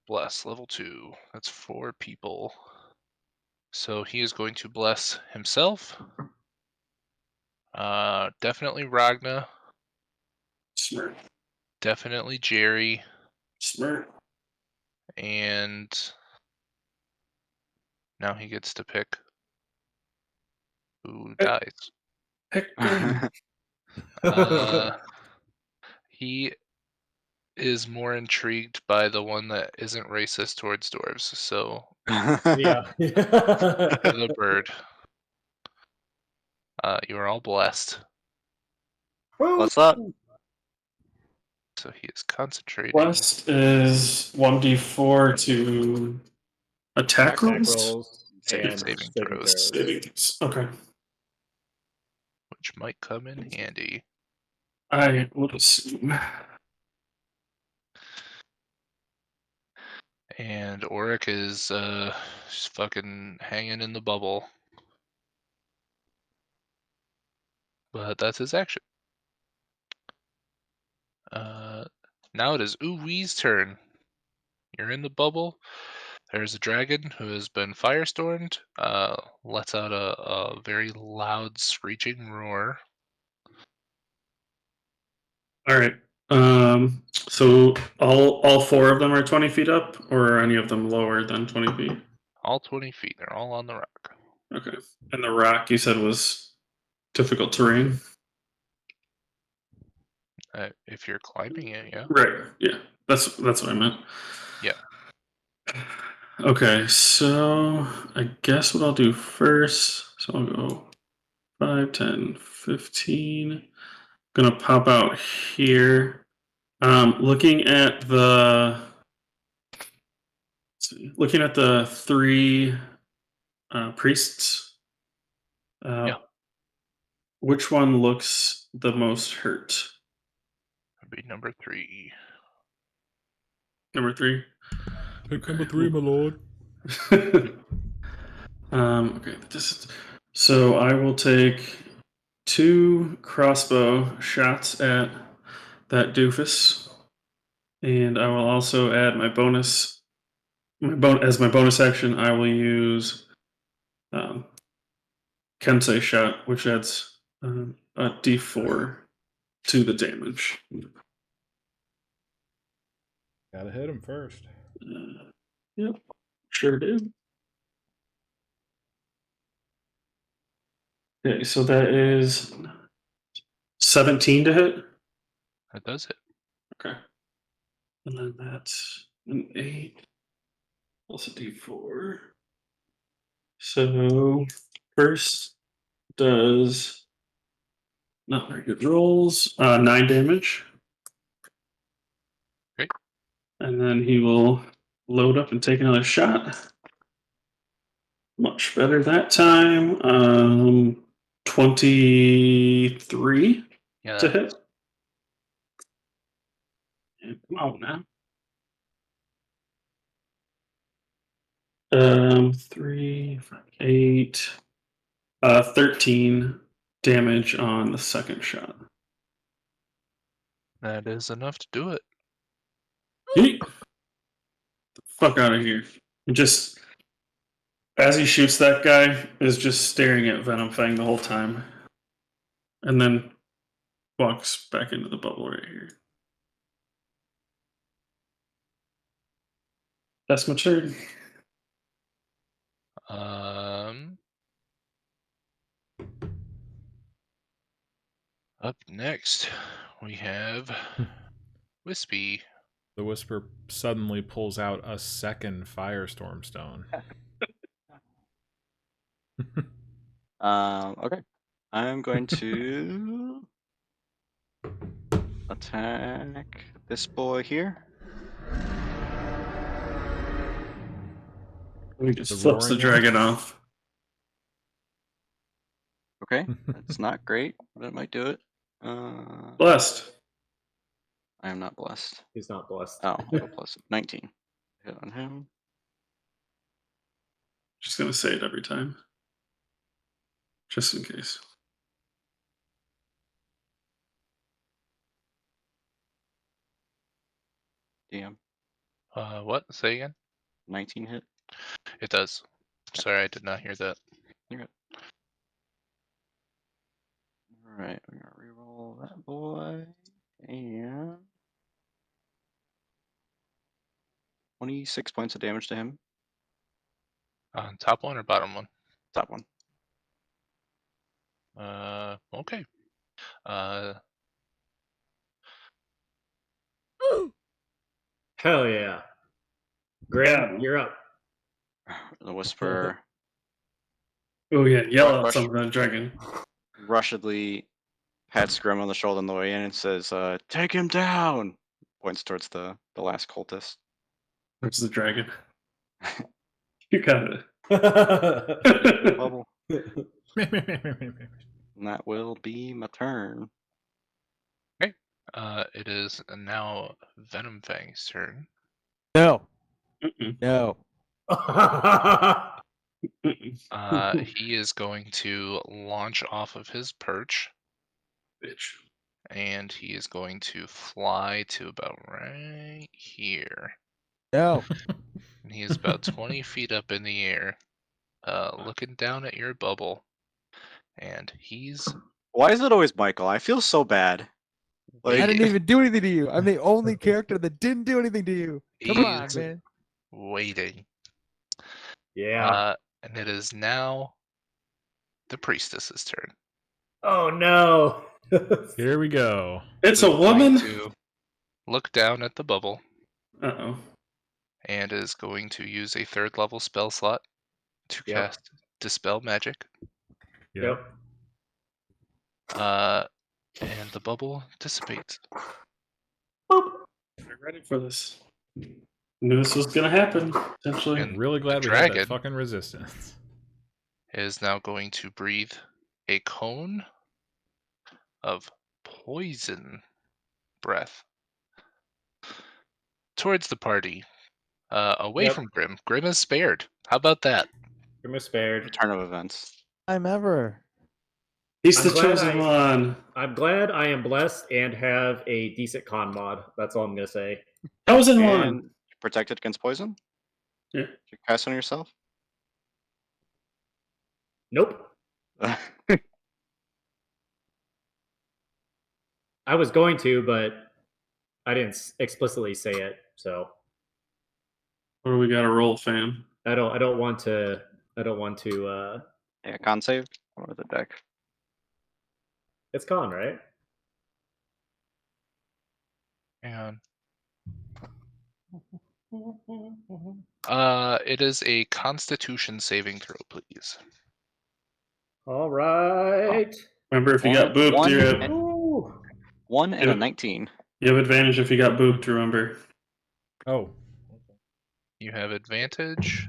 Bless, level 2. That's 4 people. So he is going to bless himself. Definitely Ragna. Smart. Definitely Jerry. Smart. And now he gets to pick who dies. Heck, good. He is more intrigued by the one that isn't racist towards dwarves. So Yeah. the bird. You are all blessed. What's up? So he is concentrating. Blessed is 1d4 to attack Attack rolls? rolls and Saving saving throws. throws. Savings. Okay. Which might come in handy. I would assume. And Auric is just fucking hanging in the bubble. But that's his action. Now it is Uwee's turn. You're in the bubble. There's a dragon who has been firestormed. Lets out a very loud screeching roar. All right. So all 4 of them are 20 feet up, or are any of them lower than 20 feet? All 20 feet. They're all on the rock. Okay. And the rock you said was difficult terrain? If you're climbing it, yeah. Right. Yeah. That's what I meant. Yeah. Okay, so I guess what I'll do first, so I'll go 5, 10, 15. Gonna pop out here. Looking at the 3 priests. Yeah. Which one looks the most hurt? That'd be number 3. Number 3. Pick number 3, my lord. Okay. So I will take 2 crossbow shots at that doofus, and I will also add my bonus. As my bonus action, I will use Kensei shot, which adds a D4 to the damage. Gotta hit him first. Yep, sure do. Okay, so that is 17 to hit. That does it. Okay. And then that's an 8 plus a D4. So first does not very good rolls. 9 damage. Great. And then he will load up and take another shot. Much better that time. 23 Yeah, to that hit. Yeah, come on now. 3, 5, 8, 13 damage on the second shot. that is enough to do it. Yeet. The fuck out of here. And just as he shoots, that guy is just staring at Venom Fang the whole time. And then walks back into the bubble right here. That's my turn. Up next, we have Wispy. The Whisper suddenly pulls out a second Firestorm Stone. Okay. I'm going to attack this boy here. He just The flips the roaring one? dragon off. Okay, that's not great, but it might do it. Blessed. I am not blessed. He's not blessed. Oh, I'll go plus 19. Hit on him. Just gonna say it every time. Just in case. Damn. What? Say again? 19 hit. It does. Sorry, I did not hear that. You're good. Alright, I'm gonna reroll that boy. And 26 points of damage to him. Top one or bottom one? Top one. Okay. Hell yeah. Graham, Yeah. you're up. The Whisper Oh yeah, yell out Rush. something at the dragon. rushedly pats Grim on the shoulder on the way in and says, take him down! Points towards the last cultist. Where's the dragon? You got it. Bubble. And that will be my turn. It is now Venom Fang's turn. No. Mm-mm. No. Mm-mm. He is going to launch off of his perch, Bitch. and he is going to fly to about right here. No. And he is about 20 feet up in the air, looking down at your bubble. And he's Why is it always Michael? I feel so bad. I Like, didn't even do anything to you. I'm the only character that didn't do anything to you. Come on, He's man. waiting. Yeah. And it is now the priestess's turn. Oh no. Here we go. It's Who's a woman? going to look down at the bubble Uh-oh. and is going to use a 3rd level spell slot to Yep. cast Dispel Magic. Yep. And the bubble dissipates. Boop. We're ready for this. Knew this was gonna happen, potentially. And Really glad the we had that dragon fucking resistance. is now going to breathe a cone of poison breath towards the party, away Yep. from Grim. Grim is spared. How about that? Grim is spared. Turn of events. I'm ever. He's I'm the glad chosen one. I'm glad I am blessed and have a decent con mod. That's all I'm gonna say. Chosen one. And protected against poison? Yeah. Did you cast on yourself? Nope. I was going to, but I didn't explicitly say it, so What do we got to roll, fam? I don't want to. Yeah, con save. What was the deck? It's con, right? And it is a Constitution saving throw, please. All right. Remember, if you got booped, one you and- have, Ooh. 1 and a Yep. 19. you have advantage if you got booped, remember. Oh, You have advantage.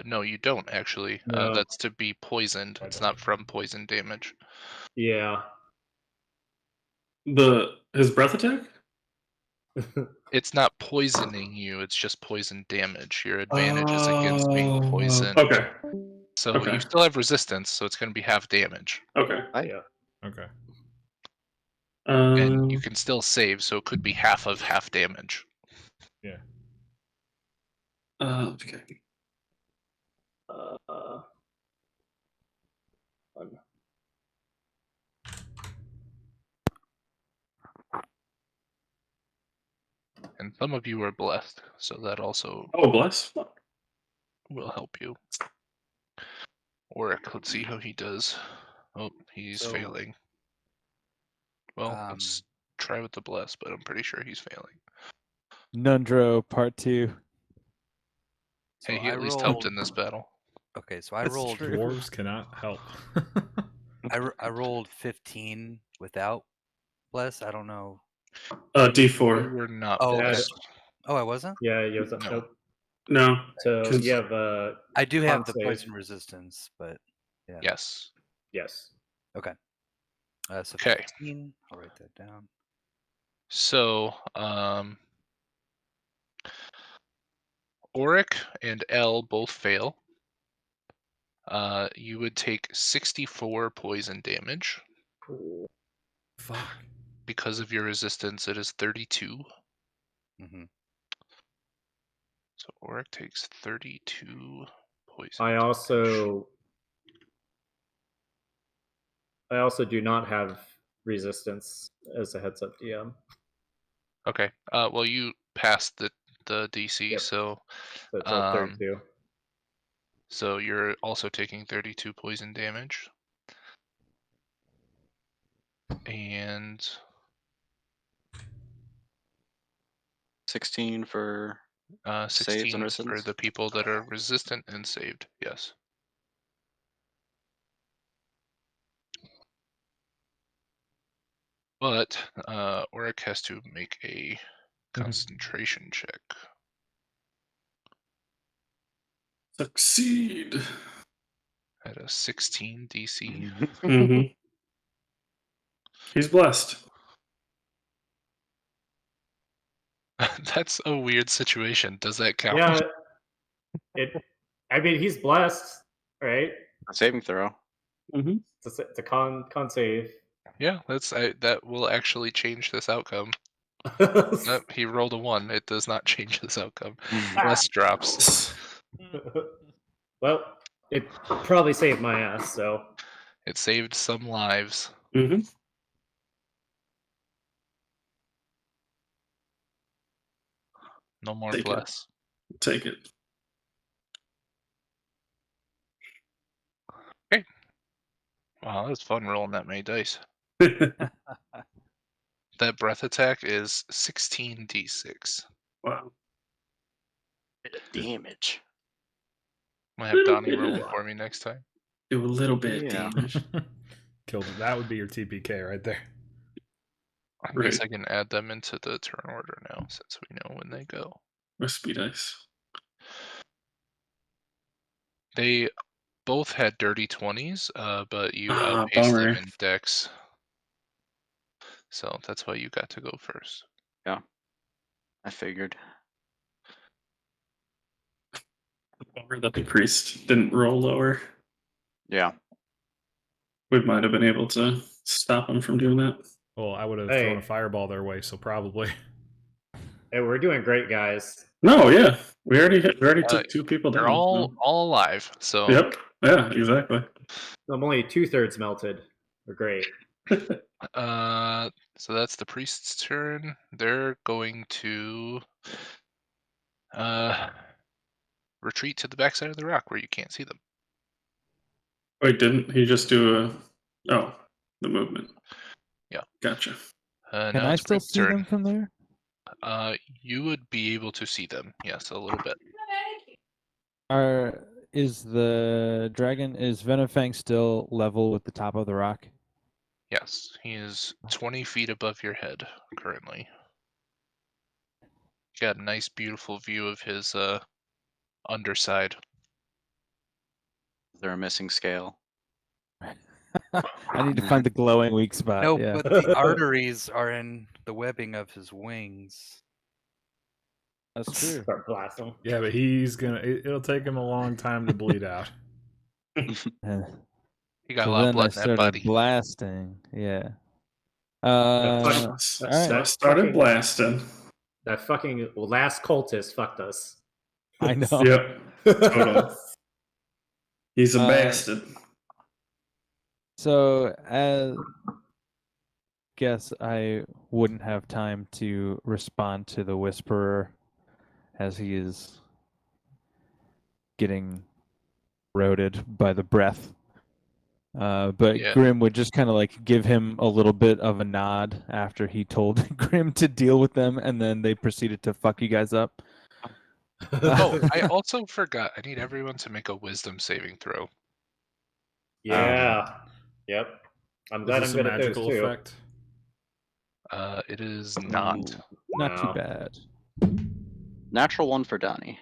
No, you don't actually. No. That's to be poisoned. It's not from poison damage. Yeah. His breath attack? It's not poisoning you. It's just poison damage. Your advantage is against being Oh, poisoned. okay. So okay. you still have resistance, so it's going to be half damage. Okay. Yeah. okay. And you can still save, so it could be half of half damage. Yeah. Okay. One. And some of you are blessed, so that also Oh, bless. will help you. Oric, let's see how he does. Oh, he's So- failing. Well, let's try with the bless, but I'm pretty sure he's failing. Nundro Part 2. Hey, So he I at least helped rolled- in this battle. Okay, so I That's rolled. true. Dwarves cannot help. I rolled 15 without bless. I don't know. You D4. were not Oh, okay. blessed. Oh, I wasn't. Yeah. You have No. nope. No. So 'Cause- you have I do have Con the save. poison resistance, but yeah. Yes. yes. Okay. So 'Kay. 15. I'll write that down. So, Oric and L both fail. You would take 64 poison damage. Cool. Fuck. Because of your resistance, it is 32. Mm-hmm. So Oric takes 32 poison. I damage. also do not have resistance as a heads up DM. Okay. Well, you passed the DC, Yep. so So it's at 32. so you're also taking 32 poison damage. And 16 for 16 and for resistance? the people that are resistant and saved. Yes. But Oric has to make a concentration check. Succeed. At a 16 DC. Mm-hmm. He's blessed. That's a weird situation. Does that count? Yeah. I mean, he's blessed, right? A saving throw. Mm-hmm. It's a con save. Yeah, that will actually change this outcome. Nope, he rolled a 1. It does not change this outcome. Less drops. Well, it probably saved my ass. So It saved some lives. Mm-hmm. No more Take it. bless. Take it. Wow, that was fun rolling that many dice. That breath attack is 16d6. Wow. Bit of damage. I'm gonna have Donnie Little roll bit. them for me next time. Do a little bit Yeah. damage. Killed it. That would be your TPK right there. I Right. guess I can add them into the turn order now, since we know when they go. Recipe dice. They both had dirty 20s, but you Ah, outpaced them bummer. in dex. So that's why you got to go first. I figured. Bummer that the priest didn't roll lower. Yeah. We might have been able to stop him from doing that. Well, I would have Hey. thrown a fireball their way, so probably. Hey, we're doing great, guys. No, yeah, we already took 2 people They're down. all alive. So Yep. Yeah. Exactly. I'm only 2/3 melted. We're great. so that's the priest's turn. They're going to retreat to the backside of the rock where you can't see them. Wait, didn't he just do the movement? Yeah. Gotcha. Can Now I it's still Brim's see turn. them from there? You would be able to see them. Yes, a little bit. Is Venifang still level with the top of the rock? Yes, he is 20 feet above your head currently. Got a nice, beautiful view of his underside. Is there a missing scale? I need to find the glowing weak spot. No, Yeah. but the arteries are in the webbing of his wings. That's true. Start blasting. Yeah, but he's gonna. It'll take him a long time to bleed out. He got a So lot of then I blood in that started body. blasting. Yeah. So Alright. I started blasting. That fucking last cultist fucked us. I know. Yep. Totally. He's a bastard. So I guess I wouldn't have time to respond to the Whisperer as he is getting eroded by the breath. But Yeah. Grim would just kind of like give him a little bit of a nod after he told Grim to deal with them, and then they proceeded to fuck you guys up. Oh, I also forgot. I need everyone to make a wisdom saving throw. Yeah. Yep. I'm Is glad I'm this a good at those magical too. effect? It is not. Ooh, not too No. bad. Natural 1 for Donnie.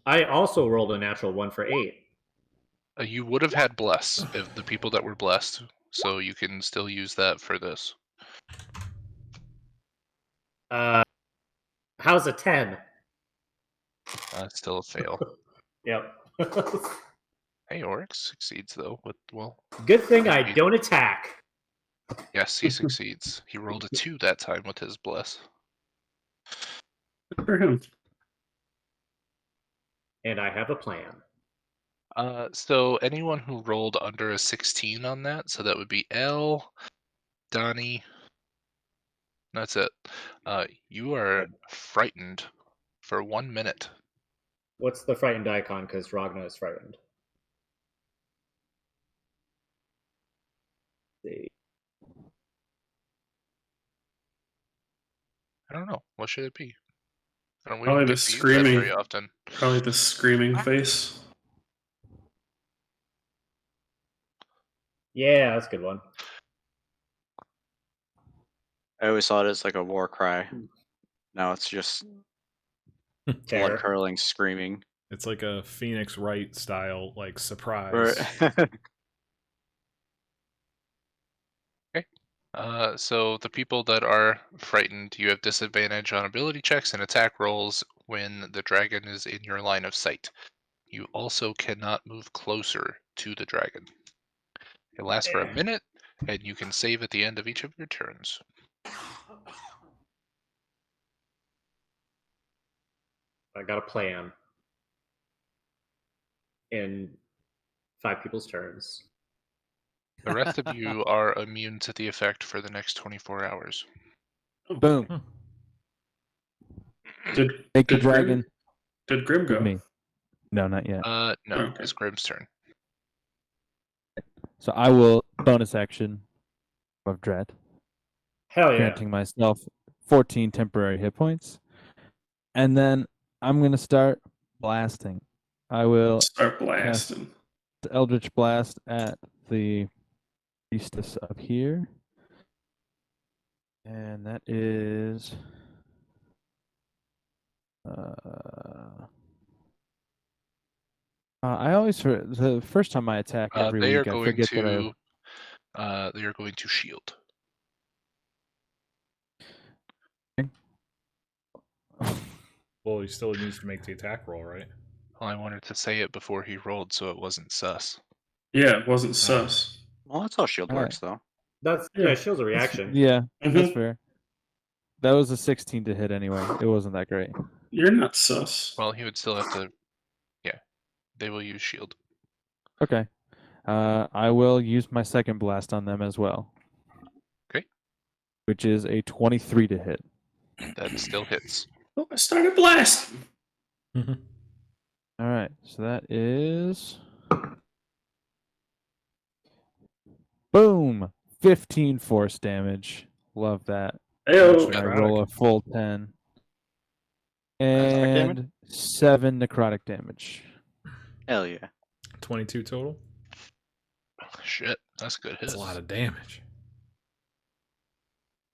I also rolled a natural 1 for 8. You would have had bless if the people that were blessed, so you can still use that for this. How's a 10? Still a fail. Yep. Hey, Oryx succeeds though. With Good thing I don't attack. Yes, he succeeds. He rolled a 2 that time with his bless. Good for him. And I have a plan. So anyone who rolled under a 16 on that, so that would be L, Donnie. That's it. You are frightened for 1 minute. What's the frightened icon? Because Ragna is frightened. Let's see. I don't know. What should it be? We Probably don't the get to use that very screaming. often. Probably the screaming face. Yeah, that's a good one. I always saw it as like a war cry. Now it's just blood Terror. curdling screaming. It's like a Phoenix Wright style, like surprise. Right. So the people that are frightened, you have disadvantage on ability checks and attack rolls when the dragon is in your line of sight. You also cannot move closer to the dragon. It lasts for a minute, and you can save at the end of each of your turns. I got a plan. In 5 people's turns. The rest of you are immune to the effect for the next 24 hours. Boom. Did Make the did dragon. Did Grim With go? me. No, not yet. No, Okay. it's Grim's turn. So I will bonus action of dread, Hell yeah. granting myself 14 temporary hit points, and then I'm gonna start blasting. I will Start blasting. cast Eldritch Blast at the priestess up here, and that is I always the first time I attack every They are week I going forget that they are going to shield. Well, he still needs to make the attack roll, right? Well, I wanted to say it before he rolled, so it wasn't sus. Yeah, it wasn't sus. Well, that's how shield All right. works, though. That's Yeah. shield's a reaction. Yeah, that's Mhm. fair. That was a 16 to hit anyway. It wasn't that great. You're not sus. Well, he would still have to. Yeah, they will use shield. Okay. I will use my second blast on them as well. Okay. Which is a 23 to hit. That still hits. Oh, I started blasting. All right. So that is boom, 15 force damage. Love that. Ayo. And I roll a full 10. Necrotic damage? And 7 necrotic damage. Hell yeah. 22 total. Shit, that's a good hit. That's a lot of damage.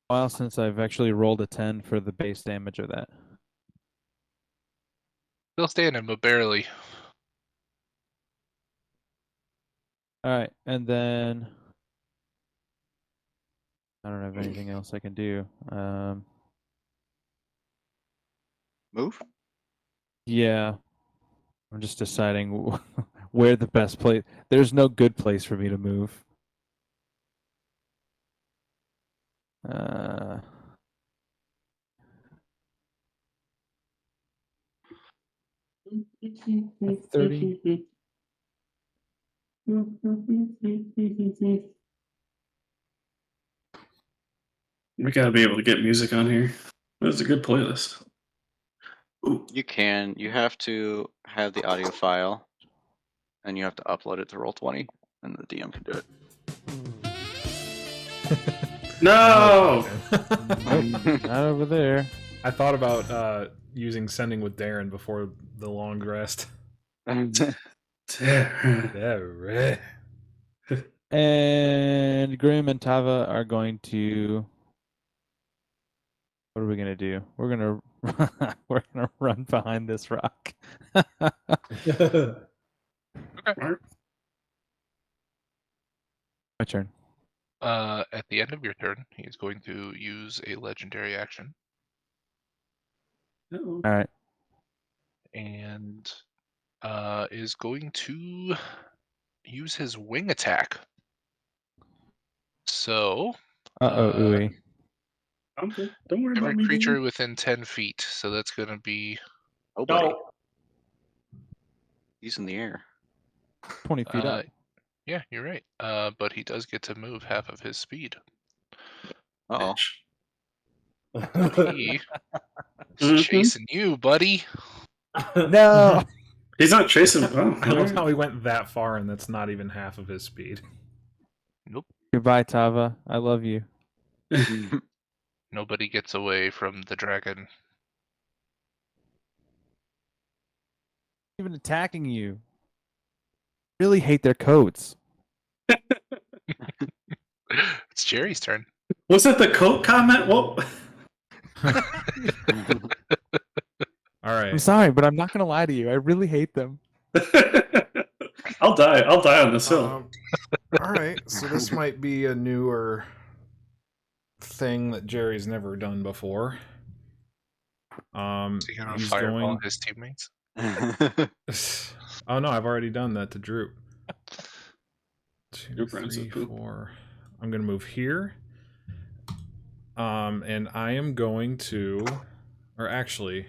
While since I've actually rolled a 10 for the base damage of that. Still standing, but barely. All right, and then I don't have anything else I can do. Move? Yeah, I'm just deciding where the best place. There's no good place for me to move. Uh, 30. We gotta be able to get music on here. That's a good playlist. Ooh. You can. You have to have the audio file, and you have to upload it to Roll20, and the DM can do it. No! Nope, not over there. I thought about using sending with Darren before the long rest. Damn. Yeah, right. And Grim and Tava are going to. What are we gonna do? We're gonna we're gonna run behind this rock. My turn. At the end of your turn, he's going to use a legendary action, Uh-oh. All right. and is going to use his wing attack. So, Ooey. I'm good. Don't worry every about me. creature Dude. within 10 feet. So that's going to be Oh, buddy. No. He's in the air. 20 feet up. yeah, you're right. But he does get to move half of his speed. Uh-oh. He is Mhm. chasing you, buddy. No. He's not chasing. Oh, I love how he went that far and that's not even half of his speed. Nope. Goodbye, Tava. I love you. Nobody gets away from the dragon. Even attacking you. Really hate their coats. It's Jerry's turn. Was it the coat comment? Well, All right. I'm sorry, but I'm not gonna lie to you. I really hate them. I'll die. I'll die on this hill. All right. So this might be a newer thing that Jerry's never done before. Is he gonna He's fireball going. his teammates? Oh no, I've already done that to Droop. 2, Droop runs 3, with poop. 4. I'm gonna move here. And I am going to, or actually,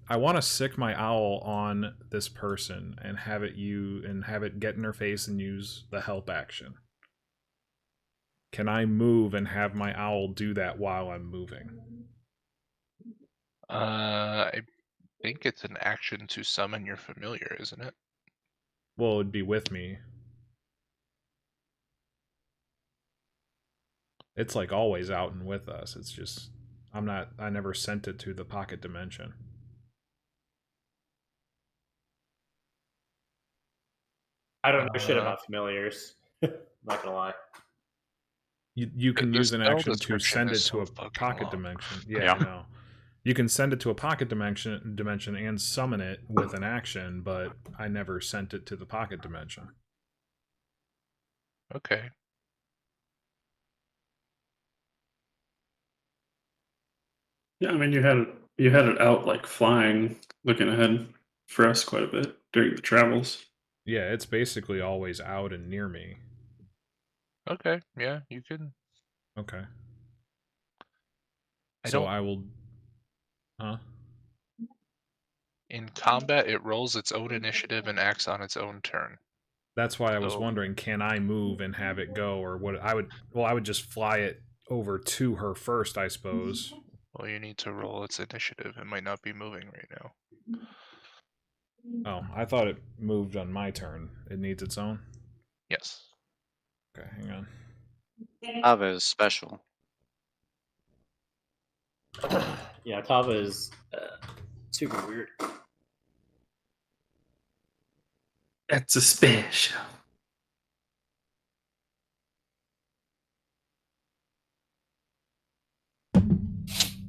I want to sick my owl on this person and have it get in her face and use the help action. Can I move and have my owl do that while I'm moving? I think it's an action to summon your familiar, isn't it? Well, it'd be with me. It's like always out and with us. It's just I never sent it to the pocket dimension. I don't know shit about familiars. Not gonna lie. You can The use an spell action to description send it is to a so fucking pocket long. dimension. Yeah, Yeah. I know. You can send it to a pocket dimension and summon it with an action, but I never sent it to the pocket dimension. Okay. Yeah, I mean you had it out like flying, looking ahead. for us quite a bit during the travels. Yeah, it's basically always out and near me. Okay, yeah, you can. Okay. I So don't. I will. Huh? In combat, it rolls its own initiative and acts on its own turn. That's why I was So- wondering, can I move and have it go, or what? I would just fly it over to her first, I suppose. Well, you need to roll its initiative. It might not be moving right now. Oh, I thought it moved on my turn. It needs its own. Yes. Okay, hang on. Ava is special. Yeah, Kava is super weird. That's a special.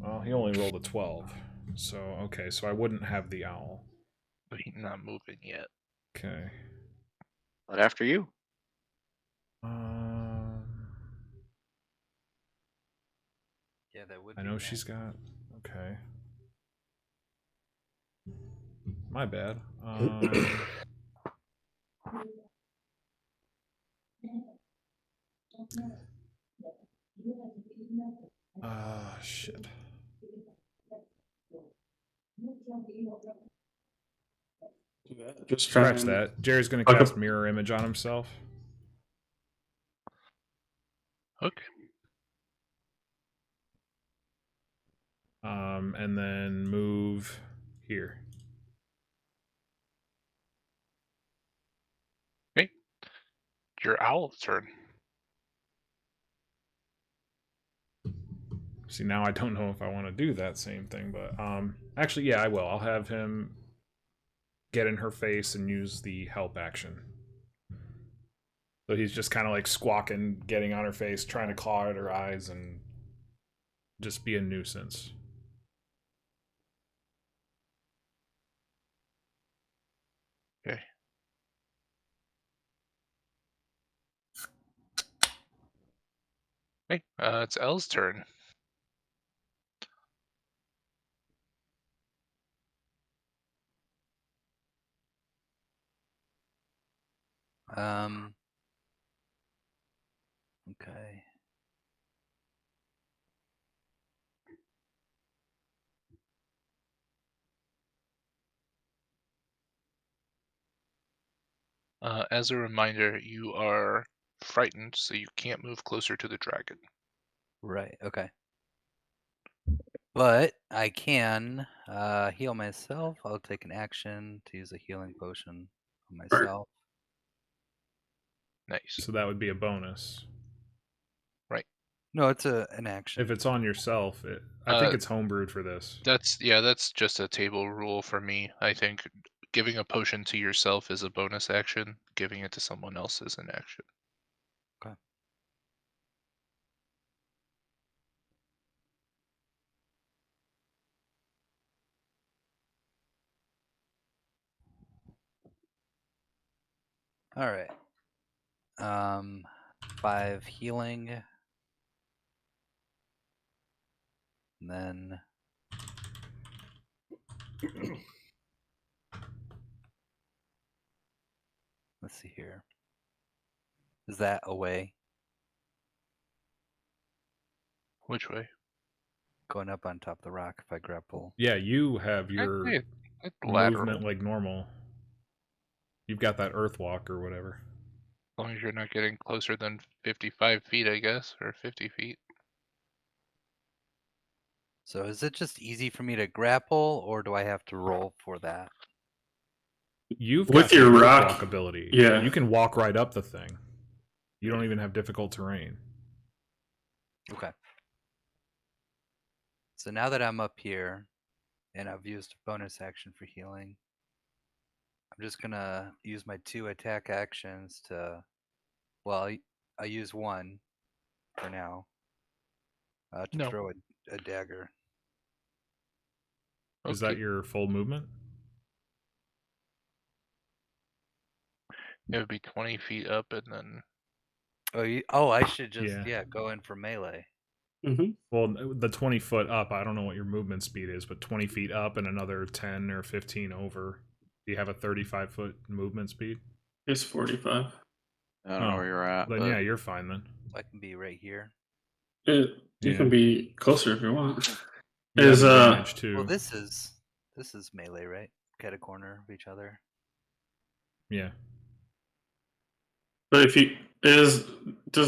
Well, he only rolled a 12. So, okay, so I wouldn't have the owl. But he's not moving yet. Okay. But after you. Yeah, that would I be know Matt. she's got. Okay. My bad. Shit. Just try Scratch and that. Jerry's gonna Okay. cast mirror image on himself. Okay. And then move here. Okay. Your owl's turn. See, now I don't know if I want to do that same thing, but actually, yeah, I will. I'll have him get in her face and use the help action. So he's just kind of like squawking, getting on her face, trying to claw at her eyes, and just be a nuisance. Okay. Hey, it's Elle's turn. Okay. As a reminder, you are frightened, so you can't move closer to the dragon. Right. Okay. But I can heal myself. I'll take an action to use a healing potion on myself. Nice. So that would be a bonus. Right. No, it's an action. If it's on yourself, I think it's homebrewed for this. That's just a table rule for me. I think giving a potion to yourself is a bonus action. Giving it to someone else is an action. Okay. All right. 5 healing. And then let's see here. Is that away? Which way? Going up on top of the rock if I grapple. Yeah, you have your It's lateral. movement like normal. You've got that earth walk or whatever. As long as you're not getting closer than 55 feet, I guess, or 50 feet. So is it just easy for me to grapple, or do I have to roll for that? You've With got the your earth rock, walk ability. yeah. You can walk right up the thing. You don't even have difficult terrain. Okay. So now that I'm up here, and I've used a bonus action for healing, I'm just gonna use my 2 attack actions to. Well, I use 1 for now to No. throw a dagger. Is that your full movement? It would be 20 feet up and then. Oh, I should just Yeah. go in for melee. Mm-hmm. Well, the 20 foot up, I don't know what your movement speed is, but 20 feet up and another 10 or 15 over. Do you have a 35-foot movement speed? It's 45. I don't know where you're at. Then but yeah, you're fine then. I can be right here. You Yeah. can be closer if you want. You Is have advantage too. Well, this is melee, right? Cut a corner of each other. Yeah. but if you does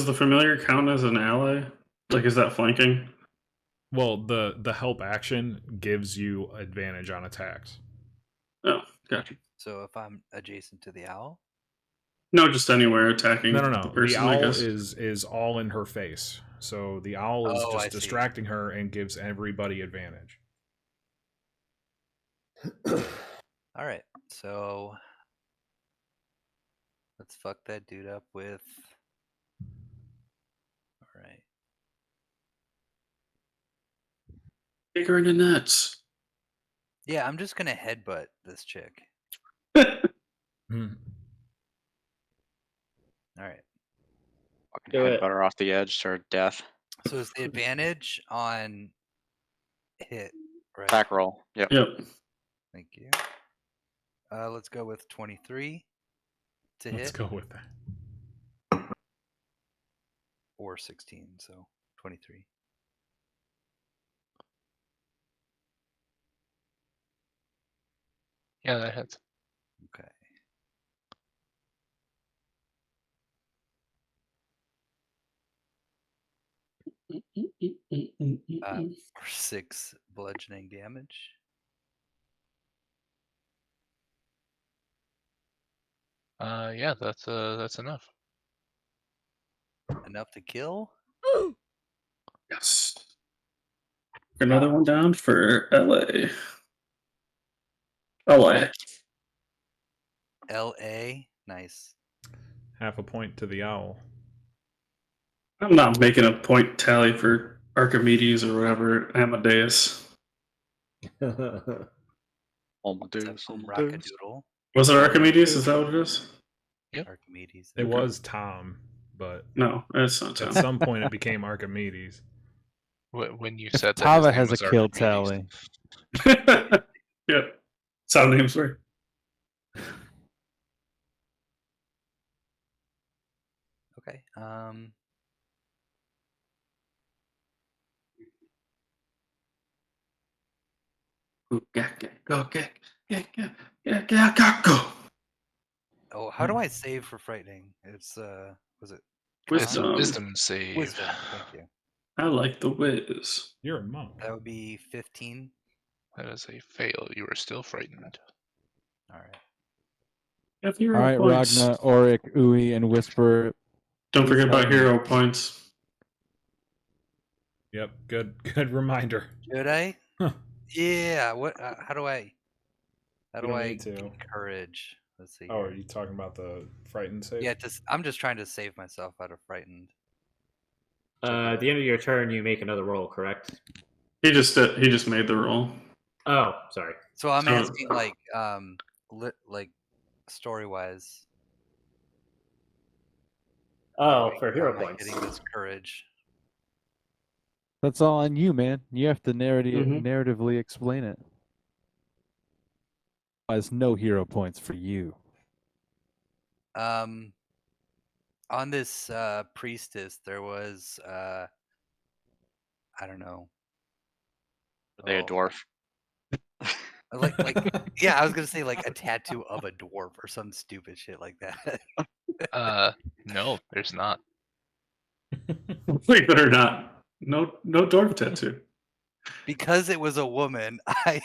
the familiar count as an ally? Like, is that flanking? Well, the help action gives you advantage on attacks. Oh, gotcha. So if I'm adjacent to the owl, No, just anywhere attacking No. the person. The I owl guess. is all in her face. So the owl is Oh, I just see. distracting her and gives everybody advantage. all right. So let's fuck that dude up with. All right. Kick her in the nuts. Yeah, I'm just gonna headbutt this chick. Hmm. All right. Fucking Do it. headbutt her off the edge to her death. So is the advantage on hit, right? Attack roll. Yep. Yep. Thank you. Let's go with 23 to Let's hit, go with that. or 16, so 23. Yeah, that hits. Okay. For 6 bludgeoning damage. Yeah, that's enough. Enough to kill? Yes. Another one down for LA. LA. LA. Nice. Half a point to the owl. I'm not making a point tally for Archimedes or whatever. Amadeus. Amadeus. Rockadoodle. Was it Archimedes? Is that what it is? Yep. Archimedes. It Okay. was Tom, but No, it's not at Tom. some point it became Archimedes. When you If said that his Tava name has a was kill Archimedes. tally. Yeah. That's how names work. Okay. Go. Oh, how do I save for frightening? It's was it Wisdom. Wisdom save. Wisdom. Thank you. I like the whiz. You're a monk. That would be 15. That is a fail. You are still frightened. All right. Have hero All right, points. Ragna, Auric, Ui, and Whisper. Don't please forget help about me. hero points. Yep, good reminder. Should I? Huh. Yeah. What? How do I? How You do don't I need to. gain courage? Let's see. Oh, here. are you talking about the frightened save? Yeah. I'm just trying to save myself out of frightened. At the end of your turn, you make another roll, correct? He just made the roll. Oh, sorry. So I'm So- asking, like story wise. Oh, for hero How am I points. getting this courage? That's all on you, man. You have to Mhm. narratively explain it. There's no hero points for you. On this priestess, there was I don't know. Are they a Oh, dwarf? like yeah, I was gonna say like a tattoo of a dwarf or some stupid shit like that. No, there's not. Believe it or not, no dwarf tattoo. Because it was a woman, I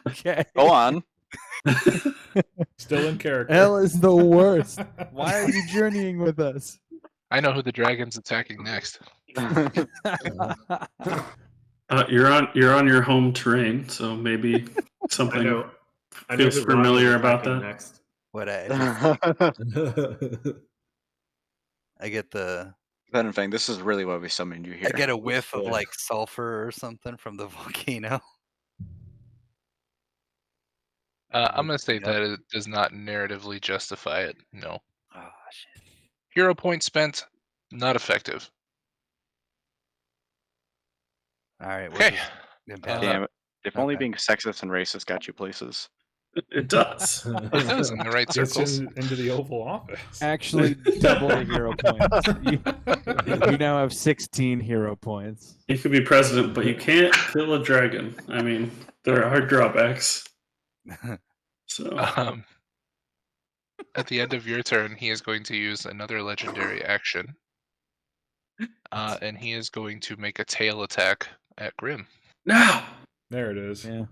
Okay. Go on. Still in character. Hell is the worst. Why are you journeying with us? I know who the dragon's attacking next. You're on your home terrain, so maybe something I know feels who familiar Ragna's about attacking that. next. what I get the Venom Fang, this is really why we summoned you here. I get a whiff of Yeah. like sulfur or something from the volcano. I'm gonna say Yep. that it does not narratively justify it. No. Oh shit. Hero points spent, not effective. All right. Okay. We'll just Damn it. If only Okay. being sexist and racist got you places. It does. It does in the right Gets circles. into the Oval Office. Actually, double the hero points. You now have 16 hero points. You could be president, but you can't kill a dragon. I mean, there are drawbacks. So Um, at the end of your turn, he is going to use another legendary action. And he is going to make a tail attack at Grim. now, There it is. Yeah.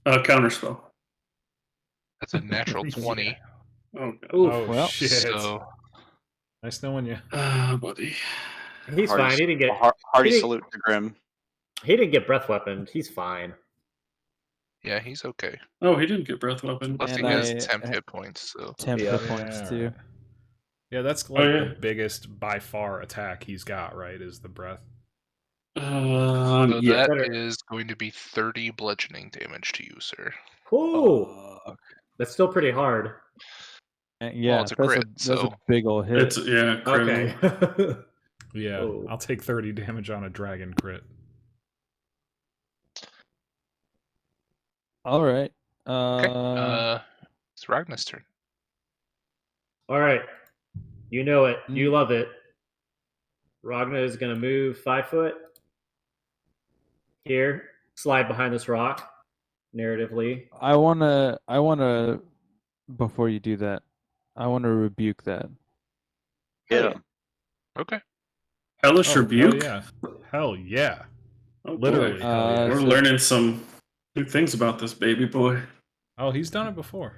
counterspell. That's a natural Yeah. 20. Oh, Oof. Oh Well, shit! So Nice knowing you. buddy. He's fine. He didn't get Hearty he didn't- salute to Grim. he didn't get breath weapon. He's fine. yeah, he's okay. Oh, he didn't get breath weapon. Plus he And has I- 10 hit points. So 10 Yeah. hit points Yeah, too. right. Yeah, that's like yeah. the biggest by far attack he's got. Right, is the breath. so Yeah. that is going to be 30 bludgeoning damage to you, sir. Ooh, that's still pretty hard. Yeah, it's a that's crit, that's so- a big ol' hit. It's Okay. critical. Yeah, Oh. I'll take 30 damage on a dragon crit. All right. Okay. It's Ragnar's turn. All right. You know it. You Mm. love it. Ragna is going to move 5 foot here, slide behind this rock, narratively. I wanna before you do that, I wanna rebuke that. Hit Yeah. him. Okay. Hellish Oh, hell rebuke. yeah! Hell yeah! Oh, boy. Literally, hell yeah! We're so- learning some new things about this baby boy. Oh, he's done it before.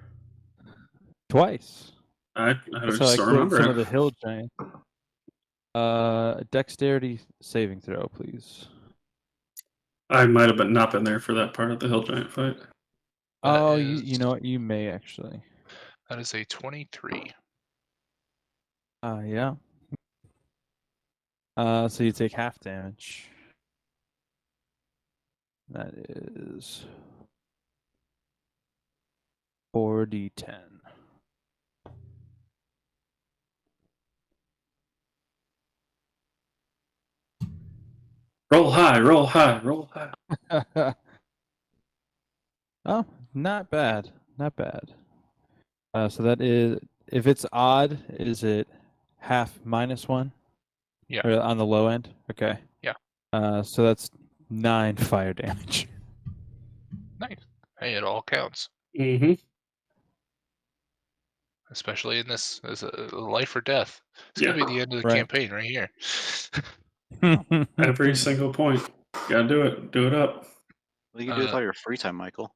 Twice. I That's just how I don't killed remember some it. of the hill giants. Dexterity saving throw, please. I might have not been there for that part of the hill giant fight. Oh, That you is- know what? You may actually. That is a 23. Yeah. So you take half damage. That is 4d10. Roll high, roll high, roll high. Oh, not bad. Not bad. So that is, if it's odd, is it half -1? Yeah. Or on the low end? Okay. Yeah. So that's 9 fire damage. Nice. Hey, it all counts. Mm-hmm. Especially in this as a life or death. It's Yeah. gonna be the end of the Right. campaign right here. Every single point. Gotta do it. Do it up. What do you do with all your free time, Michael?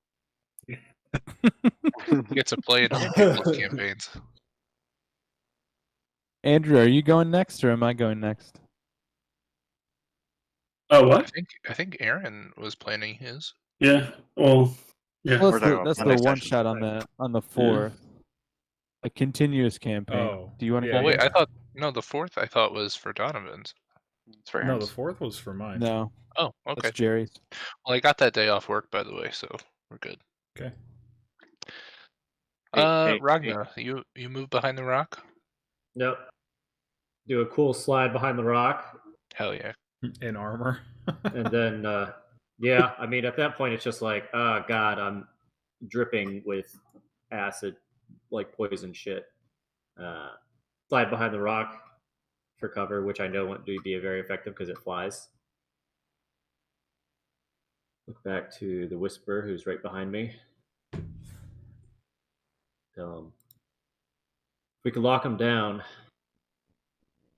Get to play in other people's campaigns. Andrew, are you going next or am I going next? Oh, I what? think Aaron was planning his. Yeah. Well, yeah. Well, We're that's talking the, about that's the the next one session, shot right? on the 4th. A continuous campaign. Oh, Do you want to yeah, go? Wait, yeah. I thought no, the 4th I thought was for Donovan's. It's for No, Aaron's. the 4th was for mine. No, Oh, okay. that's Jerry's. Well, I got that day off work, by the way, so we're good. Okay. Hey, Ragnar, you move behind the rock? Nope. Do a cool slide behind the rock. Hell yeah. In armor. And then, yeah, I mean, at that point, it's just like, oh, God, I'm dripping with acid, like poison shit. Slide behind the rock for cover, which I know won't be very effective because it flies. Look back to the Whisperer, who's right behind me. If we can lock him down,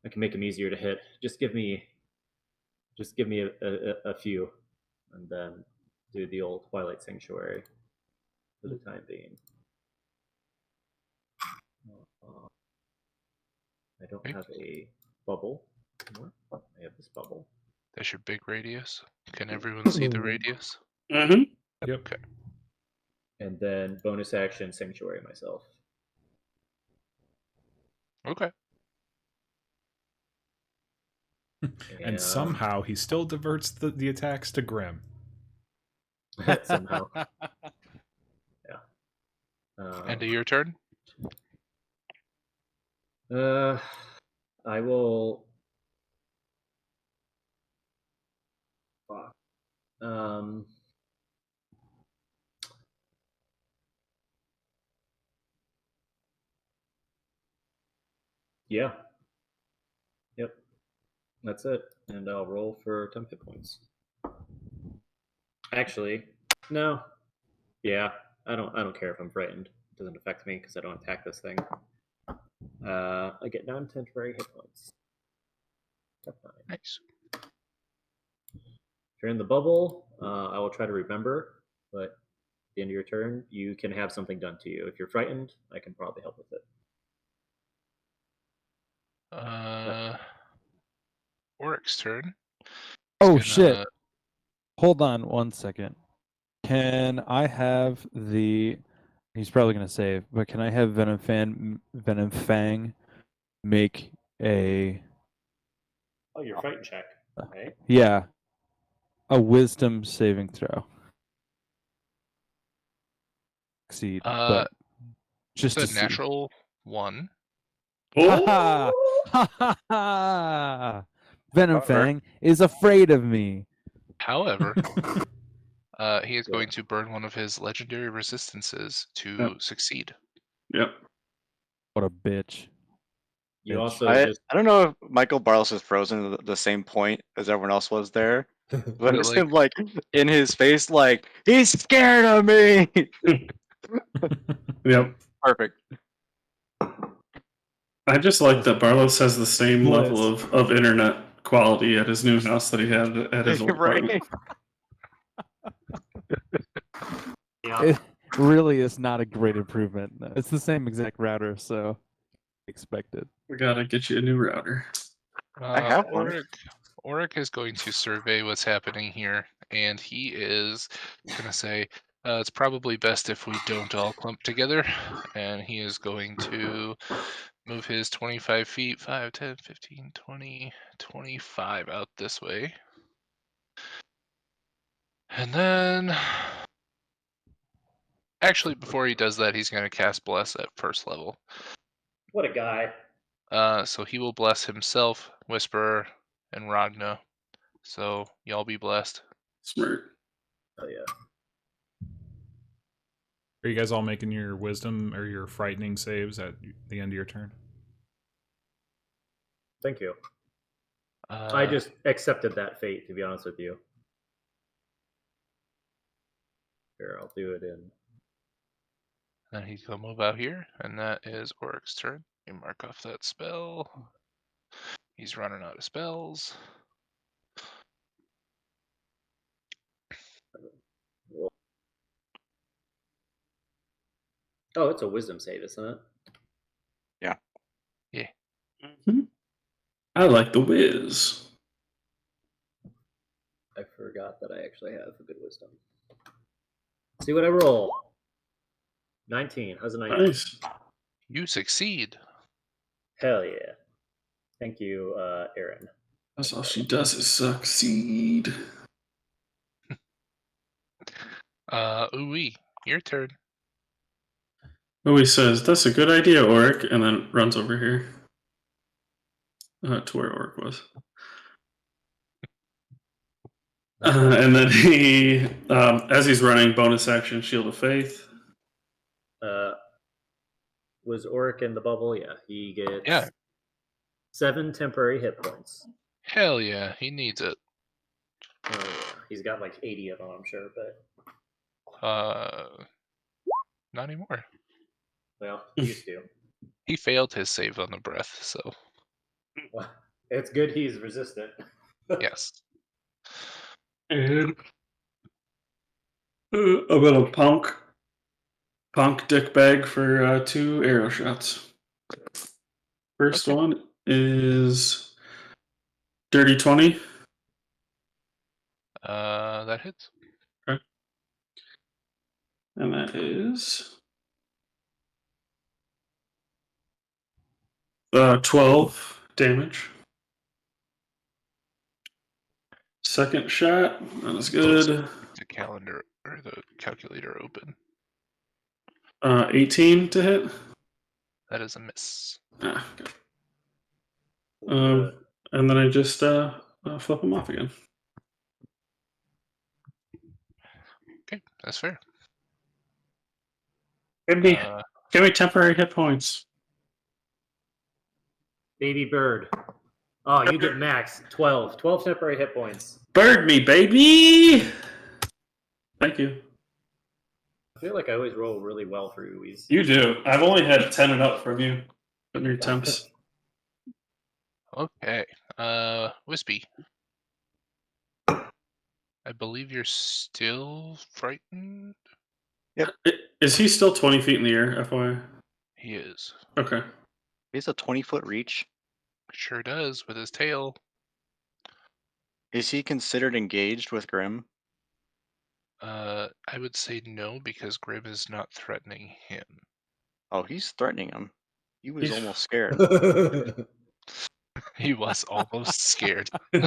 I can make him easier to hit. Just give me a few, and then do the old Twilight Sanctuary for the time being. I don't have a bubble anymore. I have this bubble. That's your big radius. Can everyone see the radius? Mm-hmm. Yep. Okay. And then bonus action Sanctuary myself. Okay. And somehow he still diverts the attacks to Grim. somehow. Yeah. End of your turn? I will. Fuck. Yeah. Yep. That's it. And I'll roll for 10 hit points. Actually, no. Yeah. I don't care if I'm frightened. It doesn't affect me because I don't attack this thing. I get 9 temporary hit points. That's fine. Nice. If you're in the bubble, I will try to remember, but at the end of your turn, you can have something done to you. If you're frightened, I can probably help with it. Oric's turn. Oh shit! Hold on 1 second. Can I have the? He's probably gonna save, but can I have Venom Fang make a? Oh, your fighting check, right? Yeah, a Wisdom saving throw. Succeed, but just it's to a see. natural 1. Ha Oh, ha ha ha! Venom However- Fang is afraid of me. However, he is going to burn one of his legendary resistances to succeed. yep. What a bitch. You Bitch. also I just don't know if Michael Barles is frozen at the same point as everyone else was there, but But, it's like- him like in his face, like he's scared of me. Yep. Perfect. I just like that Barlos has the same Bliss. level of internet quality at his new house that he had at his old Right? apartment. yeah. It really is not a great improvement. It's the same exact router, so expected. We gotta get you a new router. I have one. Oric is going to survey what's happening here, and he is going to say, it's probably best if we don't all clump together, and he is going to move his 25 feet, 5, 10, 15, 20, 25 out this way. And then, actually, before he does that, he's going to cast Bless at first level. What a guy. So he will bless himself, Whisperer, and Ragna. So y'all be blessed. Smart. Oh yeah. Are you guys all making your wisdom or your frightening saves at the end of your turn? Thank you. I just accepted that fate, to be honest with you. Here, I'll do it in. Then he's gonna move out here, and that is Oric's turn. You mark off that spell. He's running out of spells. Oh, it's a wisdom save, isn't it? Mhm. I like the whiz. I forgot that I actually have a good wisdom. See what I roll. 19. How's a 19? Nice. You succeed. Hell yeah. Thank you, Aaron. That's all she does is succeed. Ooey, your turn. Oh, he says, that's a good idea, Oric, and then runs over here. To where Oric was. And then he, as he's running, bonus action, Shield of Faith. Was Oric in the bubble? Yeah. He gets Yeah. 7 temporary hit points. Hell yeah, he needs it. Oh, yeah. He's got like 80 of them, I'm sure, but Not anymore. well, he used to. He failed his save on the breath, so Well, it's good he's resistant. yes. And I'm gonna punk dick bag for 2 arrow shots. First Okay. one is dirty 20. That hits. And that is 12 damage. Second shot, that is good. The calendar or the calculator open. 18 to hit. That is a miss. Ah, good. And then I just flip them off again. Okay, that's fair. Give me temporary hit points. Baby bird. Oh, you get max 12. 12 temporary hit points. Bird me, baby! Thank you. I feel like I always roll really well for Uis. You do. I've only had 10 and up from you in your attempts. Okay. Wispy. I believe you're still frightened? Is he still 20 feet in the air, FYI? He is. Okay. He's a 20-foot reach. Sure does, with his tail. Is he considered engaged with Grim? I would say no, because Grim is not threatening him. Oh, he's threatening him. He was He's- almost scared. He was almost scared. He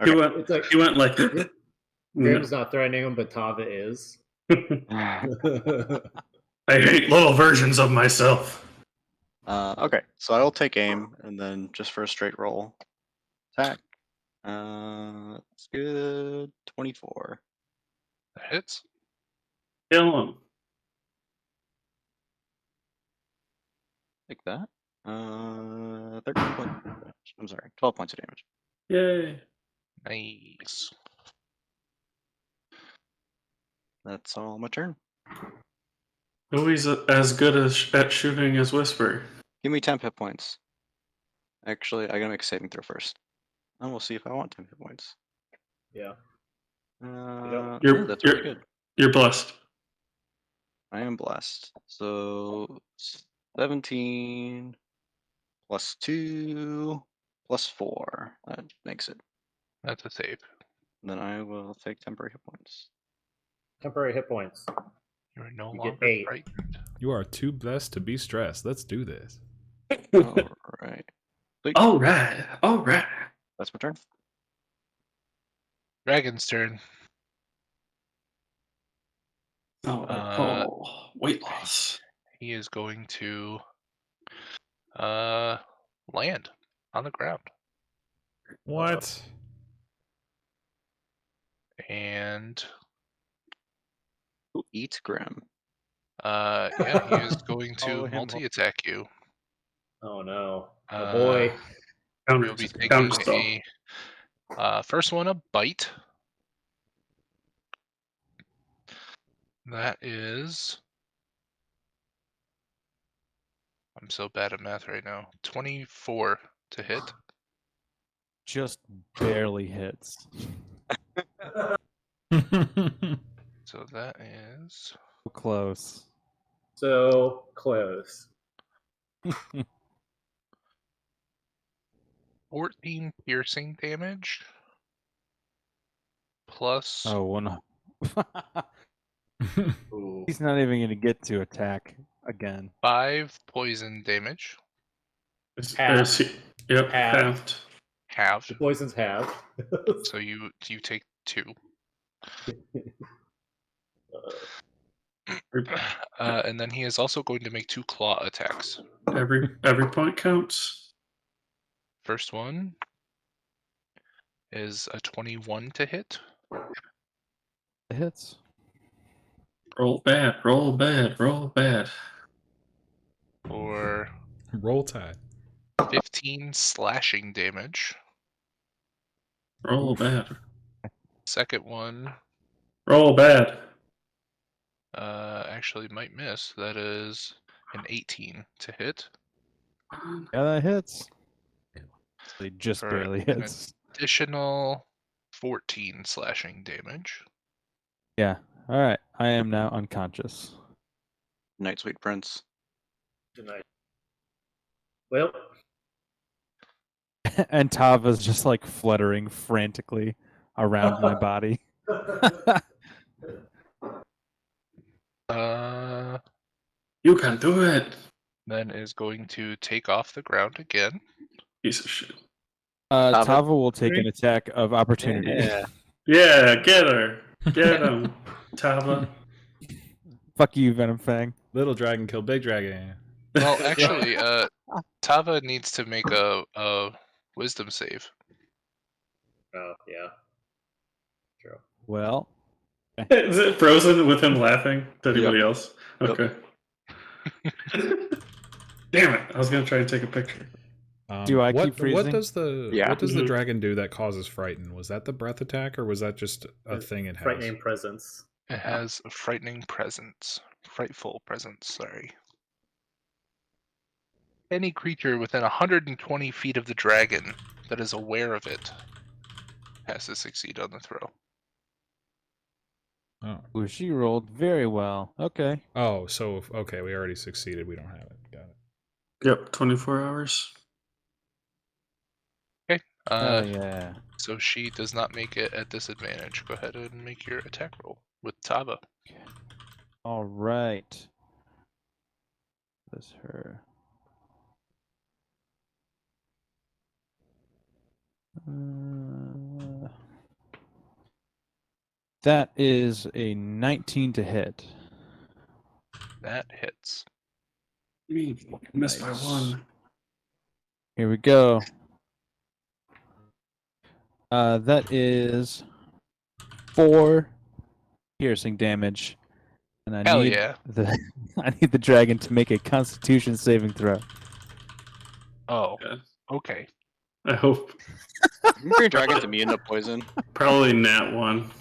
Okay. went. It's like He went like. Grim's not threatening him, but Tava is. I hate little versions of myself. Okay, so I'll take aim and then just for a straight roll, attack. It's good. 24. That hits. Kill him. Like that. 13 points of damage. I'm sorry, 12 points of damage. Yay. Nice. That's all my turn. Who is as good at shooting as Whisper? Give me 10 hit points. Actually, I gotta make a saving throw first. And we'll see if I want 10 hit points. Yeah. You're- That's you're- really good. You're blessed. I am blessed. So 17 plus 2 plus 4. That makes it. That's a save. Then I will take temporary hit points. Temporary hit points. You're no You get longer 8. frightened. You are too blessed to be stressed. Let's do this. All right. Sweet. All right. All right. That's my turn. Dragon's turn. Oh, weight loss. He is going to land on the ground. What? And Eat Grim. yeah, he is going Follow to him. multi-attack you. Oh no. Oh Uh, boy. You'll be taking a first one, a bite. That is, I'm so bad at math right now. 24 to hit. Just barely hits. So that is So close. So close. 14 piercing damage. Plus Oh, one. Ooh. He's not even going to get to attack again. 5 poison damage. Half. Yep, Half. halved. Halved. The poison's half. So you take 2. And then he is also going to make 2 claw attacks. Every point counts. First one is a 21 to hit. It hits. Roll bad, roll bad, roll bad. For Roll Tide. 15 slashing damage. Roll bad. Second one Roll bad. actually might miss. That is an 18 to hit. Yeah, that hits. They just For barely an hits. additional 14 slashing damage. Yeah. All right. I am now unconscious. Night, sweet prince. Good night. Well, And Tava's just like fluttering frantically around my body. You can do it. Then is going to take off the ground again. Piece of shit. Tava will take an attack of opportunity. Yeah. Yeah, get her. Get him. Tava. Fuck you, Venom Fang. Little dragon kill big dragon. Well, actually, Tava needs to make a wisdom save. oh yeah. True. Well, Is it frozen with him laughing to anybody else? Yep. Okay. Damn it. I was going to try and take a picture. Do I keep What freezing? does the Yeah. what does the Mhm. dragon do that causes frighten? Was that the breath attack, or was that just a thing it has? Frightening presence. It has a frightening presence. Frightful presence, sorry. Any creature within 120 feet of the dragon that is aware of it has to succeed on the throw. Oh. Ooh, she rolled very well. Okay. Oh, so okay, we already succeeded. We don't have it. Got it. Yep, 24 hours. Okay. Hell yeah. So she does not make it at disadvantage. Go ahead and make your attack roll with Tava. All right. That's her. That is a 19 to hit. That hits. Missed by Nice. 1. Here we go. That is 4 piercing damage, and I Hell need yeah. the I need the dragon to make a Constitution saving throw. Oh, Yeah. okay. I hope. Green dragon's immune to poison. Probably nat 1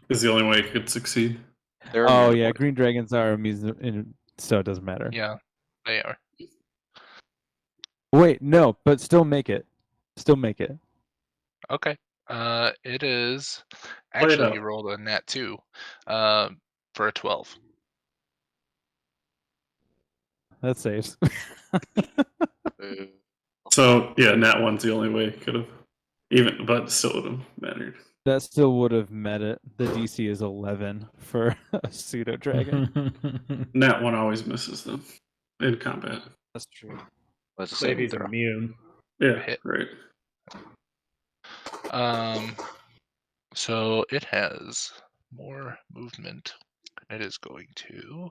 is the only way it could succeed. They're Oh immune to yeah, poison. green dragons are immune, so it doesn't matter. Yeah, they are. Wait, no, but still make it. Still make it. Okay. It is. Play it Actually, up. you rolled a nat 2 for a 12. That saves. Boo. So, yeah, nat 1's the only way it could have. Even, but still would have mattered. That still would have met it. The DC is 11 for a pseudo dragon. Nat 1 always misses them in combat. That's true. What's the But if saving he's throw? immune, Yeah, Hit. right. So it has more movement. It is going to.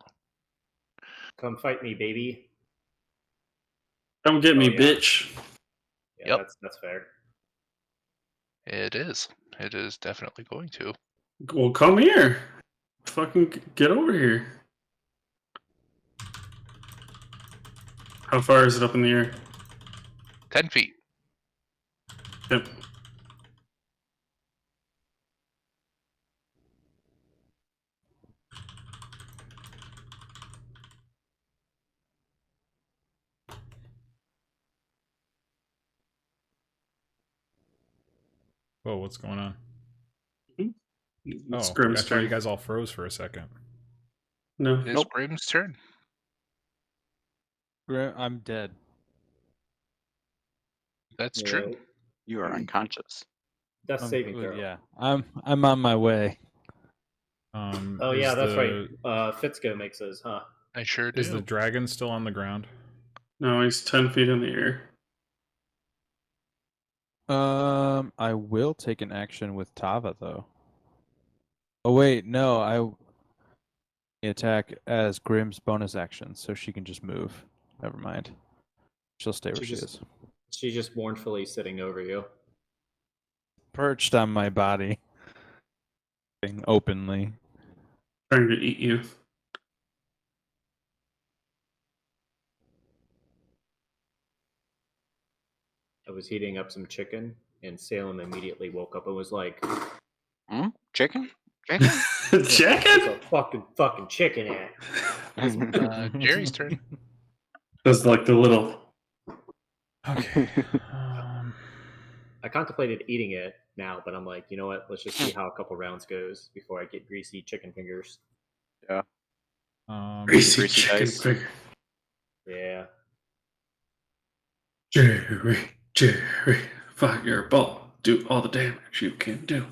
come fight me, baby. Come get me, Oh, yeah. bitch. Yeah, Yep. that's fair. It is. It is definitely going to. Well, come here. Fucking get over here. How far is it up in the air? 10 feet. Yep. Whoa, what's going on? It's Oh, Grimm's I thought you turn. guys all froze for a second. No. It is Nope. Grim's turn. I'm dead. That's true. You are unconscious. Death saving Well, throw. yeah, I'm on my way. Oh is yeah, that's the, right. Fitzko makes his, huh? I sure Is the do. dragon still on the ground? No, he's 10 feet in the air. I will take an action with Tava though. Oh wait, no, I attack as Grimm's bonus action, so she can just move. Never mind. She'll stay where she is. She's just mournfully sitting over you. Perched on my body. Openly. Trying to eat you. I was heating up some chicken, and Salem immediately woke up and was like, Chicken? Chicken? "Where's Chicken? the fucking chicken at?" Jerry's turn. Does like the little. Okay. I contemplated eating it now, but I'm like, you know what? Let's just see how a couple rounds goes before I get greasy chicken fingers. Greasy Greasy chicken dice. finger. Yeah. Jerry, fireball. Do all the damage you can do.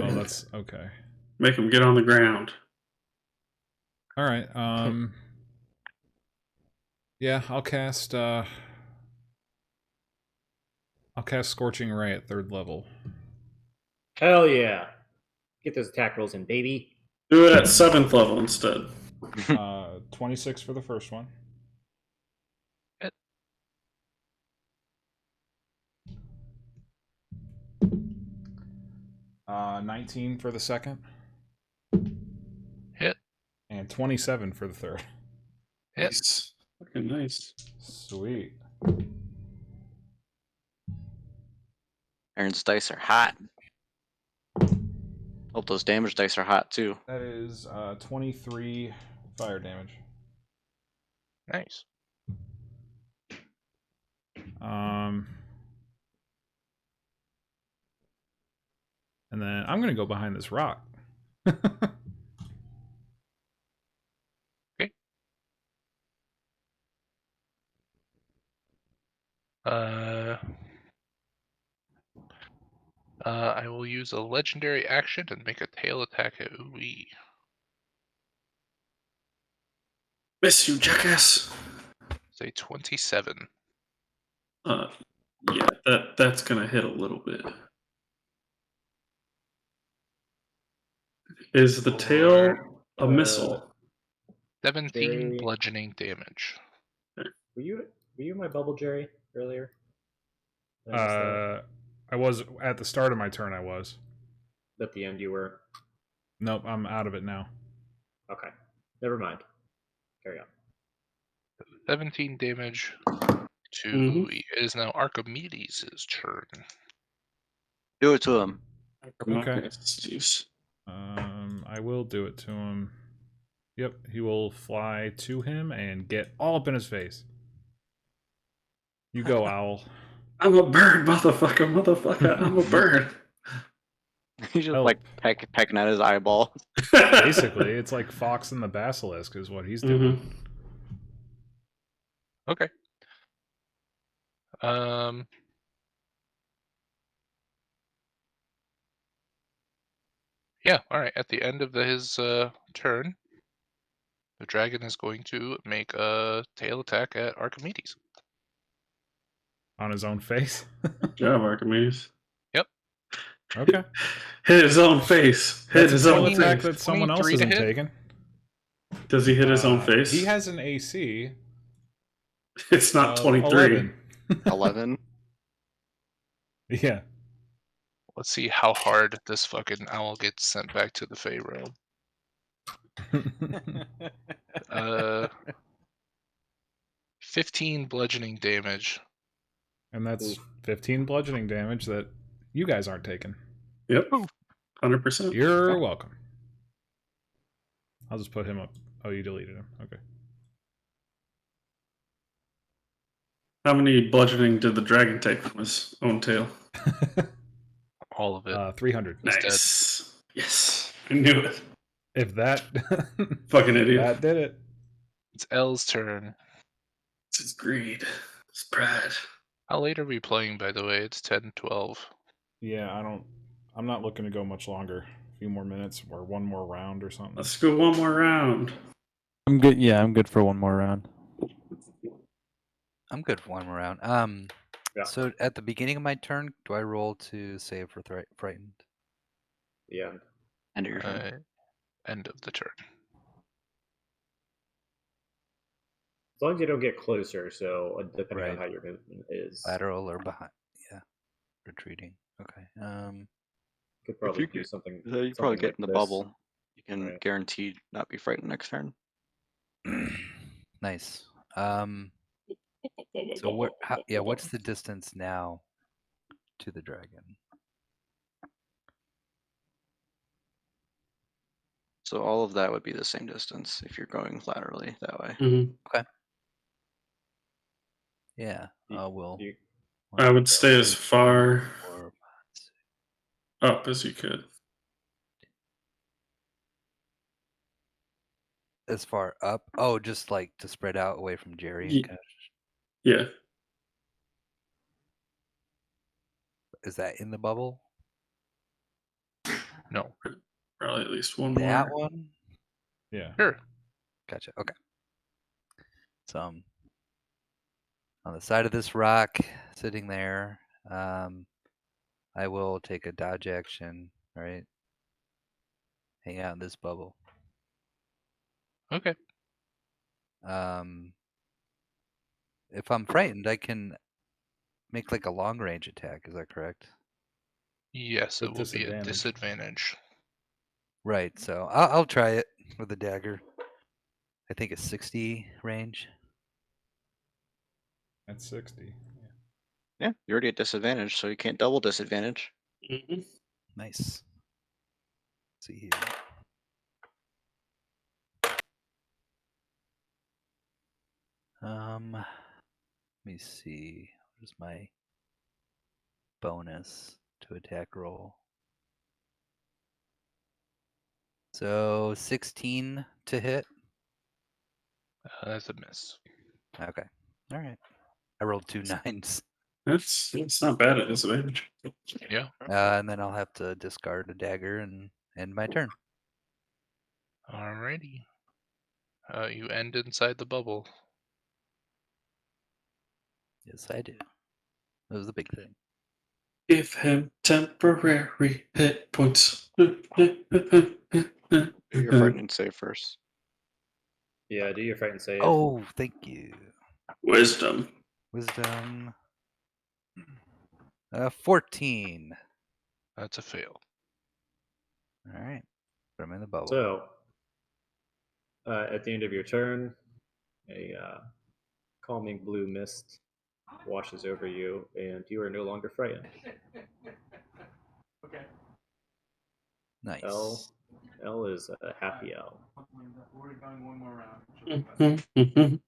Oh, that's okay. Make him get on the ground. All right. Yeah, I'll cast Scorching Ray at 3rd level. Hell yeah. Get those attack rolls in, baby. Do it at 7th level instead. 26 for the first one. Hit. Uh, 19 for the second. Hit. And 27 for the third. Hit. Nice. Fucking nice. Sweet. Aaron's dice are hot. Hope those damage dice are hot too. That is 23 fire damage. Nice. And then I'm gonna go behind this rock. Okay. I will use a legendary action and make a tail attack at Uwe. Miss you, jackass. Say 27. Yeah, that's gonna hit a little bit. Is the tail a missile? 17 Jerry. bludgeoning damage. Were you in my bubble, Jerry, earlier? Did I miss that? I was at the start of my turn. I was. At the end, you were. Nope, I'm out of it now. Okay, never mind. Carry on. 17 damage to Mhm. Uwe. It is now Archimedes' turn. Do it to him. Okay. Jeez. I will do it to him. Yep, he will fly to him and get all up in his face. You go, Owl. I'm a bird, motherfucker. I'm a bird. He's just Help. like pecking at his eyeball. Basically, it's like Fox and the Basilisk is what he's doing. Mhm. Okay. Yeah, alright. At the end of his turn, the dragon is going to make a tail attack at Archimedes. On his own face. Good job, Archimedes. Yep. Okay. Hit his own face. Hit That's a his tail own attack face. that someone else 23 to isn't hit? taking. Does he hit his own face? He has an AC. It's not of 23. 11. Yeah. Let's see how hard this fucking owl gets sent back to the Fey realm. 15 bludgeoning damage. And that's 15 bludgeoning damage that you guys aren't taking. Yep. 100%. You're welcome. I'll just put him up. Oh, you deleted him. Okay. How many bludgeoning did the dragon take from his own tail? All of it. 300. He's dead. Nice. Yes. I knew it. If that Fucking idiot. that did it. It's L's turn. It's his greed. His pride. How late are we playing, by the way? It's 10:12. Yeah, I'm not looking to go much longer. A few more minutes or one more round or something. Let's go one more round. I'm good. Yeah, I'm good for one more round. I'm good for one more round. Yeah. So at the beginning of my turn, do I roll to save for frightened? Yeah. End of your turn. End of the turn. As long as you don't get closer, so depending on Right. how your movement is, Lateral or behind? Yeah, retreating. Okay. could probably you do could- something. So you probably something get like in the this. bubble. You can Right. guaranteed not be frightened next turn. Nice. So what's the distance now to the dragon? So all of that would be the same distance if you're going laterally that way. Mm-hmm. Yeah. We'll. You- I would stay as far 4, 5, 6. up as you could. As far up? Oh, just like to spread out away from Jerry. Ye- And kind of, Yeah. is that in the bubble? No. Probably at least one That more. one? Yeah. Sure. Gotcha. Okay. So I'm on the side of this rock, sitting there. I will take a dodge action, right? Hang out in this bubble. Okay. If I'm frightened, I can make like a long range attack. Is that correct? Yes, With it will be a disadvantage. disadvantage. Right. So I'll try it with a dagger. I think it's 60 range. That's 60. Yeah. Yeah, you're already at disadvantage, so you can't double disadvantage. Mm-hmm. Nice. Let's see here. Let me see. What is my bonus to attack roll? So 16 to hit. That's a miss. Okay. All right. I rolled 2 9s. That's not bad at disadvantage. Yeah. And then I'll have to discard a dagger and end my turn. Alrighty. You end inside the bubble. Yes, I do. That was the big thing. Give him temporary hit points. Do your frightening save first. Yeah, do your frightened save. Oh, thank you. Wisdom. Wisdom. 14. That's a fail. All right. Put him in the bubble. So, at the end of your turn, a calming blue mist washes over you, and you are no longer frightened. Nice. L is a happy L.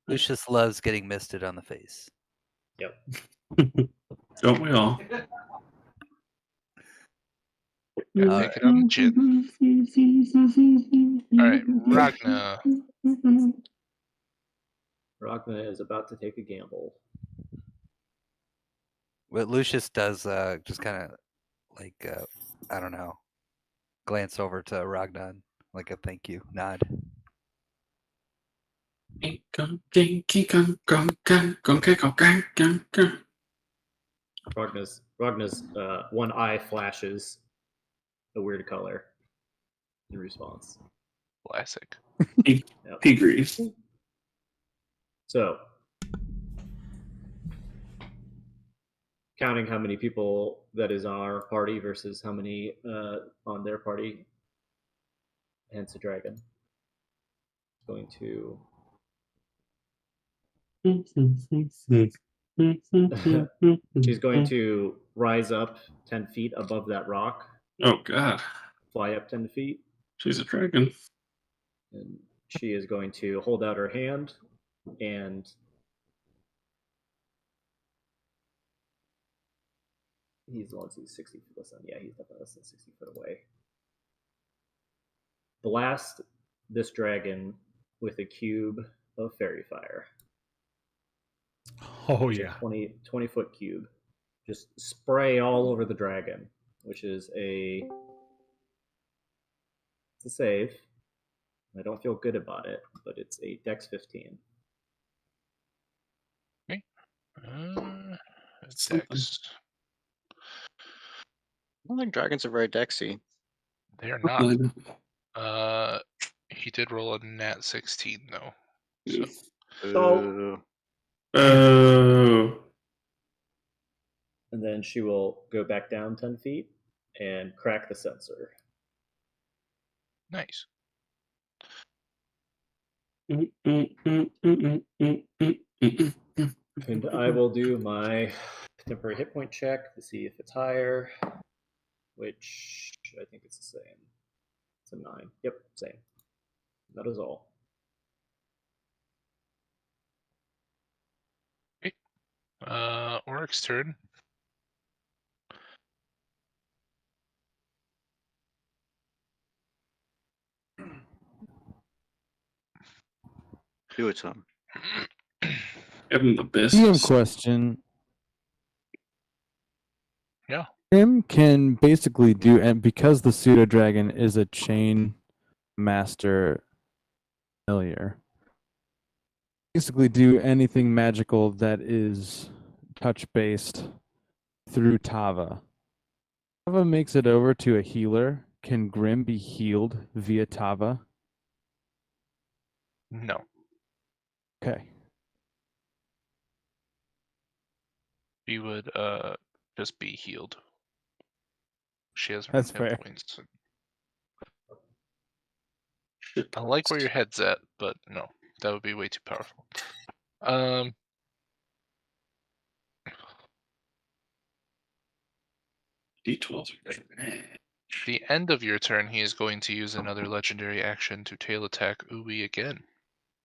Lucius loves getting misted on the face. Yep. Don't we all? Gotta take it on the chin. Alright, Ragna. Ragna is about to take a gamble. What Lucius does, just kind of like, I don't know, glance over to Ragnan, like a thank you nod. Ragna's one eye flashes a weird color in response. Classic. Yep. Pigrees. So, counting how many people that is on our party versus how many on their party, hence a dragon. Going to she's going to rise up 10 feet above that rock, Oh God, fly up 10 feet, she's a dragon. and she is going to hold out her hand, and he's 60 feet. Listen, yeah, he's definitely less than 60 foot away. Blast this dragon with a cube of fairy fire. Oh It's yeah. a 20 foot cube. Just spray all over the dragon, which is it's a save. I don't feel good about it, but it's a Dex 15. Dex. I don't think dragons are very dexy. They are not. He did roll a nat 16 though. So Oh. Oh. And then she will go back down 10 feet and crack the sensor. nice. And I will do my temporary hit point check to see if it's higher, which I think it's the same. It's a 9. Yep, same. That is all. Okay. Oric's turn. Do it to him. Give him the DM business. question. Yeah. Him can basically do, and because the pseudo dragon is a chain master familiar, basically do anything magical that is touch based through Tava. Tava makes it over to a healer. Can Grim be healed via Tava? No. Okay. He would just be healed. She has That's hit fair. points. I like where your head's at, but no, that would be way too powerful. D12. The end of your turn, he is going to use another legendary action to tail attack Uwe again.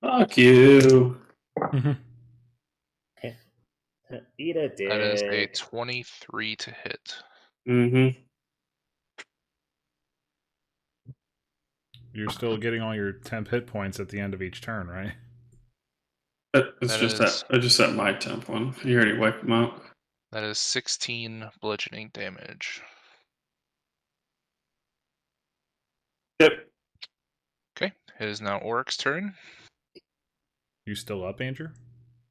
Fuck you. Eat a dick. That is a 23 to hit. Mm-hmm. You're still getting all your temp hit points at the end of each turn, right? It's That just is- that I just set my temp one. You already wiped them out. That is 16 bludgeoning damage. Yep. Okay, it is now Oric's turn. You still up, Andrew?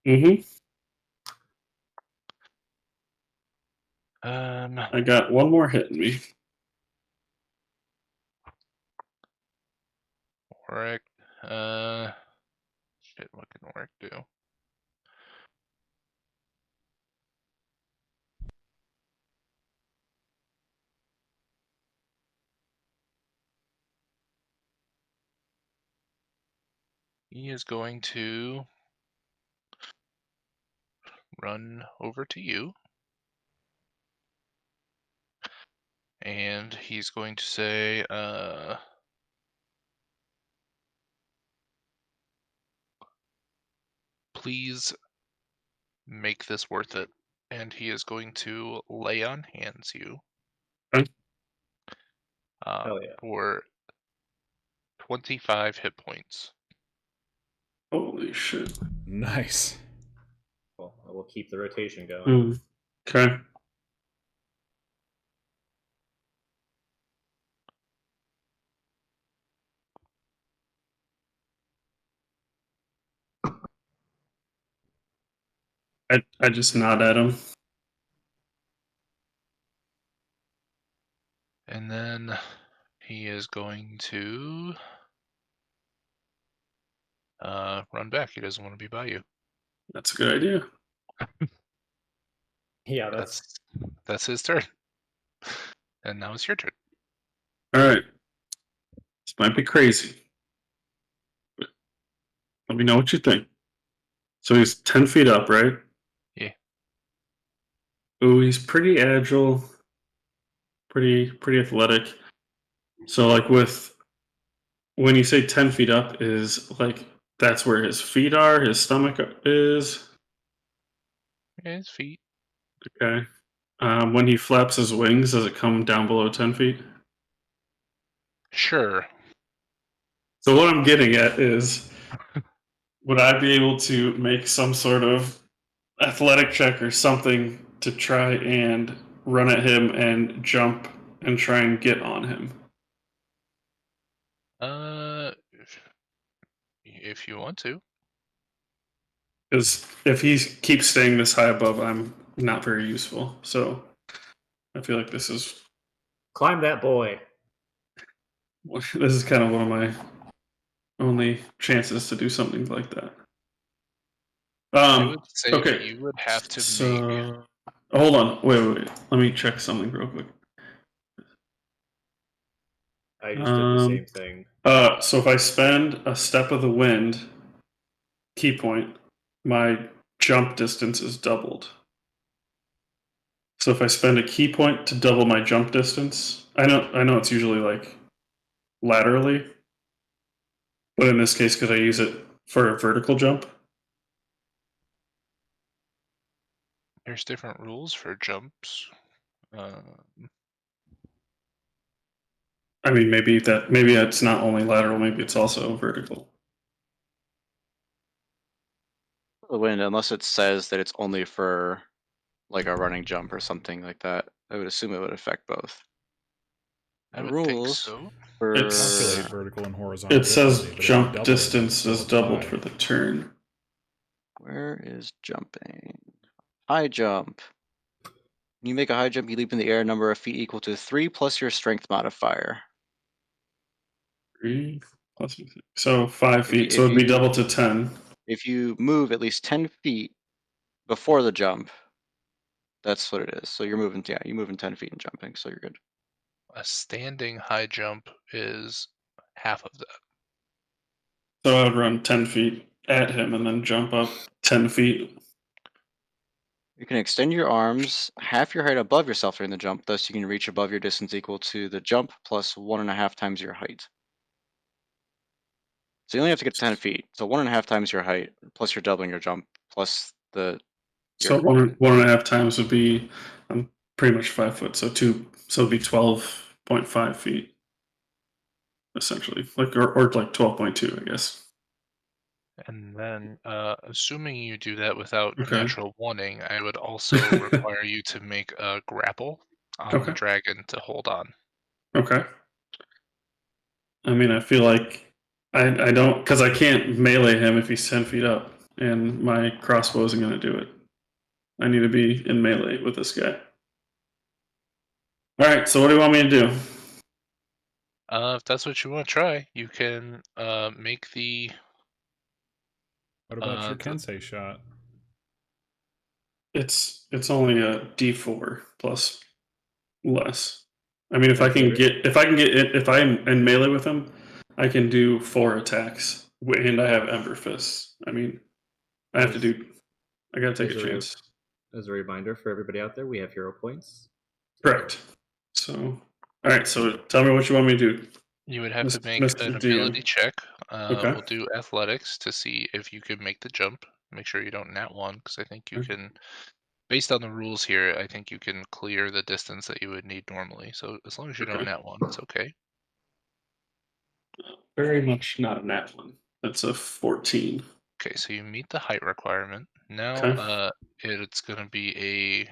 Mm-hmm. Um, I got one more hit in me. Oric. Shit, what can Oric do? He is going to run over to you. And he's going to say, please make this worth it. And he is going to lay on hands you. Okay. Hell yeah. For 25 hit points. Holy shit. Nice. Well, we'll keep the rotation going. Okay. I just nod at him. And then he is going to run back. He doesn't want to be by you. That's a good idea. Yeah, that's That's his turn. And now it's your turn. All right. This might be crazy. But let me know what you think. So he's 10 feet up, right? Yeah. Ooh, he's pretty agile, pretty athletic. So like when you say 10 feet up, is like that's where his feet are, his stomach is. His feet. Okay. When he flaps his wings, does it come down below 10 feet? Sure. So what I'm getting at is, would I be able to make some sort of athletic check or something to try and run at him and jump and try and get on him? If you want to. Because if he keeps staying this high above, I'm not very useful. So I feel like this is climb that boy. kind of one of my only chances to do something like that. I would say Okay. you would have to So make. hold on, wait. Let me check something real quick. I just did the same thing. So if I spend a step of the wind key point, my jump distance is doubled. So if I spend a key point to double my jump distance, I know it's usually like laterally, but in this case, could I use it for a vertical jump? There's different rules for jumps. I mean, maybe it's not only lateral, maybe it's also vertical. The wind, unless it says that it's only for like a running jump or something like that, I would assume it would affect both. I The would think rules so. for Calculate vertical and horizontal. It says differently, but if you double jump it, distance still is doubled apply. for the turn. where is jumping? High jump. When you make a high jump, you leap in the air a number of feet equal to 3 plus your strength modifier. 3 plus, so 5 If you, feet. So if it'd be you double to 10. if you move at least 10 feet before the jump, that's what it is. So you're moving, yeah, you're moving 10 feet and jumping, so you're good. A standing high jump is half of that. So I would run 10 feet at him and then jump up 10 feet. You can extend your arms half your height above yourself during the jump, thus you can reach above your distance equal to the jump plus 1.5 times your height. So you only have to get 10 feet. So 1.5 times your height, plus you're doubling your jump, plus your So one and a half times would be I'm pretty much 5 foot, so it'd be 12.5 feet essentially, like or like 12.2, I guess. And then, assuming you do that without Okay. natural wanting, I would also require you to make a grapple on the Okay. dragon to hold on. Okay. I mean, I feel like I don't, because I can't melee him if he's 10 feet up, and my crossbow isn't going to do it. I need to be in melee with this guy. All right, so what do you want me to do? If that's what you want to try, you can make the. What about your the- Kensei shot? It's only a D4 plus less. I mean, if I can Consider- get it, if I'm in melee with him, I can do 4 attacks, and I have Ember Fists. I mean, I have to do. I gotta take a As a re- chance. As a reminder for everybody out there, we have hero points. Correct. So, all right. So, tell me what you want me to do. You would have to make Mr. an DM. ability check. Okay. We'll do athletics to see if you can make the jump. Make sure you don't nat one, because I think you Okay. can. Based on the rules here, I think you can clear the distance that you would need normally. So as long as you don't Okay. nat one, it's okay. Very much not a nat one. That's a 14. Okay, so you meet the height requirement. Now, Okay. it's going to be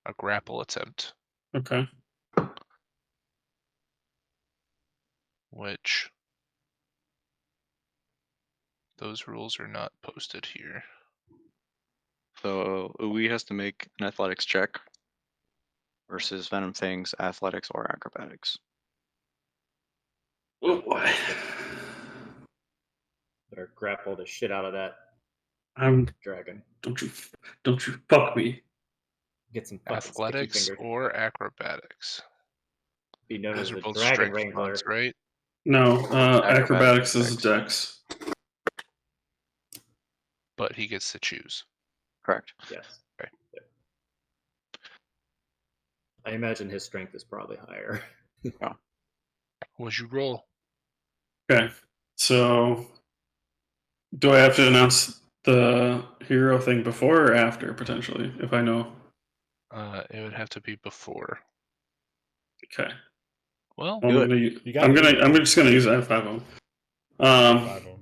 a grapple attempt, Okay. which those rules are not posted here. So Uwe has to make an athletics check versus Venom Fang's athletics or acrobatics. Oh boy. Better grapple the shit out of that I'm. dragon. Don't you fuck me. Get some fucking sticky Athletics fingers. or acrobatics? Be known Those as are the both Dragon strength Wrangler. ones, right? No, acrobatics is Dex. dex. But he gets to choose. Correct. Yes. Okay. Yep. I imagine his strength is probably higher. What'd you roll? Okay. So, do I have to announce the hero thing before or after, potentially, if I know? It would have to be before. Okay. Well, I'm Do it. gonna. You gotta do it. I'm just gonna use. I have 5 of them. 5 of them.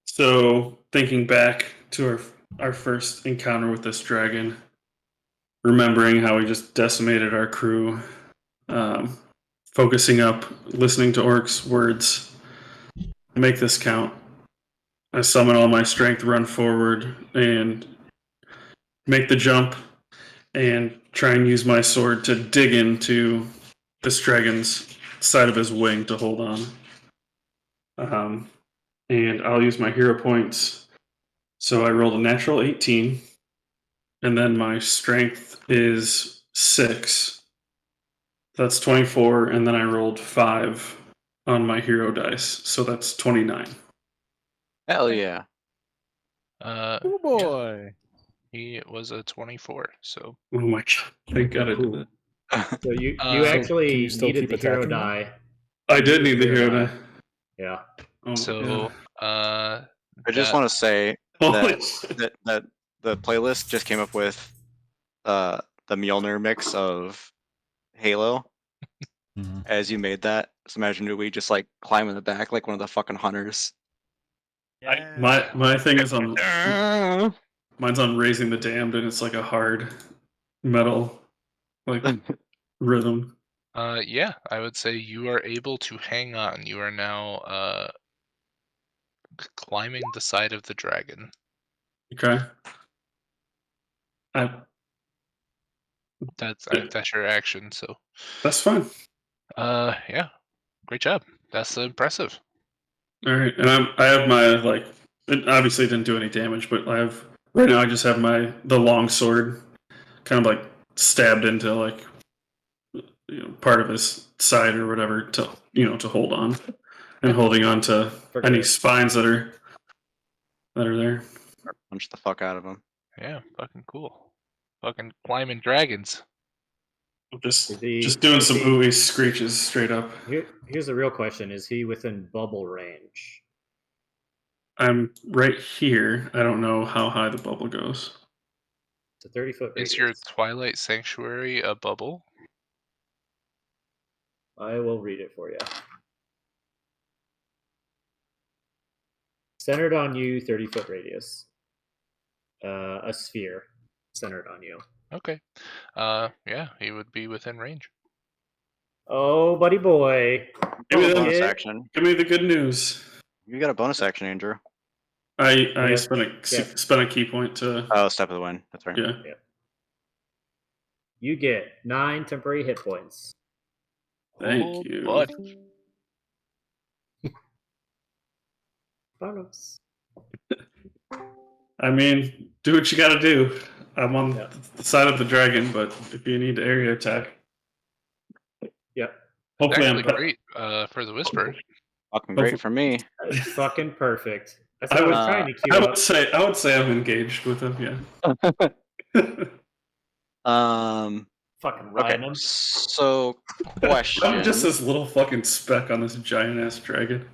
So thinking back to our first encounter with this dragon, remembering how we just decimated our crew, focusing up, listening to Orc's words, make this count. I summon all my strength, run forward, and make the jump, and try and use my sword to dig into this dragon's side of his wing to hold on. And I'll use my hero points. So I rolled a natural 18, and then my strength is 6. That's 24, and then I rolled 5 on my hero dice, so that's 29. Hell yeah. yeah, Oh boy. he was a 24, so Oh my god! Thank God I did Ooh. that. So you So, can actually you still needed keep the hero attacking them? die. I did need the hero die. Yeah. Oh my so god! I just that want to say Holy that, shit. that the playlist just came up with the Mjolnir mix of Halo. Mhm. As you made that, so imagine we just like climb in the back like one of the fucking hunters. My thing is on mine's on Raising the Damned, and it's like a hard metal like rhythm. yeah, I would say you are able to hang on. You are now climbing the side of the dragon. Okay. I, That's your action. So, that's fine. yeah, great job. That's impressive. All right, and I have my like. It obviously didn't do any damage, but I have right now. I just have the long sword, kind of like stabbed into like part of his side or whatever to to hold on, and holding on to Forget any it. spines that are there. Punch the fuck out of him. Yeah, fucking cool. Fucking climbing dragons. Just Is doing is some he- ooey screeches straight up. Here's the real question: is he within bubble range? I'm right here. I don't know how high the bubble goes. It's a 30-foot Is radius. your Twilight Sanctuary a bubble? I will read it for you. Centered on you, 30-foot radius. A sphere centered on you. Okay. Yeah, he would be within range. Oh, buddy boy. You have a Maybe bonus then- action. Give me the good news. You got a bonus action, Andrew. I Yeah. spent a key point to. Oh, step of the wind. That's right. Yeah. You get 9 temporary hit points. Thank Oh, you. buddy. Bonus. I mean, do what you gotta do. I'm on Yeah. the side of the dragon, but if you need to area attack, Yep. hopefully Actually great for the Whisper. Fucking great for me. That's fucking perfect. That's what I was trying to queue I up. would say I'm engaged with him. Yeah. Fucking Okay. riding him. So, question. I'm just this little fucking speck on this giant ass dragon.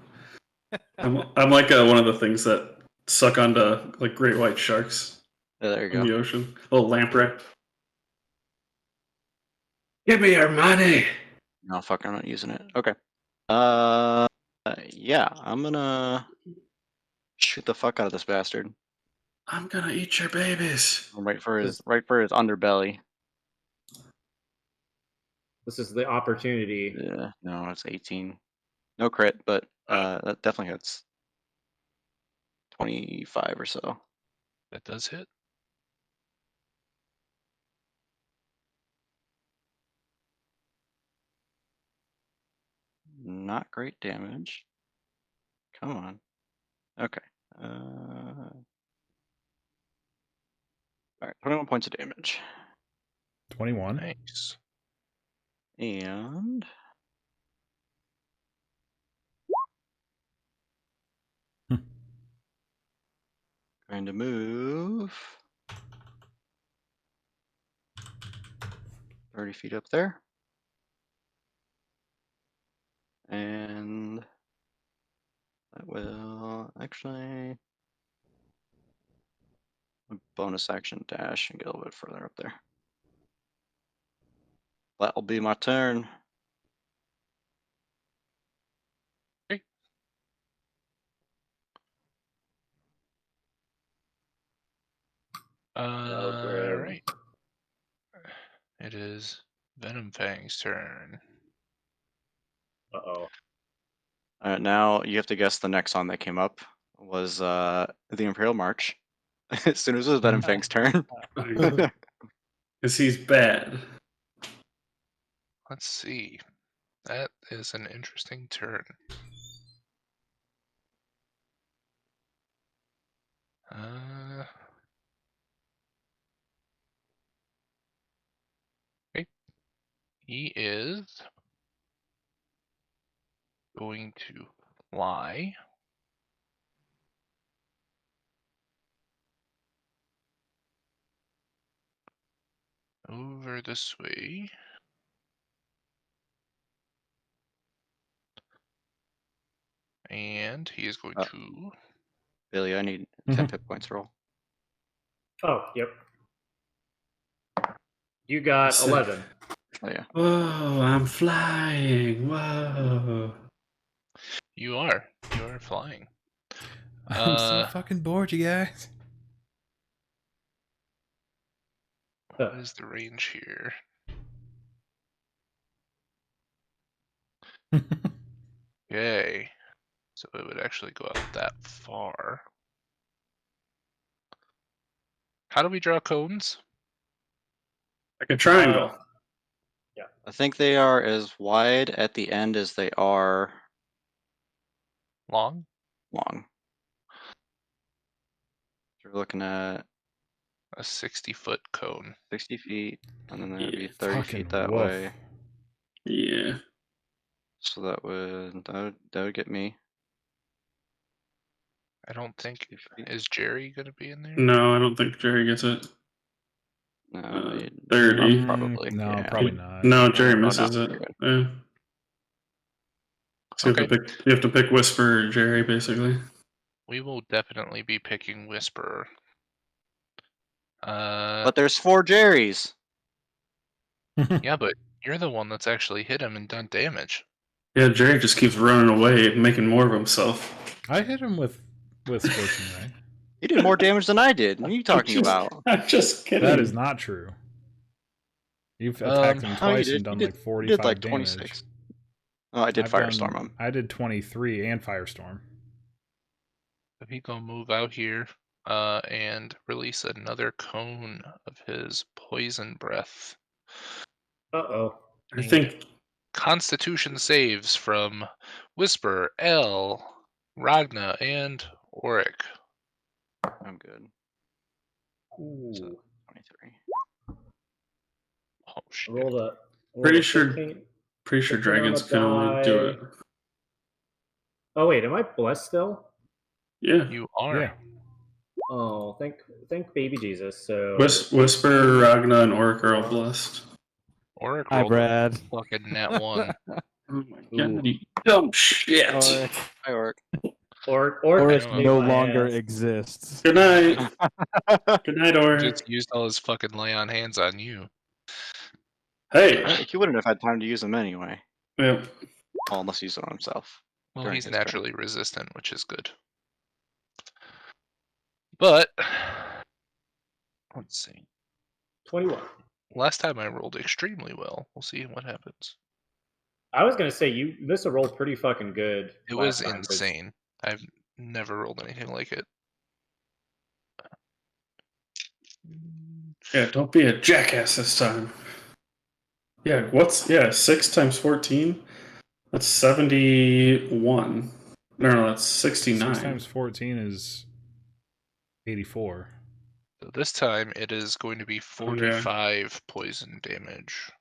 I'm like one of the things that suck onto like great white sharks Yeah, there you in the go. ocean. Little lamprey. Give me your money. No, fuck, I'm not using it. Okay. Yeah, I'm gonna shoot the fuck out of this bastard. I'm gonna eat your babies. Right for his underbelly. This is the opportunity. Yeah, no, it's 18. No crit, but that definitely hits. 25 or so. That does hit. Not great damage. Come on. Okay. All right, 21 points of damage. 21. Nice. And going to move 30 feet up there. And that will actually a bonus action dash and get a little bit further up there. That'll be my turn. Okay. Alright. It is Venom Fang's turn. Uh-oh. Now you have to guess the next song that came up was the Imperial March. As soon as it was Venom Fang's turn. Because he's bad. Let's see. That is an interesting turn. Okay. He is going to fly over this way. And he is going to. Billy, I need 10 hit points roll. Oh, yep. You got Sick. 11. Oh yeah. Whoa, I'm flying. Whoa. You are flying. I'm so fucking bored, you guys. What is the range here? Okay. So it would actually go out that far. How do we draw cones? Like a triangle. I think they are as wide at the end as they are Long? long. You're looking at A 60-foot cone. 60 feet, and then there'd be Yeah. 30 Fucking feet that woof. way. Yeah. So that would get me. I don't think is Jerry gonna be in there. No, I don't think Jerry gets it. No, 30. probably. No, yeah. probably not. No, Yeah, Jerry oh, no, misses it. you're good. Yeah. So Okay. you have to pick Whisper or Jerry, basically. We will definitely be picking Whisperer. But there's 4 Jerrys. Yeah, but you're the one that's actually hit him and done damage. Yeah, Jerry just keeps running away, making more of himself. I hit him with Scorching Ray. You did more damage than I did. What are you talking about? I'm just kidding. That is not true. You've attacked him Oh, you twice did. and done You like did 45 like damage. 26. Oh, I did Firestorm him. I did 23 and Firestorm. So he gonna move out here and release another cone of his poison breath. Uh-oh. I think Constitution saves from Whisper, L, Ragna, and Auric. I'm good. Ooh. So, 23. Oh shit. Rolled a Pretty sure 15 pretty sure 15 on dragons a can only do it. die. Oh wait, am I blessed still? Yeah. You are. Yeah. Oh, thank baby Jesus. So Whisper, Ragna, and Orc are all blessed. Auric Hi, rolled a Brad. fucking nat 1. Oh my god, you dumb shit. Auric. Hi, Orc. Or Auric saved no my longer ass. exists. Good night. Good night, Orc. Just used all his fucking lay on hands on you. Hey. He wouldn't have had time to use them anyway. Yep. Well, unless he used them on himself. Well, During he's his turn. naturally resistant, which is good. But let's see. 21. Last time I rolled extremely well. We'll see what happens. I was gonna say you missed a roll pretty fucking good. It last was time, 'cause insane. I've never rolled anything like it. Yeah, don't be a jackass this time. Yeah, 6 times 14? That's 71. No, that's 69. 6 times 14 is 84. So this time it is going to be 45 poison damage.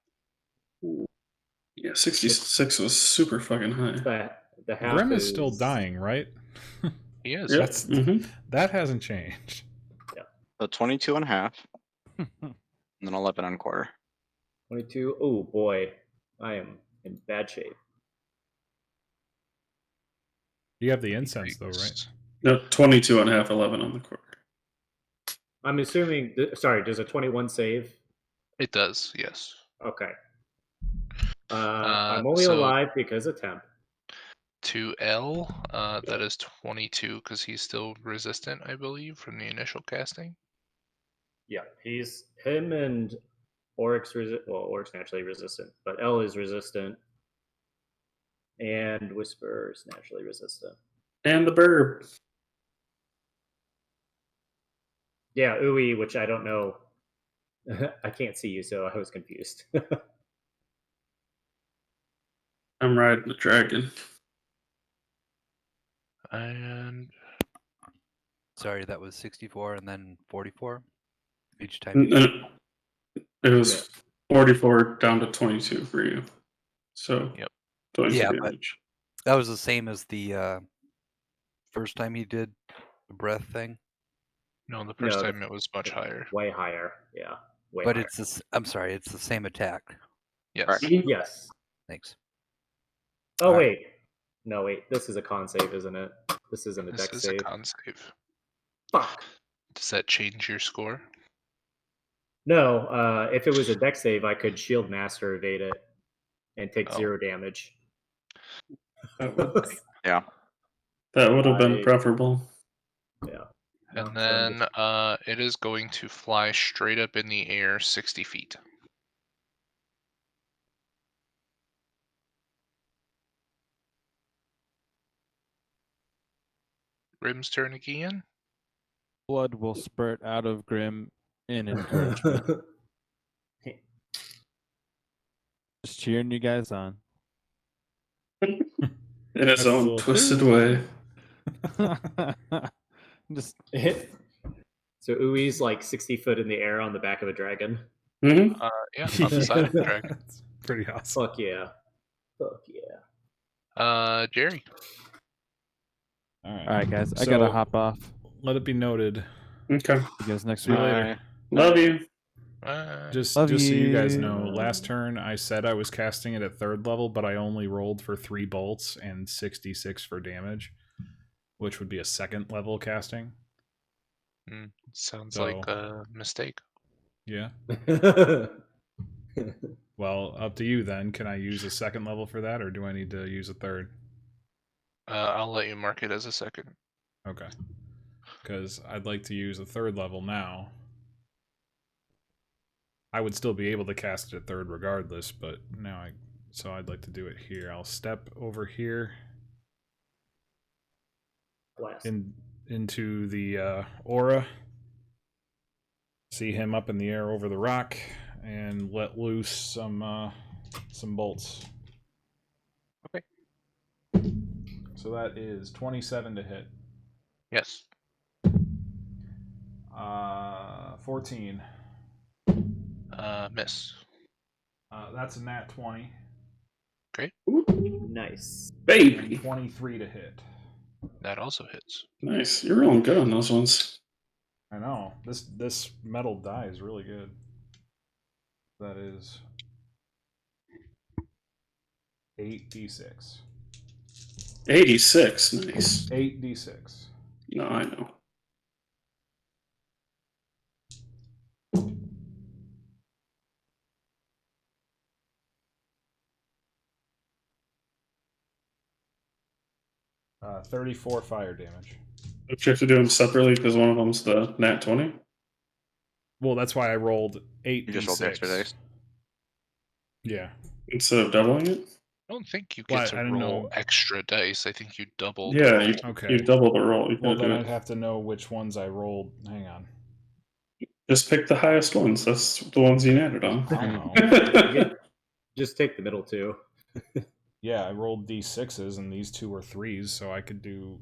Yeah, 66 was super fucking high. the half Grim is still dying, right? He is. Yep. That's that hasn't changed. So 22 and a half. And then 11 and a quarter. 22. Oh boy, I am in bad shape. You have the incense though, right? No, 22 and a half, 11 on the quarter. I'm assuming. Sorry, does a 21 save? It does, yes. Okay. I'm only so alive because of temp. To L, that is 22 because he's still resistant, I believe, from the initial casting. Yeah, him and Oryx well, Oryx naturally resistant, but L is resistant, and Whisper is naturally resistant. And the burb. Yeah, Uwe, which I don't know. I can't see you, so I was confused. I'm riding the dragon. And Sorry, that was 64 and then 44 each time. It was 44 down to 22 for you. So, Yep. 22 Yeah, damage. That was the same as the first time he did the breath thing. no, the first time it was much higher. Way higher, yeah. But higher. it's this. I'm sorry, it's the same attack. Yes. Right. Yes. Thanks. Oh All right. wait, no wait. This is a con save, isn't it? This isn't a This dex is save. a con save. Fuck. Does that change your score? No, if it was a dex save, I could shield master evade it and take 0 damage. Yeah. That would have been preferable. Yeah. And then it is going to fly straight up in the air 60 feet. Grim's turn again. Blood will spurt out of Grim in encouragement. Just cheering you guys on. In his own twisted way. Just So Uwe's like 60 foot in the air on the back of a dragon. Mm-hmm. Yeah, on the side of the dragon. That's pretty awesome. Fuck yeah. Fuck yeah. Jerry. All right. All right, guys. I gotta So, hop off. Let it be noted. Okay. See you guys next See you week. later. Love you. Just Love so you guys you. know, last turn I said I was casting it at 3rd level, but I only rolled for 3 bolts and 66 for damage, which would be a 2nd level casting. Sounds So- like a mistake. Yeah. Well, up to you then. Can I use a 2nd level for that, or do I need to use a 3rd? I'll let you mark it as a 2nd. Okay. Because I'd like to use a 3rd level now. I would still be able to cast it at 3rd regardless, but now so I'd like to do it here. I'll step over here Blast. into the aura. See him up in the air over the rock, and let loose some bolts. Okay. So that is 27 to hit. Yes. 14. Miss. That's a nat 20. Nice. And Baby. 23 to hit. That also hits. Nice. You're rolling good on those ones. I know. This metal die is really good. That is 8d6. 86. Nice. 8d6. No, I know. Uh, 34 fire damage. Don't you have to do them separately because one of them's the nat 20? Well, that's why I rolled 8d6. You just rolled the extra dice. Yeah. Instead of doubling it? I don't think you Well, get to I don't roll know. extra dice. I think you double the Yeah, roll. Okay. you double the roll. You Well, gotta then do I'd it. have to know which ones I rolled. Hang on. Just pick the highest ones. That's the ones you added on. I don't know. Just take the middle two. Yeah, I rolled d6s, and these two were 3s, so I could do.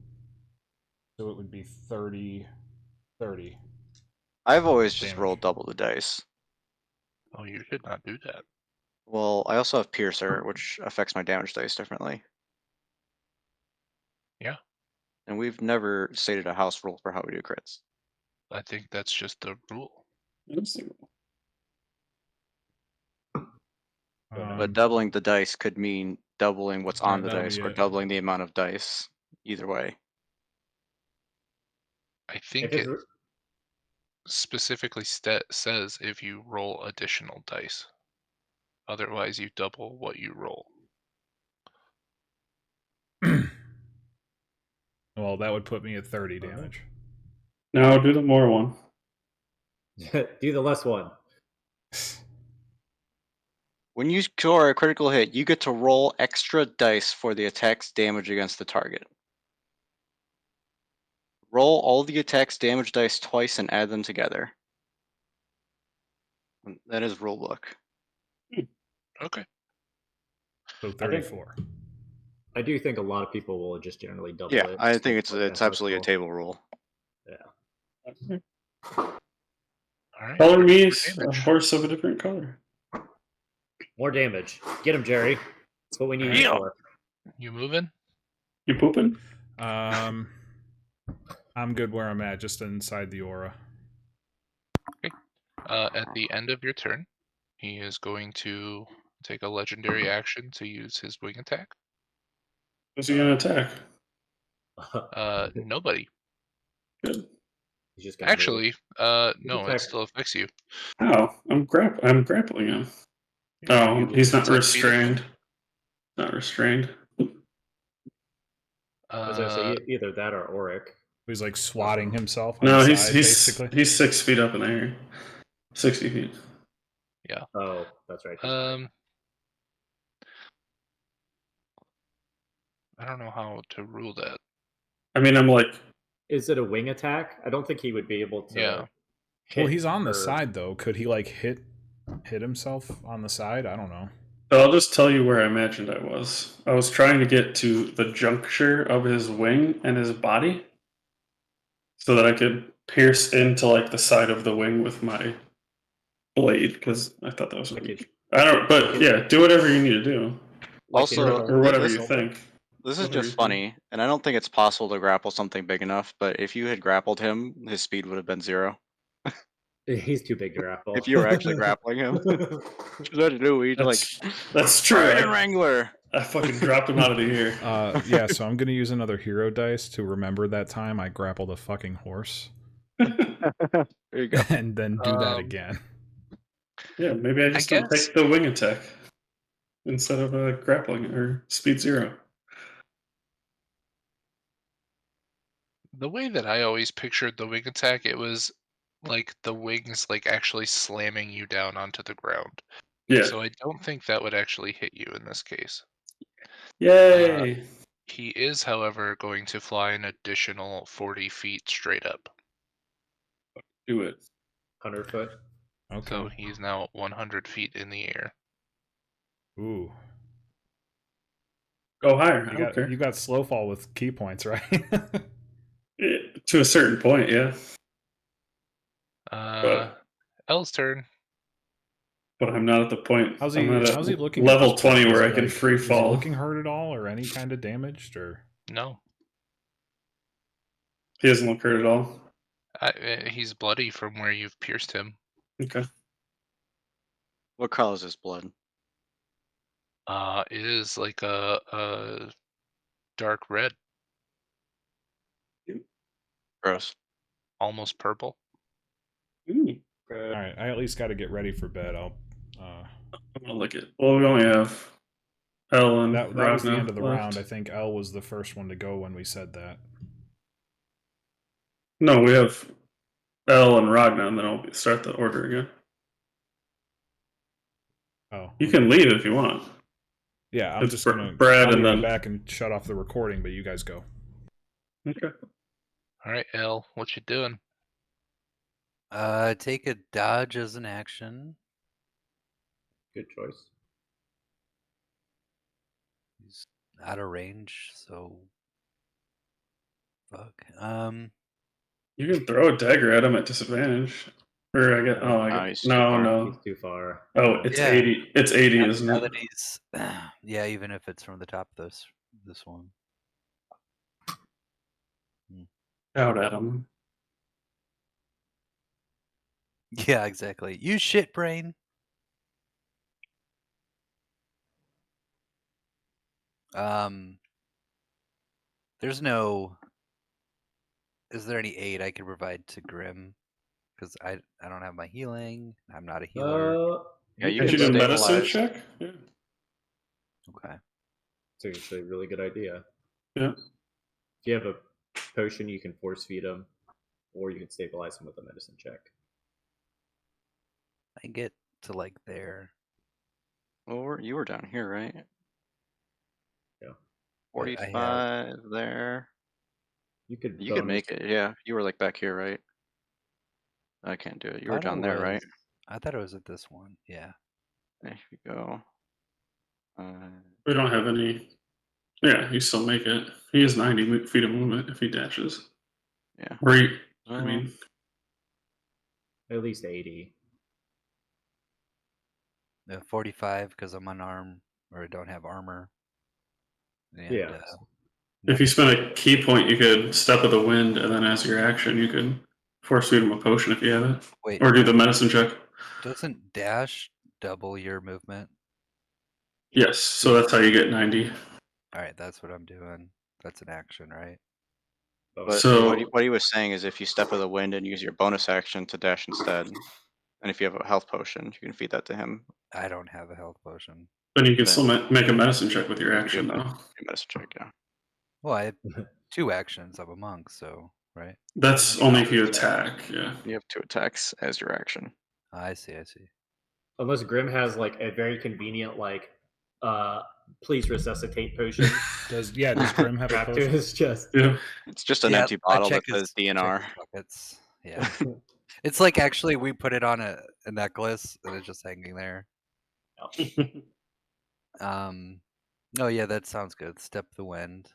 So it would be 30. I've always just Damage. rolled double the dice. Oh, you should not do that. Well, I also have Piercer, which affects my damage dice differently. Yeah. And we've never stated a house rule for how we do crits. I think that's just the rule. But doubling the dice could mean doubling what's on the that'll dice be or it. doubling the amount of dice. Either way. I think If it it's, specifically says if you roll additional dice. Otherwise, you double what you roll. Well, that would put me at 30 damage. Now do the more one. do the less one. When you score a critical hit, you get to roll extra dice for the attack's damage against the target. Roll all the attack's damage dice twice and add them together. That is rulebook. Okay. So 34. I do think a lot of people will just generally double Yeah, it. I think Like it's that absolutely a rule. table rule. All right. Color me for a damage. horse of a different color. More damage. Get him, Jerry. That's what we need you Yeah. for. You moving? You pooping? I'm good where I'm at, just inside the aura. At the end of your turn, he is going to take a legendary action to use his wing attack. Who's he gonna attack? Nobody. Good. He's just gonna Actually, no, it attack. still affects you. How? I'm grappling him. Oh, You he's not 10 feet of him. restrained. Not restrained. I was gonna say either that or Auric. He's like swatting himself on No, the he's side, he's basically. he's 6 feet up in the air. 60 feet. Oh, that's right. he's high. I don't know how to rule that. I mean, I'm like, Is it a wing attack? I don't think he would be able to. Yeah. Well, he's on the or- side though. Could he like hit himself on the side? I don't know. I'll just tell you where I imagined I was. I was trying to get to the juncture of his wing and his body so that I could pierce into like the side of the wing with my blade because I thought that was Like weak. it- I don't, but yeah, do whatever you need to do like Also, it- or whatever this- you think. This is Go just ahead. funny, and I don't think it's possible to grapple something big enough. But if you had grappled him, his speed would have been 0. He's too big to grapple. If you were actually grappling him, imagine Louis like That's true. Dragon Wrangler. I fucking dropped him out of the air. Yeah, so I'm gonna use another hero dice to remember that time I grappled a fucking horse, There you go. and then do that Um, again. Yeah, maybe I just don't guess take the wing attack instead of grappling or speed 0. the way that I always pictured the wing attack, it was like the wings like actually slamming you down onto the ground. Yeah. So I don't think that would actually hit you in this case. Yay! He is, however, going to fly an additional 40 feet straight up. Do it. 100 foot. Okay. So he's now 100 feet in the air. Ooh. Go higher. I You don't care. got slow fall with key points, right? To a certain point, yeah. L's turn. But I'm not at the point. How's I'm at he looking? level at this point? 20 Is where he, I can like, free Is he fall. looking hurt at all, or any kind of damaged, or? No. He doesn't look hurt at all. He's bloody from where you've pierced him. Okay. What color is his blood? It is like a dark red, Gross. almost purple. Ooh. All right, I at least got to get ready for bed. I'll. I'm gonna look at. Well, we only have L and That was the Ragna end of the left. round. I think L was the first one to go when we said that. No, we have L and Ragna, and then I'll start the order again. Oh, You can leave if you want. yeah. I'm It's just gonna. Brad I'll and be right then back and shut off the recording, but you guys go. Okay. All right, L, what you doing? Take a dodge as an action. Good choice. He's out of range, so fuck. You can throw a dagger at him at disadvantage. Or I get. Oh, I get. Nice, too No, far. no. He's too far. Oh, it's Yeah. 80. It's 80, isn't now it? that he's yeah, even if it's from the top of this one. Shout at him. Yeah, exactly. You shit brain. There's no. Is there any aid I could provide to Grim? Because I don't have my healing. I'm not a healer. Yeah, you Can't can you do a medicine stabilize. check? Yeah. Okay. It's actually a really good idea. Yeah. If you have a potion, you can force feed him, or you can stabilize him with a medicine check. I can get to like there. Well, you were down here, right? Yeah. But I have 45 there. You could. You could bonus- make it. Yeah, you were like back here, right? I can't do it. You were thought it down there, right? was- I thought it was at this one. Yeah. There you go. We don't have any. Yeah, you still make it. He has 90 feet of movement if he dashes. Yeah. Or I mean, At least 80. 45 because I'm unarmed or I don't have armor. And, Yeah. if you spend a key point, you could step of the wind, and then as your action, you could force feed him a potion if you have it, Wait, or do the medicine check. doesn't dash double your movement? Yes, so that's how you get 90. All right, that's what I'm doing. That's an action, right? But So what he was saying is if you step of the wind and use your bonus action to dash instead, and if you have a health potion, you can feed that to him. I don't have a health potion. then you can Then- still make a medicine check with your You action, do though. a medicine check, yeah. Well, I have 2 actions. I'm a monk, so right. That's only if you attack. Yeah. You have 2 attacks as your action. I see. I see. Unless Grim has like a very convenient like, please resuscitate potion Does Grim have a strapped to potion? his chest. Yeah. It's just an Yeah, empty I bottle check that says his- check DNR. his buckets. Yeah. It's like actually we put it on a necklace and it's just hanging there. Oh yeah, that sounds good. Step the wind.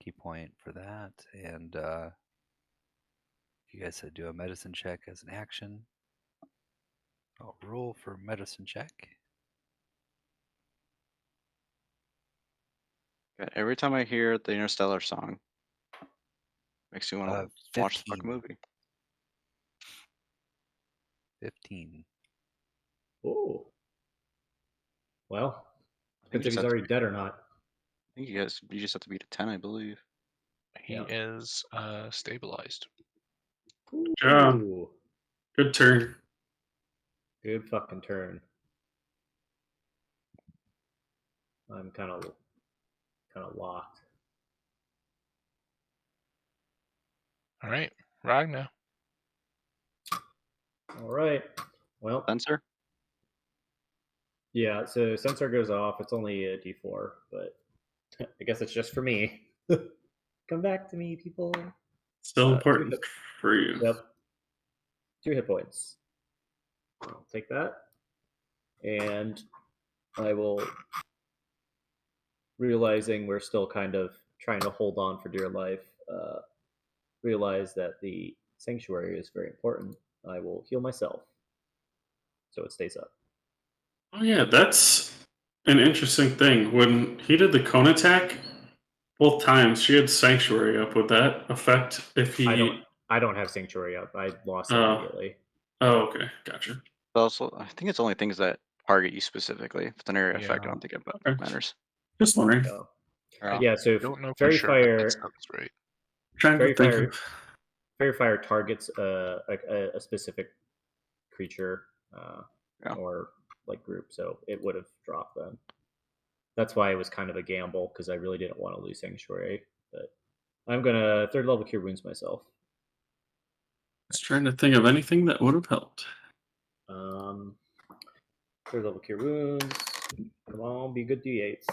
Key point for that. And you guys said do a medicine check as an action. I'll roll for medicine check. God, every time I hear the Interstellar song, makes me want to watch the 15. fucking movie. 15. Oh. Well, I think depends if he's already dead or not. I think you just have to beat a 10, I believe. He Yeah. is stabilized. job. Ooh, Good turn. good fucking turn. I'm kind of locked. All right, Ragnar. All right. Well, Sensor? yeah. So sensor goes off. It's only a D4, but I guess it's just for me. Come back to me, people. Still Two important hit, for you. yep. 2 hit points. I'll take that, and I will, realizing we're still kind of trying to hold on for dear life, realize that the sanctuary is very important. I will heal myself, so it stays up. Oh yeah, that's an interesting thing. When he did the cone attack, both times she had sanctuary up. Would that affect if he? I don't have sanctuary up. I lost it Oh, immediately. oh, okay, gotcha. Also, I think it's only things that target you specifically. If it's an area effect, I Yeah. don't think it Okay. matters. Just wondering. So, Yeah. yeah. So I don't know for fairy sure, but that fire, sounds right. Trying to fairy think fire, of. fairy fire targets a specific creature Yeah. or like group, so it would have dropped then. That's why it was kind of a gamble because I really didn't want to lose sanctuary. But I'm gonna 3rd level cure wounds myself. Just trying to think of anything that would have helped. 3rd level cure wounds. Come on, be good d8s.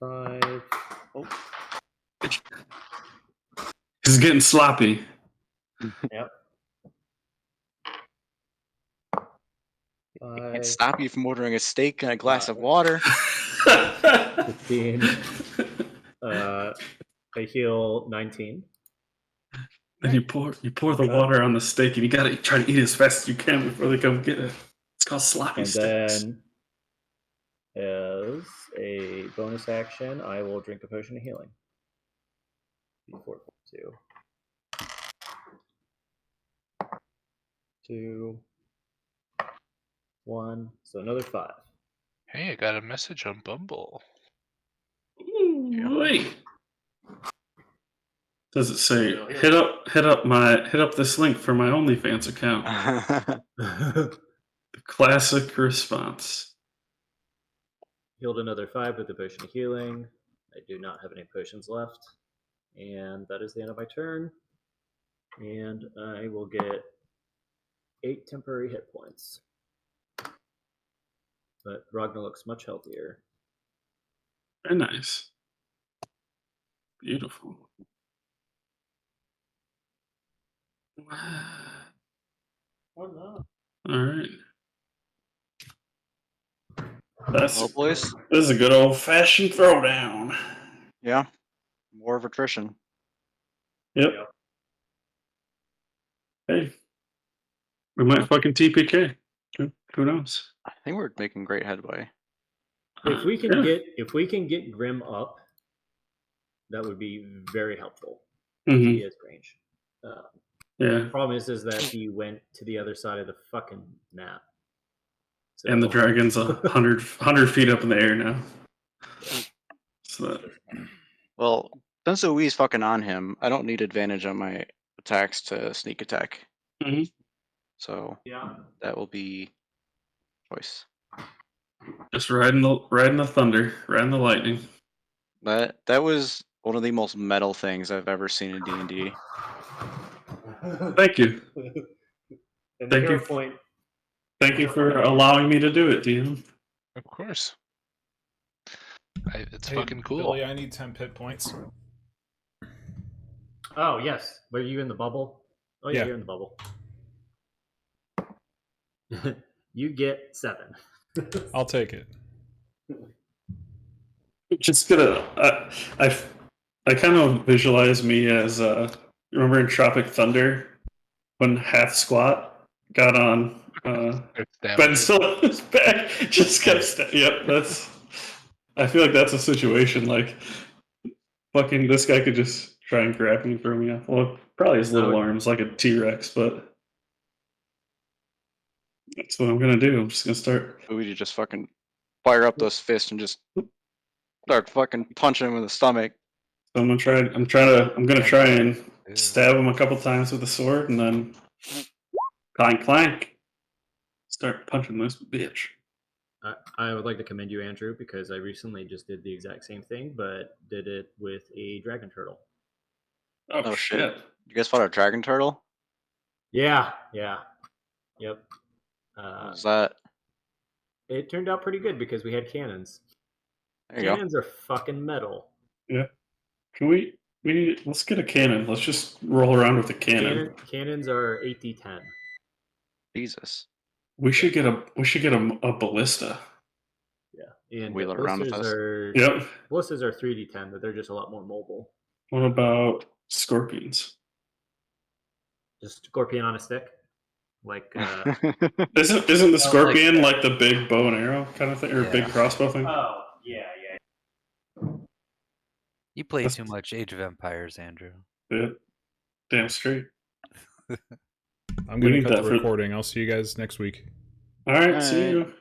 5. Oh, He's getting sloppy. yep. Can't 5, stop you from ordering a steak and a glass of water. 15. I heal 19. And you pour the water on the steak, and you gotta try to eat as fast as you can before they come get it. It's called sloppy And steaks. then, as a bonus action, I will drink a potion of healing. D4 2. 2. 1. So another 5. Hey, I got a message on Bumble. Ooh, wait. Does it say hit up this link for my OnlyFans account? The classic response. Healed another 5 with the potion of healing. I do not have any potions left. And that is the end of my turn. And I will get 8 temporary hit points. But Ragnar looks much healthier. Very nice. Beautiful. Oh no. All right. That's Well, boys. This is a good old fashioned throwdown. Yeah. War of attrition. Yep. Hey, we might fucking TPK. Who knows? I think we're making great headway. If we can Yeah. get Grim up, that would be very helpful. Mhm. He is range. Yeah. Problem is that he went to the other side of the fucking map. So. And the dragon's 100 feet up in the air now. So that, Well, since Ui's fucking on him, I don't need advantage on my attacks to sneak attack. Mhm. So Yeah. that will be choice. Just riding the thunder, riding the lightning. That was one of the most metal things I've ever seen in D&D. Thank you. And Thank hero you. point. Thank you for allowing me to do it, DM. Of course. It's Hey, fucking cool. Billy, I need 10 pit points. Oh yes. Were you in the bubble? Oh yeah, Yeah. you're in the bubble. You get 7. I'll take it. Just gonna. I kind of visualize me as remember in Tropic Thunder when Half Squat got on Ben Stiller's back, just kept. Yep, that's I feel like that's a situation like fucking this guy could just try and grab me and throw me off. Well, probably his little arms like a T-Rex, but that's what I'm gonna do. I'm just gonna start. We just fucking fire up those fists and just start fucking punching him in the stomach. So I'm gonna try and stab him a couple times with a sword, and then clank clank, start punching this bitch. I would like to commend you, Andrew, because I recently just did the exact same thing, but did it with a dragon turtle. Oh shit! You guys fought a dragon turtle? Yeah. Yep. What was that? It turned out pretty good because we had cannons. There you go. Cannons are fucking metal. Yeah. Can we let's get a cannon. Let's just roll around with a cannon. Cannons are 8d10. Jesus. We should get a ballista. Yeah, and Wheel it around with ballistas us. are Yep. ballistas are 3d10, but they're just a lot more mobile. What about scorpions? Just scorpion on a stick, like. Isn't the scorpion like the big bow and arrow kind of thing, or big crossbow thing? Oh yeah. You play too much Age of Empires, Andrew. Yeah. Damn straight. I'm gonna cut the recording. I'll see you guys next week. All right. See you.